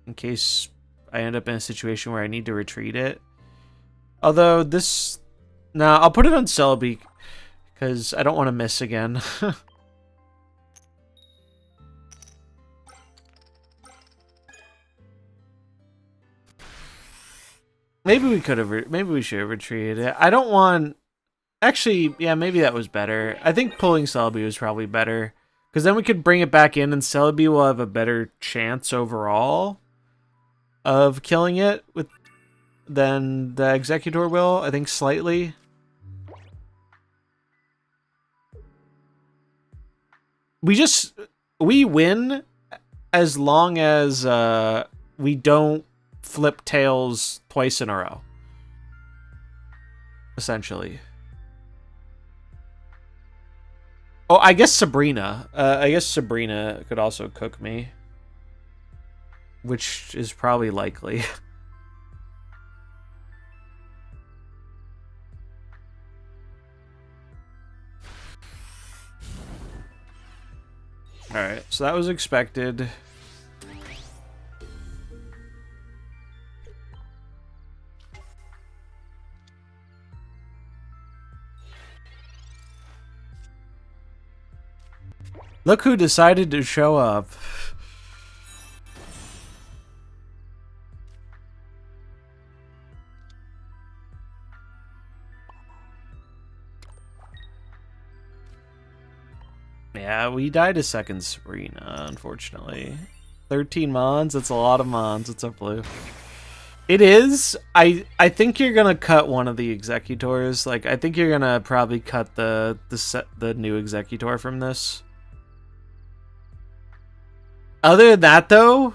in case I end up in a situation where I need to retreat it. Although this... Nah, I'll put it on Celebi because I don't want to miss again. Maybe we could have. Maybe we should have retreated it. I don't want. Actually, yeah, maybe that was better. I think pulling Celebi was probably better because then we could bring it back in, and Celebi will have a better chance overall of killing it with than the Executor will. I think slightly. We win as long as we don't flip tails twice in a row. Essentially. Oh, I guess Sabrina. I guess Sabrina could also cook me. Which is probably likely. Alright, so that was expected. Look who decided to show up. Yeah, we died a second Sabrina, unfortunately. 13 mons, that's a lot of mons. What's up, Blue? It is. I think you're gonna cut one of the Executors. Like, I think you're gonna probably cut the new Executor from this. Other than that, though,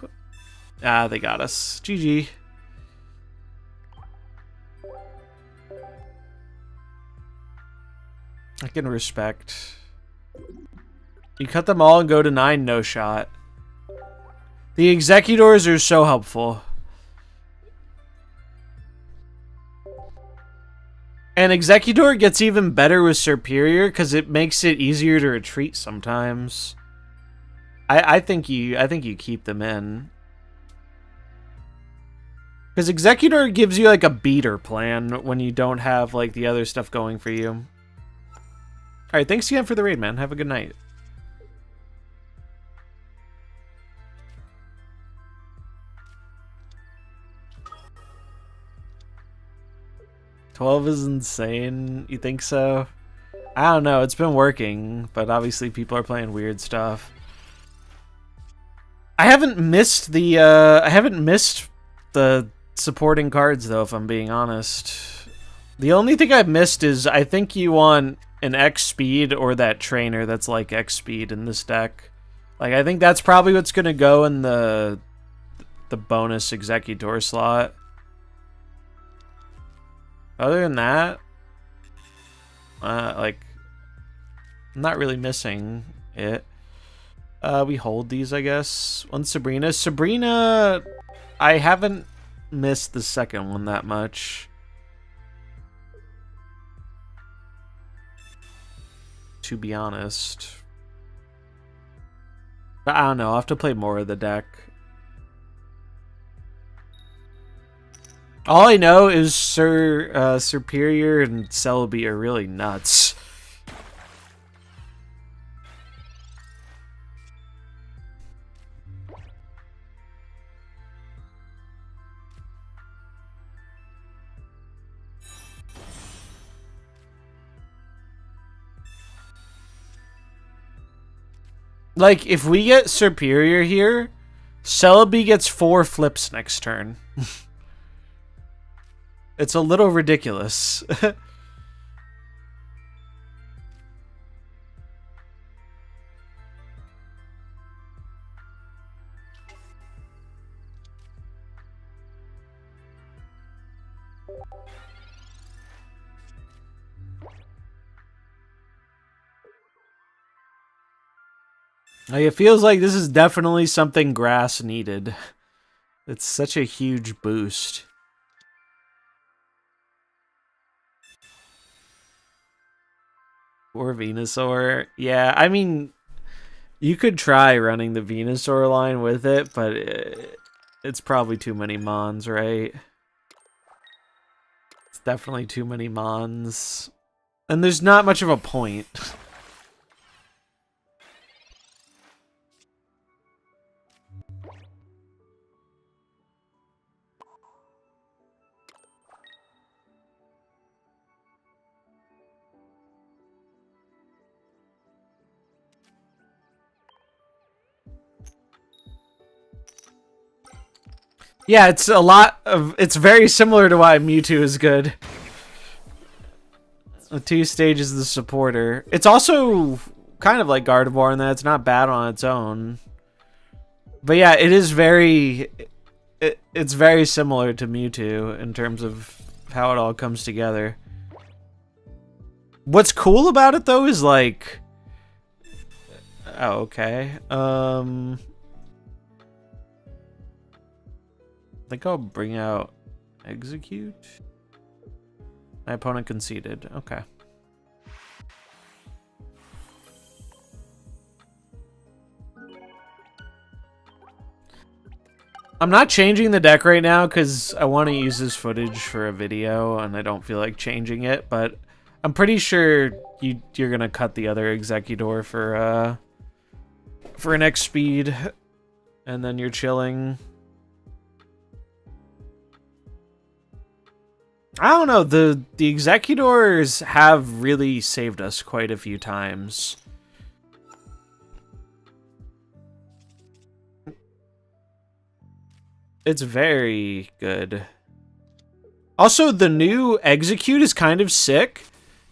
they got us. GG. I can respect. You cut them all and go to 9, no shot. The Executors are so helpful. And Executor gets even better with Superior because it makes it easier to retreat sometimes. I think you keep them in. Because Executor gives you like a beater plan when you don't have like the other stuff going for you. Alright, thanks again for the raid, man. Have a good night. $12 is insane. You think so? I don't know. It's been working, but obviously people are playing weird stuff. I haven't missed the supporting cards though, if I'm being honest. The only thing I've missed is I think you want an X speed or that trainer that's like X speed in this deck. Like, I think that's probably what's gonna go in the bonus Executor slot. Other than that, like, I'm not really missing it. We hold these, I guess. One Sabrina. Sabrina, I haven't missed the second one that much, to be honest. But I don't know. I'll have to play more of the deck. All I know is Superior and Celebi are really nuts. Like, if we get Superior here, Celebi gets 4 flips next turn. It's a little ridiculous. Like, it feels like this is definitely something Grass needed. It's such a huge boost. Or Venusaur. Yeah, I mean, you could try running the Venusaur line with it, but it's probably too many Mons, right? It's definitely too many Mons. And there's not much of a point. Yeah, it's very similar to why Mewtwo is good. The 2 stages of the supporter. It's also kind of like Gardevoir in that it's not bad on its own. But yeah, it is it's very similar to Mewtwo in terms of how it all comes together. What's cool about it though is like, oh, okay. I think I'll bring out Execute. My opponent conceded. Okay. I'm not changing the deck right now because I want to use this footage for a video and I don't feel like changing it, but I'm pretty sure you're gonna cut the other Executor for next speed, and then you're chilling. I don't know, the Executors have really saved us quite a few times. It's very good. Also, the new Execute is kind of sick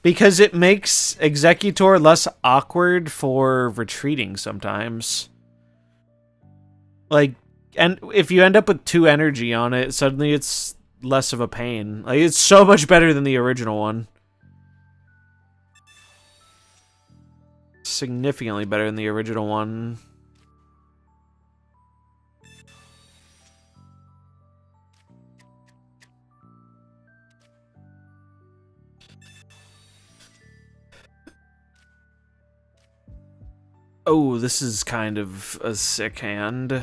because it makes Executor less awkward for retreating sometimes. Like, and if you end up with 2 energy on it, suddenly it's less of a pain. Like, it's so much better than the original one. Significantly better than the original one. Oh, this is kind of a sick hand.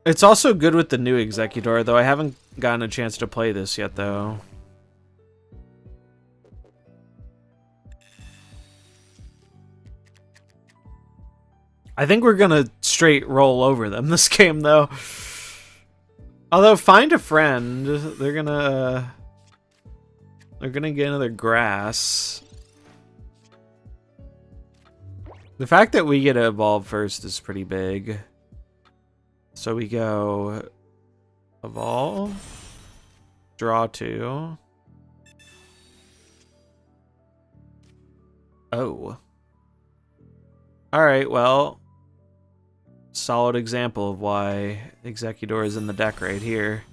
It's also good with the new Executor, though I haven't gotten a chance to play this yet, though. I think we're gonna straight roll over them this game, though. Although, find a friend. They're gonna get another Grass. The fact that we get to evolve first is pretty big. So we go evolve, draw 2. Oh. Alright, well, solid example of why Executor is in the deck right here.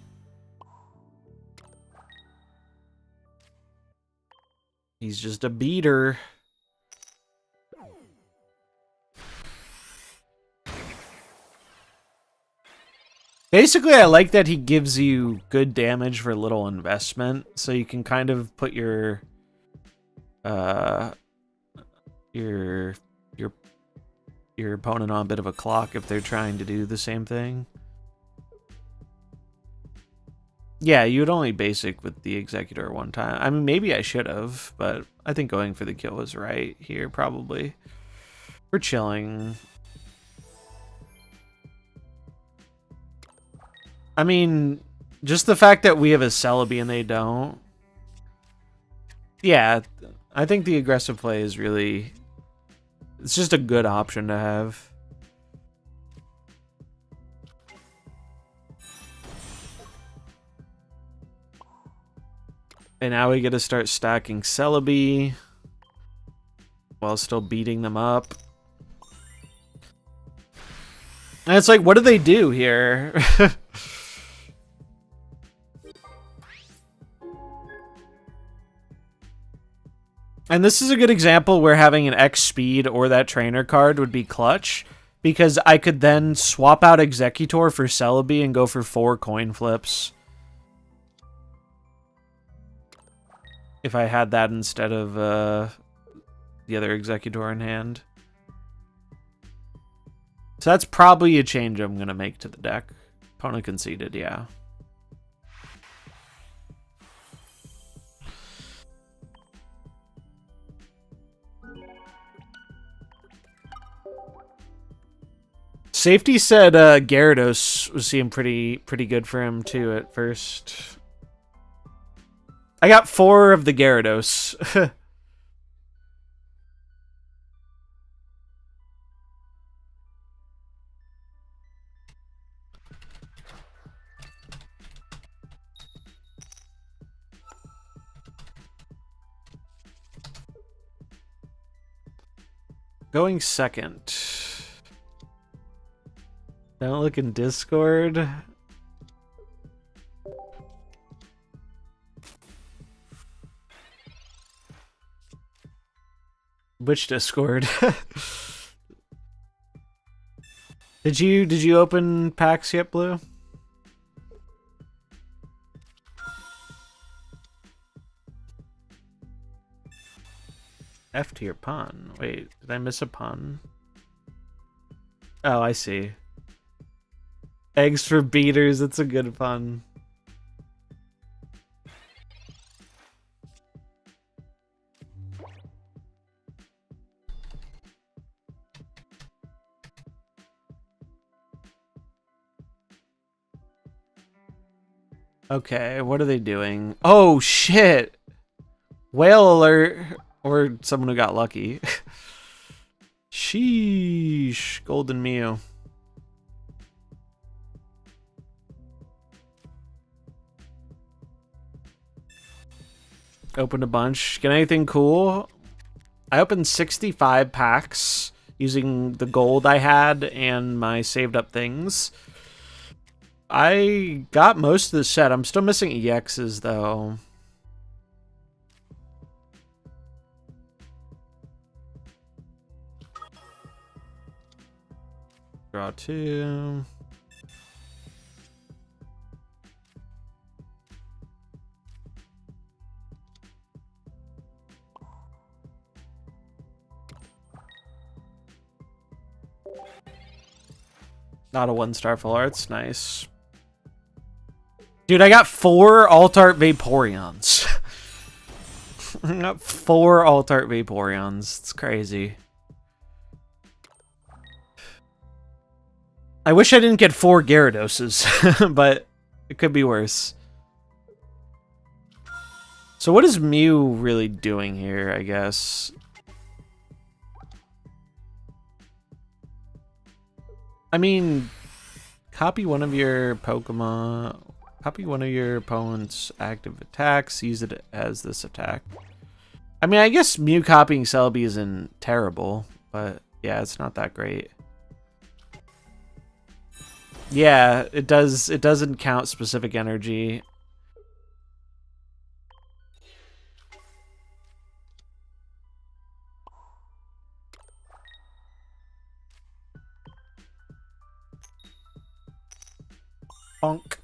He's just a beater. Basically, I like that he gives you good damage for little investment, so you can kind of put your opponent on a bit of a clock if they're trying to do the same thing. Yeah, you would only basic with the Executor one time. I mean, maybe I should have, but I think going for the kill was right here, probably. We're chilling. I mean, just the fact that we have a Celebi and they don't. Yeah, I think the aggressive play is really... It's just a good option to have. And now we get to start stacking Celebi while still beating them up. And it's like, what do they do here? And this is a good example where having an X speed or that trainer card would be clutch, because I could then swap out Executor for Celebi and go for 4 coin flips. If I had that instead of the other Executor in hand. So that's probably a change I'm going to make to the deck. Opponent conceded, yeah. Safety said Gyarados was seeming pretty good for him too at first. I got 4 of the Gyarados. Going second. Don't look in Discord. Which Discord? Did you open packs yet, Blue? F tier pun. Wait, did I miss a pun? Oh, I see. Eggs for beaters, it's a good pun. Okay, what are they doing? Oh, shit! Whale alert! Or someone who got lucky. Sheesh. Golden Mew. Opened a bunch. Get anything cool? I opened 65 packs using the gold I had and my saved up things. I got most of the set. I'm still missing EXs though. Draw 2. Not a 1-star full arts. Nice. Dude, I got 4 alt-art Vaporeons. I got 4 alt-art Vaporeons. It's crazy. I wish I didn't get 4 Gyaradoses, but it could be worse. So what is Mew really doing here, I guess? I mean, copy one of your Pokemon, copy one of your opponent's active attacks, use it as this attack. I mean, I guess Mew copying Celebi isn't terrible, but yeah, it's not that great. Yeah, it doesn't count specific energy. Bonk.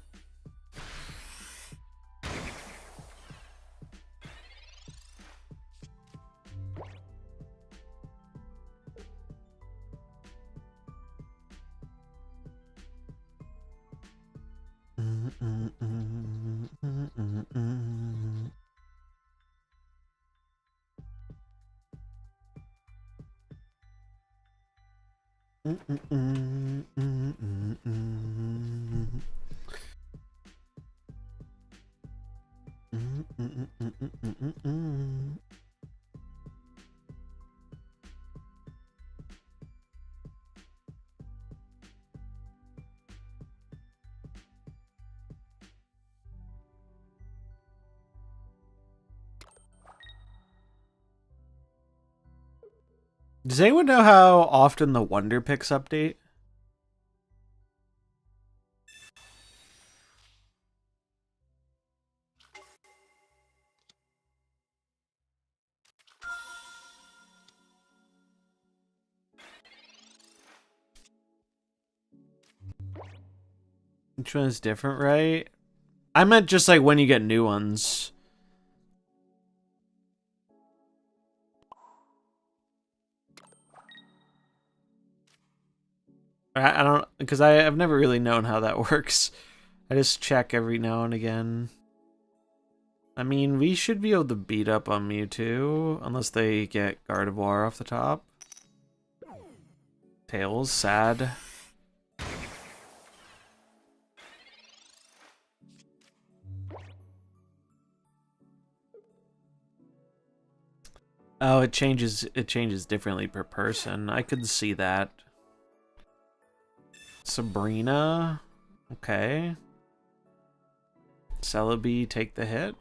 Does anyone know how often the Wonder Picks update? Each one is different, right? I meant just like when you get new ones. I don't, because I've never really known how that works. I just check every now and again. I mean, we should be able to beat up on Mewtwo, unless they get Gardevoir off the top. Tails, sad. Oh, it changes differently per person. I could see that. Sabrina. Okay. Celebi, take the hit.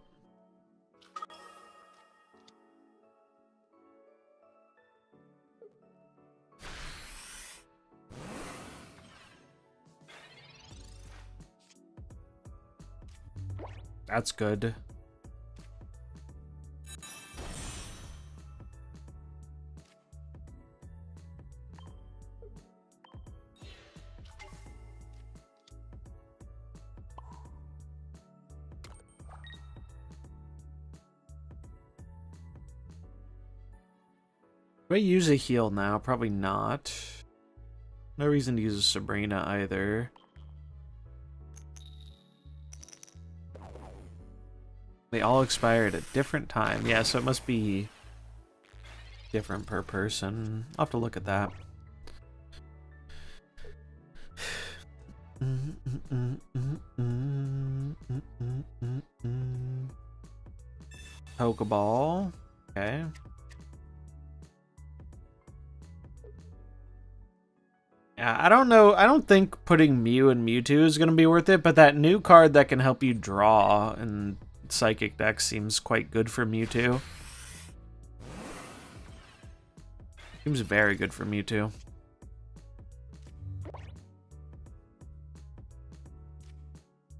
That's good. Do I use a heal now? Probably not. No reason to use a Sabrina either. They all expire at a different time. Yeah, so it must be different per person. I'll have to look at that. Pokeball. Okay. Yeah, I don't know. I don't think putting Mew and Mewtwo is going to be worth it, but that new card that can help you draw and Psychic deck seems quite good for Mewtwo. Seems very good for Mewtwo.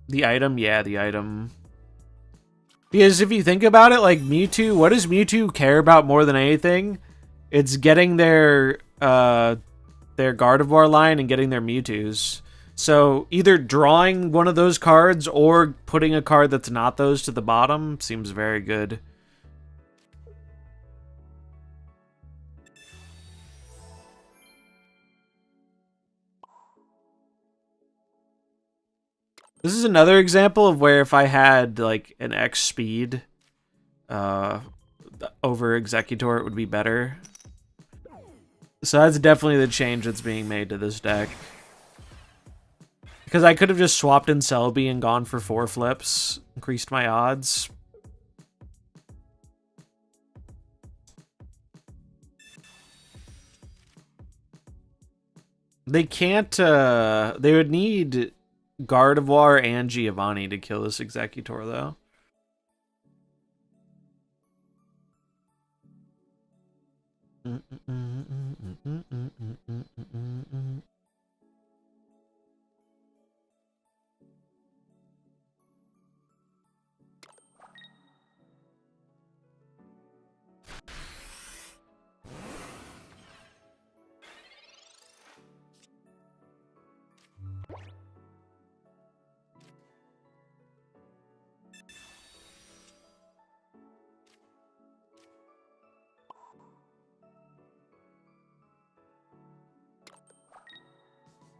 The item, yeah, the item. Because if you think about it, like Mewtwo, what does Mewtwo care about more than anything? It's getting their Gardevoir line and getting their Mewtwo's. So either drawing one of those cards or putting a card that's not those to the bottom seems very good. This is another example of where if I had like an X speed over Executor, it would be better. So that's definitely the change that's being made to this deck. Because I could have just swapped in Celebi and gone for 4 flips, increased my odds. They can't, they would need Gardevoir and Giovanni to kill this Executor, though.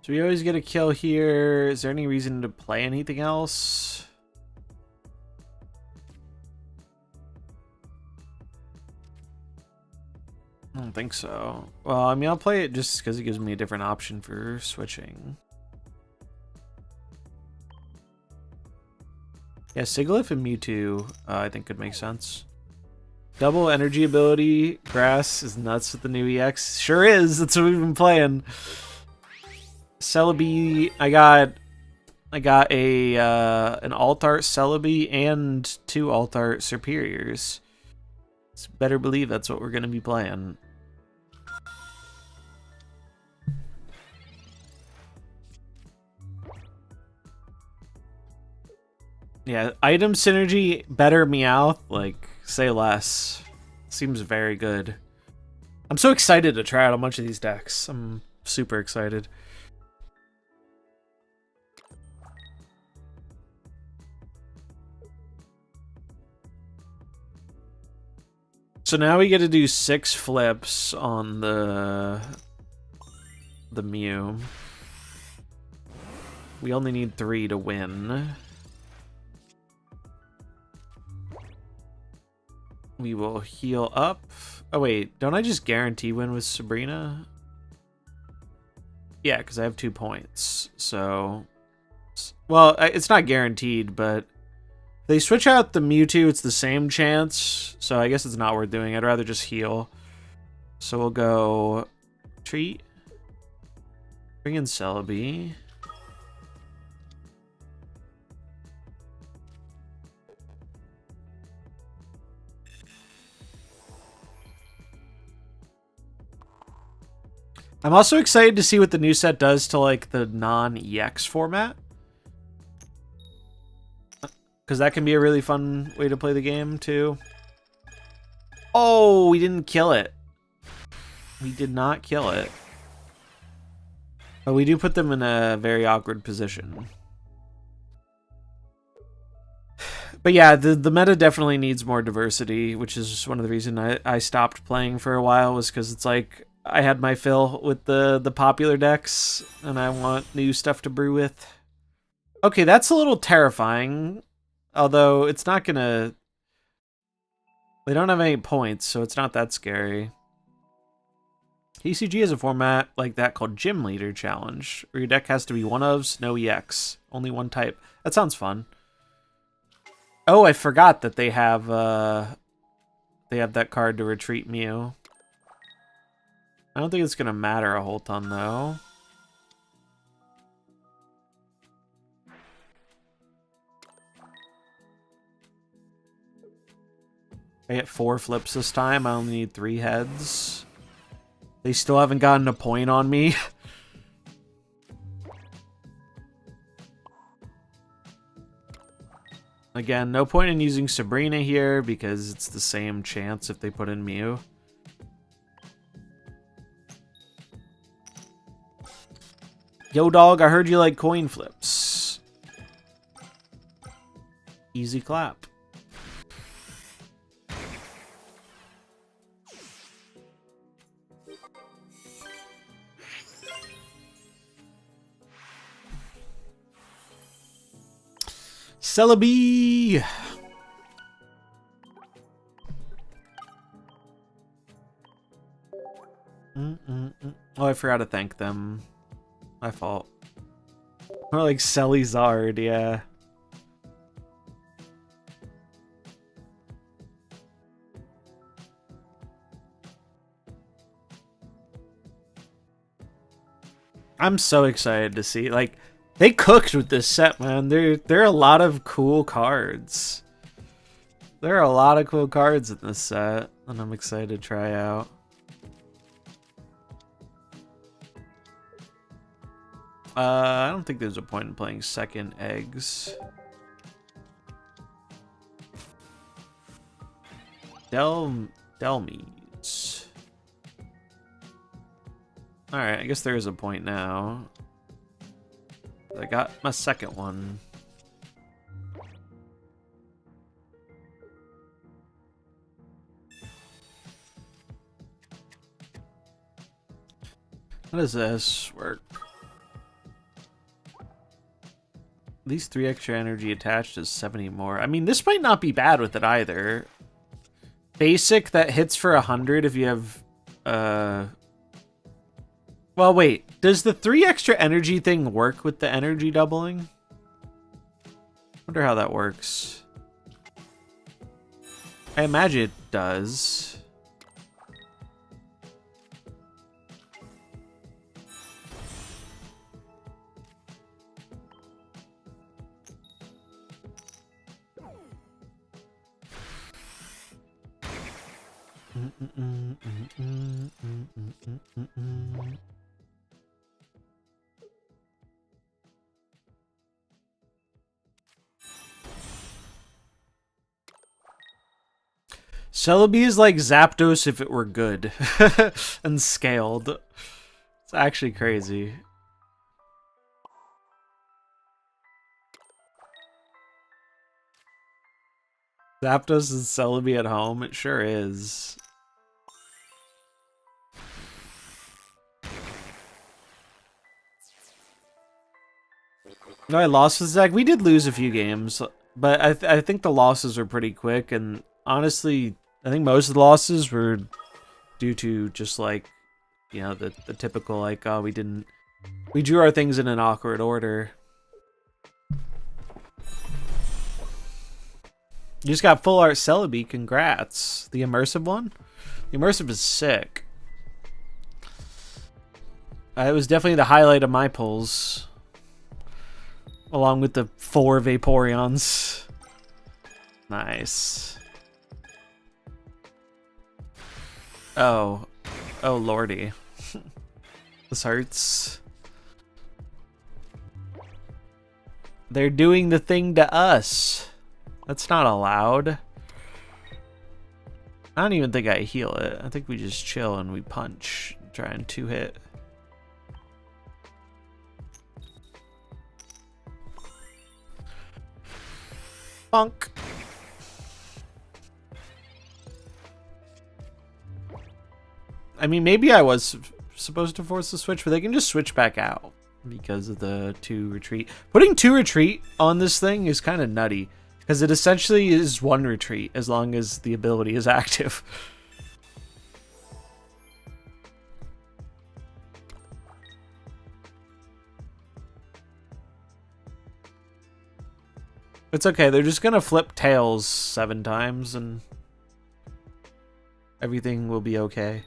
So we always get a kill here. Is there any reason to play anything else? I don't think so. Well, I mean, I'll play it just because it gives me a different option for switching. Yeah, Sigilyph and Mewtwo, I think could make sense. Double energy ability. Grass is nuts with the new EX. Sure is. That's what we've been playing. Celebi, I got a an alt art Celebi and 2 alt art Superiors. So better believe that's what we're gonna be playing. Yeah, item synergy, better Meowth, like, say less. Seems very good. I'm so excited to try out a bunch of these decks. I'm super excited. So now we get to do 6 flips on the Mew. We only need 3 to win. We will heal up. Oh wait, don't I just guarantee win with Sabrina? Yeah, because I have 2 points. So, well, it's not guaranteed, but if they switch out the Mewtwo, it's the same chance. So I guess it's not worth doing. I'd rather just heal. So we'll go Treat. Bring in Celebi. I'm also excited to see what the new set does to, like, the non-EX format. Because that can be a really fun way to play the game, too. Oh, we didn't kill it. We did not kill it. But we do put them in a very awkward position. But yeah, the meta definitely needs more diversity, which is one of the reasons I stopped playing for a while, was because it's like, I had my fill with the popular decks, and I want new stuff to brew with. Okay, that's a little terrifying. Although, it's not gonna... They don't have any points, so it's not that scary. ECG has a format like that called Gym Leader Challenge, where your deck has to be 1-ofs, no EX. Only 1 type. That sounds fun. Oh, I forgot that they have that card to retreat Mew. I don't think it's gonna matter a whole ton, though. I get 4 flips this time. I only need 3 heads. They still haven't gotten a point on me. Again, no point in using Sabrina here because it's the same chance if they put in Mew. Yo, dog, I heard you like coin flips. Easy clap. Celebi! Oh, I forgot to thank them. My fault. More like Celizard, yeah. I'm so excited to see, like, they cooked with this set, man. There are a lot of cool cards. There are a lot of cool cards in this set, and I'm excited to try out. I don't think there's a point in playing second eggs. Delmeads. Alright, I guess there is a point now. I got my second one. How does this work? least 3 extra energy attached is 70 more. I mean, this might not be bad with it either. Basic that hits for 100 if you have... Well, wait. Does the 3 extra energy thing work with the energy doubling? Wonder how that works. I imagine it does. Celebi is like Zapdos if it were good and scaled. It's actually crazy. Zapdos and Celebi at home? It sure is. No, I lost with Zach. We did lose a few games, but I think the losses were pretty quick, and honestly, I think most of the losses were due to just like, you know, the typical like, oh, we drew our things in an awkward order. You just got full art Celebi, congrats. The immersive one? The immersive is sick. It was definitely the highlight of my pulls. Along with the 4 Vaporeons. Nice. Oh. Oh, lordy. This hurts. They're doing the thing to us. That's not allowed. I don't even think I heal it. I think we just chill and we punch. Try and 2-hit. Bonk. I mean, maybe I was supposed to force the switch, but they can just switch back out because of the 2 retreat. Putting 2 retreat on this thing is kind of nutty because it essentially is 1 retreat as long as the ability is active. It's okay, they're just gonna flip tails 7 times and everything will be okay.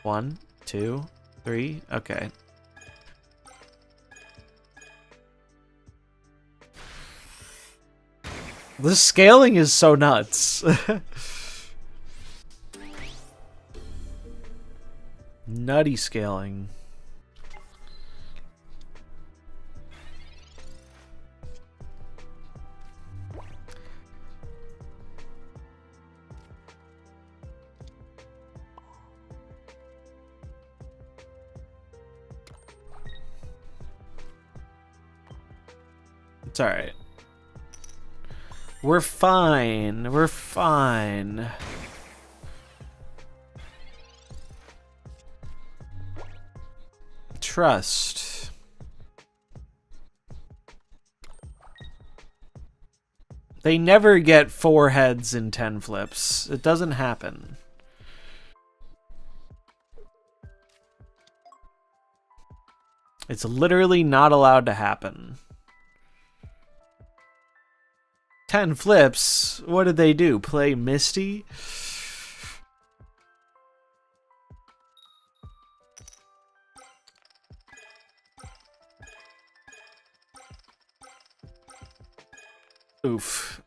1, 2, 3, okay. The scaling is so nuts. Nutty scaling. It's alright. We're fine. We're fine. Trust. They never get 4 heads in 10 flips. It doesn't happen. It's literally not allowed to happen. 10 flips? What did they do? Play Misty? Oof.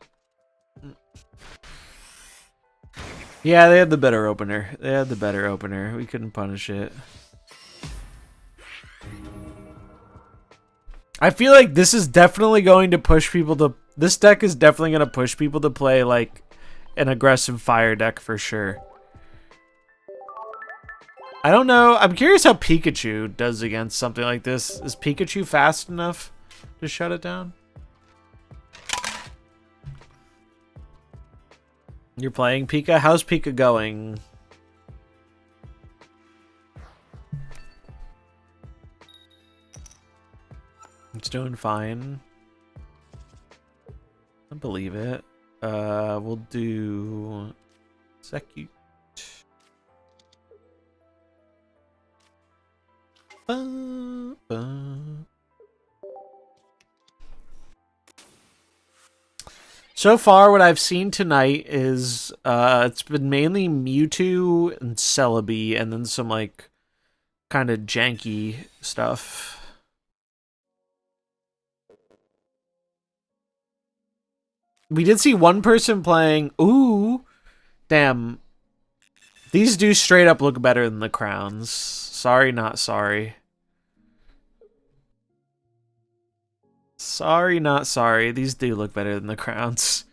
Yeah, they had the better opener. They had the better opener. We couldn't punish it. I feel like this is definitely going to push people to... This deck is definitely going to push people to play, like, an aggressive fire deck for sure. I don't know. I'm curious how Pikachu does against something like this. Is Pikachu fast enough to shut it down? You're playing Pika? How's Pika going? It's doing fine. I believe it. We'll do execute. So far, what I've seen tonight is it's been mainly Mewtwo and Celebi, and then some like kind of janky stuff. We did see one person playing. Ooh, damn. These do straight up look better than the crowns. Sorry, not sorry. Sorry, not sorry. These do look better than the crowns.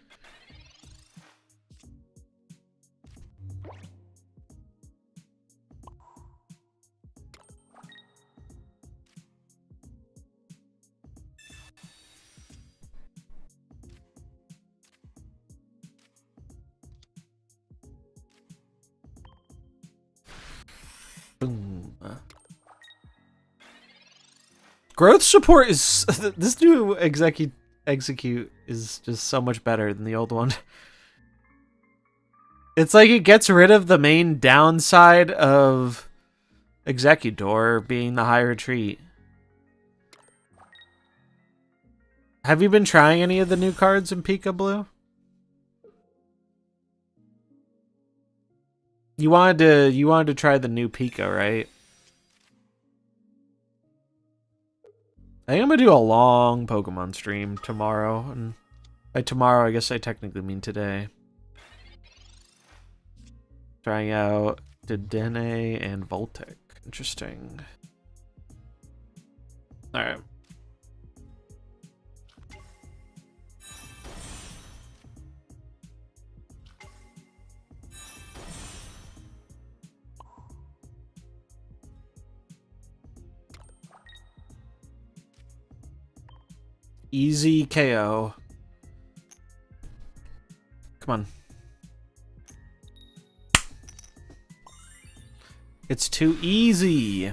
Boom. Growth support is this new execute is just so much better than the old one. It's like it gets rid of the main downside of Executor being the high retreat. Have you been trying any of the new cards in Pika Blue? You wanted to try the new Pika, right? I think I'm gonna do a long Pokemon stream tomorrow, and by tomorrow I guess I technically mean today. Trying out Dedenne and Voltic. Interesting. Alright. Easy KO. Come on. It's too easy.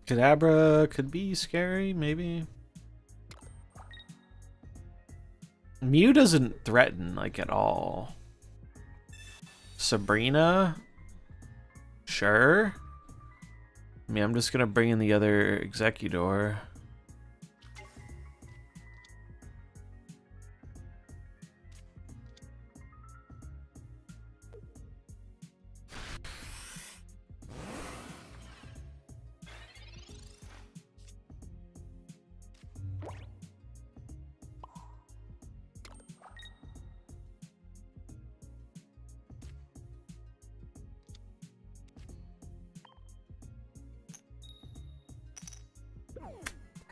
Kadabra could be scary, maybe. Mew doesn't threaten, like, at all. Sabrina? Sure. I mean, I'm just gonna bring in the other Executor.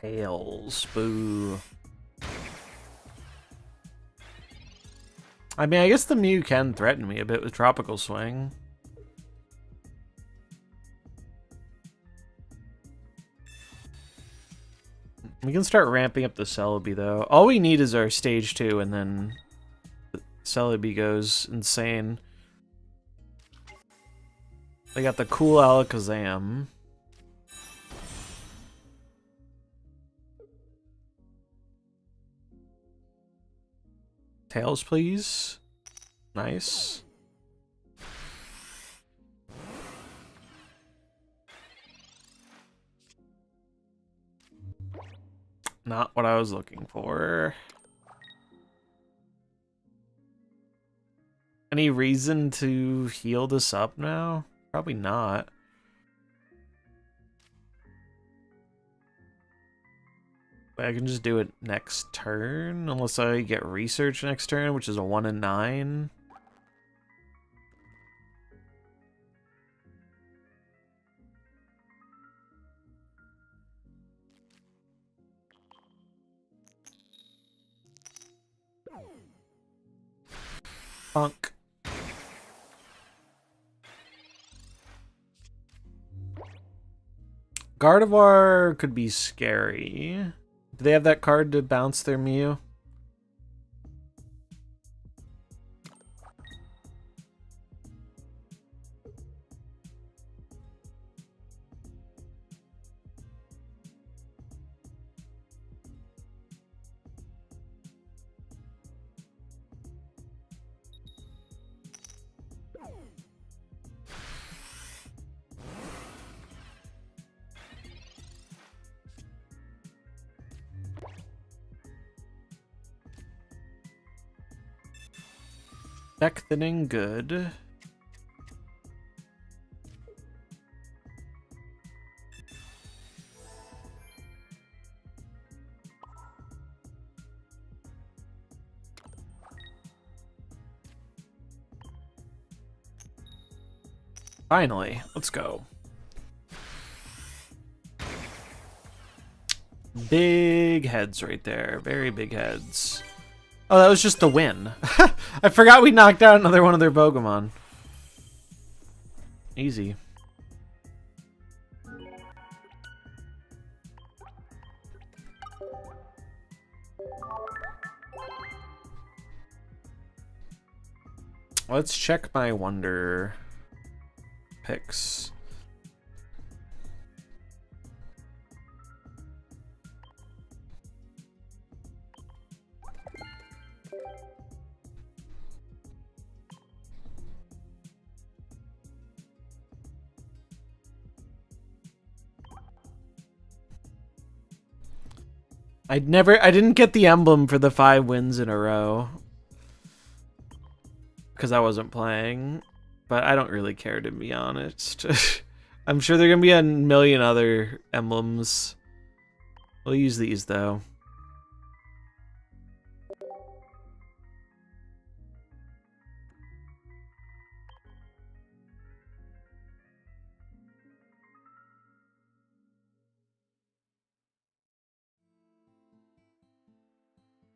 Tails, boo. I mean, I guess the Mew can threaten me a bit with Tropical Swing. We can start ramping up the Celebi, though. All we need is our stage 2, and then Celebi goes insane. They got the cool Alakazam. Tails, please. Nice. Not what I was looking for. Any reason to heal this up now? Probably not. I can just do it next turn, unless I get research next turn, which is a 1 in 9. Bonk. Gardevoir could be scary. Do they have that card to bounce their Mew? Deck thinning, good. Finally, let's go. Big heads right there. Very big heads. Oh, that was just the win. I forgot we knocked out another one of their Pokemon. Easy. Let's check my Wonder picks. I didn't get the emblem for the 5 wins in a row. Because I wasn't playing. But I don't really care, to be honest. I'm sure there are going to be a million other emblems. We'll use these, though.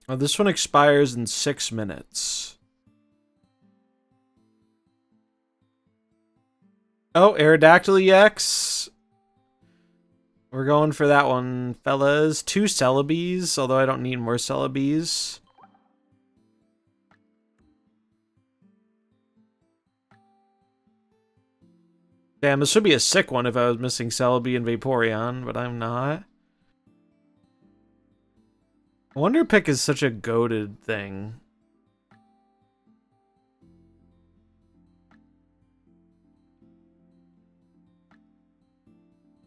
Oh, this one expires in 6 minutes. Oh, Aerodactyl EX. We're going for that one, fellas. 2 Celebes, although I don't need more Celebes. Damn, this would be a sick one if I was missing Celebi and Vaporeon, but I'm not. Wonder Pick is such a goated thing.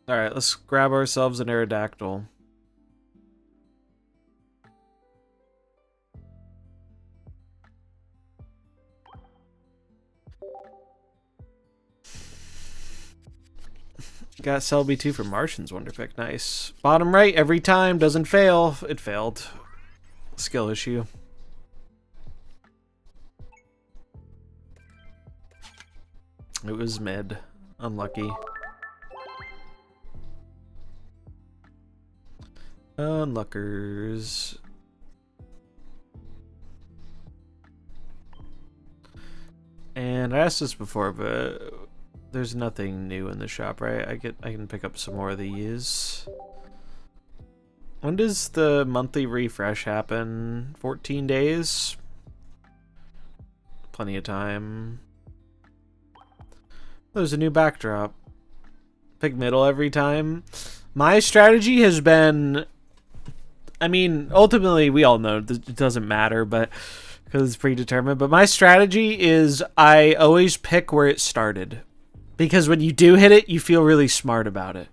Alright, let's grab ourselves an Aerodactyl. Got Celebi 2 for Martian's Wonder Pick. Nice. Bottom right every time. Doesn't fail. It failed. Skill issue. It was mid. Unlucky. Unluckers. And I asked this before, but there's nothing new in the shop, right? I can pick up some more of these. When does the monthly refresh happen? 14 days? Plenty of time. There's a new backdrop. Pick middle every time. My strategy has been... I mean, ultimately, we all know it doesn't matter, but because it's predetermined. But my strategy is I always pick where it started. Because when you do hit it, you feel really smart about it.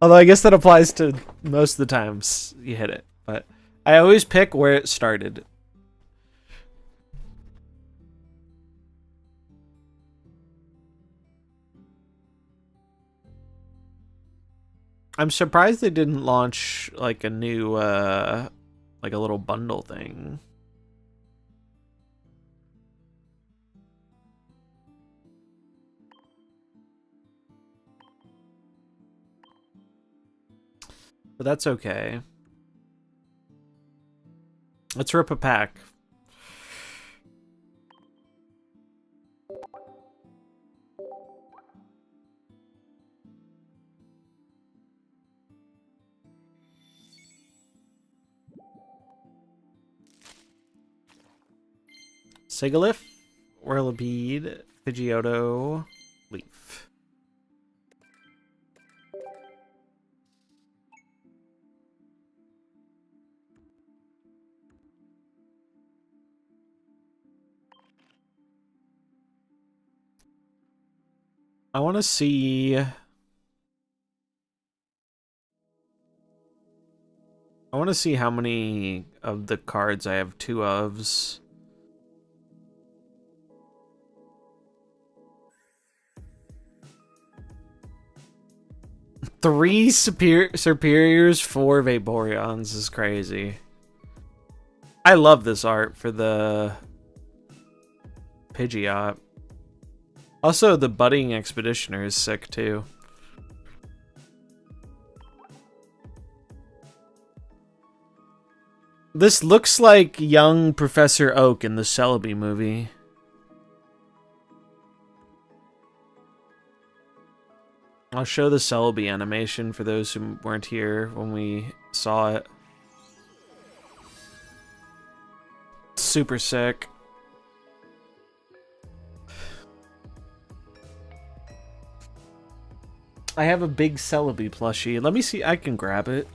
Although I guess that applies to most of the times you hit it. But I always pick where it started. I'm surprised they didn't launch like a new, like a little bundle thing. But that's okay. Let's rip a pack. Sigalith, Whirlipede, Pidgeotto, Leaf. I want to see... I want to see how many of the cards I have 2 ofs. Three superiors, 4 Vaporeons is crazy. I love this art for the Pidgeot. Also, the Budding Expeditioner is sick too. This looks like young Professor Oak in the Celebi movie. I'll show the Celebi animation for those who weren't here when we saw it. Super sick. I have a big Celebi plushie. Let me see. I can grab it.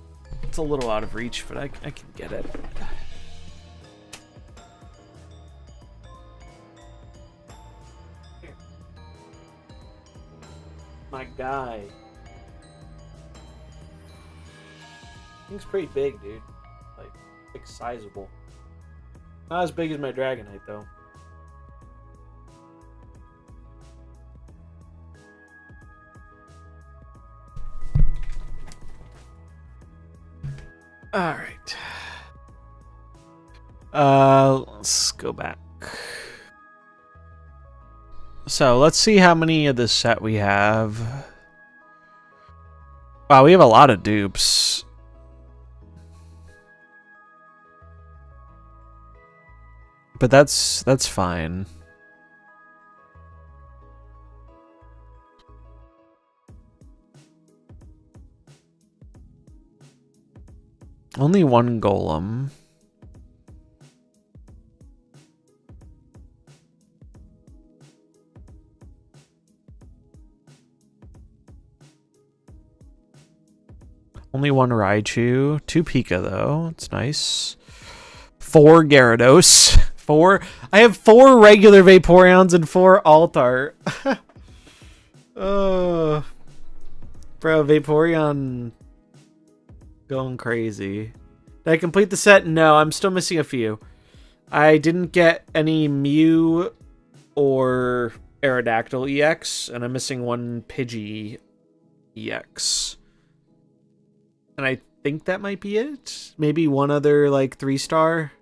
It's a little out of reach, but I can get it. Here. My guy. Thing's pretty big, dude. Like sizable. Not as big as my Dragonite, though. All right. Let's go back. So let's see how many of this set we have. Wow, we have a lot of dupes. But that's fine. Only one golem. Only one Raichu. 2 Pika, though. It's nice. 4 Gyarados. 4. I have 4 regular Vaporeons and 4 Altart. Oh. Bro, Vaporeon... going crazy. Did I complete the set? No, I'm still missing a few. I didn't get any Mew or Aerodactyl EX, and I'm missing 1 Pidgey EX. And I think that might be it. Maybe one other, like, 3-star.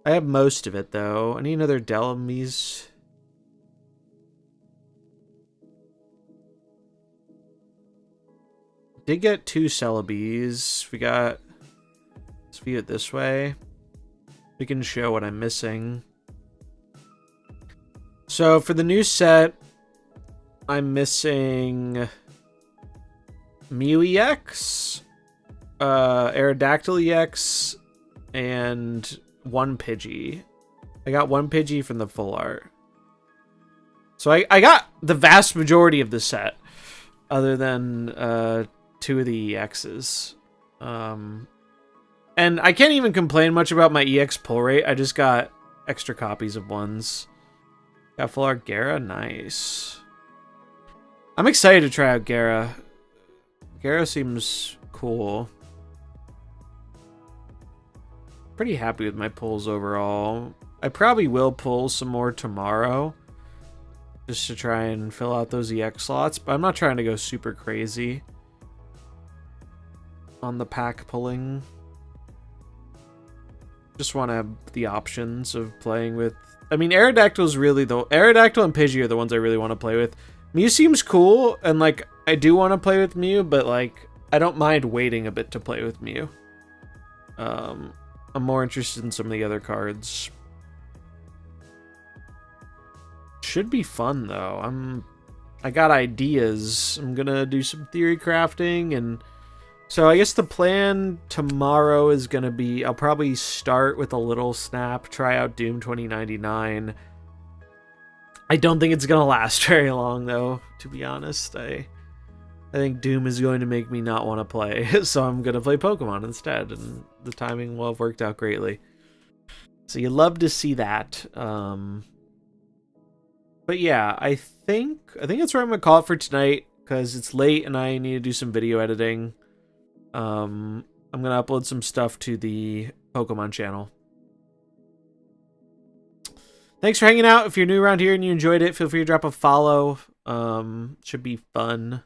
I have most of it, though. I need another Delamise. Did get 2 Celebes. We got... Let's view it this way. We can show what I'm missing. So, for the new set, I'm missing... Mew EX, Aerodactyl EX, and 1 Pidgey. I got 1 Pidgey from the full art. So I got the vast majority of the set, other than 2 of the EXs. And I can't even complain much about my EX pull rate. I just got extra copies of ones. Got full art Gara, nice. I'm excited to try out Gara. Gara seems cool. Pretty happy with my pulls overall. I probably will pull some more tomorrow, just to try and fill out those EX slots, but I'm not trying to go super crazy on the pack pulling. Just want to have the options of playing with... I mean, Aerodactyl's really the... Aerodactyl and Pidgey are the ones I really want to play with. Mew seems cool, and, like, I do want to play with Mew, but, like, I don't mind waiting a bit to play with Mew. I'm more interested in some of the other cards. Should be fun, though. I got ideas. I'm gonna do some theory crafting and So I guess the plan tomorrow is going to be, I'll probably start with a little snap, try out Doom 2099. I don't think it's going to last very long, though, to be honest. I think Doom is going to make me not want to play, so I'm going to play Pokemon instead, and the timing will have worked out greatly. So you love to see that. But yeah, I think that's where I'm going to call it for tonight, because it's late and I need to do some video editing. I'm going to upload some stuff to the Pokemon channel. Thanks for hanging out. If you're new around here and you enjoyed it, feel free to drop a follow. Should be fun.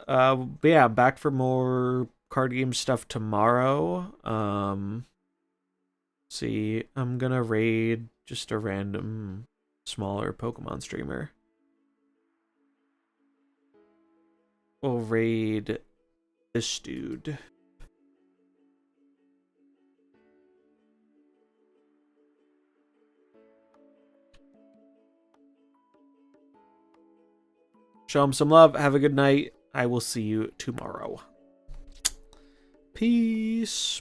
But yeah, back for more card game stuff tomorrow. See, I'm gonna raid just a random smaller Pokemon streamer. We'll raid this dude. Show him some love. Have a good night. I will see you tomorrow. Peace.